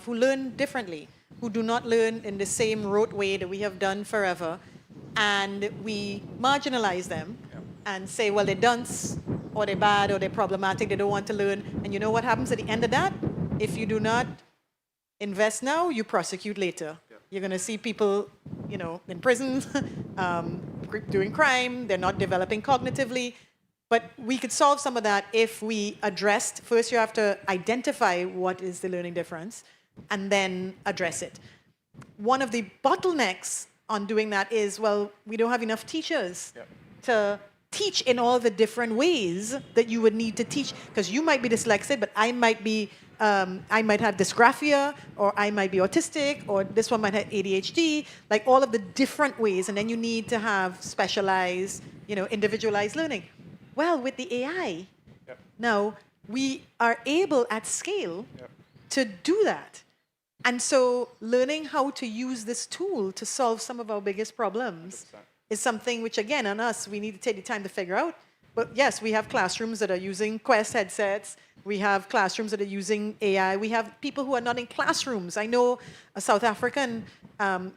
learn differently, who do not learn in the same rote way that we have done forever. And we marginalize them and say, well, they're dunce, or they're bad, or they're problematic, they don't want to learn. And you know what happens at the end of that? If you do not invest now, you prosecute later. You're going to see people, you know, in prison, doing crime, they're not developing cognitively. But we could solve some of that if we addressed, first you have to identify what is the learning difference, and then address it. One of the bottlenecks on doing that is, well, we don't have enough teachers to teach in all the different ways that you would need to teach, because you might be dyslexic, but I might have dysgraphia, or I might be autistic, or this one might have ADHD, like all of the different ways, and then you need to have specialized, you know, individualized learning. Well, with the AI, now we are able at scale to do that. And so learning how to use this tool to solve some of our biggest problems 100%. Is something which, again, on us, we need to take the time to figure out. But yes, we have classrooms that are using Quest headsets. We have classrooms that are using AI. We have people who are not in classrooms. I know a South African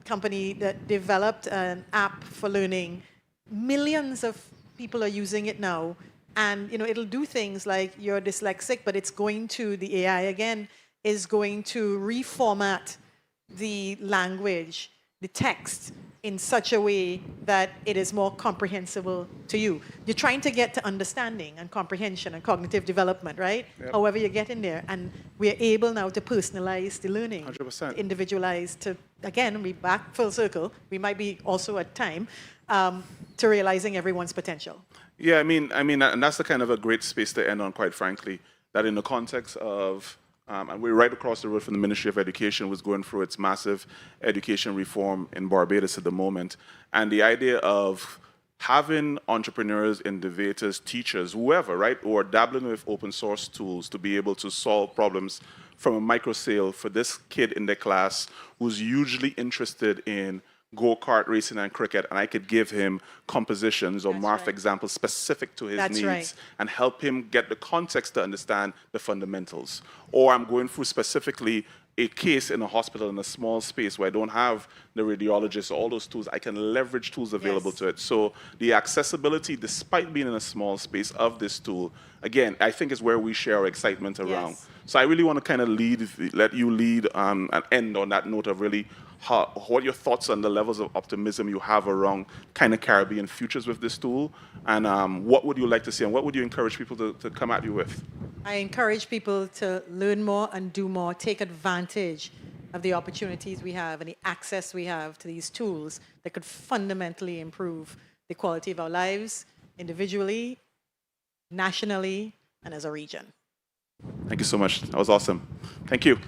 company that developed an app for learning. Millions of people are using it now. And, you know, it'll do things like you're dyslexic, but it's going to, the AI again, is going to reformat the language, the text, in such a way that it is more comprehensible to you. You're trying to get to understanding and comprehension and cognitive development, right? Yep. However you get in there. And we're able now to personalize the learning, 100%. individualize to, again, we back full circle. We might be also at time to realizing everyone's potential. Yeah, I mean, and that's the kind of a great space to end on, quite frankly, that in the context of, and we're right across the road from the Ministry of Education, was going through its massive education reform in Barbados at the moment. And the idea of having entrepreneurs, innovators, teachers, whoever, right, or dabbling with open source tools to be able to solve problems from a micro scale for this kid in the class who's usually interested in go-kart racing and cricket, and I could give him compositions or math examples specific to his needs and help him get the context to understand the fundamentals. Or I'm going through specifically a case in a hospital in a small space where I don't have the radiologist or all those tools. I can leverage tools available to it. So the accessibility, despite being in a small space of this tool, again, I think is where we share our excitement around. So I really want to kind of let you lead and end on that note of really what your thoughts on the levels of optimism you have around kind of Caribbean futures with this tool, and what would you like to see, and what would you encourage people to come at you with? I encourage people to learn more and do more, take advantage of the opportunities we have and the access we have to these tools that could fundamentally improve the quality of our lives individually, nationally, and as a region. Thank you so much. That was awesome. Thank you.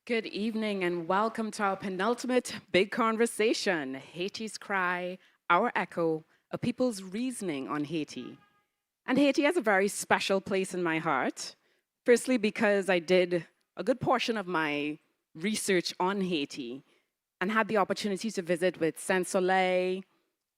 Good evening and welcome to our penultimate big conversation, Haiti's Cry, Our Echo, a people's reasoning on Haiti. And Haiti has a very special place in my heart. Firstly, because I did a good portion of my research on Haiti and had the opportunity to visit with Saint-Soleil,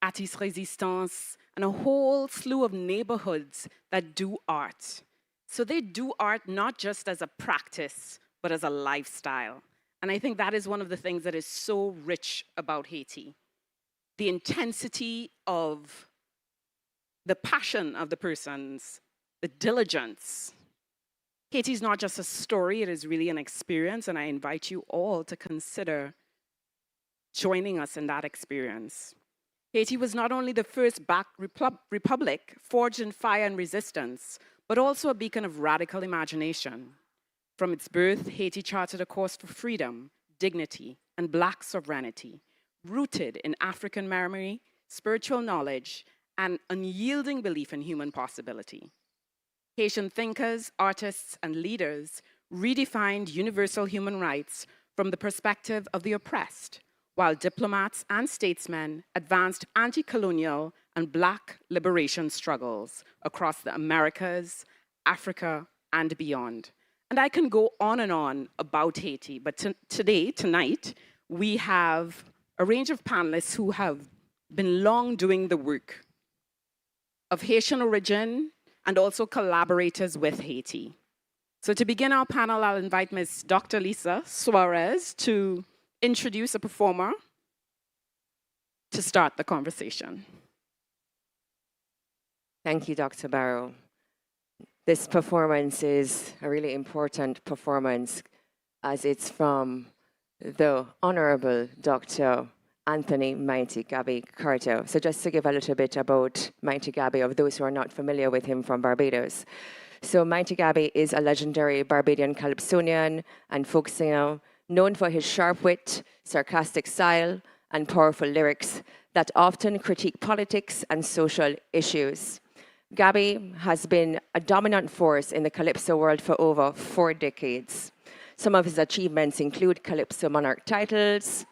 Artiste Résistance, and a whole slew of neighborhoods that do art. So they do art not just as a practice, but as a lifestyle. And I think that is one of the things that is so rich about Haiti. The intensity of the passion of the persons, the diligence. Haiti is not just a story, it is really an experience, and I invite you all to consider joining us in that experience. Haiti was not only the first Black republic forged in fire and resistance, but also a beacon of radical imagination. From its birth, Haiti charted a course for freedom, dignity, and Black sovereignty, rooted in African memory, spiritual knowledge, and unyielding belief in human possibility. Haitian thinkers, artists, and leaders redefined universal human rights from the perspective of the oppressed, while diplomats and statesmen advanced anti-colonial and Black liberation struggles across the Americas, Africa, and beyond. And I can go on and on about Haiti, but tonight, we have a range of panelists who have been long doing the work of Haitian origin and also collaborators with Haiti. So to begin our panel, I'll invite Ms. Dr. Lisa Suarez to introduce a performer to start the conversation. Thank you, Dr. Barrow. This performance is a really important performance as it's from the Honorable Dr. Anthony Mighty Gabi Carto. So just to give a little bit about Mighty Gabi, of those who are not familiar with him from Barbados. So Mighty Gabi is a legendary Barbadian calypsonian and folk singer known for his sharp wit, sarcastic style, and powerful lyrics that often critique politics and social issues. Gabi has been a dominant force in the calypso world for over 4 decades. Some of his achievements include Calypso Monarch titles,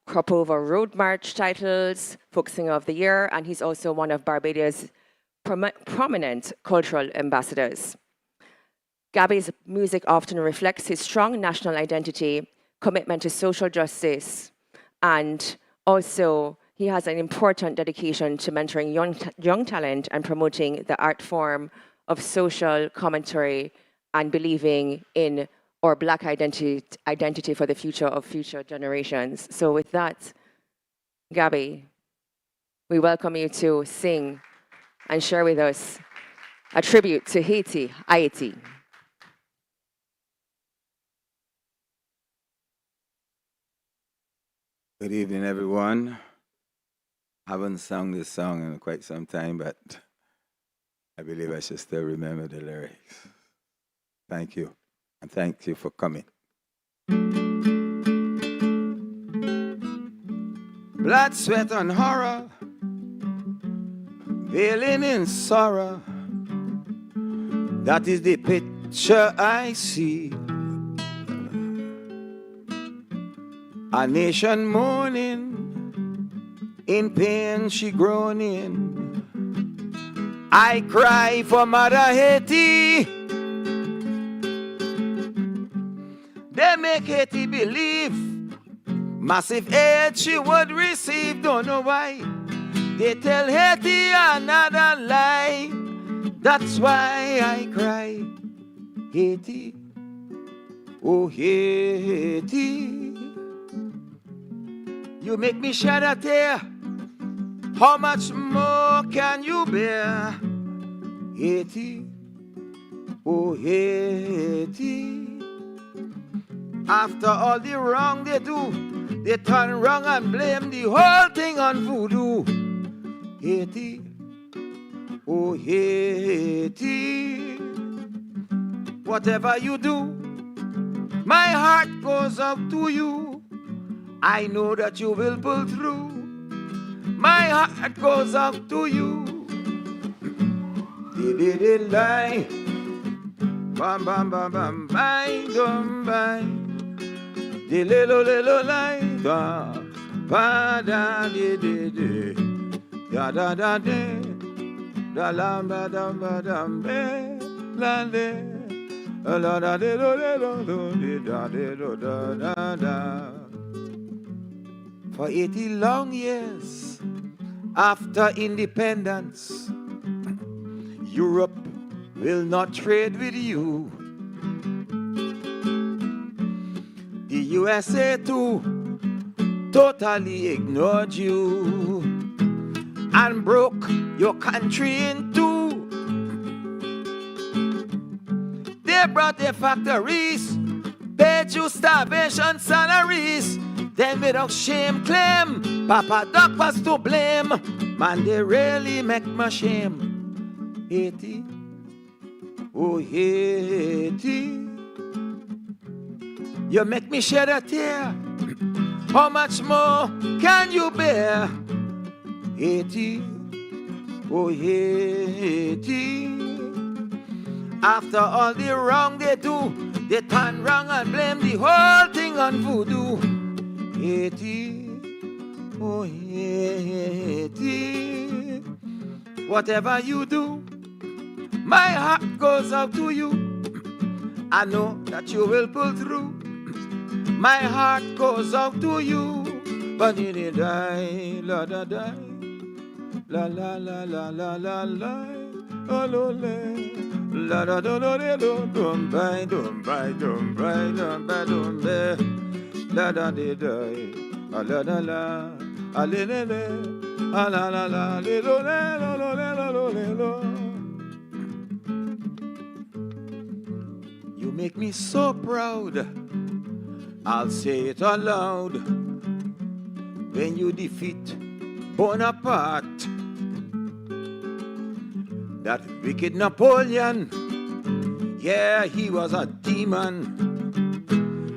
Crop Over Road March titles, Folk Singer of the Year, and he's also one of Barbados' prominent cultural ambassadors. Gabi's music often reflects his strong national identity, commitment to social justice, and also he has an important dedication to mentoring young talent and promoting the art form of social commentary and believing in our Black identity for the future of future generations. So with that, Gabi, we welcome you to sing and share with us a tribute to Haiti. Good evening, everyone. I haven't sung this song in quite some time, but I believe I should still remember the lyrics. Thank you, and thank you for coming. Blood, sweat, and horror, veiling in sorrow, that is the picture I see. A nation mourning, in pain she groaning. I cry for Mother Haiti. They make Haiti believe massive aid she would receive. Don't know why. They tell Haiti another lie. That's why I cry. Haiti, oh Haiti. You make me shed a tear. How much more can you bear? Haiti, oh Haiti. After all the wrong they do, they turn wrong and blame the whole thing on voodoo. Haiti, oh Haiti. Whatever you do, my heart goes out to you. I know that you will pull through. My heart goes out to you. Did lie. Bam bam bam bam bang bam bang. de lelo lelo lai da ba da de da da da de da la ba da be la de la da de lo de da da. For 80 long years after independence, Europe will not trade with you. The USA too totally ignored you and broke your country in two. They brought their factories, paid you starvation salaries, then without shame claim Papa Doc was to blame. Man, they really make me shame. Haiti, oh Haiti, you make me shed a tear. How much more can you bear? Haiti, oh Haiti. After all the wrong they do, they turn wrong and blame the whole thing on voodoo. Haiti, oh Haiti. Whatever you do, my heart goes out to you. I know that you will pull through. My heart goes out to you. But it die, la da die, la la la la la la la, oh lo le, la da do do de do, dum by dum by dum by dum by dum be, la da de die, a la la la, a le le le, a la la la, le lo le lo lo le lo lo le lo. You make me so proud. I'll say it aloud. When you defeat Bonaparte, that wicked Napoleon, yeah, he was a demon.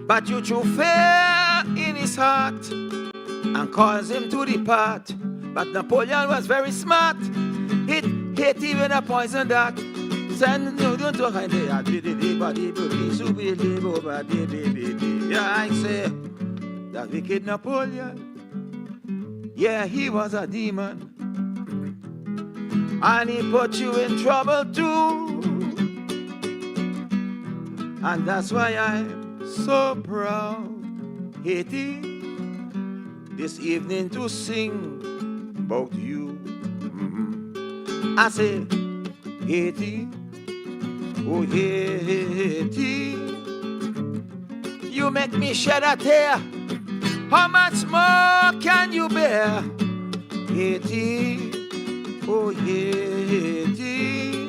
But you threw fear in his heart and caused him to depart. But Napoleon was very smart. It hit even a poison dart. Yeah, I say that wicked Napoleon, yeah, he was a demon, and he put you in trouble too. And that's why I'm so proud, Haiti, this evening to sing about you. I say, Haiti, oh Haiti, you make me shed a tear. How much more can you bear? Haiti, oh Haiti.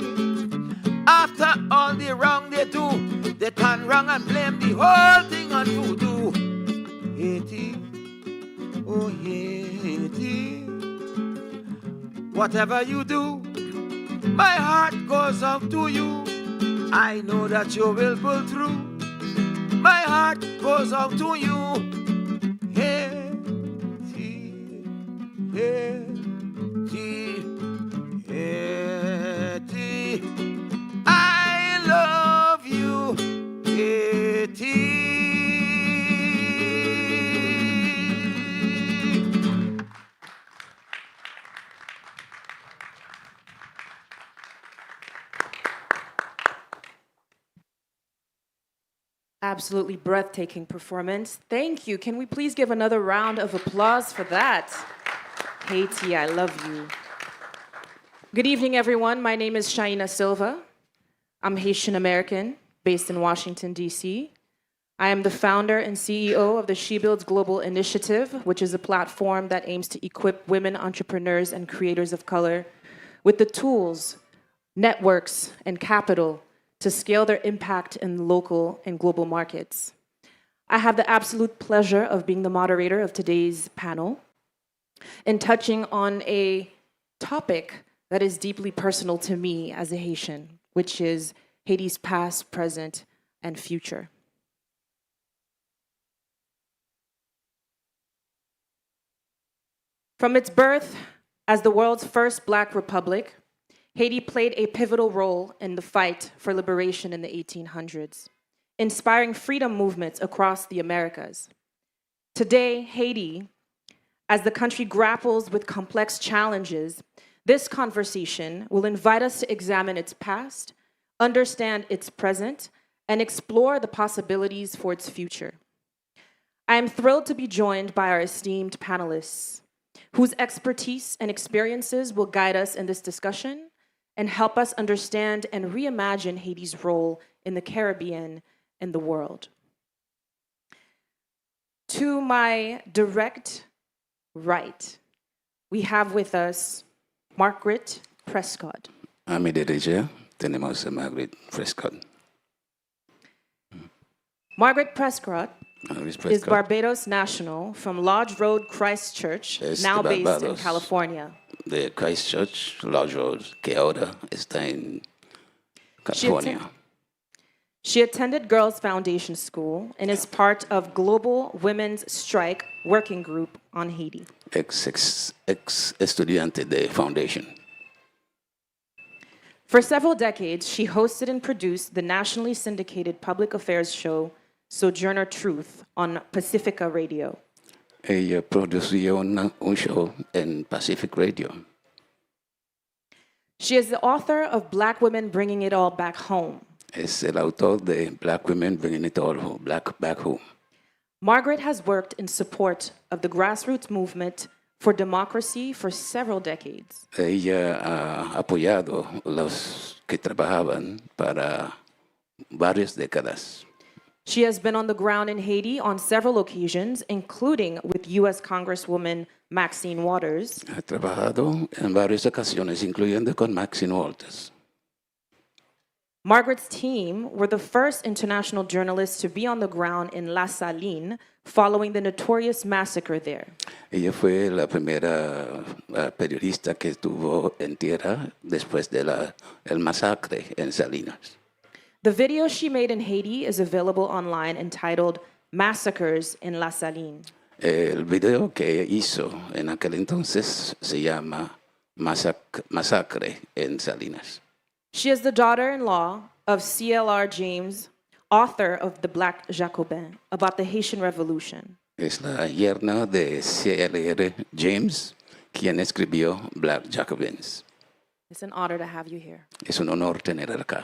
After all the wrong they do, they turn wrong and blame the whole thing on voodoo. Haiti, oh Haiti. Whatever you do, my heart goes out to you. I know that you will pull through. My heart goes out to you. Haiti, Haiti, Haiti. I love you, Haiti. Absolutely breathtaking performance. Thank you. Can we please give another round of applause for that? Haiti, I love you. Good evening, everyone. My name is Shaina Silva. I'm Haitian American, based in Washington, D.C. I am the founder and CEO of the She Builds Global Initiative, which is a platform that aims to equip women entrepreneurs and creators of color with the tools, networks, and capital to scale their impact in local and global markets. I have the absolute pleasure of being the moderator of today's panel and touching on a topic that is deeply personal to me as a Haitian, which is Haiti's past, present, and future. From its birth as the world's first Black republic, Haiti played a pivotal role in the fight for liberation in the 1800s. inspiring freedom movements across the Americas. Today, Haiti, as the country grapples with complex challenges, this conversation will invite us to examine its past, understand its present, and explore the possibilities for its future. I am thrilled to be joined by our esteemed panelists, whose expertise and experiences will guide us in this discussion and help us understand and reimagine Haiti's role in the Caribbean and the world. To my direct right, we have with us Margaret Prescott. A mi derecha tenemos a Margaret Prescott. Margaret Prescott Margaret is Prescott Barbados national from Lodge Road, Christchurch, es now de based in Barbados, California. de Christchurch, Lodge Road, que ahora está en California. She attended Girls Foundation School and is part of Global Women's Strike Working Group on Haiti. Ex estudiante de Foundation. For several decades, she hosted and produced the nationally syndicated public affairs show Sojourner Truth on Pacifica Radio. Ella producía un show en Pacific Radio. She is the author of Black Women Bringing It All Back Home. Es el autor de Black Women Bringing It All Back Home. Margaret has worked in support of the grassroots movement for democracy for several decades. Ella ha apoyado los que trabajaban para varias décadas. She has been on the ground in Haiti on several occasions, including with U.S. Congresswoman Maxine Waters. Ha trabajado en varias ocasiones, incluyendo con Maxine Waters. Margaret's team were the first international journalists to be on the ground in La Saline following the notorious massacre there. Ella fue la primera periodista que estuvo en tierra después de el masacre en Salinas. The video she made in Haiti is available online entitled Massacres in La Saline. El video que hizo en aquel entonces se llama Masacre en Salinas. She is the daughter-in-law of CLR James, author of The Black Jacobin, about the Haitian Revolution. Es la yerna de CLR James, quien escribió Black Jacobins. It's an honor to have you here. Es un honor tenerla acá.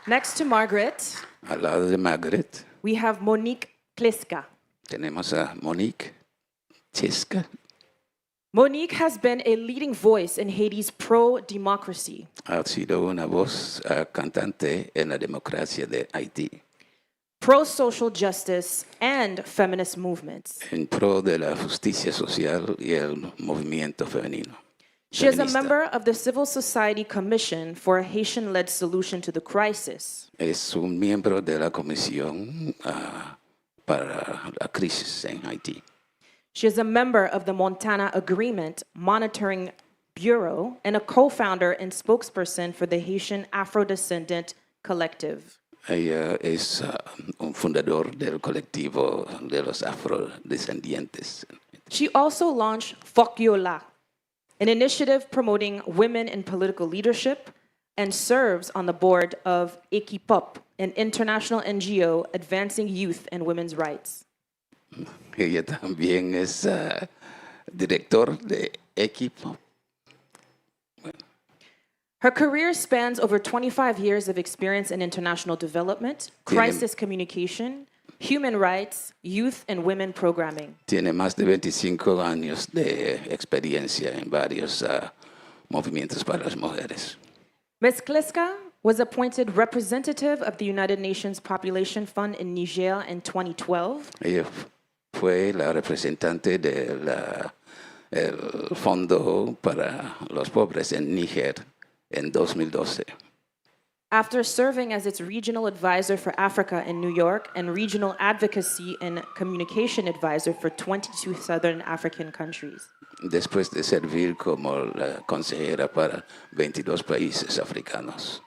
Next to Margaret, Al lado de Margaret, we have Monique Kleska. tenemos a Monique Chesca. Monique has been a leading voice in Haiti's pro-democracy. Ha sido una voz cantante en la democracia de Haití, Pro-social justice and feminist movements. en pro de la justicia social y el movimiento femenino. She is a feminista. member of the Civil Society Commission for a Haitian-led solution to the crisis. Es un miembro de la Comisión para la crisis en Haití. She is a member of the Montana Agreement Monitoring Bureau and a co-founder and spokesperson for the Haitian Afro-Descendant Collective. Ella es un fundador del colectivo de los afrodescendientes. She also launched Fuck Yo La, an initiative promoting women in political leadership, and serves on the board of Equipop, an international NGO advancing youth and women's rights. Ella también es director de Equipo. Her career spans over 25 years of experience in international development, crisis communication, human rights, youth and women programming. Tiene más de 25 años de experiencia en varios movimientos para las mujeres. Ms. Kleska was appointed representative of the United Nations Population Fund in Niger in 2012. Ella fue la representante del Fondo para los Pobres en Níger en 2012. After serving as its regional advisor for Africa in New York and regional advocacy and communication advisor for 22 Southern African countries. Después de servir como la consejera para 22 países africanos.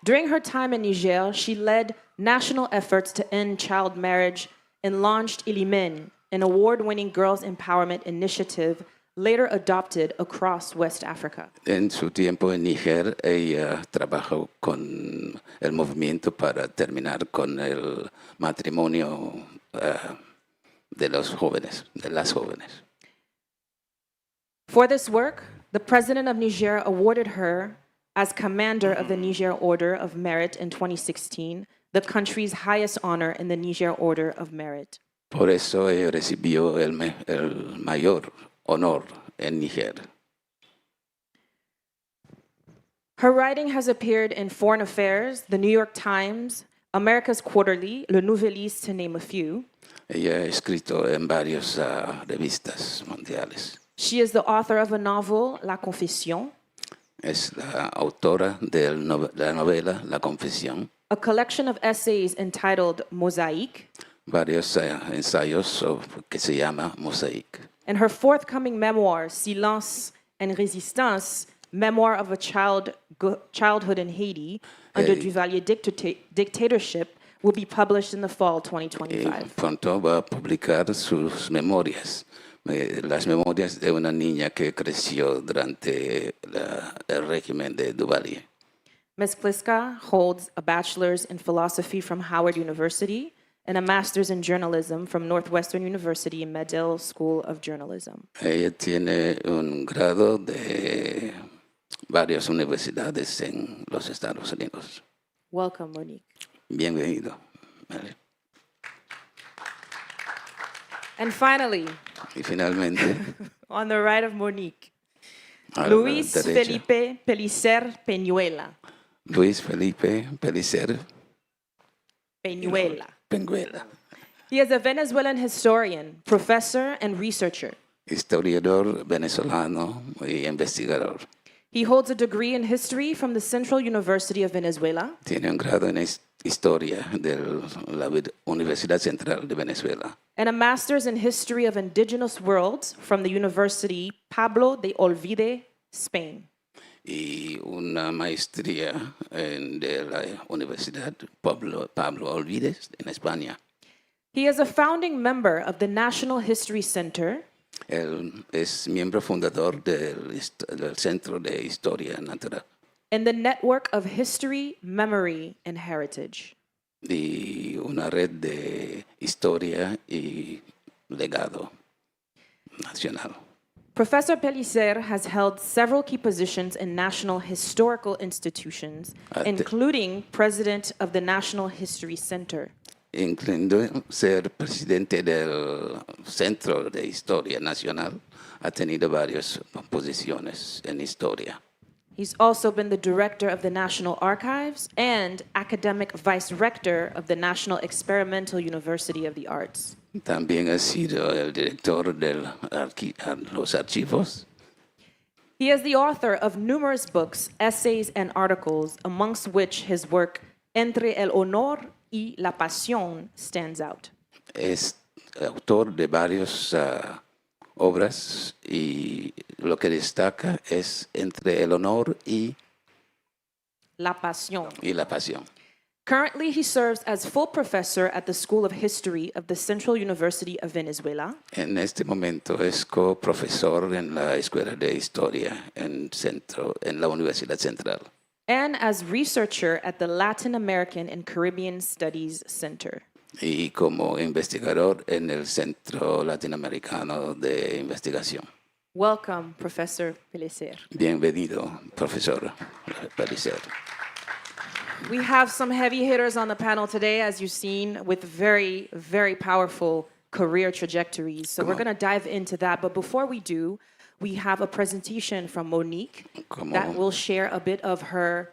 During her time in Niger, she led national efforts to end child marriage and launched Ilimen, an award-winning girls' empowerment initiative later adopted across West Africa. En su tiempo en Níger, ella trabajó con el movimiento para terminar con el matrimonio de los jóvenes, de las jóvenes. For this work, the president of Niger awarded her, as commander of the Niger Order of Merit in 2016, the country's highest honor in the Niger Order of Merit. Por eso ella recibió el mayor honor en Níger. Her writing has appeared in Foreign Affairs, The New York Times, America's Quarterly, Le Nouvelliste, to name a few. Ella ha escrito en varias revistas mundiales. She is the author of a novel, La Confession, Es la autora de la novela La Confesión, a collection of essays entitled Mosaic, varios ensayos que se llama Mosaic, and her forthcoming memoir, Silence and Résistance, Memoir of a Childhood in Haiti under Duvalier dictatorship, will be published in the fall 2025. Pronto va a publicar sus memorias, las memorias de una niña que creció durante el régimen de Duvalier. Ms. Pliska holds a bachelor's in philosophy from Howard University and a master's in journalism from Northwestern University Medill School of Journalism. Ella tiene un grado de varias universidades en los Estados Unidos. Welcome, Monique. Bienvenido. Vale. And finally, Y finalmente, on the right of Monique, a la Luis derecha, Felipe Pellicer Peñuela. Luis Felipe Pellicer Peñuela. Penguela, He is a Venezuelan historian, professor, and researcher. historiador venezolano y investigador. He holds a degree in history from the Central University of Venezuela Tiene un grado en historia de la Universidad Central de Venezuela and a master's in history of indigenous worlds from the University Pablo de Olvide, Spain. y una maestría de la Universidad Pablo Olvides en España. He is a founding member of the National History Center Él es miembro fundador del Centro de Historia Natural and the Network of History, Memory, and Heritage. y una red de historia y legado nacional. Professor Pellicer has held several key positions in national historical institutions, including president of the National History Center. Incluyendo ser presidente del Centro de Historia Nacional, ha tenido varias posiciones en historia. He's also been the director of the National Archives and academic vice rector of the National Experimental University of the Arts. También ha sido el director de los archivos. He is the author of numerous books, essays, and articles, amongst which his work Entre el Honor y la Pasión stands out. Es autor de varias obras y lo que destaca es Entre el Honor y La Pasión. la Pasión. Currently, he serves as full professor at the School of History of the Central University of Venezuela En este momento es coprofesor en la Escuela de Historia en la Universidad Central and as researcher at the Latin American and Caribbean Studies Center. y como investigador en el Centro Latinoamericano de Investigación. Welcome, Professor Pellicer. Bienvenido, profesor Pellicer. We have some heavy hitters on the panel today, as you've seen, with very, very powerful career trajectories. So we're going to dive into that. But before we do, we have a presentation from Monique that will share a bit of her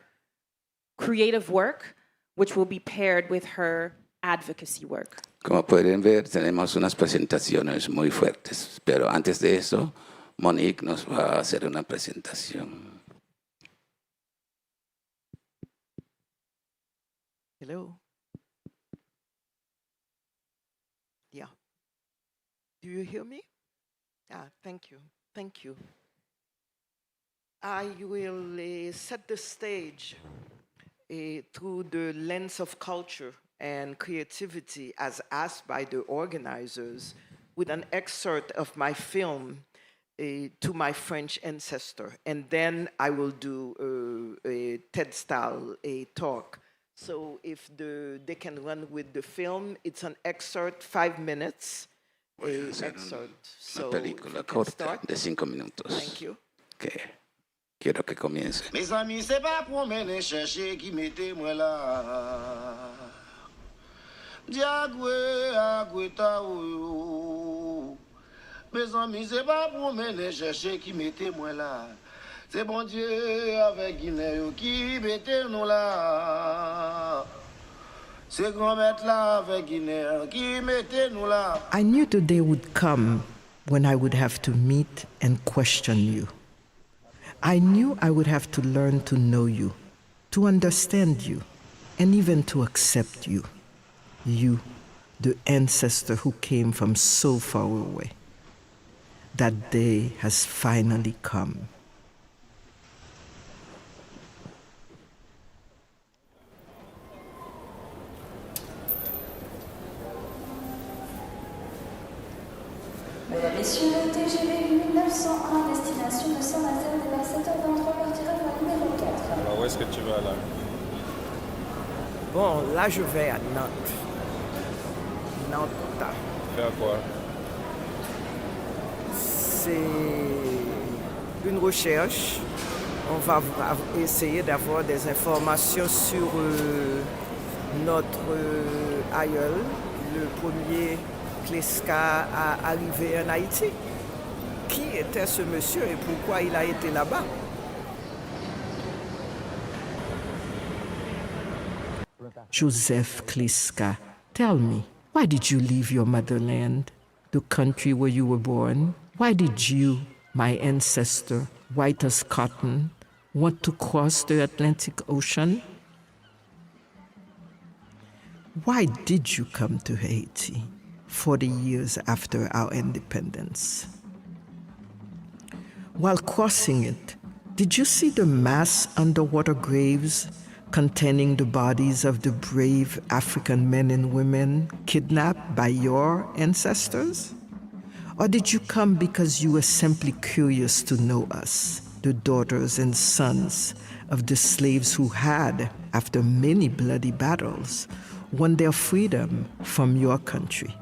creative work, which will be paired with her advocacy work. Como pueden ver, tenemos unas presentaciones muy fuertes, pero antes de eso, Monique nos va a hacer una presentación. Hello. Yeah. Do you hear me? Thank you. Thank you. I will set the stage through the lens of culture and creativity as asked by the organizers with an excerpt of my film, to my French ancestor. And then I will do a TED-style talk. So if they can run with the film, it's an excerpt, 5 minutes. Excerpt. Una película corta de 5 minutos. Thank you. Que quiero que comience. Mes amis, c'est pas pour mener chercher qui mettez moi là. Diagwe, agwe ta ou. Mes amis, c'est pas pour mener chercher qui mettez moi là. C'est bon Dieu avec Guinée qui mettez nous là. C'est grand-mère là avec Guinée qui mettez nous là. I knew the day would come when I would have to meet and question you. I knew I would have to learn to know you, to understand you, and even to accept you. You, the ancestor who came from so far away. That day has finally come. Mesdames, Messieurs, TGV 1901, destination de Saint-Nazaire, départ 7h23, partira pour la numéro 4. Alors, où est-ce que tu vas là? Bon, là, je vais à Nantes. Nantes. Faire quoi? C'est une recherche. On va essayer d'avoir des informations sur notre aïeul, le premier Kleska à arriver en Haïti. Qui était ce monsieur et pourquoi il a été là-bas? Joseph Kleska, tell me, why did you leave your motherland, the country where you were born? Why did you, my ancestor, white as cotton, want to cross the Atlantic Ocean? Why did you come to Haiti 40 years after our independence? While crossing it, did you see the mass underwater graves containing the bodies of the brave African men and women kidnapped by your ancestors? Or did you come because you were simply curious to know us, the daughters and sons of the slaves who had, after many bloody battles, won their freedom from your country?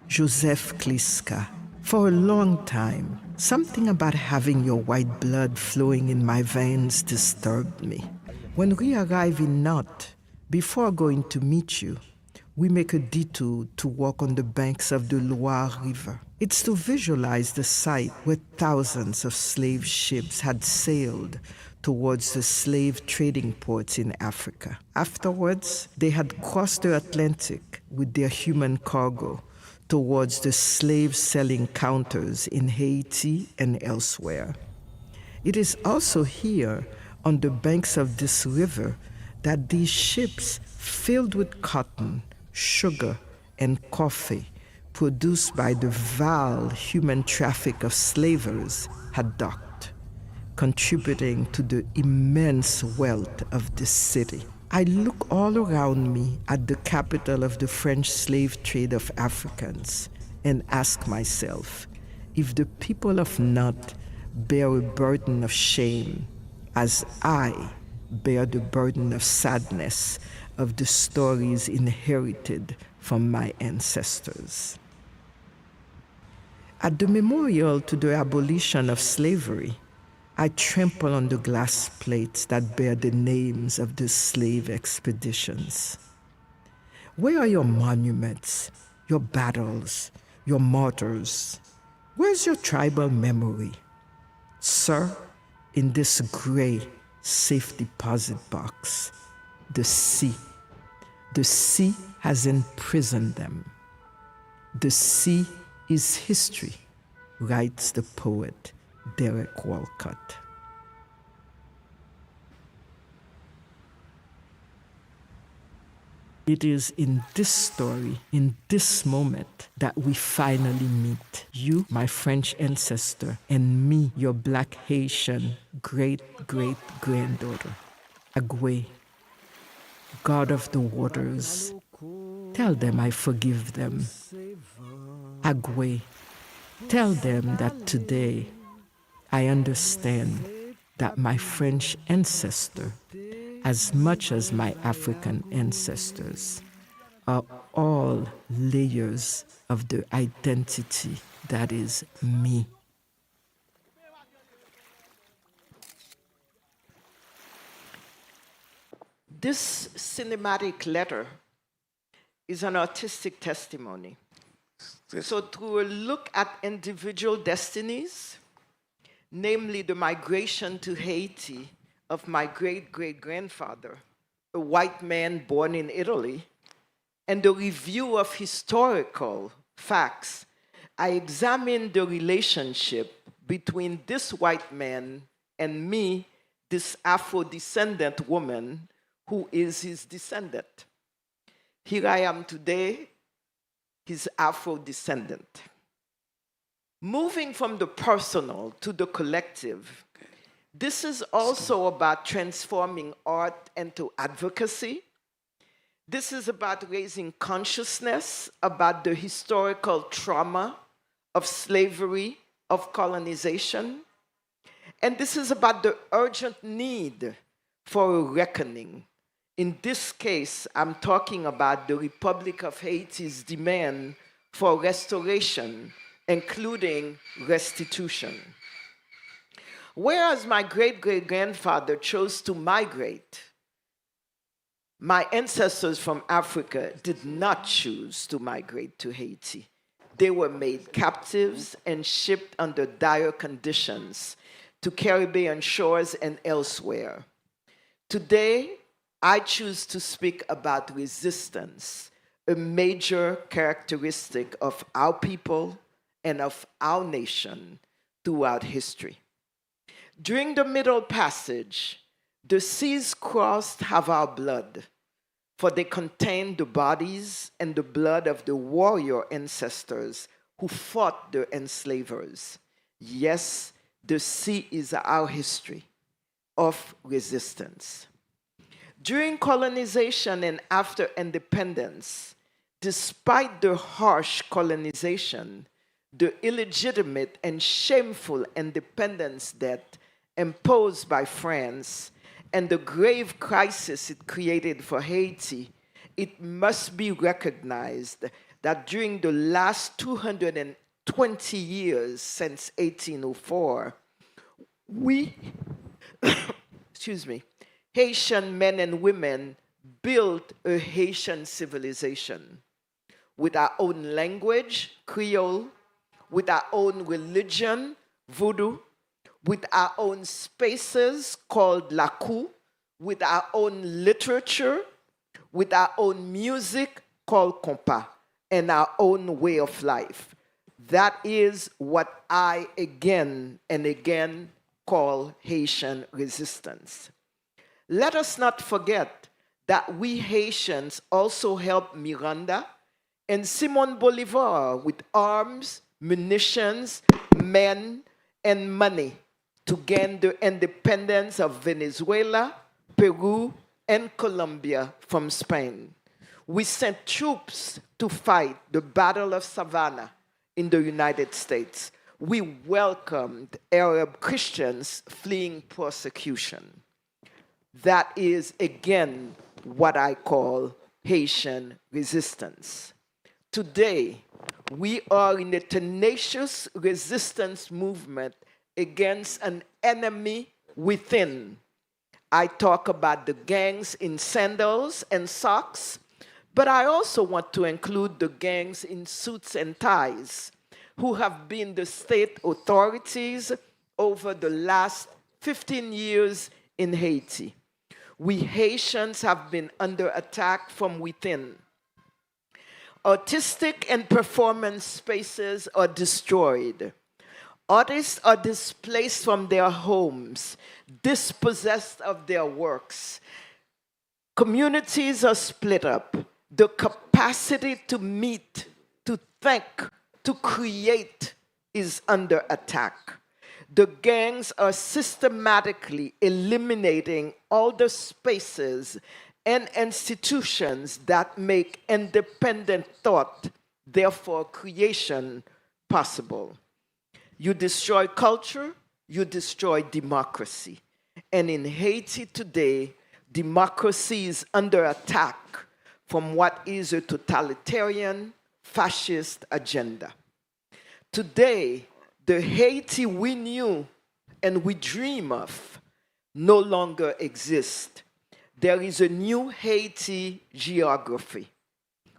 Joseph Kleska, for a long time, something about having your white blood flowing in my veins disturbed me. When we arrive in Nantes, before going to meet you, we make a detour to walk on the banks of the Loire River. It's to visualize the site where thousands of slave ships had sailed towards the slave trading ports in Africa. Afterwards, they had crossed the Atlantic with their human cargo towards the slave-selling counters in Haiti and elsewhere. It is also here, on the banks of this river, that these ships filled with cotton, sugar, and coffee produced by the vile human traffic of slavers had docked, contributing to the immense wealth of this city. I look all around me at the capital of the French slave trade of Africans and ask myself if the people of Nantes bear a burden of shame as I bear the burden of sadness of the stories inherited from my ancestors. At the memorial to the abolition of slavery, I trample on the glass plates that bear the names of the slave expeditions. Where are your monuments, your battles, your martyrs? Where's your tribal memory? Sir, in this gray safe deposit box, the sea. The sea has imprisoned them. The sea is history, writes the poet Derek Walcott. It is in this story, in this moment, that we finally meet. You, my French ancestor, and me, your black Haitian great-great-granddaughter. Agwe, God of the waters, tell them I forgive them. Agwe, Tell them that today I understand that my French ancestor, as much as my African ancestors, are all layers of the identity that is me. This cinematic letter is an artistic testimony. So through a look at individual destinies, namely the migration to Haiti of my great-great-grandfather, a white man born in Italy, and the review of historical facts, I examined the relationship between this white man and me, this Afro-descendant woman, who is his descendant. Here I am today, his Afro-descendant. Moving from the personal to the collective, this is also about transforming art into advocacy. This is about raising consciousness about the historical trauma of slavery, of colonization. And this is about the urgent need for a reckoning. In this case, I'm talking about the Republic of Haiti's demand for restoration, including restitution. Whereas my great-great-grandfather chose to migrate, my ancestors from Africa did not choose to migrate to Haiti. They were made captives and shipped under dire conditions to Caribbean shores and elsewhere. Today, I choose to speak about resistance, a major characteristic of our people and of our nation throughout history. During the Middle Passage, the seas crossed have our blood, for they contain the bodies and the blood of the warrior ancestors who fought the enslavers. Yes, the sea is our history of resistance. During colonization and after independence, despite the harsh colonization, the illegitimate and shameful independence debt imposed by France, and the grave crisis it created for Haiti, it must be recognized that during the last 220 years since 1804, we, Haitian men and women built a Haitian civilization with our own language, Creole, with our own religion, Voodoo, with our own spaces called Lakou, with our own literature, with our own music called Compas, and our own way of life. That is what I again and again call Haitian resistance. Let us not forget that we Haitians also helped Miranda and Simon Bolivar with arms, munitions, men, and money to gain the independence of Venezuela, Peru, and Colombia from Spain. We sent troops to fight the Battle of Savannah in the United States. We welcomed Arab Christians fleeing persecution. That is, again, what I call Haitian resistance. Today, we are in a tenacious resistance movement against an enemy within. I talk about the gangs in sandals and socks, but I also want to include the gangs in suits and ties who have been the state authorities over the last 15 years in Haiti. We Haitians have been under attack from within. Artistic and performance spaces are destroyed. Artists are displaced from their homes, dispossessed of their works. Communities are split up. The capacity to meet, to think, to create is under attack. The gangs are systematically eliminating all the spaces and institutions that make independent thought, therefore creation, possible. You destroy culture, you destroy democracy. And in Haiti today, democracy is under attack from what is a totalitarian, fascist agenda. Today, the Haiti we knew and we dream of no longer exists. There is a new Haiti geography.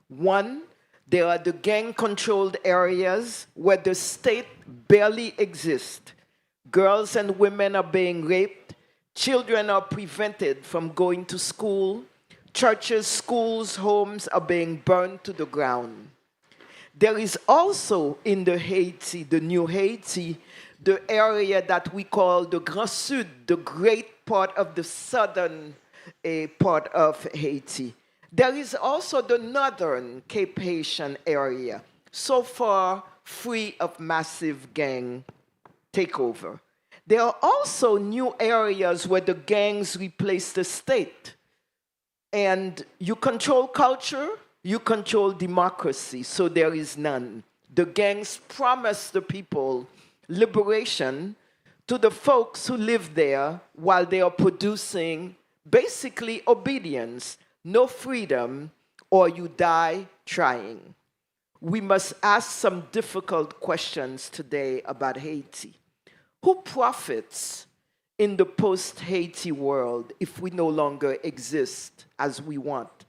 One, there are the gang-controlled areas where the state barely exists. Girls and women are being raped. Children are prevented from going to school. Churches, schools, homes are being burned to the ground. There is also in the Haiti, the new Haiti, the area that we call the Grand Sud, the great part of the southern part of Haiti. There is also the northern Cape Haitian area, so far free of massive gang takeover. There are also new areas where the gangs replace the state. And you control culture, you control democracy, so there is none. The gangs promise the people liberation to the folks who live there while they are producing basically obedience, no freedom, or you die trying. We must ask some difficult questions today about Haiti. Who profits in the post-Haiti world if we no longer exist as we want?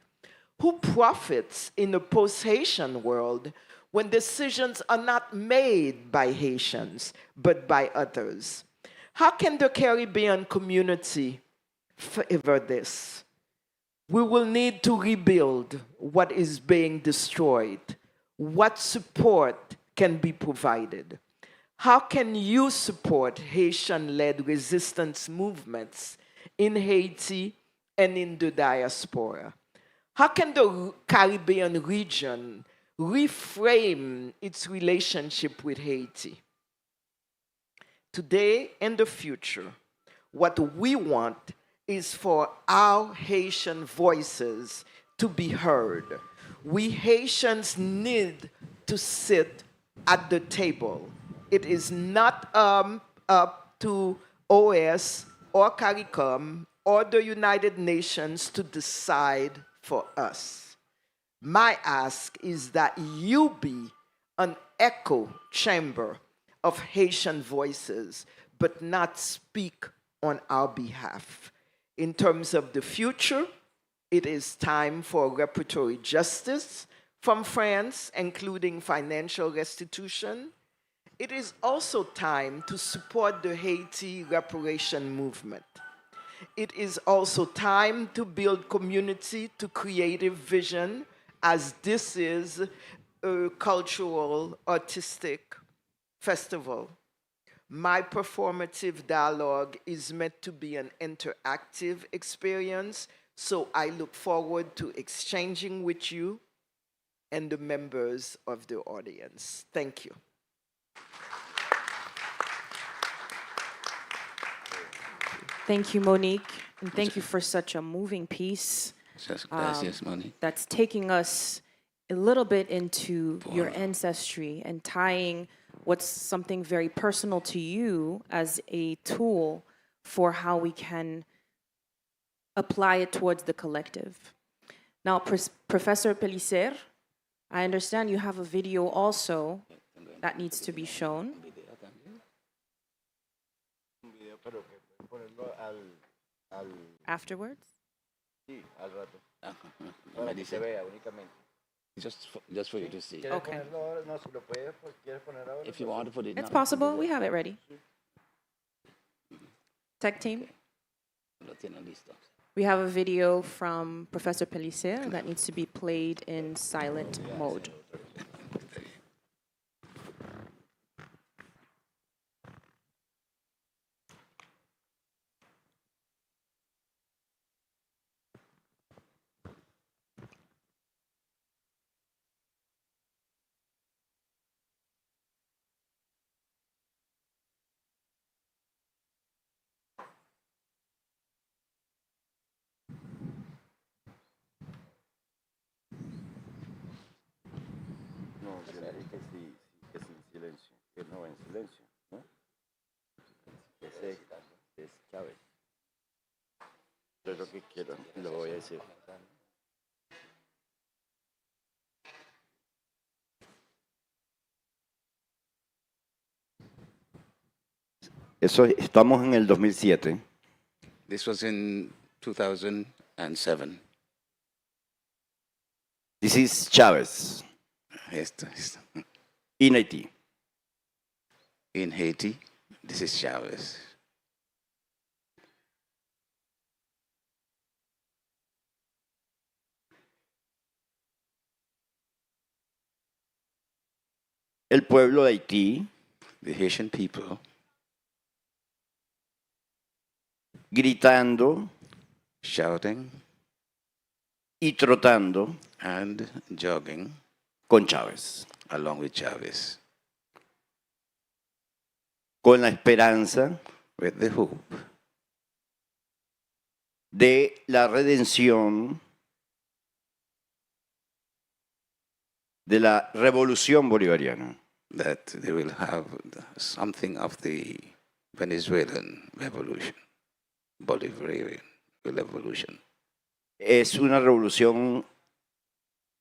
Who profits in the post-Haitian world when decisions are not made by Haitians, but by others? How can the Caribbean community favor this? We will need to rebuild what is being destroyed. What support can be provided? How can you support Haitian-led resistance movements in Haiti and in the diaspora? How can the Caribbean region reframe its relationship with Haiti? Today and the future, what we want is for our Haitian voices to be heard. We Haitians need to sit at the table. It is not up to OS or CARICOM or the United Nations to decide for us. My ask is that you be an echo chamber of Haitian voices, but not speak on our behalf. In terms of the future, it is time for reparatory justice from France, including financial restitution. It is also time to support the Haiti reparation movement. It is also time to build community to creative vision, as this is a cultural, artistic festival. My performative dialogue is meant to be an interactive experience, so I look forward to exchanging with you and the members of the audience. Thank you. Thank you, Monique, and thank you for such a moving piece. Gracias, Monique. That's taking us a little bit into your ancestry and tying what's something very personal to you as a tool for how we can apply it towards the collective. Now, Professor Pellicer, I understand you have a video also that needs to be shown. Afterwards? Just for you to see. Okay. If you want to put it, It's possible. We have it ready. Tech team? We have a video from Professor Pellicer that needs to be played in silent mode. No, que sí, que sin silencio, que no en silencio. Esto es lo que quiero, lo voy a decir. Eso, estamos en el 2007. This was in 2007. This is Chávez. Esto. In Haiti. In Haiti, this is Chavez. El pueblo de Haití, the Haitian people, gritando, shouting, y trotando, and jogging, con Chávez, along with Chavez, con la esperanza, with the hope, de la redención de la revolución bolivariana. That they will have something of the Venezuelan revolution, Bolivarian revolution. Es una revolución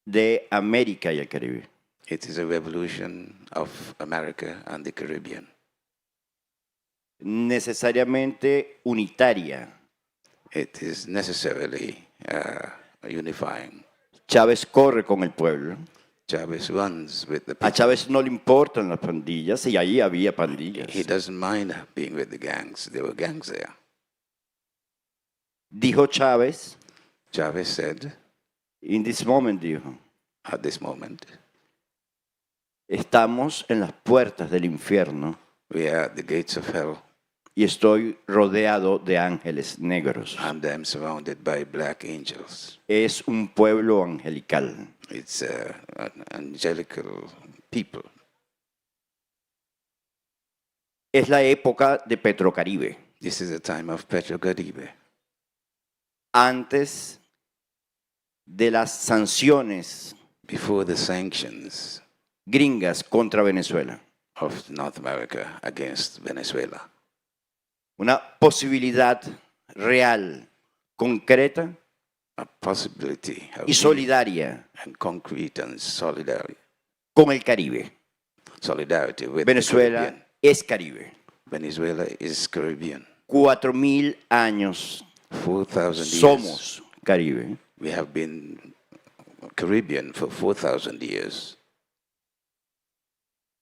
de América y el Caribe. It is a revolution of America and the Caribbean. Necesariamente unitaria. It is necessarily unifying. Chávez corre con el pueblo. Chavez runs with the people. A Chávez no le importan las pandillas, y ahí había pandillas. He doesn't mind being with the gangs. There were gangs there. Dijo Chávez. Chavez said. In this moment, dijo. At this moment. Estamos en las puertas del infierno. We are at the gates of hell. Y estoy rodeado de ángeles negros. And I'm surrounded by black angels. Es un pueblo angelical. It's an angelical people. Es la época de Petrocaribe. This is the time of Petrocaribe. Antes de las sanciones before the sanctions gringas contra Venezuela. Of North America against Venezuela. Una posibilidad real, concreta a possibility y solidaria and concrete and solidary con el Caribe. Solidarity with Venezuela the Caribbean. Es Caribe. Venezuela is Caribbean. 4,000 años 4,000 years. Somos Caribe. We have been Caribbean for 4,000 years.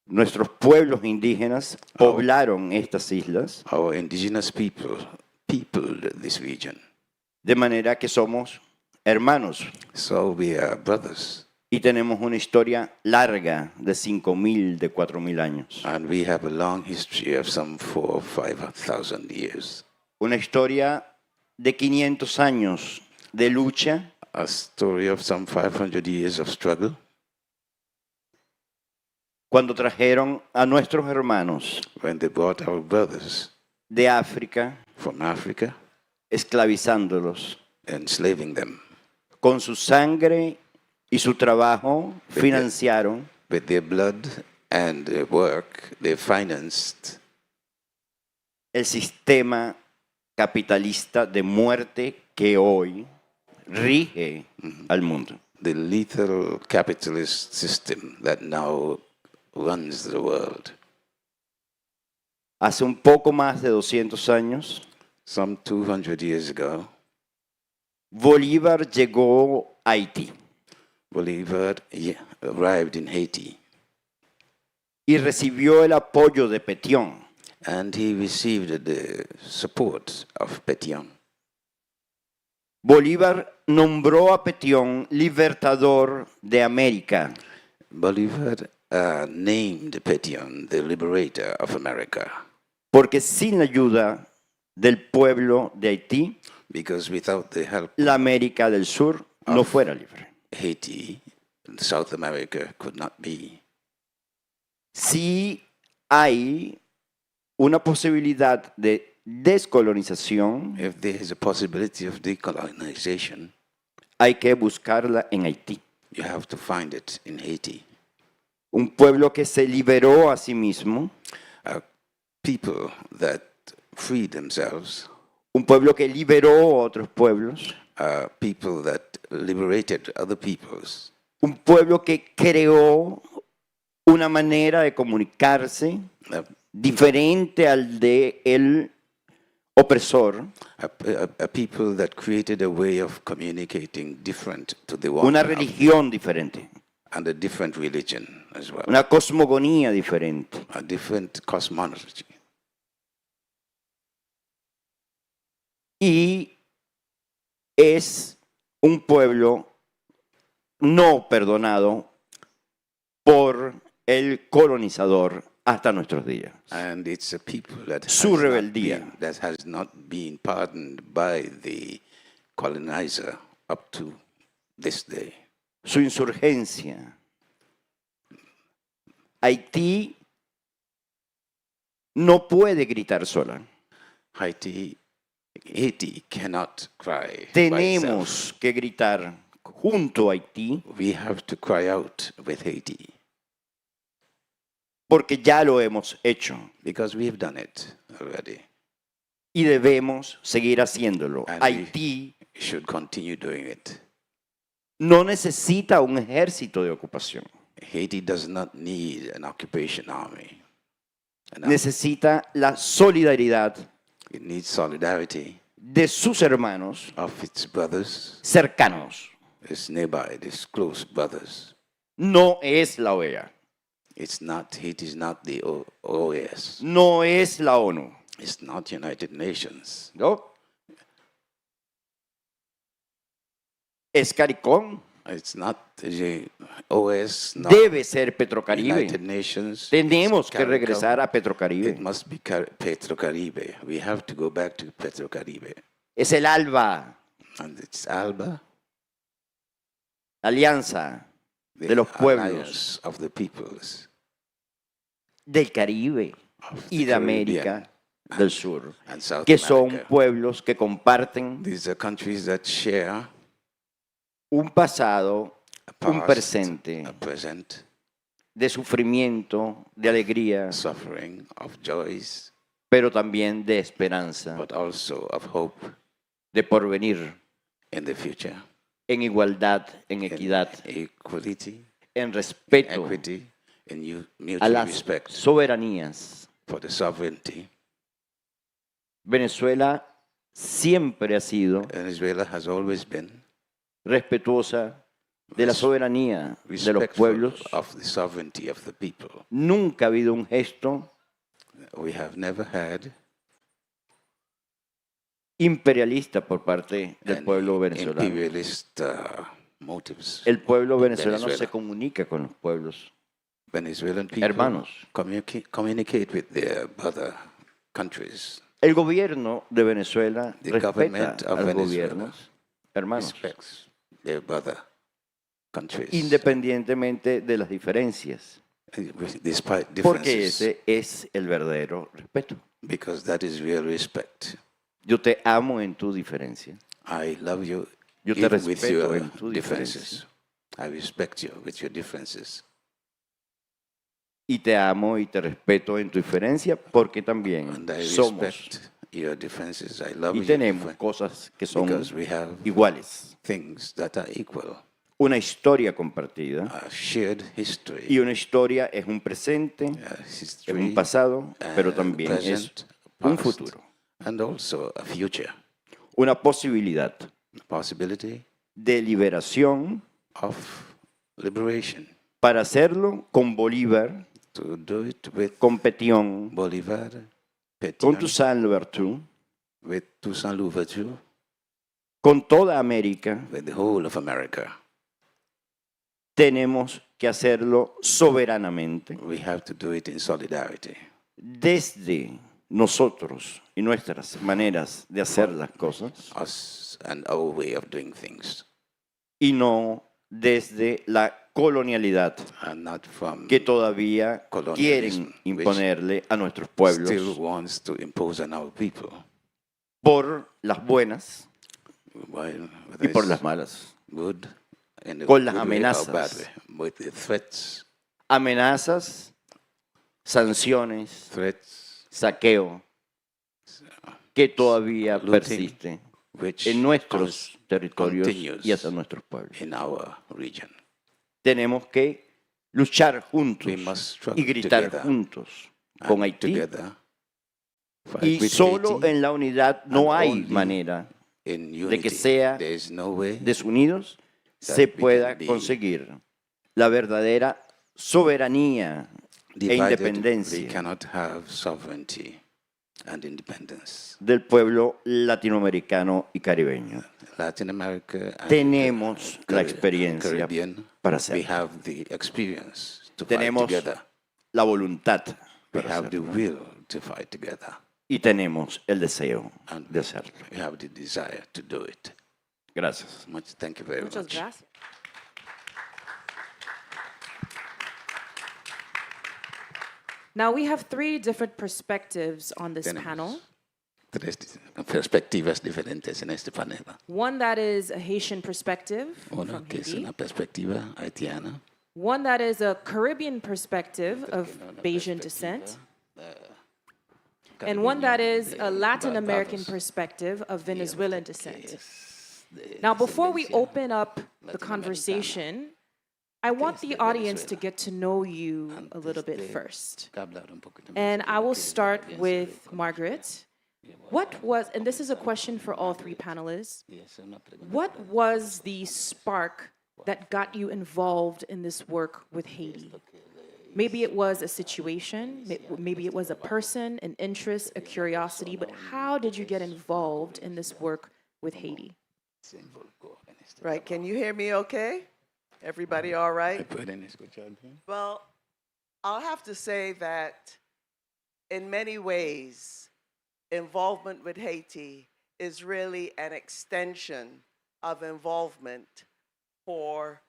Nuestros pueblos indígenas poblaron estas islas. Our indigenous people peopled this region. De manera que somos hermanos. So we are brothers. Y tenemos una historia larga de 5,000, de 4,000 años. And we have a long history of some 4,000 or 5,000 years. Una historia de 500 años de lucha. A story of some 500 years of struggle. Cuando trajeron a nuestros hermanos when they brought our brothers de África, from Africa, esclavizándolos, enslaving them. Con su sangre y su trabajo financiaron with their blood and their work, they financed el sistema capitalista de muerte que hoy rige al mundo. The lethal capitalist system that now runs the world. Hace un poco más de 200 años, some 200 years ago, Bolívar llegó a Haití. Bolívar arrived in Haiti. Y recibió el apoyo de Pétion. And he received the support of Pétion. Bolívar nombró a Pétion libertador de América. Bolívar named Pétion the liberator of America. Porque sin la ayuda del pueblo de Haití, because without the help la América del Sur no fuera libre. Haiti, South America could not be. Si hay una posibilidad de descolonización, if there is a possibility of decolonization, hay que buscarla en Haití. You have to find it in Haiti. Un pueblo que se liberó a sí mismo, a people that freed themselves, un pueblo que liberó a otros pueblos, people that liberated other peoples, un pueblo que creó una manera de comunicarse diferente al de el opresor, a people that created a way of communicating different to the one, una religión diferente, and a different religion as well, una cosmogonía diferente. a different cosmology. Y es un pueblo no perdonado por el colonizador hasta nuestros días. And it's a people that Su rebeldía. has not been pardoned by the colonizer up to this day. Su insurgencia. Haití no puede gritar sola. Haiti cannot cry. Tenemos que gritar junto a Haití. We have to cry out with Haiti. Porque ya lo hemos hecho. Because we've done it already. Y debemos seguir haciéndolo. And Haití we should continue doing it. no necesita un ejército de ocupación. Haiti does not need an occupation army. Necesita la solidaridad It needs solidarity de sus hermanos of its brothers, cercanos. its nearby, its close brothers. No es la OEA. Haiti is not the OAS. No es la ONU. It's not United Nations. ¿No? Es CARICOM. It's not the OAS. Not Debe ser Petrocaribe. United Nations. Tenemos que CARICOM. regresar a Petrocaribe. It must be Petrocaribe. We have to go back to Petrocaribe. Es el ALBA. And it's ALBA, Alianza the de los pueblos alliance of the peoples del Caribe y de América del Sur, and South que son America. pueblos que comparten These are countries that share un pasado, a un past, presente a present, de sufrimiento, de alegría, suffering, of joys, pero también de esperanza, but also of hope de porvenir, in the future, en igualdad, en in equidad, equality, en respeto equity, in a mutual las respect soberanías. for the sovereignty. Venezuela siempre ha sido Venezuela has always been respetuosa de la soberanía de los respectful pueblos. of the sovereignty of the people. Nunca ha habido un gesto We have never had imperialista por parte del any pueblo venezolano. imperialist motives. El pueblo in venezolano Venezuela. se comunica con los pueblos Venezuelan people hermanos. communicate with their brother countries. El gobierno de Venezuela The respeta government a of los Venezuela gobiernos hermanos, respects their brother countries, independientemente de las diferencias, despite porque differences, ese es el verdadero respeto. because that is real respect. Yo te amo en tu diferencia. I love you Yo te even with respeto your en tu differences. I respect you with your differences. Y te amo y te respeto en tu diferencia porque también And I somos respect your differences. I love y you tenemos cosas que son because we have iguales. things that are equal. Una historia compartida. A shared history. Y una historia es un presente, es un pasado, pero también es present, un past, futuro. And also a future. Una posibilidad Possibility de liberación of liberation. para hacerlo con Bolívar, To do it with con Pétion, Bolivar, con Toussaint Louverture, with Toussaint Louverture, con toda América. with the whole of America. Tenemos que hacerlo soberanamente We have to do it in solidarity. desde nosotros y nuestras maneras de hacer las cosas Us and our way of doing things. y no desde la colonialidad And not from que todavía colonialism, quieren imponerle a nuestros pueblos still wants to impose on our people. por las buenas While y por las malas. good, in the Con las good way or bad amenazas. way, with the threats, Amenazas, sanciones, threats, saqueo, que todavía looting persiste which en nuestros territorios continues y hacia nuestros pueblos. in our region. Tenemos que luchar juntos We must struggle y gritar together juntos and con Haití. together fight Y with solo Haiti, en la unidad no and hay only manera in de unity. que sea There is no way desunidos that se we pueda can be conseguir la verdadera soberanía e divided. We independencia cannot have sovereignty and independence. del pueblo latinoamericano y caribeño. Latin America and Tenemos la Cari- experiencia Caribbean, para we hacerlo. have the experience to Tenemos fight together. la voluntad We para have the hacerlo. will to fight together. Y tenemos el deseo And de hacerlo. we have the desire to do it. Gracias. Thank you very Muchas much. gracias. Now we have 3 different perspectives on this Tenemos panel. Tres perspectivas diferentes en este panel. One that is a Haitian perspective Una from que es Haiti. una perspectiva haitiana. One that is a Caribbean perspective of Bayesian descent. And one that is a Latin American perspective of Venezuelan descent. Now, before we open up the conversation, I want the audience to get to know you a little bit first. And I will start with Margaret. What was, and this is a question for all 3 panelists, what was the spark that got you involved in this work with Haiti? Maybe it was a situation, maybe it was a person, an interest, a curiosity, but how did you get involved in this work with Haiti? Right, can you hear me okay? Everybody all right? ¿Pueden escuchar bien? Well, I'll have to say that in many ways, involvement with Haiti is really an extension of involvement for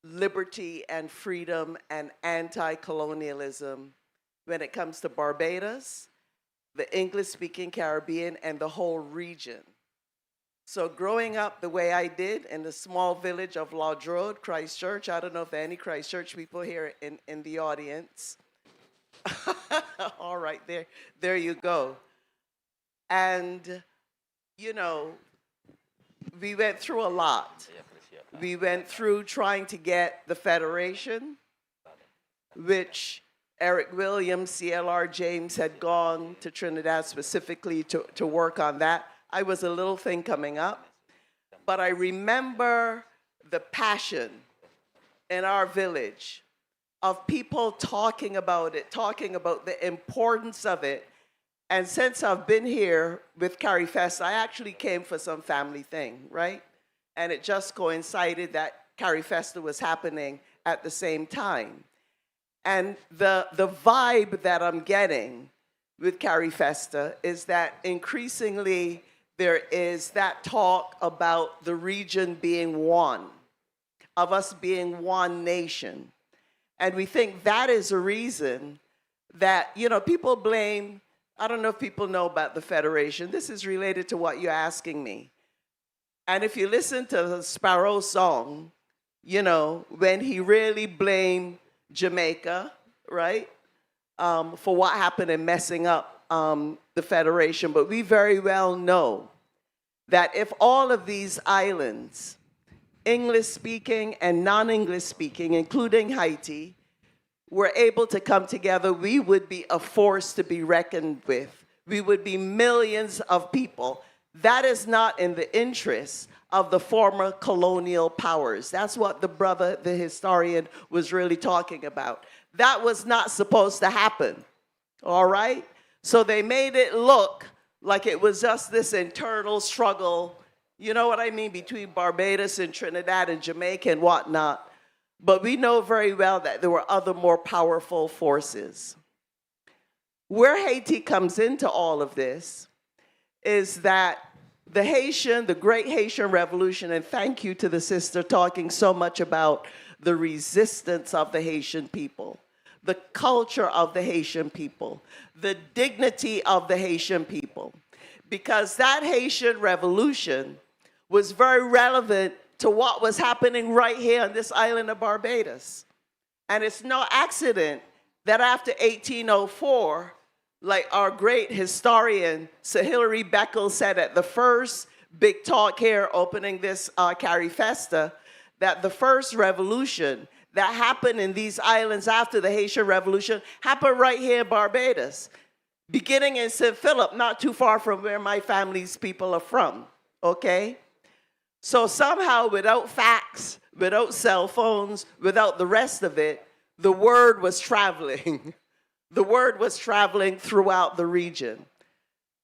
liberty and freedom and anti-colonialism when it comes to Barbados, the English-speaking Caribbean, and the whole region. So growing up the way I did in the small village of Laudrode, Christchurch, I don't know if there are any Christchurch people here in the audience. All right, there you go. And, you know, we went through a lot. We went through trying to get the Federation, which Eric Williams, CLR James had gone to Trinidad specifically to work on that. I was a little thing coming up, but I remember the passion in our village of people talking about it, talking about the importance of it. And since I've been here with CARIFESTA, I actually came for some family thing, right? And it just coincided that CARIFESTA was happening at the same time. And the vibe that I'm getting with CARIFESTA is that increasingly there is that talk about the region being one, of us being one nation. And we think that is a reason that, you know, people blame, I don't know if people know about the Federation. This is related to what you're asking me. And if you listen to the Sparrow song, you know, when he really blamed Jamaica, right, for what happened in messing up the Federation, but we very well know that if all of these islands, English-speaking and non-English-speaking, including Haiti, were able to come together, we would be a force to be reckoned with. We would be millions of people. That is not in the interest of the former colonial powers. That's what the brother, the historian, was really talking about. That was not supposed to happen, all right? So they made it look like it was just this internal struggle, you know what I mean, between Barbados and Trinidad and Jamaica and whatnot. But we know very well that there were other more powerful forces. Where Haiti comes into all of this is that the Great Haitian Revolution, and thank you to the sister talking so much about the resistance of the Haitian people, the culture of the Haitian people, the dignity of the Haitian people, because that Haitian Revolution was very relevant to what was happening right here on this island of Barbados. And it's no accident that after 1804, Like our great historian, Sir Hilary Beckles, said at the first big talk here opening this CARIFESTA, that the first revolution that happened in these islands after the Haitian Revolution happened right here in Barbados, beginning in St. Philip, not too far from where my family's people are from, okay? So somehow, without fax, without cell phones, without the rest of it, the word was traveling. The word was traveling throughout the region.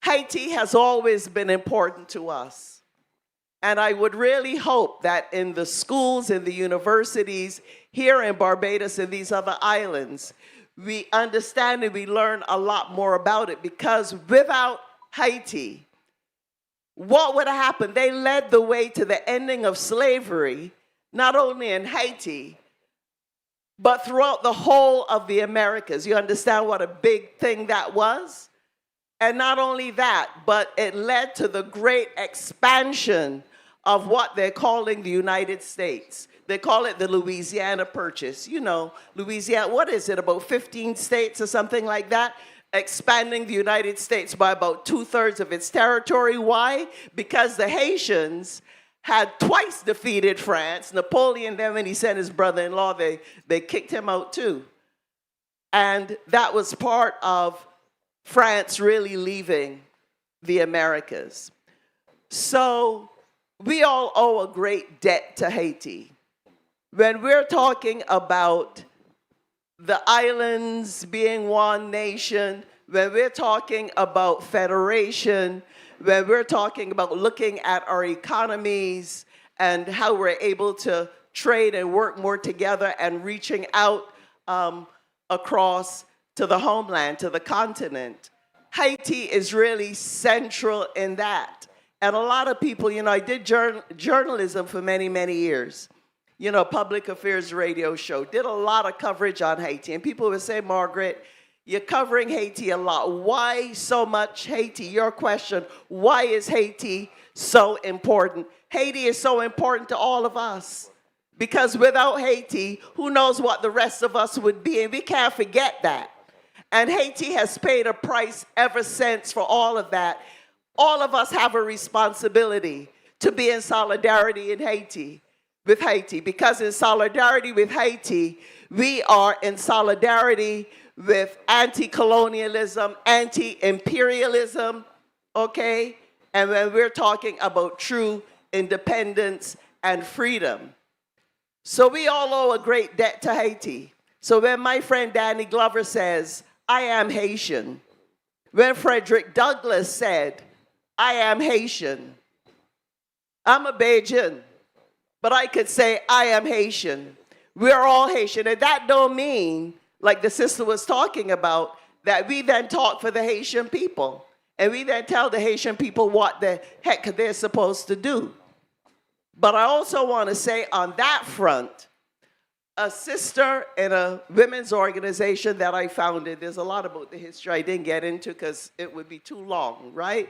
Haiti has always been important to us. And I would really hope that in the schools, in the universities, here in Barbados and these other islands, we understand and we learn a lot more about it, because without Haiti, what would have happened? They led the way to the ending of slavery, not only in Haiti, but throughout the whole of the Americas. You understand what a big thing that was? And not only that, but it led to the great expansion of what they're calling the United States. They call it the Louisiana Purchase. You know, Louisiana, what is it, about 15 states or something like that? Expanding the United States by about 2/3 of its territory. Why? Because the Haitians had twice defeated France. Napoleon, then when he sent his brother-in-law, they kicked him out too. And that was part of France really leaving the Americas. So we all owe a great debt to Haiti. When we're talking about the islands being one nation, when we're talking about federation, when we're talking about looking at our economies and how we're able to trade and work more together and reaching out across to the homeland, to the continent, Haiti is really central in that. And a lot of people, you know, I did journalism for many, many years. You know, public affairs radio show, did a lot of coverage on Haiti. And people would say, Margaret, you're covering Haiti a lot. Why so much Haiti? Your question, why is Haiti so important? Haiti is so important to all of us. Because without Haiti, who knows what the rest of us would be? And we can't forget that. And Haiti has paid a price ever since for all of that. All of us have a responsibility to be in solidarity in Haiti, with Haiti. Because in solidarity with Haiti, we are in solidarity with anti-colonialism, anti-imperialism, okay? And when we're talking about true independence and freedom. So we all owe a great debt to Haiti. So when my friend Danny Glover says, I am Haitian, when Frederick Douglass said, I am Haitian, I'm a Bajan, but I could say I am Haitian. We're all Haitian, and that don't mean, like the sister was talking about, that we then talk for the Haitian people. And we then tell the Haitian people what the heck they're supposed to do. But I also want to say on that front, a sister in a women's organization that I founded, there's a lot about the history I didn't get into because it would be too long, right?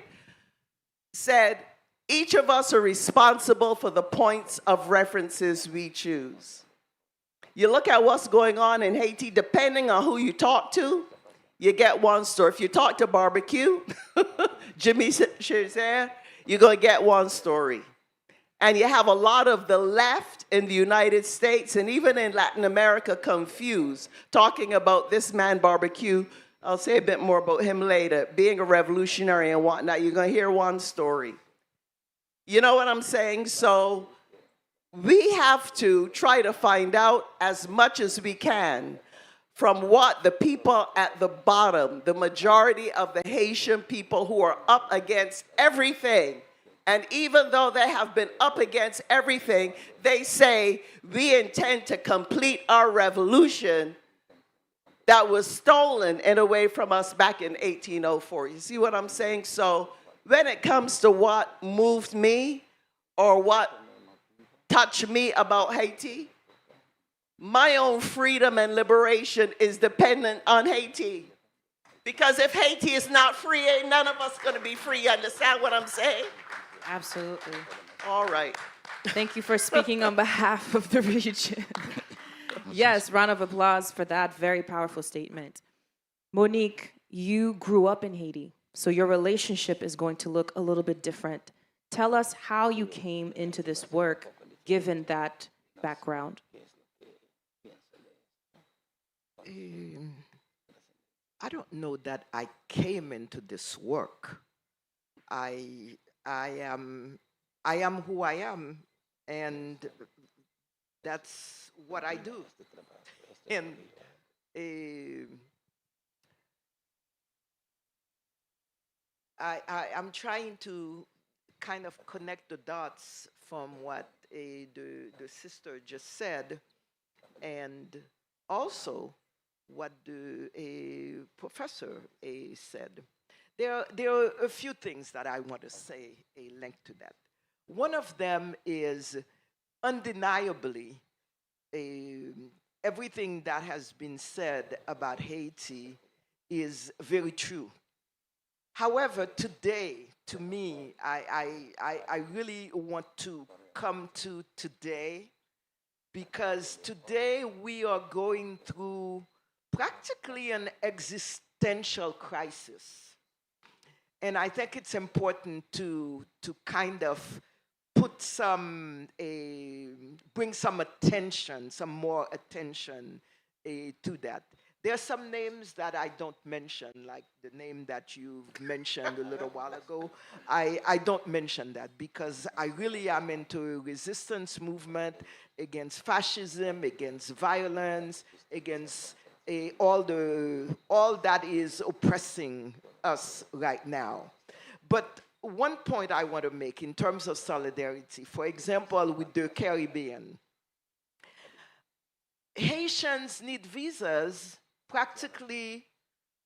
Said, each of us are responsible for the points of references we choose. You look at what's going on in Haiti, depending on who you talk to, you get one story. If you talk to Barbecue, Jimmy Chazer, you're going to get one story. And you have a lot of the left in the United States and even in Latin America confused, talking about this man Barbecue. I'll say a bit more about him later, being a revolutionary and whatnot. You're going to hear one story. You know what I'm saying? So we have to try to find out as much as we can from what the people at the bottom, the majority of the Haitian people who are up against everything, and even though they have been up against everything, they say, we intend to complete our revolution that was stolen in a way from us back in 1804. You see what I'm saying? So when it comes to what moved me or what touched me about Haiti, my own freedom and liberation is dependent on Haiti. Because if Haiti is not free, ain't none of us going to be free. You understand what I'm saying? Absolutely. All right. Thank you for speaking on behalf of the region. Yes, round of applause for that very powerful statement. Monique, you grew up in Haiti, so your relationship is going to look a little bit different. Tell us how you came into this work given that background. I don't know that I came into this work. I am who I am, and that's what I do. And I'm trying to kind of connect the dots from what the sister just said, and also what the professor said. There are a few things that I want to say linked to that. One of them is undeniably everything that has been said about Haiti is very true. However, today, to me, I really want to come to today, because today we are going through practically an existential crisis. And I think it's important to kind of put some, bring some attention, some more attention to that. There are some names that I don't mention, like the name that you mentioned a little while ago. I don't mention that because I really am into a resistance movement against fascism, against violence, against all that is oppressing us right now. But one point I want to make in terms of solidarity, for example, with the Caribbean. Haitians need visas practically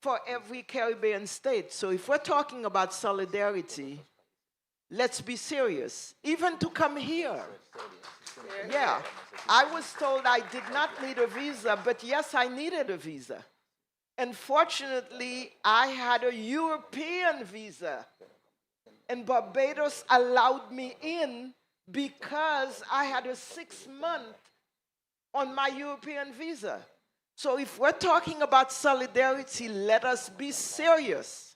for every Caribbean state. So if we're talking about solidarity, let's be serious. Even to come here. Yeah, I was told I did not need a visa, but yes, I needed a visa. And fortunately, I had a European visa. And Barbados allowed me in because I had a 6-month on my European visa. So if we're talking about solidarity, let us be serious.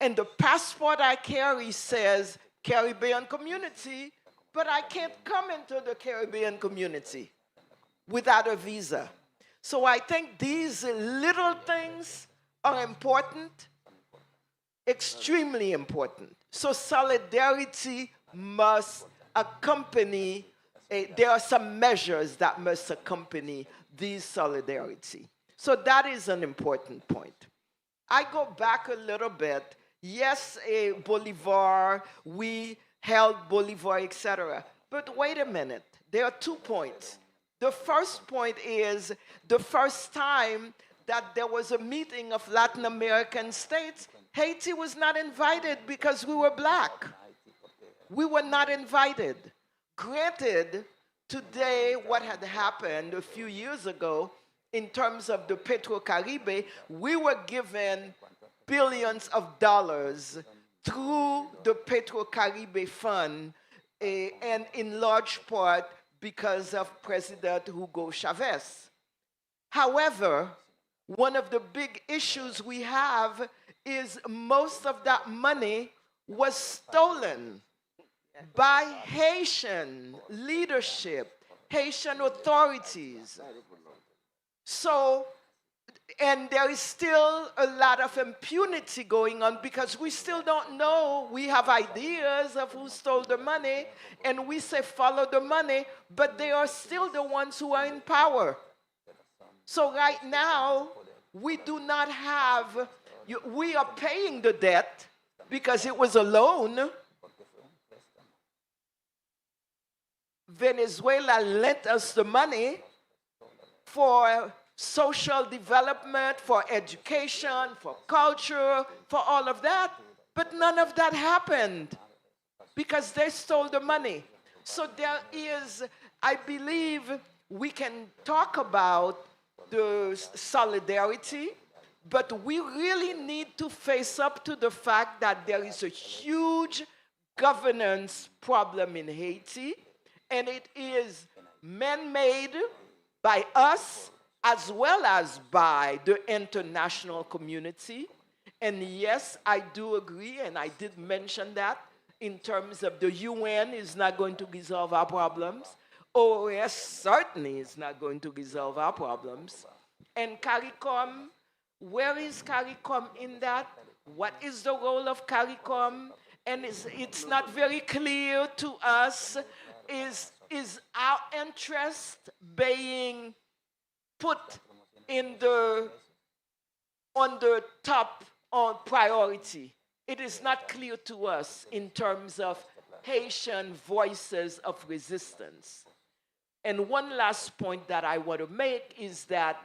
And the passport I carry says Caribbean community, but I can't come into the Caribbean community without a visa. So I think these little things are important, extremely important. So solidarity must accompany, there are some measures that must accompany this solidarity. So that is an important point. I go back a little bit. Yes, Bolivar, we held Bolivar, etc. But wait a minute, there are 2 points. The first point is the first time that there was a meeting of Latin American states, Haiti was not invited because we were black. We were not invited. Granted, today what had happened a few years ago in terms of the Petro-Caribe, we were given billions of dollars through the Petro-Caribe Fund, and in large part because of President Hugo Chavez. However, one of the big issues we have is most of that money was stolen by Haitian leadership, Haitian authorities. So, and there is still a lot of impunity going on because we still don't know. We have ideas of who stole the money, and we say follow the money, but they are still the ones who are in power. So right now, we do not have, we are paying the debt because it was a loan. Venezuela lent us the money for social development, for education, for culture, for all of that. But none of that happened because they stole the money. So there is, I believe we can talk about the solidarity, but we really need to face up to the fact that there is a huge governance problem in Haiti, and it is man-made by us as well as by the international community. And yes, I do agree, and I did mention that in terms of the UN is not going to resolve our problems. OAS certainly is not going to resolve our problems. And CARICOM, where is CARICOM in that? What is the role of CARICOM? And it's not very clear to us. Is our interest being put in on the top on priority? It is not clear to us in terms of Haitian voices of resistance. And one last point that I want to make is that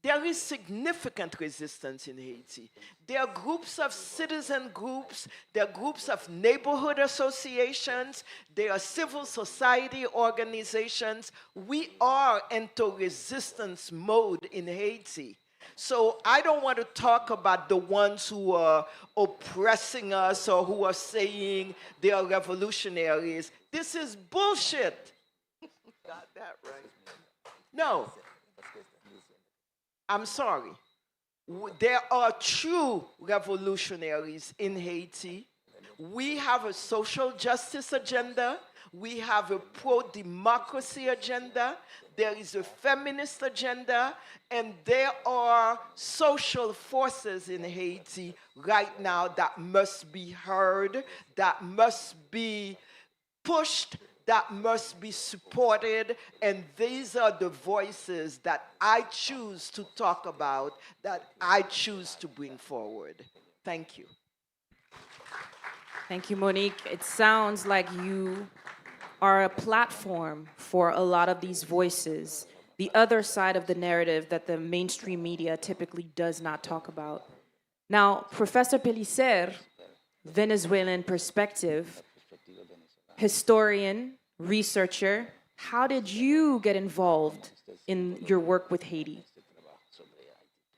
there is significant resistance in Haiti. There are groups of citizen groups, there are groups of neighborhood associations, there are civil society organizations. We are into resistance mode in Haiti. So I don't want to talk about the ones who are oppressing us or who are saying they are revolutionaries. This is bullshit. Got that right. No. I'm sorry. There are true revolutionaries in Haiti. We have a social justice agenda. We have a pro-democracy agenda. There is a feminist agenda. And there are social forces in Haiti right now that must be heard, that must be pushed, that must be supported, and these are the voices that I choose to talk about, that I choose to bring forward. Thank you. Thank you, Monique. It sounds like you are a platform for a lot of these voices, the other side of the narrative that the mainstream media typically does not talk about. Now, Professor Pellicer, Venezuelan perspective, historian, researcher, how did you get involved in your work with Haiti?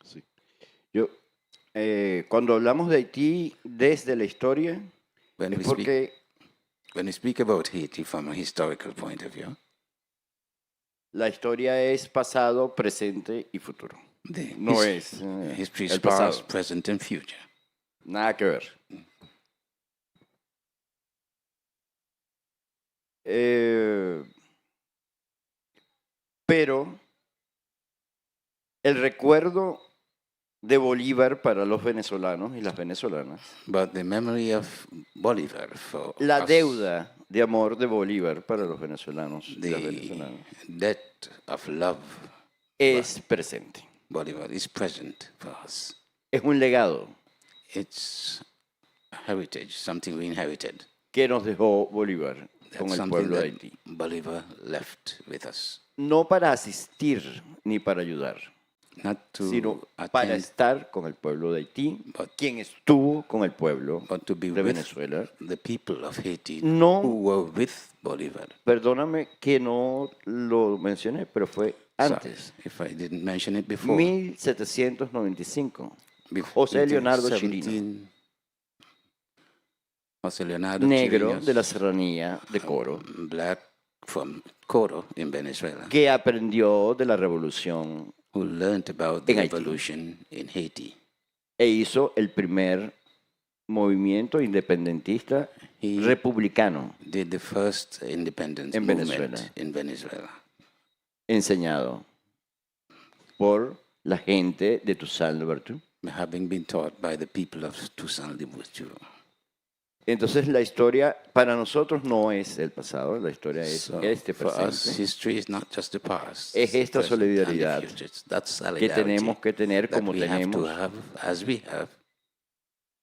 Sí. Yo, cuando hablamos de Haití desde la historia, when we speak about Haiti from a historical point of view, la historia es pasado, presente y futuro. No es history el is pasado. past, present, and future. Nada que ver. Pero el recuerdo de Bolívar para los venezolanos y las venezolanas, but the memory of Bolivar for la us, deuda de amor de Bolívar para los venezolanos y las venezolanas, debt of love es presente. Bolivar is present for us. Es un legado. It's a heritage, something we inherited. Que nos dejó Bolívar con That's el pueblo de something Haití. that Bolivar left with us. No para asistir ni para ayudar, Not to sino attend, para estar con el pueblo de Haití, quien estuvo con el pueblo but to be de with Venezuela. the people of Haiti No, who were with Bolivar. perdóname que no lo mencioné, pero fue antes. Sorry if I didn't mention it before. 1795. José Leonardo Chirino, José Leonardo negro Chirinos, de la serranía de Coro, black from Coro in Venezuela, que aprendió de la revolución who learned about the en Haití revolution in Haiti. e hizo el primer movimiento independentista republicano Did the first independence en movement Venezuela, in Venezuela, enseñado por la gente de Toussaint Louverture. having been taught by the people of Toussaint Louverture. Entonces la historia para nosotros no es el pasado, la historia es So este for us, presente. history is not just the past. Es esta present, and the solidaridad future. That's que solidarity tenemos que tener that como we have to tenemos, have, as we have,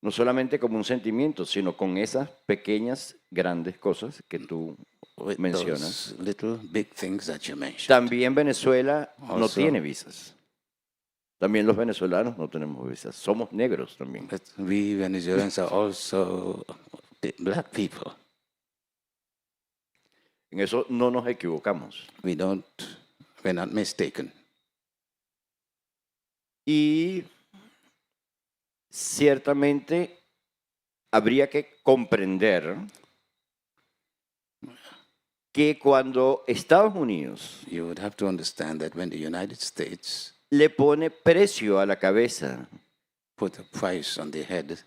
no solamente como un sentimiento, sino con esas pequeñas, grandes cosas que tú with mencionas. those little big things that you mentioned. También Venezuela no Also- tiene visas. También los venezolanos no tenemos visas. Somos negros también. But we Venezuelans are also black people. En eso no nos equivocamos. We're not mistaken. Y ciertamente habría que comprender que cuando Estados Unidos You would have to understand that when the United States le pone precio a la cabeza put a price on the head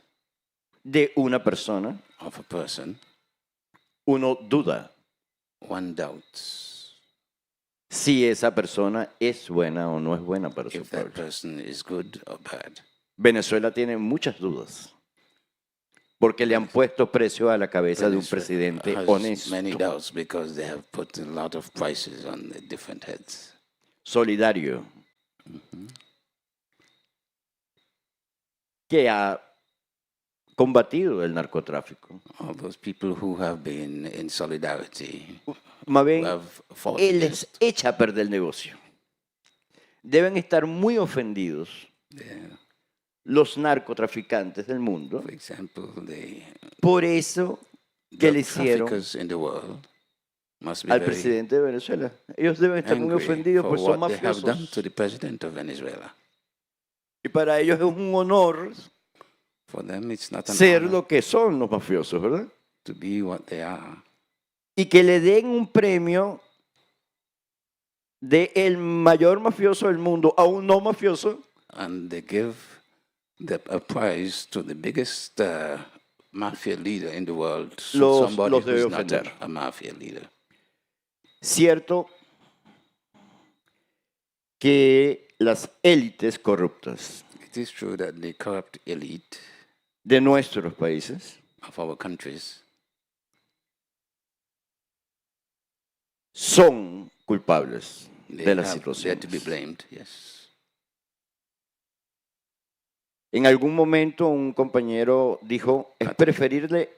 de una persona, of a person, uno duda one doubts si esa persona es buena o no es buena para su if that pueblo. person is good or bad. Venezuela tiene muchas dudas porque le han puesto precio a la cabeza de un presidente Has honesto, many doubts because they have put a lot of prices on the different heads. solidario, que ha combatido el narcotráfico. All those people who have been in solidarity, Más bien, who have fought él against. les echa a perder el negocio. Deben estar muy ofendidos los narcotraficantes del mundo For example, the por eso que drug le hicieron traffickers in the world must be al very presidente de Venezuela. Ellos deben estar muy angry ofendidos for porque son what they have done mafiosos. to the president of Venezuela. Y para ellos es un honor For them, it's not an ser honor lo que son los mafiosos, ¿verdad? to be what they are. Y que le den un premio de el mayor mafioso del mundo a un no mafioso, And they give a prize to the biggest mafia leader in the world, somebody los debe who's not ofender. a mafia leader. Cierto que las élites corruptas It is true that the corrupt elite de nuestros países of our countries son culpables they de las they're to be situaciones. blamed, yes. En algún momento un compañero dijo, es preferible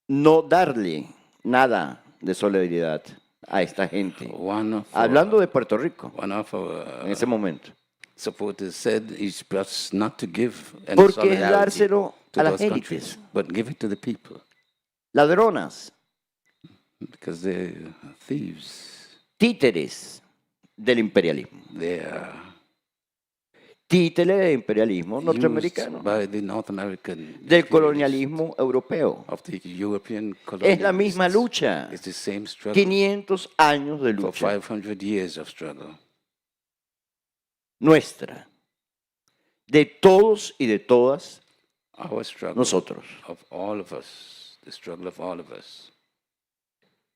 no darle nada de solidaridad a esta gente. Hablando de Puerto Rico, One of our en ese momento. supporters said it's best not to give any Porque es solidarity dárselo to a las those countries, élites. but give it to the people Ladronas, because they're thieves. títeres del imperialismo. They are Títeres del imperialismo norteamericano, used by the North American del imperialists, colonialismo europeo. of the European Es la misma colonialists. lucha. It's the same struggle 500 años de for lucha 500 years of struggle. nuestra, de todos y de todas Our struggle nosotros. of all of us, the struggle of all of us.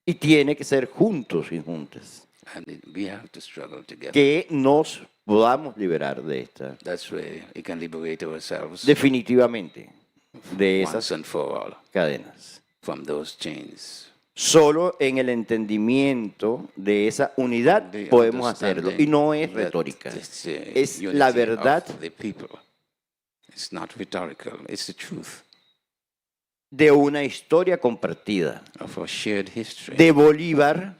Y tiene que ser juntos y juntas. And we have to struggle together. Que nos podamos liberar de esta, That's where we can liberate ourselves definitivamente, de once esas and for all cadenas. from those chains. Solo en el entendimiento de esa unidad The podemos hacerlo. Y no es understanding that retórica. it's, Es unity la verdad of the people. It's not rhetorical, it's the truth de una historia compartida. of our shared history. De Bolívar,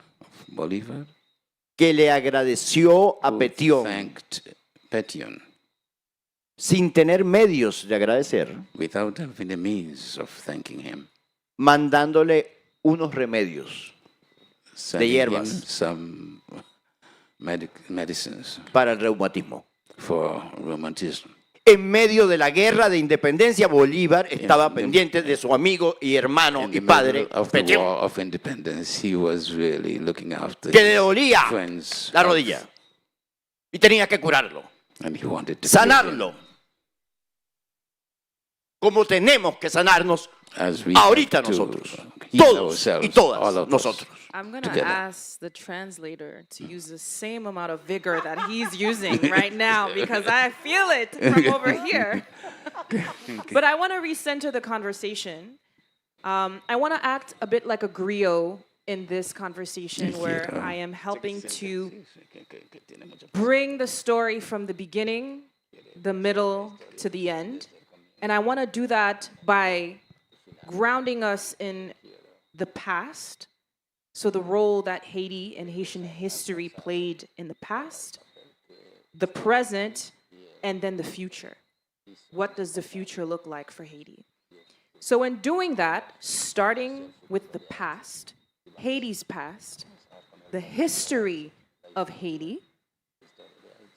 Bolívar que le agradeció a who Petión thanked Petion sin tener medios de agradecer, without having the means of thanking him, mandándole unos remedios sending him hierbas. some medicines para el reumatismo. for rheumatism. En medio de la guerra de independencia, Bolívar estaba pendiente de su amigo y hermano In y the padre, middle of the Petión, war of independence, he was really looking after que le his dolía friends la rodilla y tenía que curarlo, and he wanted to sanarlo, como tenemos que sanarnos as we ahorita have to nosotros, heal todos y ourselves, todas all of us. nosotros. I'm going to together. ask the translator to use the same amount of vigor that he's using right now because I feel it from over here. But I want to recenter the conversation. I want to act a bit like a griot in this conversation where I am helping to bring the story from the beginning, the middle, to the end. And I want to do that by grounding us in the past. So the role that Haiti and Haitian history played in the past, the present, and then the future. What does the future look like for Haiti? So in doing that, starting with the past, Haiti's past, the history of Haiti,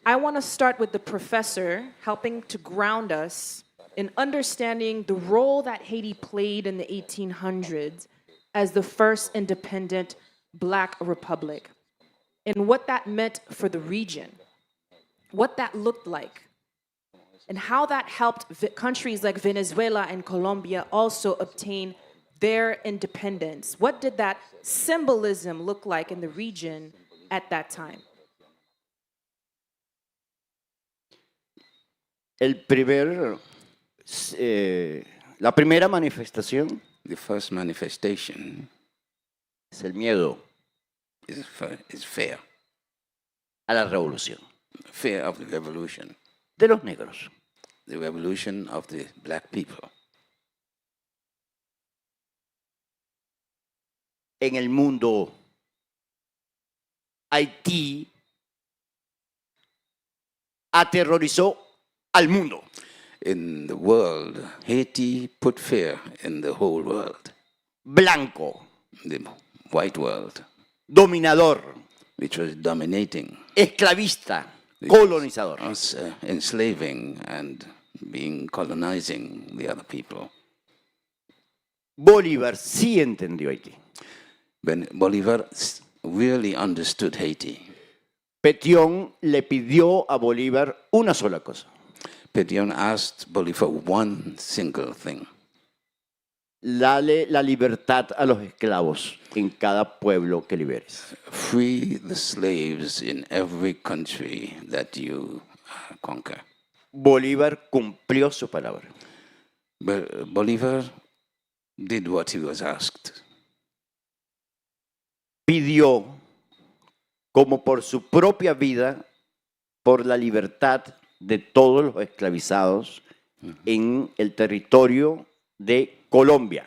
I want to start with the professor helping to ground us in understanding the role that Haiti played in the 1800s as the first independent Black republic, and what that meant for the region, what that looked like, and how that helped countries like Venezuela and Colombia also obtain their independence. What did that symbolism look like in the region at that time? La primera manifestación, the first manifestation, es el miedo is fear. A la revolución. Fear of the revolution. De los negros. The revolution of the black people. En el mundo, Haití aterrorizó al mundo. In the world, Haiti put fear in the whole world. Blanco. The white world. Dominador. Which was dominating. Esclavista. Colonizador. Was enslaving and colonizing the other people. Bolívar sí entendió Haití. Bolívar really understood Haiti. Pétion le pidió a Bolívar una sola cosa. Pétion asked Bolívar one single thing. Dale la libertad a los esclavos en cada pueblo que liberes. Free the slaves in every country that you conquer. Bolívar cumplió su palabra. Bolívar did what he was asked. Pidió, como por su propia vida, por la libertad de todos los esclavizados en el territorio de Colombia,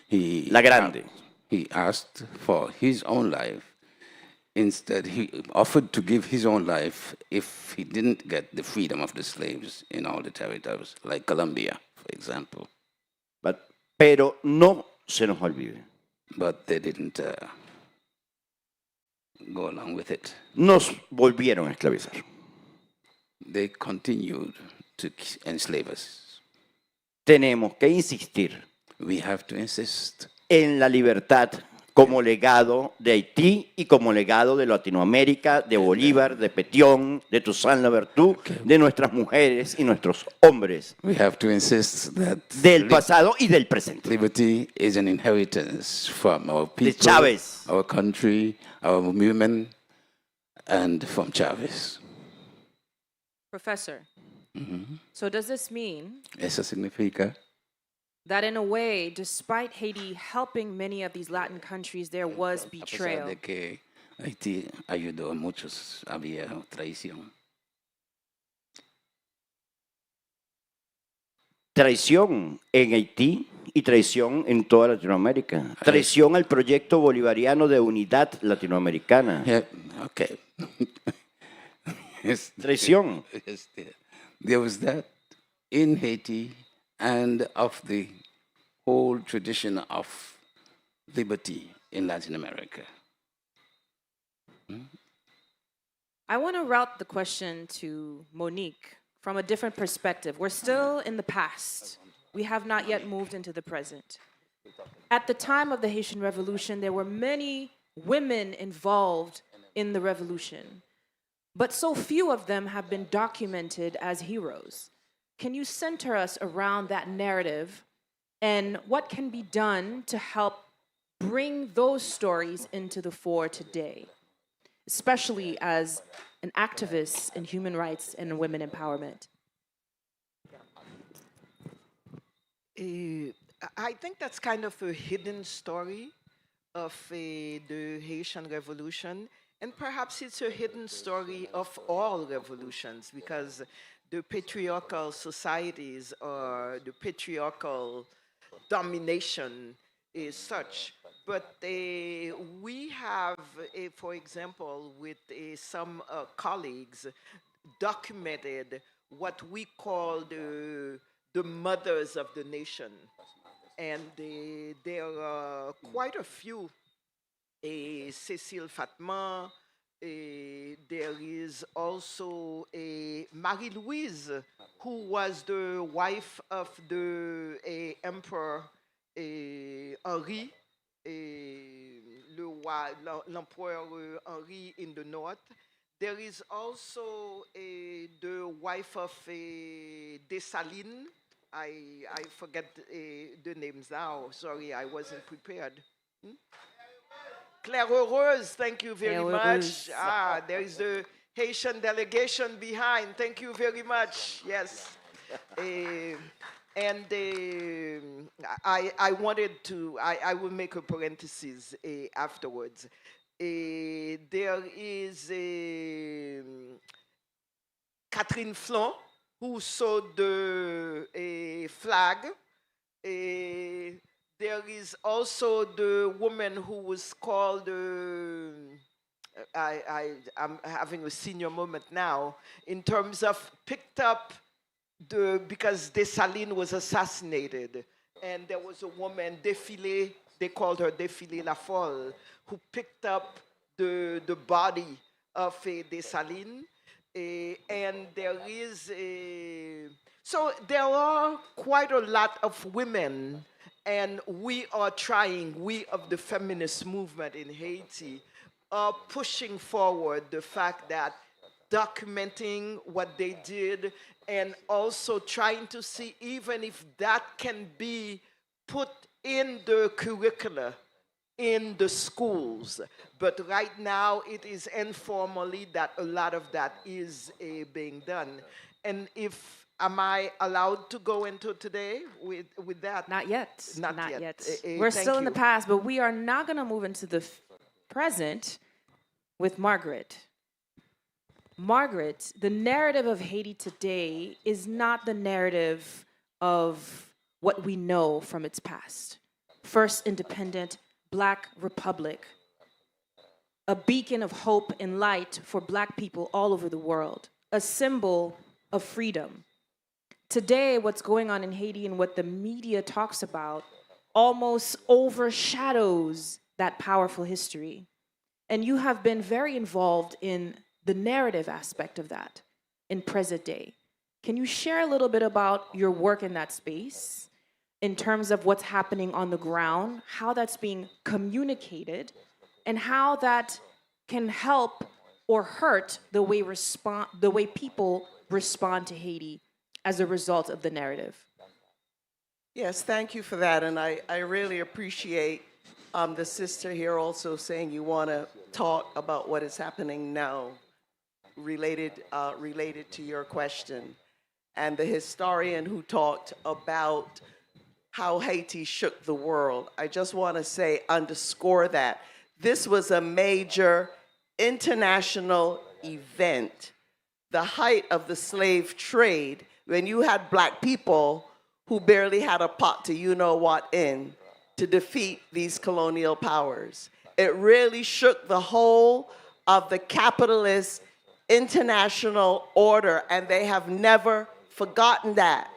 la Grande. He asked for his own life. Instead, he offered to give his own life if he didn't get the freedom of the slaves in all the territories, like Colombia, for example. Pero no se nos olvide. But they didn't go along with it. Nos volvieron a esclavizar. They continued to enslave us. Tenemos que insistir. We have to insist en la libertad como legado de Haití y como legado de Latinoamérica, de Bolívar, de Pétion, de Toussaint Louverture, de nuestras mujeres y nuestros hombres. We have to insist that del pasado y del presente. Liberty is an inheritance from our people, de Chávez, our country, our women, and from Chávez. Professor, so does this mean Eso significa that in a way, despite Haiti helping many of these Latin countries, there was betrayal? A pesar de que Haití ayudó a muchos, había traición. Traición en Haití y traición en toda Latinoamérica. Traición al proyecto bolivariano de unidad latinoamericana. Okay. Traición. There was that in Haiti and of the whole tradition of liberty in Latin America. I want to route the question to Monique from a different perspective. We're still in the past. We have not yet moved into the present. At the time of the Haitian Revolution, there were many women involved in the revolution, but so few of them have been documented as heroes. Can you center us around that narrative and what can be done to help bring those stories into the fore today, especially as an activist in human rights and women empowerment? I think that's kind of a hidden story of the Haitian Revolution, and perhaps it's a hidden story of all revolutions, because the patriarchal societies or the patriarchal domination is such. But we have, for example, with some colleagues, documented what we call the mothers of the nation. And there are quite a few. Cécile Fatma, there is also Marie-Louise, who was the wife of the Emperor Henri, l'empereur Henri in the north. There is also the wife of Dessalines. I forget the names now. Sorry, I wasn't prepared. Claire Heureuse, thank you very much. Ah, there is the Haitian delegation behind. Thank you very much. Yes. And I wanted to, I will make a parenthesis afterwards. There is Catherine Flon, who sewed the flag. There is also the woman who was called, I'm having a senior moment now, in terms of picked up because Dessalines was assassinated. And there was a woman, Défilé, they called her Défilé La Folle, who picked up the body of Dessalines. And there is so there are quite a lot of women, and we are trying, we of the feminist movement in Haiti are pushing forward the fact that documenting what they did and also trying to see even if that can be put in the curricula in the schools. But right now it is informally that a lot of that is being done. And if, am I allowed to go into today with that? Not yet. Not yet. Thank We're still in the you. past, but we are now going to move into the present with Margaret. Margaret, the narrative of Haiti today is not the narrative of what we know from its past. First independent Black republic, a beacon of hope and light for Black people all over the world, a symbol of freedom. Today, what's going on in Haiti and what the media talks about almost overshadows that powerful history. And you have been very involved in the narrative aspect of that in present day. Can you share a little bit about your work in that space in terms of what's happening on the ground, how that's being communicated, and how that can help or hurt the way people respond to Haiti as a result of the narrative? Yes, thank you for that. And I really appreciate the sister here also saying you want to talk about what is happening now related to your question. And the historian who talked about how Haiti shook the world. I just want to say, underscore that. This was a major international event, the height of the slave trade, when you had Black people who barely had a pot to you-know-what in to defeat these colonial powers. It really shook the whole of the capitalist international order, and they have never forgotten that.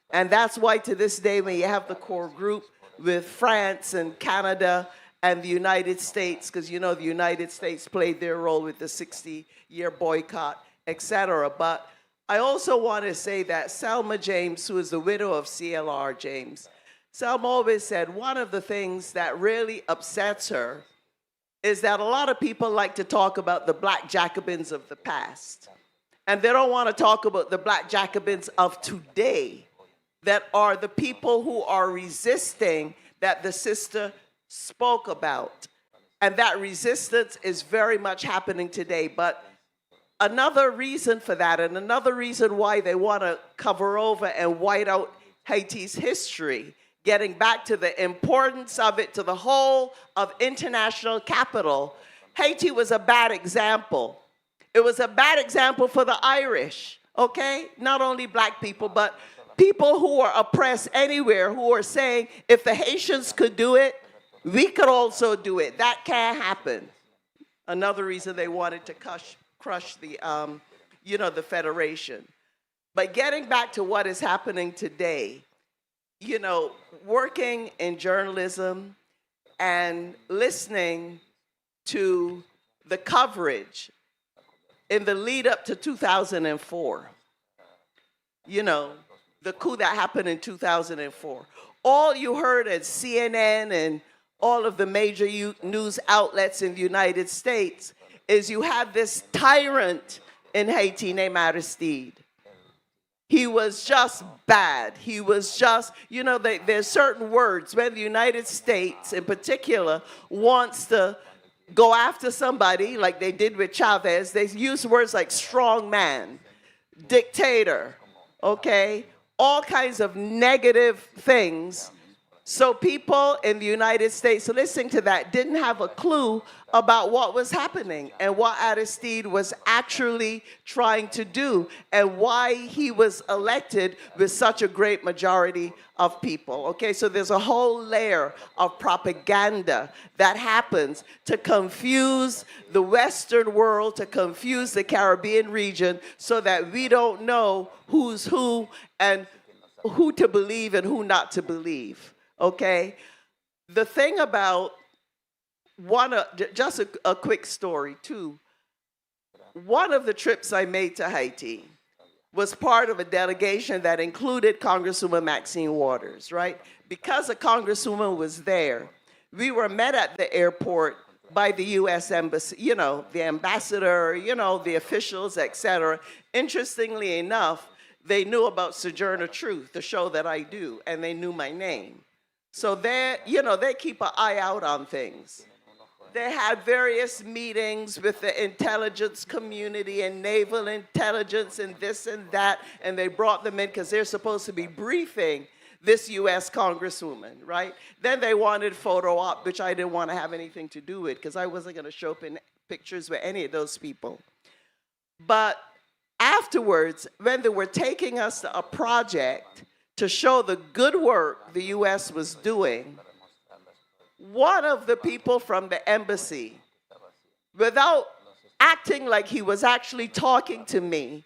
And that's why to this day, when you have the core group with France and Canada and the United States, because you know the United States played their role with the 60-year boycott, etc. But I also want to say that Selma James, who is the widow of CLR James, Selma always said one of the things that really upsets her is that a lot of people like to talk about the Black Jacobins of the past. And they don't want to talk about the Black Jacobins of today, that are the people who are resisting that the sister spoke about. And that resistance is very much happening today. But another reason for that, and another reason why they want to cover over and white out Haiti's history, getting back to the importance of it to the whole of international capital, Haiti was a bad example. It was a bad example for the Irish, okay? Not only Black people, but people who are oppressed anywhere, who are saying, if the Haitians could do it, we could also do it. That can't happen. Another reason they wanted to crush the, the Federation. But getting back to what is happening today, working in journalism and listening to the coverage in the lead up to 2004, the coup that happened in 2004. All you heard at CNN and all of the major news outlets in the United States, is you have this tyrant in Haiti named Aristide. He was just bad. He was just, you know, there's certain words when the United States in particular wants to go after somebody like they did with Chavez. They use words like strong man, dictator, okay? All kinds of negative things. So people in the United States listening to that didn't have a clue about what was happening and what Aristide was actually trying to do and why he was elected with such a great majority of people. Okay, so there's a whole layer of propaganda that happens to confuse the Western world, to confuse the Caribbean region so that we don't know who's who and who to believe and who not to believe. Okay, the thing about just a quick story too. One of the trips I made to Haiti was part of a delegation that included Congresswoman Maxine Waters, right? Because a congresswoman was there, we were met at the airport by the U.S. Embassy, you know, the ambassador, you know, the officials, etc. Interestingly enough, they knew about Sojourner Truth, the show that I do, and they knew my name. So they, you know, they keep an eye out on things. They had various meetings with the intelligence community and naval intelligence and this and that, and they brought them in because they're supposed to be briefing this U.S. Congresswoman, right? Then they wanted photo op, which I didn't want to have anything to do with because I wasn't going to show up in pictures with any of those people. But afterwards, when they were taking us to a project to show the good work the U.S. was doing, one of the people from the embassy, without acting like he was actually talking to me,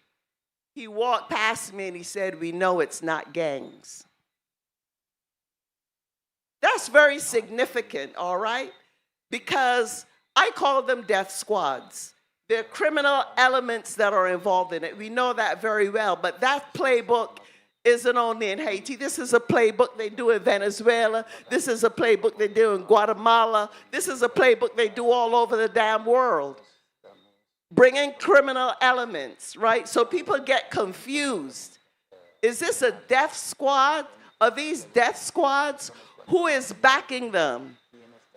he walked past me and he said, "We know it's not gangs." That's very significant, all right? Because I call them death squads. They're criminal elements that are involved in it. We know that very well, but that playbook isn't only in Haiti. This is a playbook they do in Venezuela. This is a playbook they do in Guatemala. This is a playbook they do all over the damn world. Bring in criminal elements, right? So people get confused. Is this a death squad? Are these death squads? Who is backing them?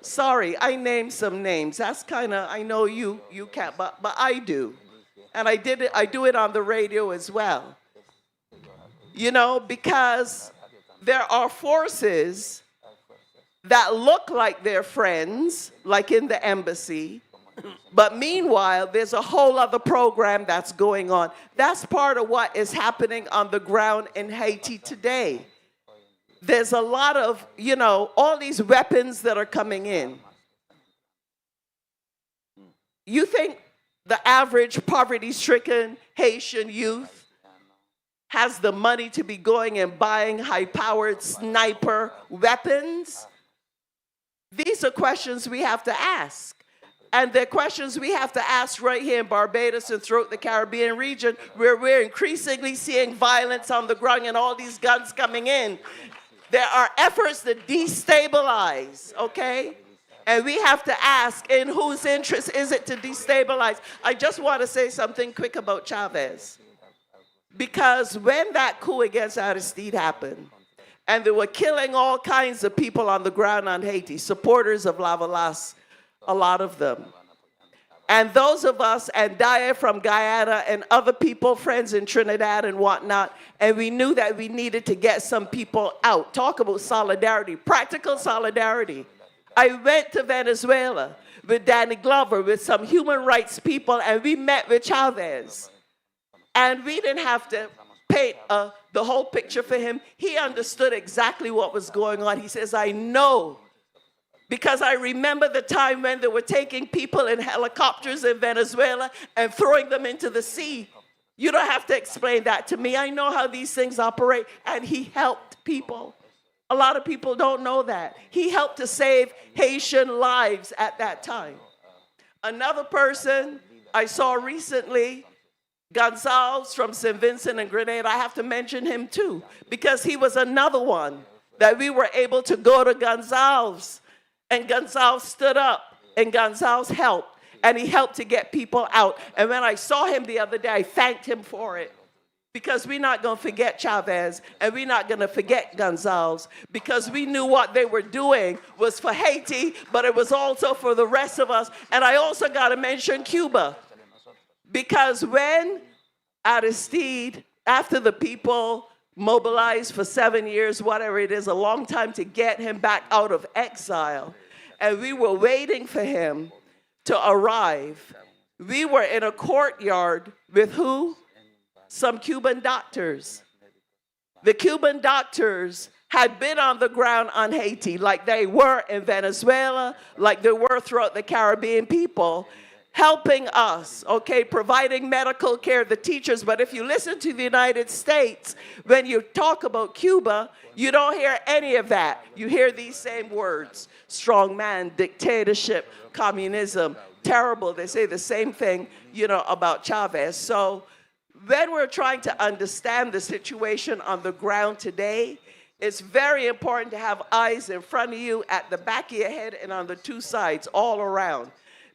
Sorry, I named some names. That's kind of, I know you can't, but I do. And I do it on the radio as well. You know, because there are forces that look like they're friends, like in the embassy, but meanwhile, there's a whole other program that's going on. That's part of what is happening on the ground in Haiti today. There's a lot of, you know, all these weapons that are coming in. You think the average poverty-stricken Haitian youth has the money to be going and buying high-powered sniper weapons? These are questions we have to ask. And they're questions we have to ask right here in Barbados and throughout the Caribbean region, where we're increasingly seeing violence on the ground and all these guns coming in. There are efforts to destabilize, okay? And we have to ask, in whose interest is it to destabilize? I just want to say something quick about Chavez. Because when that coup against Aristide happened, and they were killing all kinds of people on the ground on Haiti, supporters of Lavalas, a lot of them. And those of us, and Daya from Guyana and other people, friends in Trinidad and whatnot, and we knew that we needed to get some people out. Talk about solidarity, practical solidarity. I went to Venezuela with Danny Glover, with some human rights people, and we met with Chavez. And we didn't have to paint the whole picture for him. He understood exactly what was going on. He says, I know, because I remember the time when they were taking people in helicopters in Venezuela and throwing them into the sea. You don't have to explain that to me. I know how these things operate. And he helped people. A lot of people don't know that. He helped to save Haitian lives at that time. Another person I saw recently, Gonzalez from St. Vincent and Grenada, I have to mention him too, because he was another one that we were able to go to Gonzalez And Gonzalez stood up, and Gonzalez helped, and he helped to get people out. And when I saw him the other day, I thanked him for it. Because we're not going to forget Chavez, and we're not going to forget Gonzalez, because we knew what they were doing was for Haiti, but it was also for the rest of us. And I also got to mention Cuba, because when Aristide, after the people mobilized for 7 years, whatever it is, a long time to get him back out of exile, and we were waiting for him to arrive, we were in a courtyard with who? Some Cuban doctors. The Cuban doctors had been on the ground on Haiti like they were in Venezuela, like they were throughout the Caribbean people, helping us, okay, providing medical care, the teachers. But if you listen to the United States, when you talk about Cuba, you don't hear any of that. You hear these same words: strongman, dictatorship, communism, terrible. They say the same thing, you know, about Chavez. So when we're trying to understand the situation on the ground today, it's very important to have eyes in front of you, at the back of your head, and on the two sides, all around.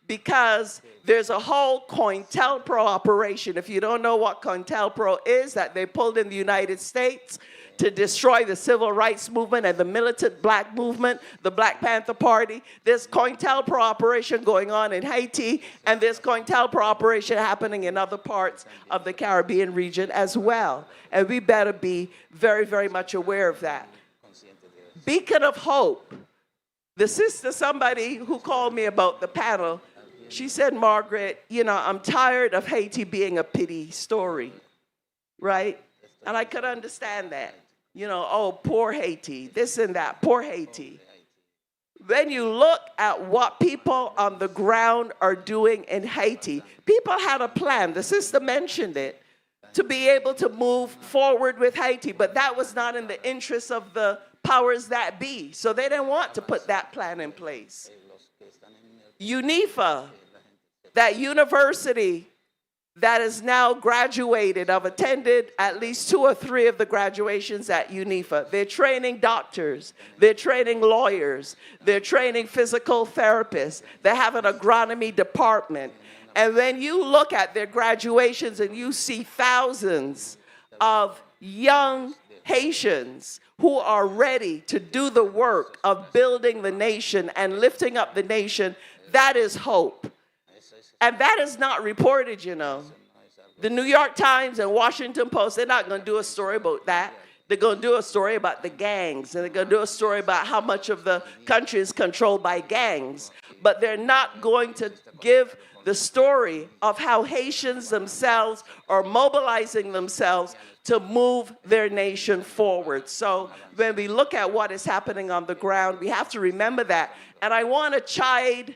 Because there's a whole COINTELPRO operation. If you don't know what COINTELPRO is, that they pulled in the United States to destroy the civil rights movement and the militant black movement, the Black Panther Party. There's COINTELPRO operation going on in Haiti, and there's COINTELPRO operation happening in other parts of the Caribbean region as well. And we better be very, very much aware of that. Beacon of Hope. The sister, somebody who called me about the panel, she said, Margaret, you know, I'm tired of Haiti being a pity story, right? And I could understand that. You know, oh, poor Haiti, this and that, poor Haiti. When you look at what people on the ground are doing in Haiti, people had a plan, the sister mentioned it, to be able to move forward with Haiti, but that was not in the interest of the powers that be. So they didn't want to put that plan in place. UNIFA, that university that is now graduated, I've attended at least 2 or 3 of the graduations at UNIFA. They're training doctors, they're training lawyers, they're training physical therapists, they have an agronomy department. And when you look at their graduations and you see thousands of young Haitians who are ready to do the work of building the nation and lifting up the nation, that is hope. And that is not reported, you know. The New York Times and Washington Post, they're not going to do a story about that. They're going to do a story about the gangs, and they're going to do a story about how much of the country is controlled by gangs. But they're not going to give the story of how Haitians themselves are mobilizing themselves to move their nation forward. So when we look at what is happening on the ground, we have to remember that. And I want to chide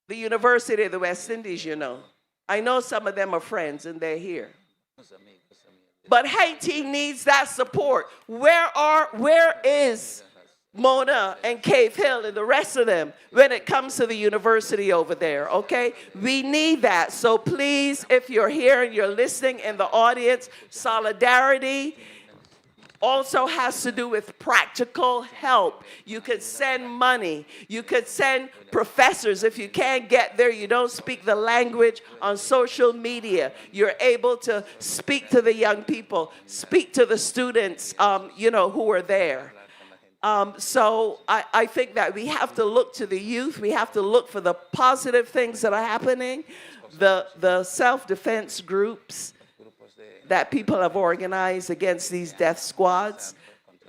the University of the West Indies, you know. I know some of them are friends and they're here. But Haiti needs that support. Where is Mona and Cave Hill and the rest of them when it comes to the university over there, okay? We need that. So please, if you're here and you're listening in the audience, solidarity also has to do with practical help. You could send money. You could send professors. If you can't get there, you don't speak the language on social media. You're able to speak to the young people, speak to the students, you know, who are there. So I think that we have to look to the youth. We have to look for the positive things that are happening, the self-defense groups that people have organized against these death squads.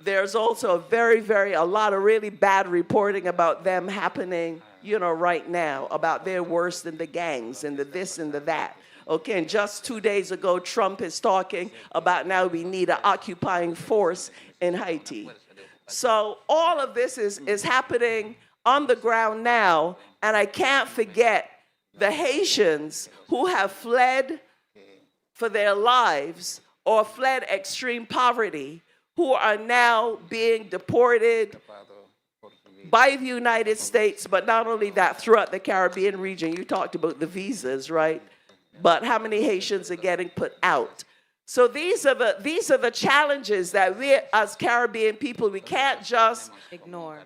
There's also a lot of really bad reporting about them happening, you know, right now, about they're worse than the gangs and the this and the that. Okay, and just 2 days ago, Trump is talking about now we need an occupying force in Haiti. So all of this is happening on the ground now, and I can't forget the Haitians who have fled for their lives or fled extreme poverty, who are now being deported by the United States, but not only that, throughout the Caribbean region. You talked about the visas, right? But how many Haitians are getting put out? So these are the challenges that we as Caribbean people, we can't just ignore,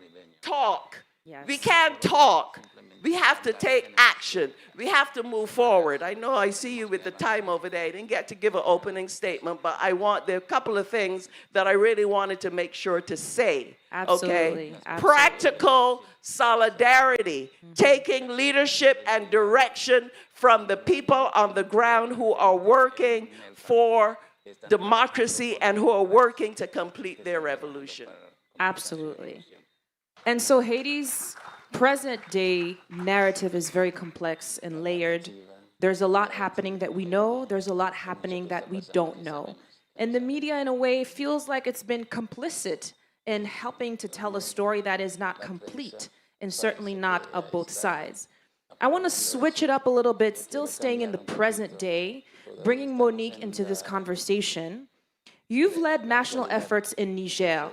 talk. Yes. We can't talk. We have to take action. We have to move forward. I know I see you with the time over there. I didn't get to give an opening statement, but there are a couple of things that I really wanted to make sure to say. Absolutely. Okay? Absolutely. Practical solidarity, taking leadership and direction from the people on the ground who are working for democracy and who are working to complete their revolution. Absolutely. And so Haiti's present day narrative is very complex and layered. There's a lot happening that we know, there's a lot happening that we don't know. And the media, in a way, feels like it's been complicit in helping to tell a story that is not complete and certainly not of both sides. I want to switch it up a little bit, still staying in the present day, bringing Monique into this conversation. You've led national efforts in Niger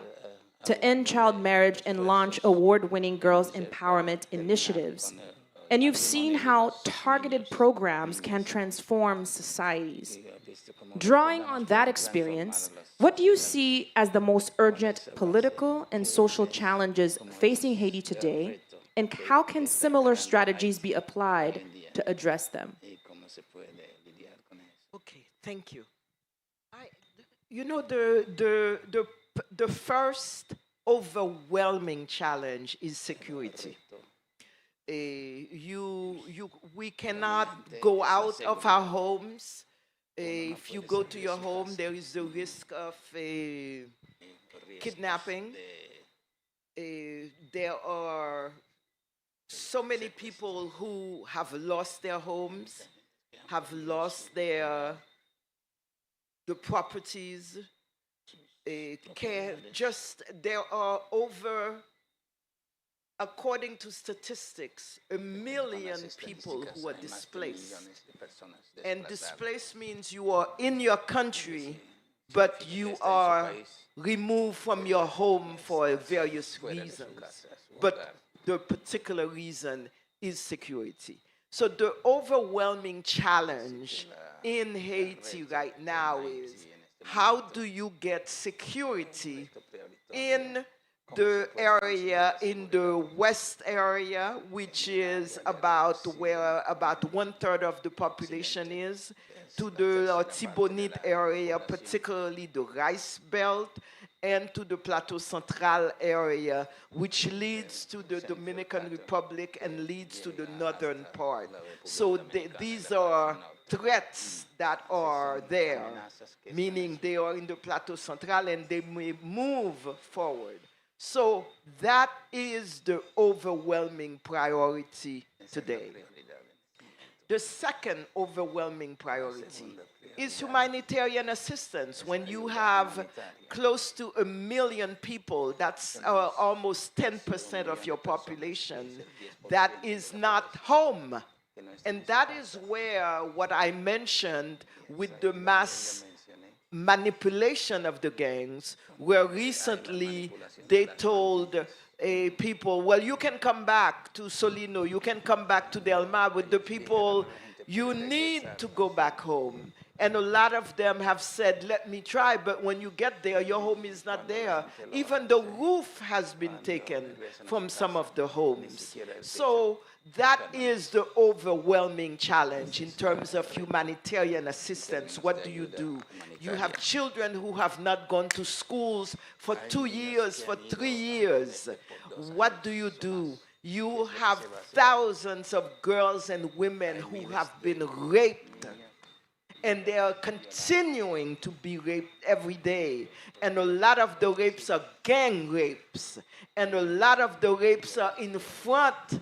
to end child marriage and launch award-winning girls' empowerment initiatives. And you've seen how targeted programs can transform societies. Drawing on that experience, what do you see as the most urgent political and social challenges facing Haiti today, and how can similar strategies be applied to address them? Okay, thank you. You know, the first overwhelming challenge is security. We cannot go out of our homes. If you go to your home, there is the risk of kidnapping. There are so many people who have lost their homes, have lost the properties. There are over, according to statistics, 1 million people who are displaced. And displaced means you are in your country, but you are removed from your home for various reasons. But the particular reason is security. So the overwhelming challenge in Haiti right now is, how do you get security in the area, in the west area, which is about where about 1/3 of the population is, to the Tibonite area, particularly the Rice Belt, and to the Plateau Central area, which leads to the Dominican Republic and leads to the northern part. So these are threats that are there, meaning they are in the Plateau Central and they may move forward. So that is the overwhelming priority today. The second overwhelming priority is humanitarian assistance. When you have close to 1 million people, that's almost 10% of your population, that is not home. And that is where what I mentioned with the mass manipulation of the gangs, where recently they told people, well, you can come back to Solino, you can come back to Del Mar with the people, you need to go back home. And a lot of them have said, let me try, but when you get there, your home is not there. Even the roof has been taken from some of the homes. So that is the overwhelming challenge in terms of humanitarian assistance. What do? You have children who have not gone to schools for 2 years, for 3 years. What do? You have thousands of girls and women who have been raped, and they are continuing to be raped every day. And a lot of the rapes are gang rapes, and a lot of the rapes are in front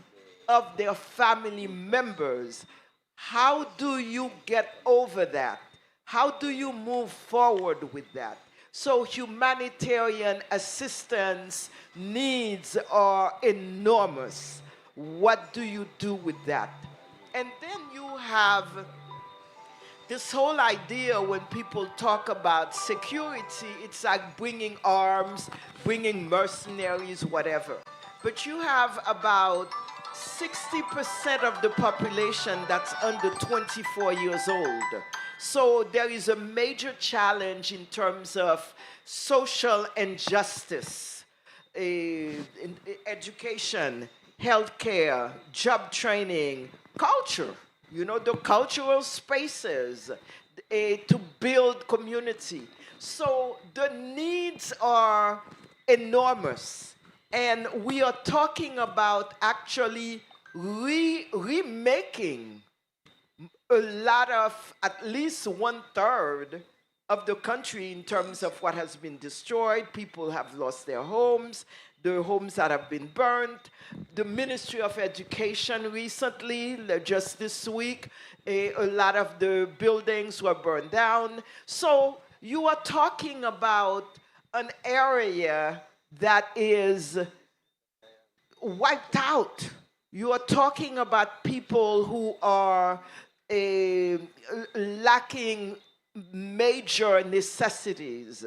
of their family members. How do you get over that? How do you move forward with that? So humanitarian assistance needs are enormous. What do you do with that? And then you have this whole idea when people talk about security, it's like bringing arms, bringing mercenaries, whatever. But you have about 60% of the population that's under 24 years old. So there is a major challenge in terms of social injustice, in education, healthcare, job training, culture, you know, the cultural spaces to build community. So the needs are enormous. And we are talking about actually remaking a lot of, at least 1/3 of the country in terms of what has been destroyed. People have lost their homes, the homes that have been burnt. The Ministry of Education recently, just this week, a lot of the buildings were burned down. So you are talking about an area that is wiped out. You are talking about people who are lacking major necessities.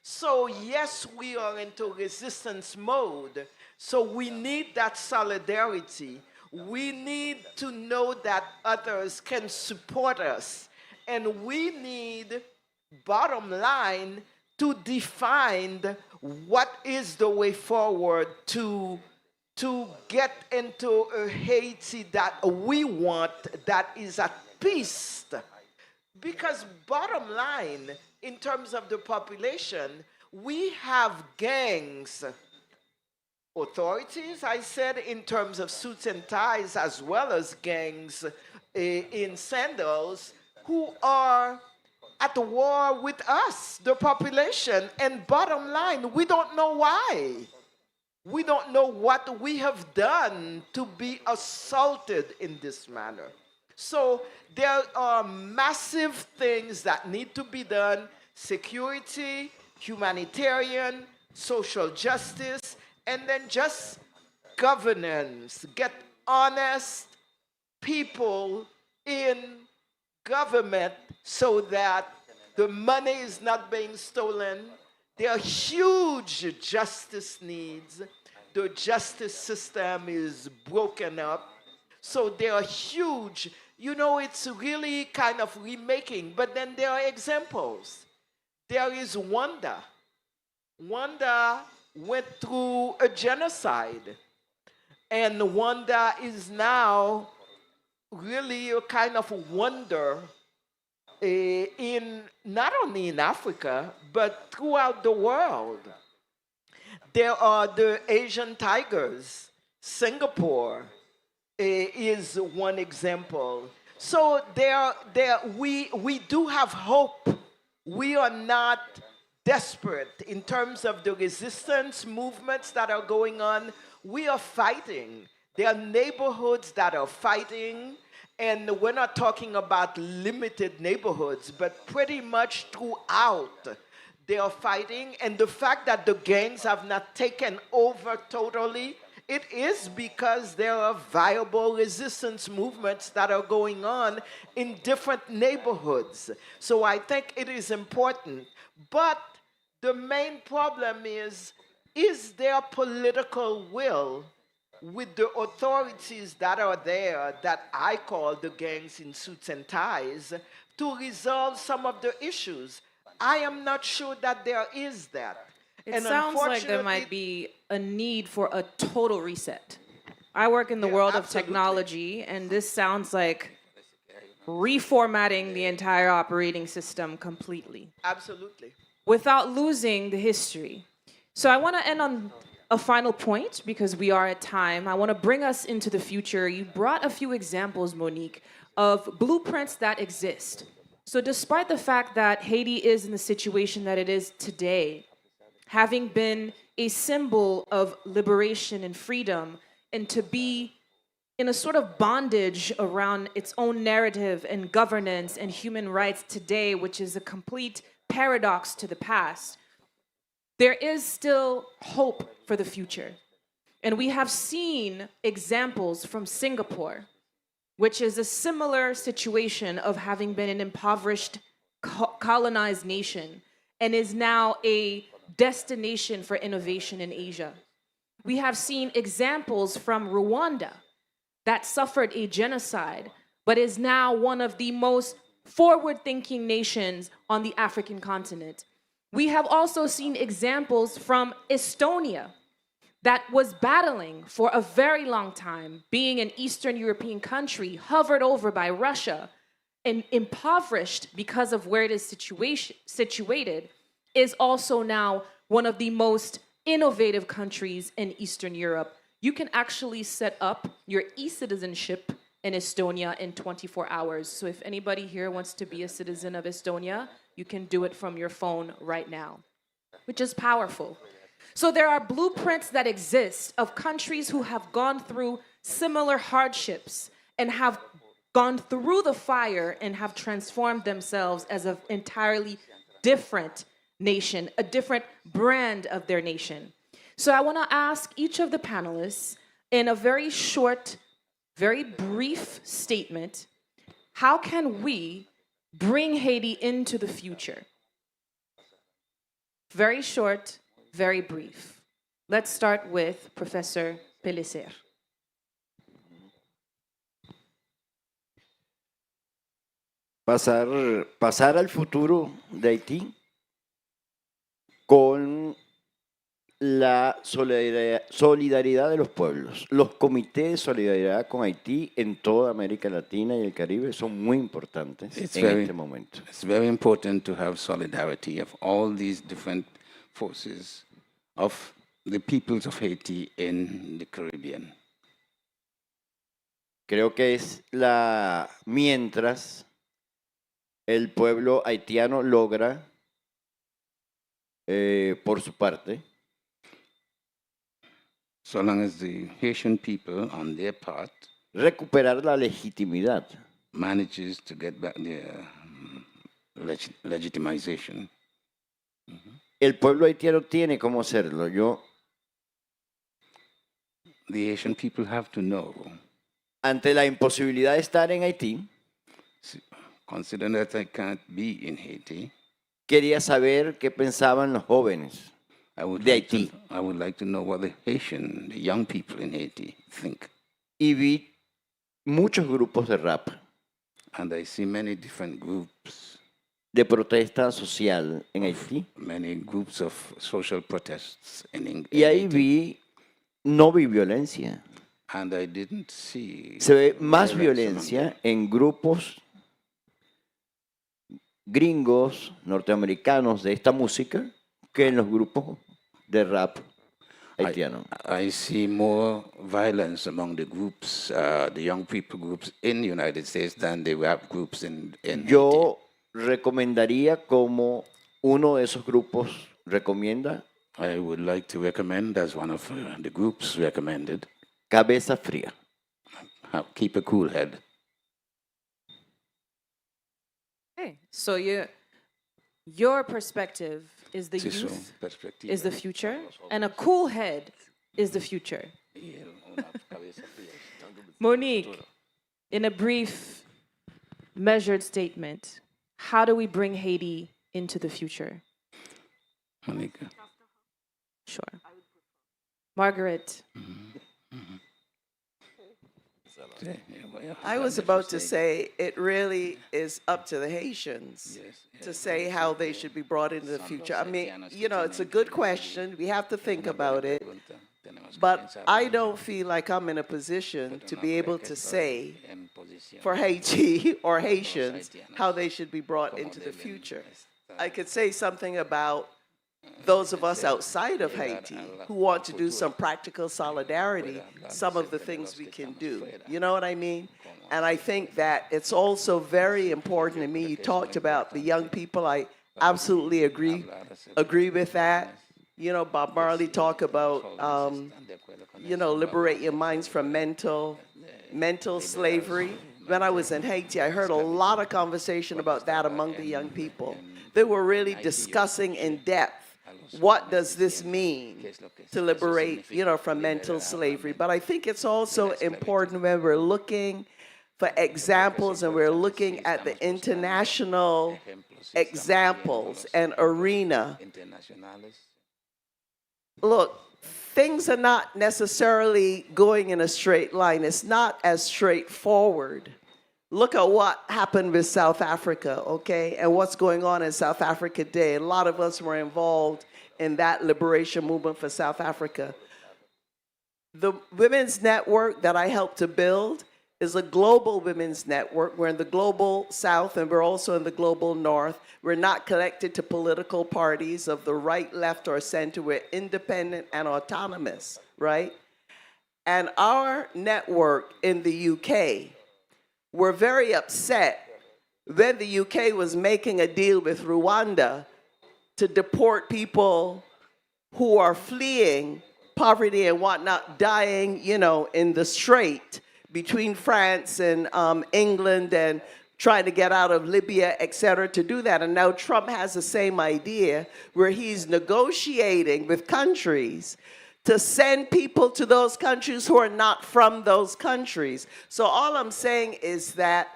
So yes, we are into resistance mode. So we need that solidarity. We need to know that others can support us. And we need, bottom line, to define what is the way forward to get into a Haiti that we want, that is at peace. Because bottom line, in terms of the population, we have gangs, authorities, I said, in terms of suits and ties, as well as gangs in sandals, who are at war with us, the population. And bottom line, we don't know why. We don't know what we have done to be assaulted in this manner. So there are massive things that need to be done: security, humanitarian, social justice, and then just governance. Get honest people in government so that the money is not being stolen. There are huge justice needs. The justice system is broken up. So there are huge, you know, it's really kind of remaking. But then there are examples. There is Rwanda. Rwanda went through a genocide. And Rwanda is now really a kind of wonder in not only in Africa, but throughout the world. There are the Asian tigers. Singapore is one example. So we do have hope. We are not desperate in terms of the resistance movements that are going on. We are fighting. There are neighborhoods that are fighting. And we're not talking about limited neighborhoods, but pretty much throughout they are fighting. And the fact that the gangs have not taken over totally, it is because there are viable resistance movements that are going on in different neighborhoods. So I think it is important. But the main problem is there political will with the authorities that are there, that I call the gangs in suits and ties, to resolve some of the issues? I am not sure that there is that. It sounds like there might be a need for a total reset. I work in the world of technology, and this sounds like reformatting the entire operating system completely. Absolutely. Without losing the history. So I want to end on a final point, because we are at time. I want to bring us into the future. You brought a few examples, Monique, of blueprints that exist. So despite the fact that Haiti is in the situation that it is today, having been a symbol of liberation and freedom, and to be in a sort of bondage around its own narrative and governance and human rights today, which is a complete paradox to the past, there is still hope for the future. And we have seen examples from Singapore, which is a similar situation of having been an impoverished, colonized nation, and is now a destination for innovation in Asia. We have seen examples from Rwanda that suffered a genocide, but is now one of the most forward-thinking nations on the African continent. We have also seen examples from Estonia, that was battling for a very long time, being an Eastern European country, hovered over by Russia, and impoverished because of where it is situated, is also now one of the most innovative countries in Eastern Europe. You can actually set up your e-citizenship in Estonia in 24 hours. So if anybody here wants to be a citizen of Estonia, you can do it from your phone right now, which is powerful. So there are blueprints that exist of countries who have gone through similar hardships and have gone through the fire and have transformed themselves as an entirely different nation, a different brand of their nation. So I want to ask each of the panelists in a very short, very brief statement, how can we bring Haiti into the future? Very short, very brief. Let's start with Professor Pellicer. Pasar al futuro de Haití con la solidaridad de los pueblos. Los comités de solidaridad con Haití en toda América Latina y el Caribe son muy importantes en este momento. It's very important to have solidarity of all these different forces of the peoples of Haiti in the Caribbean. Creo que es mientras el pueblo haitiano logra, por su parte, so long as the Haitian people, on their part, recuperar la legitimidad, manages to get back their legitimization. El pueblo haitiano tiene cómo hacerlo. The Haitian people have to know. Ante la imposibilidad de estar en Haití, considering that I can't be in Haiti, quería saber qué pensaban los jóvenes de Haití. I would like to know what the young people in Haiti think. Y vi muchos grupos de rap. And I see many different groups de protesta social en Haití. Many groups of social protests in Y ahí vi, no vi violencia. And I didn't see Se ve más violencia en grupos gringos, norteamericanos de esta música que en los grupos de rap haitiano. I see more violence among the groups, the young people groups in the United States than the rap groups in Yo recomendaría como uno de esos grupos recomienda. I would like to recommend, as one of the groups recommended, cabeza fría. Keep a cool head. Okay, so your perspective is the youth, is the future, and a cool head is the future. Monique, in a brief, measured statement, how do we bring Haiti into the future? Monique. Sure. Margaret. I was about to say it really is up to the Haitians to say how they should be brought into the future. I mean, you know, it's a good question. We have to think about it. But I don't feel like I'm in a position to be able to say for Haiti or Haitians how they should be brought into the future. I could say something about those of us outside of Haiti who want to do some practical solidarity, some of the things we can do. You know what I mean? And I think that it's also very important to me. You talked about the young people. I absolutely agree with that. You know, Bob Marley talked about, you know, liberate your minds from mental slavery. When I was in Haiti, I heard a lot of conversation about that among the young people. They were really discussing in depth, what does this mean to liberate, you know, from mental slavery? But I think it's also important when we're looking for examples and we're looking at the international examples and arena. Look, things are not necessarily going in a straight line. It's not as straightforward. Look at what happened with South Africa, okay, and what's going on in South Africa today. A lot of us were involved in that liberation movement for South Africa. The women's network that I helped to build is a global women's network. We're in the global south and we're also in the global north. We're not connected to political parties of the right, left, or center. We're independent and autonomous, right? And our network in the UK were very upset when the UK was making a deal with Rwanda to deport people who are fleeing poverty and whatnot, dying, you know, in the strait between France and England and trying to get out of Libya, et cetera, to do that. And now Trump has the same idea where he's negotiating with countries to send people to those countries who are not from those countries. So all I'm saying is that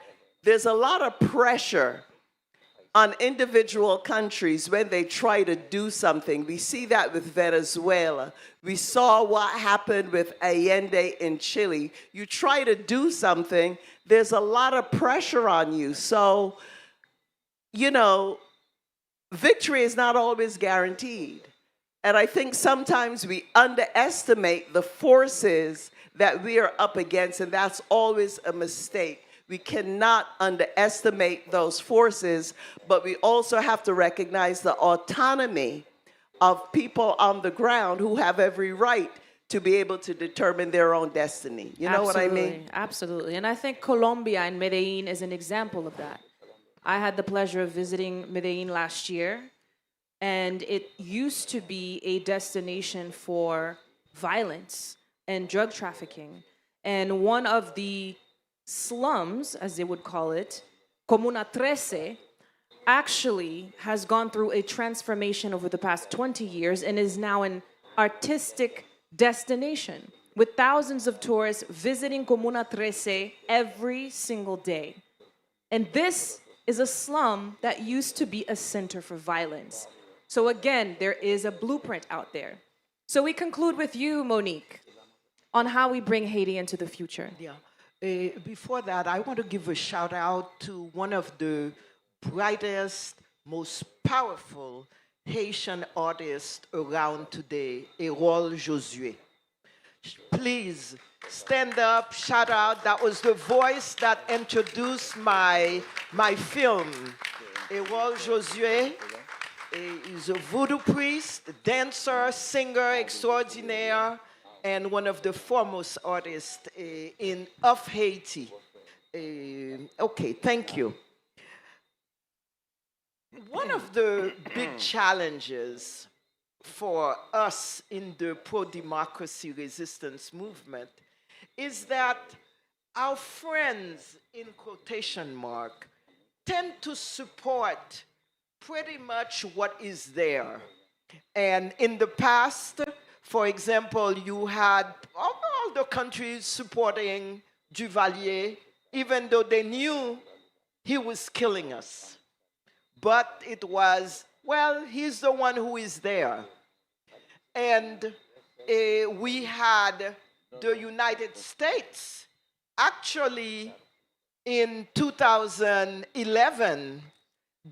there's a lot of pressure on individual countries when they try to do something. We see that with Venezuela. We saw what happened with Allende in Chile. You try to do something, there's a lot of pressure on you. So, you know, victory is not always guaranteed. And I think sometimes we underestimate the forces that we are up against, and that's always a mistake. We cannot underestimate those forces, but we also have to recognize the autonomy of people on the ground who have every right to be able to determine their own destiny. You know what I mean? Absolutely. And I think Colombia and Medellin is an example of that. I had the pleasure of visiting Medellin last year, and it used to be a destination for violence and drug trafficking. And one of the slums, as they would call it, Comuna 13, actually has gone through a transformation over the past 20 years and is now an artistic destination with thousands of tourists visiting Comuna 13 every single day. And this is a slum that used to be a center for violence. So again, there is a blueprint out there. So we conclude with you, Monique, on how we bring Haiti into the future. Yeah. Before that, I want to give a shout out to one of the brightest, most powerful Haitian artists around today, Erol Josué. Please stand up, shout out. That was the voice that introduced my film. Erol Josué is a voodoo priest, dancer, singer extraordinaire, and one of the foremost artists of Haiti. Okay, thank you. One of the big challenges for us in the pro-democracy resistance movement is that our friends, in quotation mark, tend to support pretty much what is there. And in the past, for example, you had all the countries supporting Duvalier, even though they knew he was killing us. But it was, well, he's the one who is there. And we had the United States actually in 2011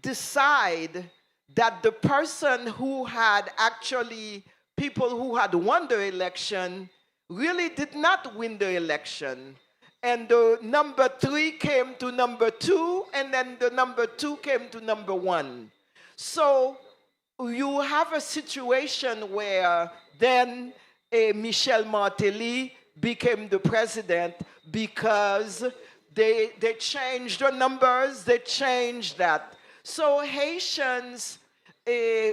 decide that the person who had actually, people who had won the election really did not win the election. And the number 3 came to number 2, and then the number 2 came to number 1. So you have a situation where then Michel Martelly became the president because they changed the numbers, they changed that. So Haitians,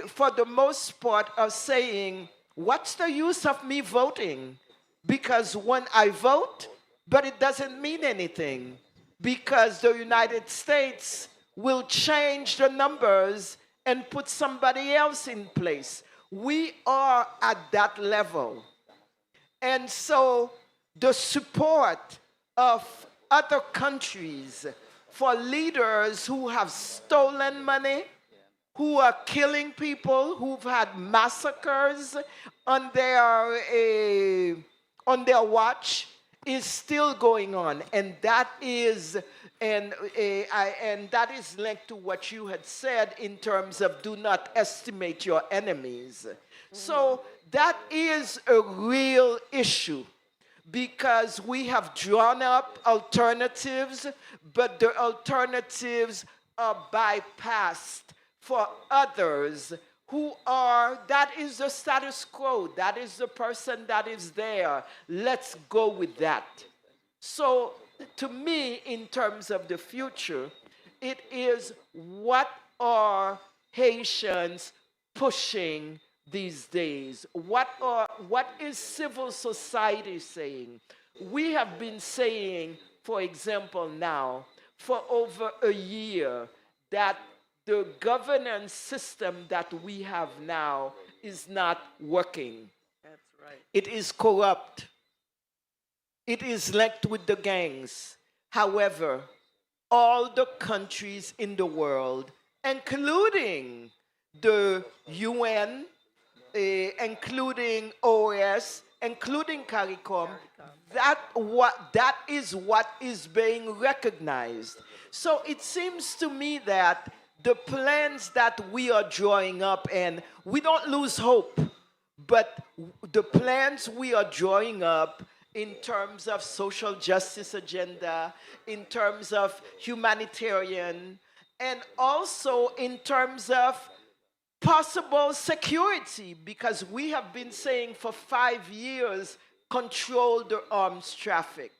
for the most part, are saying, what's the use of me voting? Because when I vote, but it doesn't mean anything because the United States will change the numbers and put somebody else in place. We are at that level. And so the support of other countries for leaders who have stolen money, who are killing people, who've had massacres on their watch, is still going on, and that is that is linked to what you had said in terms of do not estimate your enemies. So that is a real issue because we have drawn up alternatives, but the alternatives are bypassed for others who are, that is the status quo, that is the person that is there. Let's go with that. So to me, in terms of the future, it is what are Haitians pushing these days? What is civil society saying? We have been saying, for example, now, for over a year, that the governance system that we have now is not working. That's right. It is corrupt. It is linked with the gangs. However, all the countries in the world, including the UN, including OAS, including CARICOM, that is what is being recognized. So it seems to me that the plans that we are drawing up, and we don't lose hope, but the plans we are drawing up in terms of social justice agenda, in terms of humanitarian, and also in terms of possible security, because we have been saying for 5 years, control the arms traffic.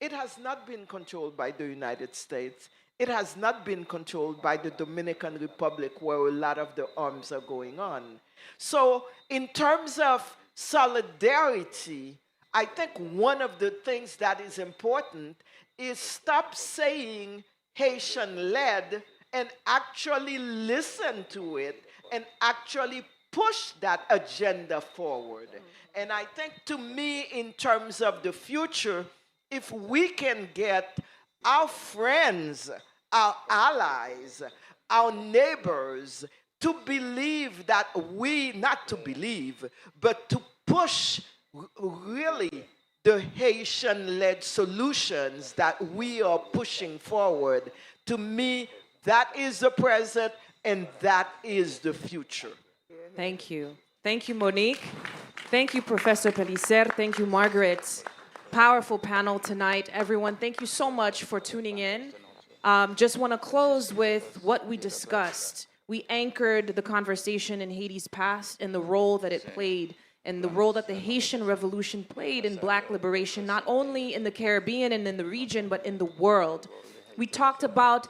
It has not been controlled by the United States. It has not been controlled by the Dominican Republic, where a lot of the arms are going on. So in terms of solidarity, I think one of the things that is important is stop saying Haitian-led and actually listen to it and actually push that agenda forward. And I think, to me, in terms of the future, if we can get our friends, our allies, our neighbors to believe that not to believe, but to push really the Haitian-led solutions that we are pushing forward, to me, that is the present and that is the future. Thank you. Thank you, Monique. Thank you, Professor Pellicer. Thank you, Margaret. Powerful panel tonight. Everyone, thank you so much for tuning in. Just want to close with what we discussed. We anchored the conversation in Haiti's past and the role that it played, and the role that the Haitian Revolution played in Black liberation, not only in the Caribbean and in the region, but in the world. We talked about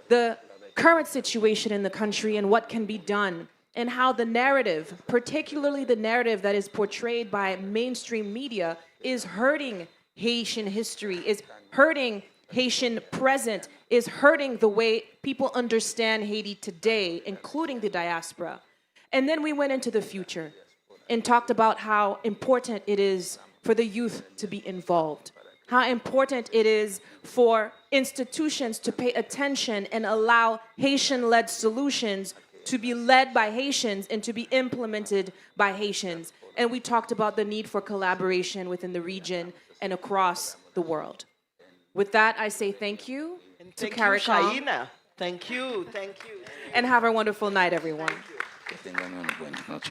the current situation in the country and what can be done, and how the narrative, particularly the narrative that is portrayed by mainstream media, is hurting Haitian history, is hurting Haitian present, is hurting the way people understand Haiti today, including the diaspora. And then we went into the future and talked about how important it is for the youth to be involved, how important it is for institutions to pay attention and allow Haitian-led solutions to be led by Haitians and to be implemented by Haitians. And we talked about the need for collaboration within the region and across the world. With that, I say thank you to CARICOM. Shaina. Thank you, thank you. And have a wonderful night, everyone. Barbados.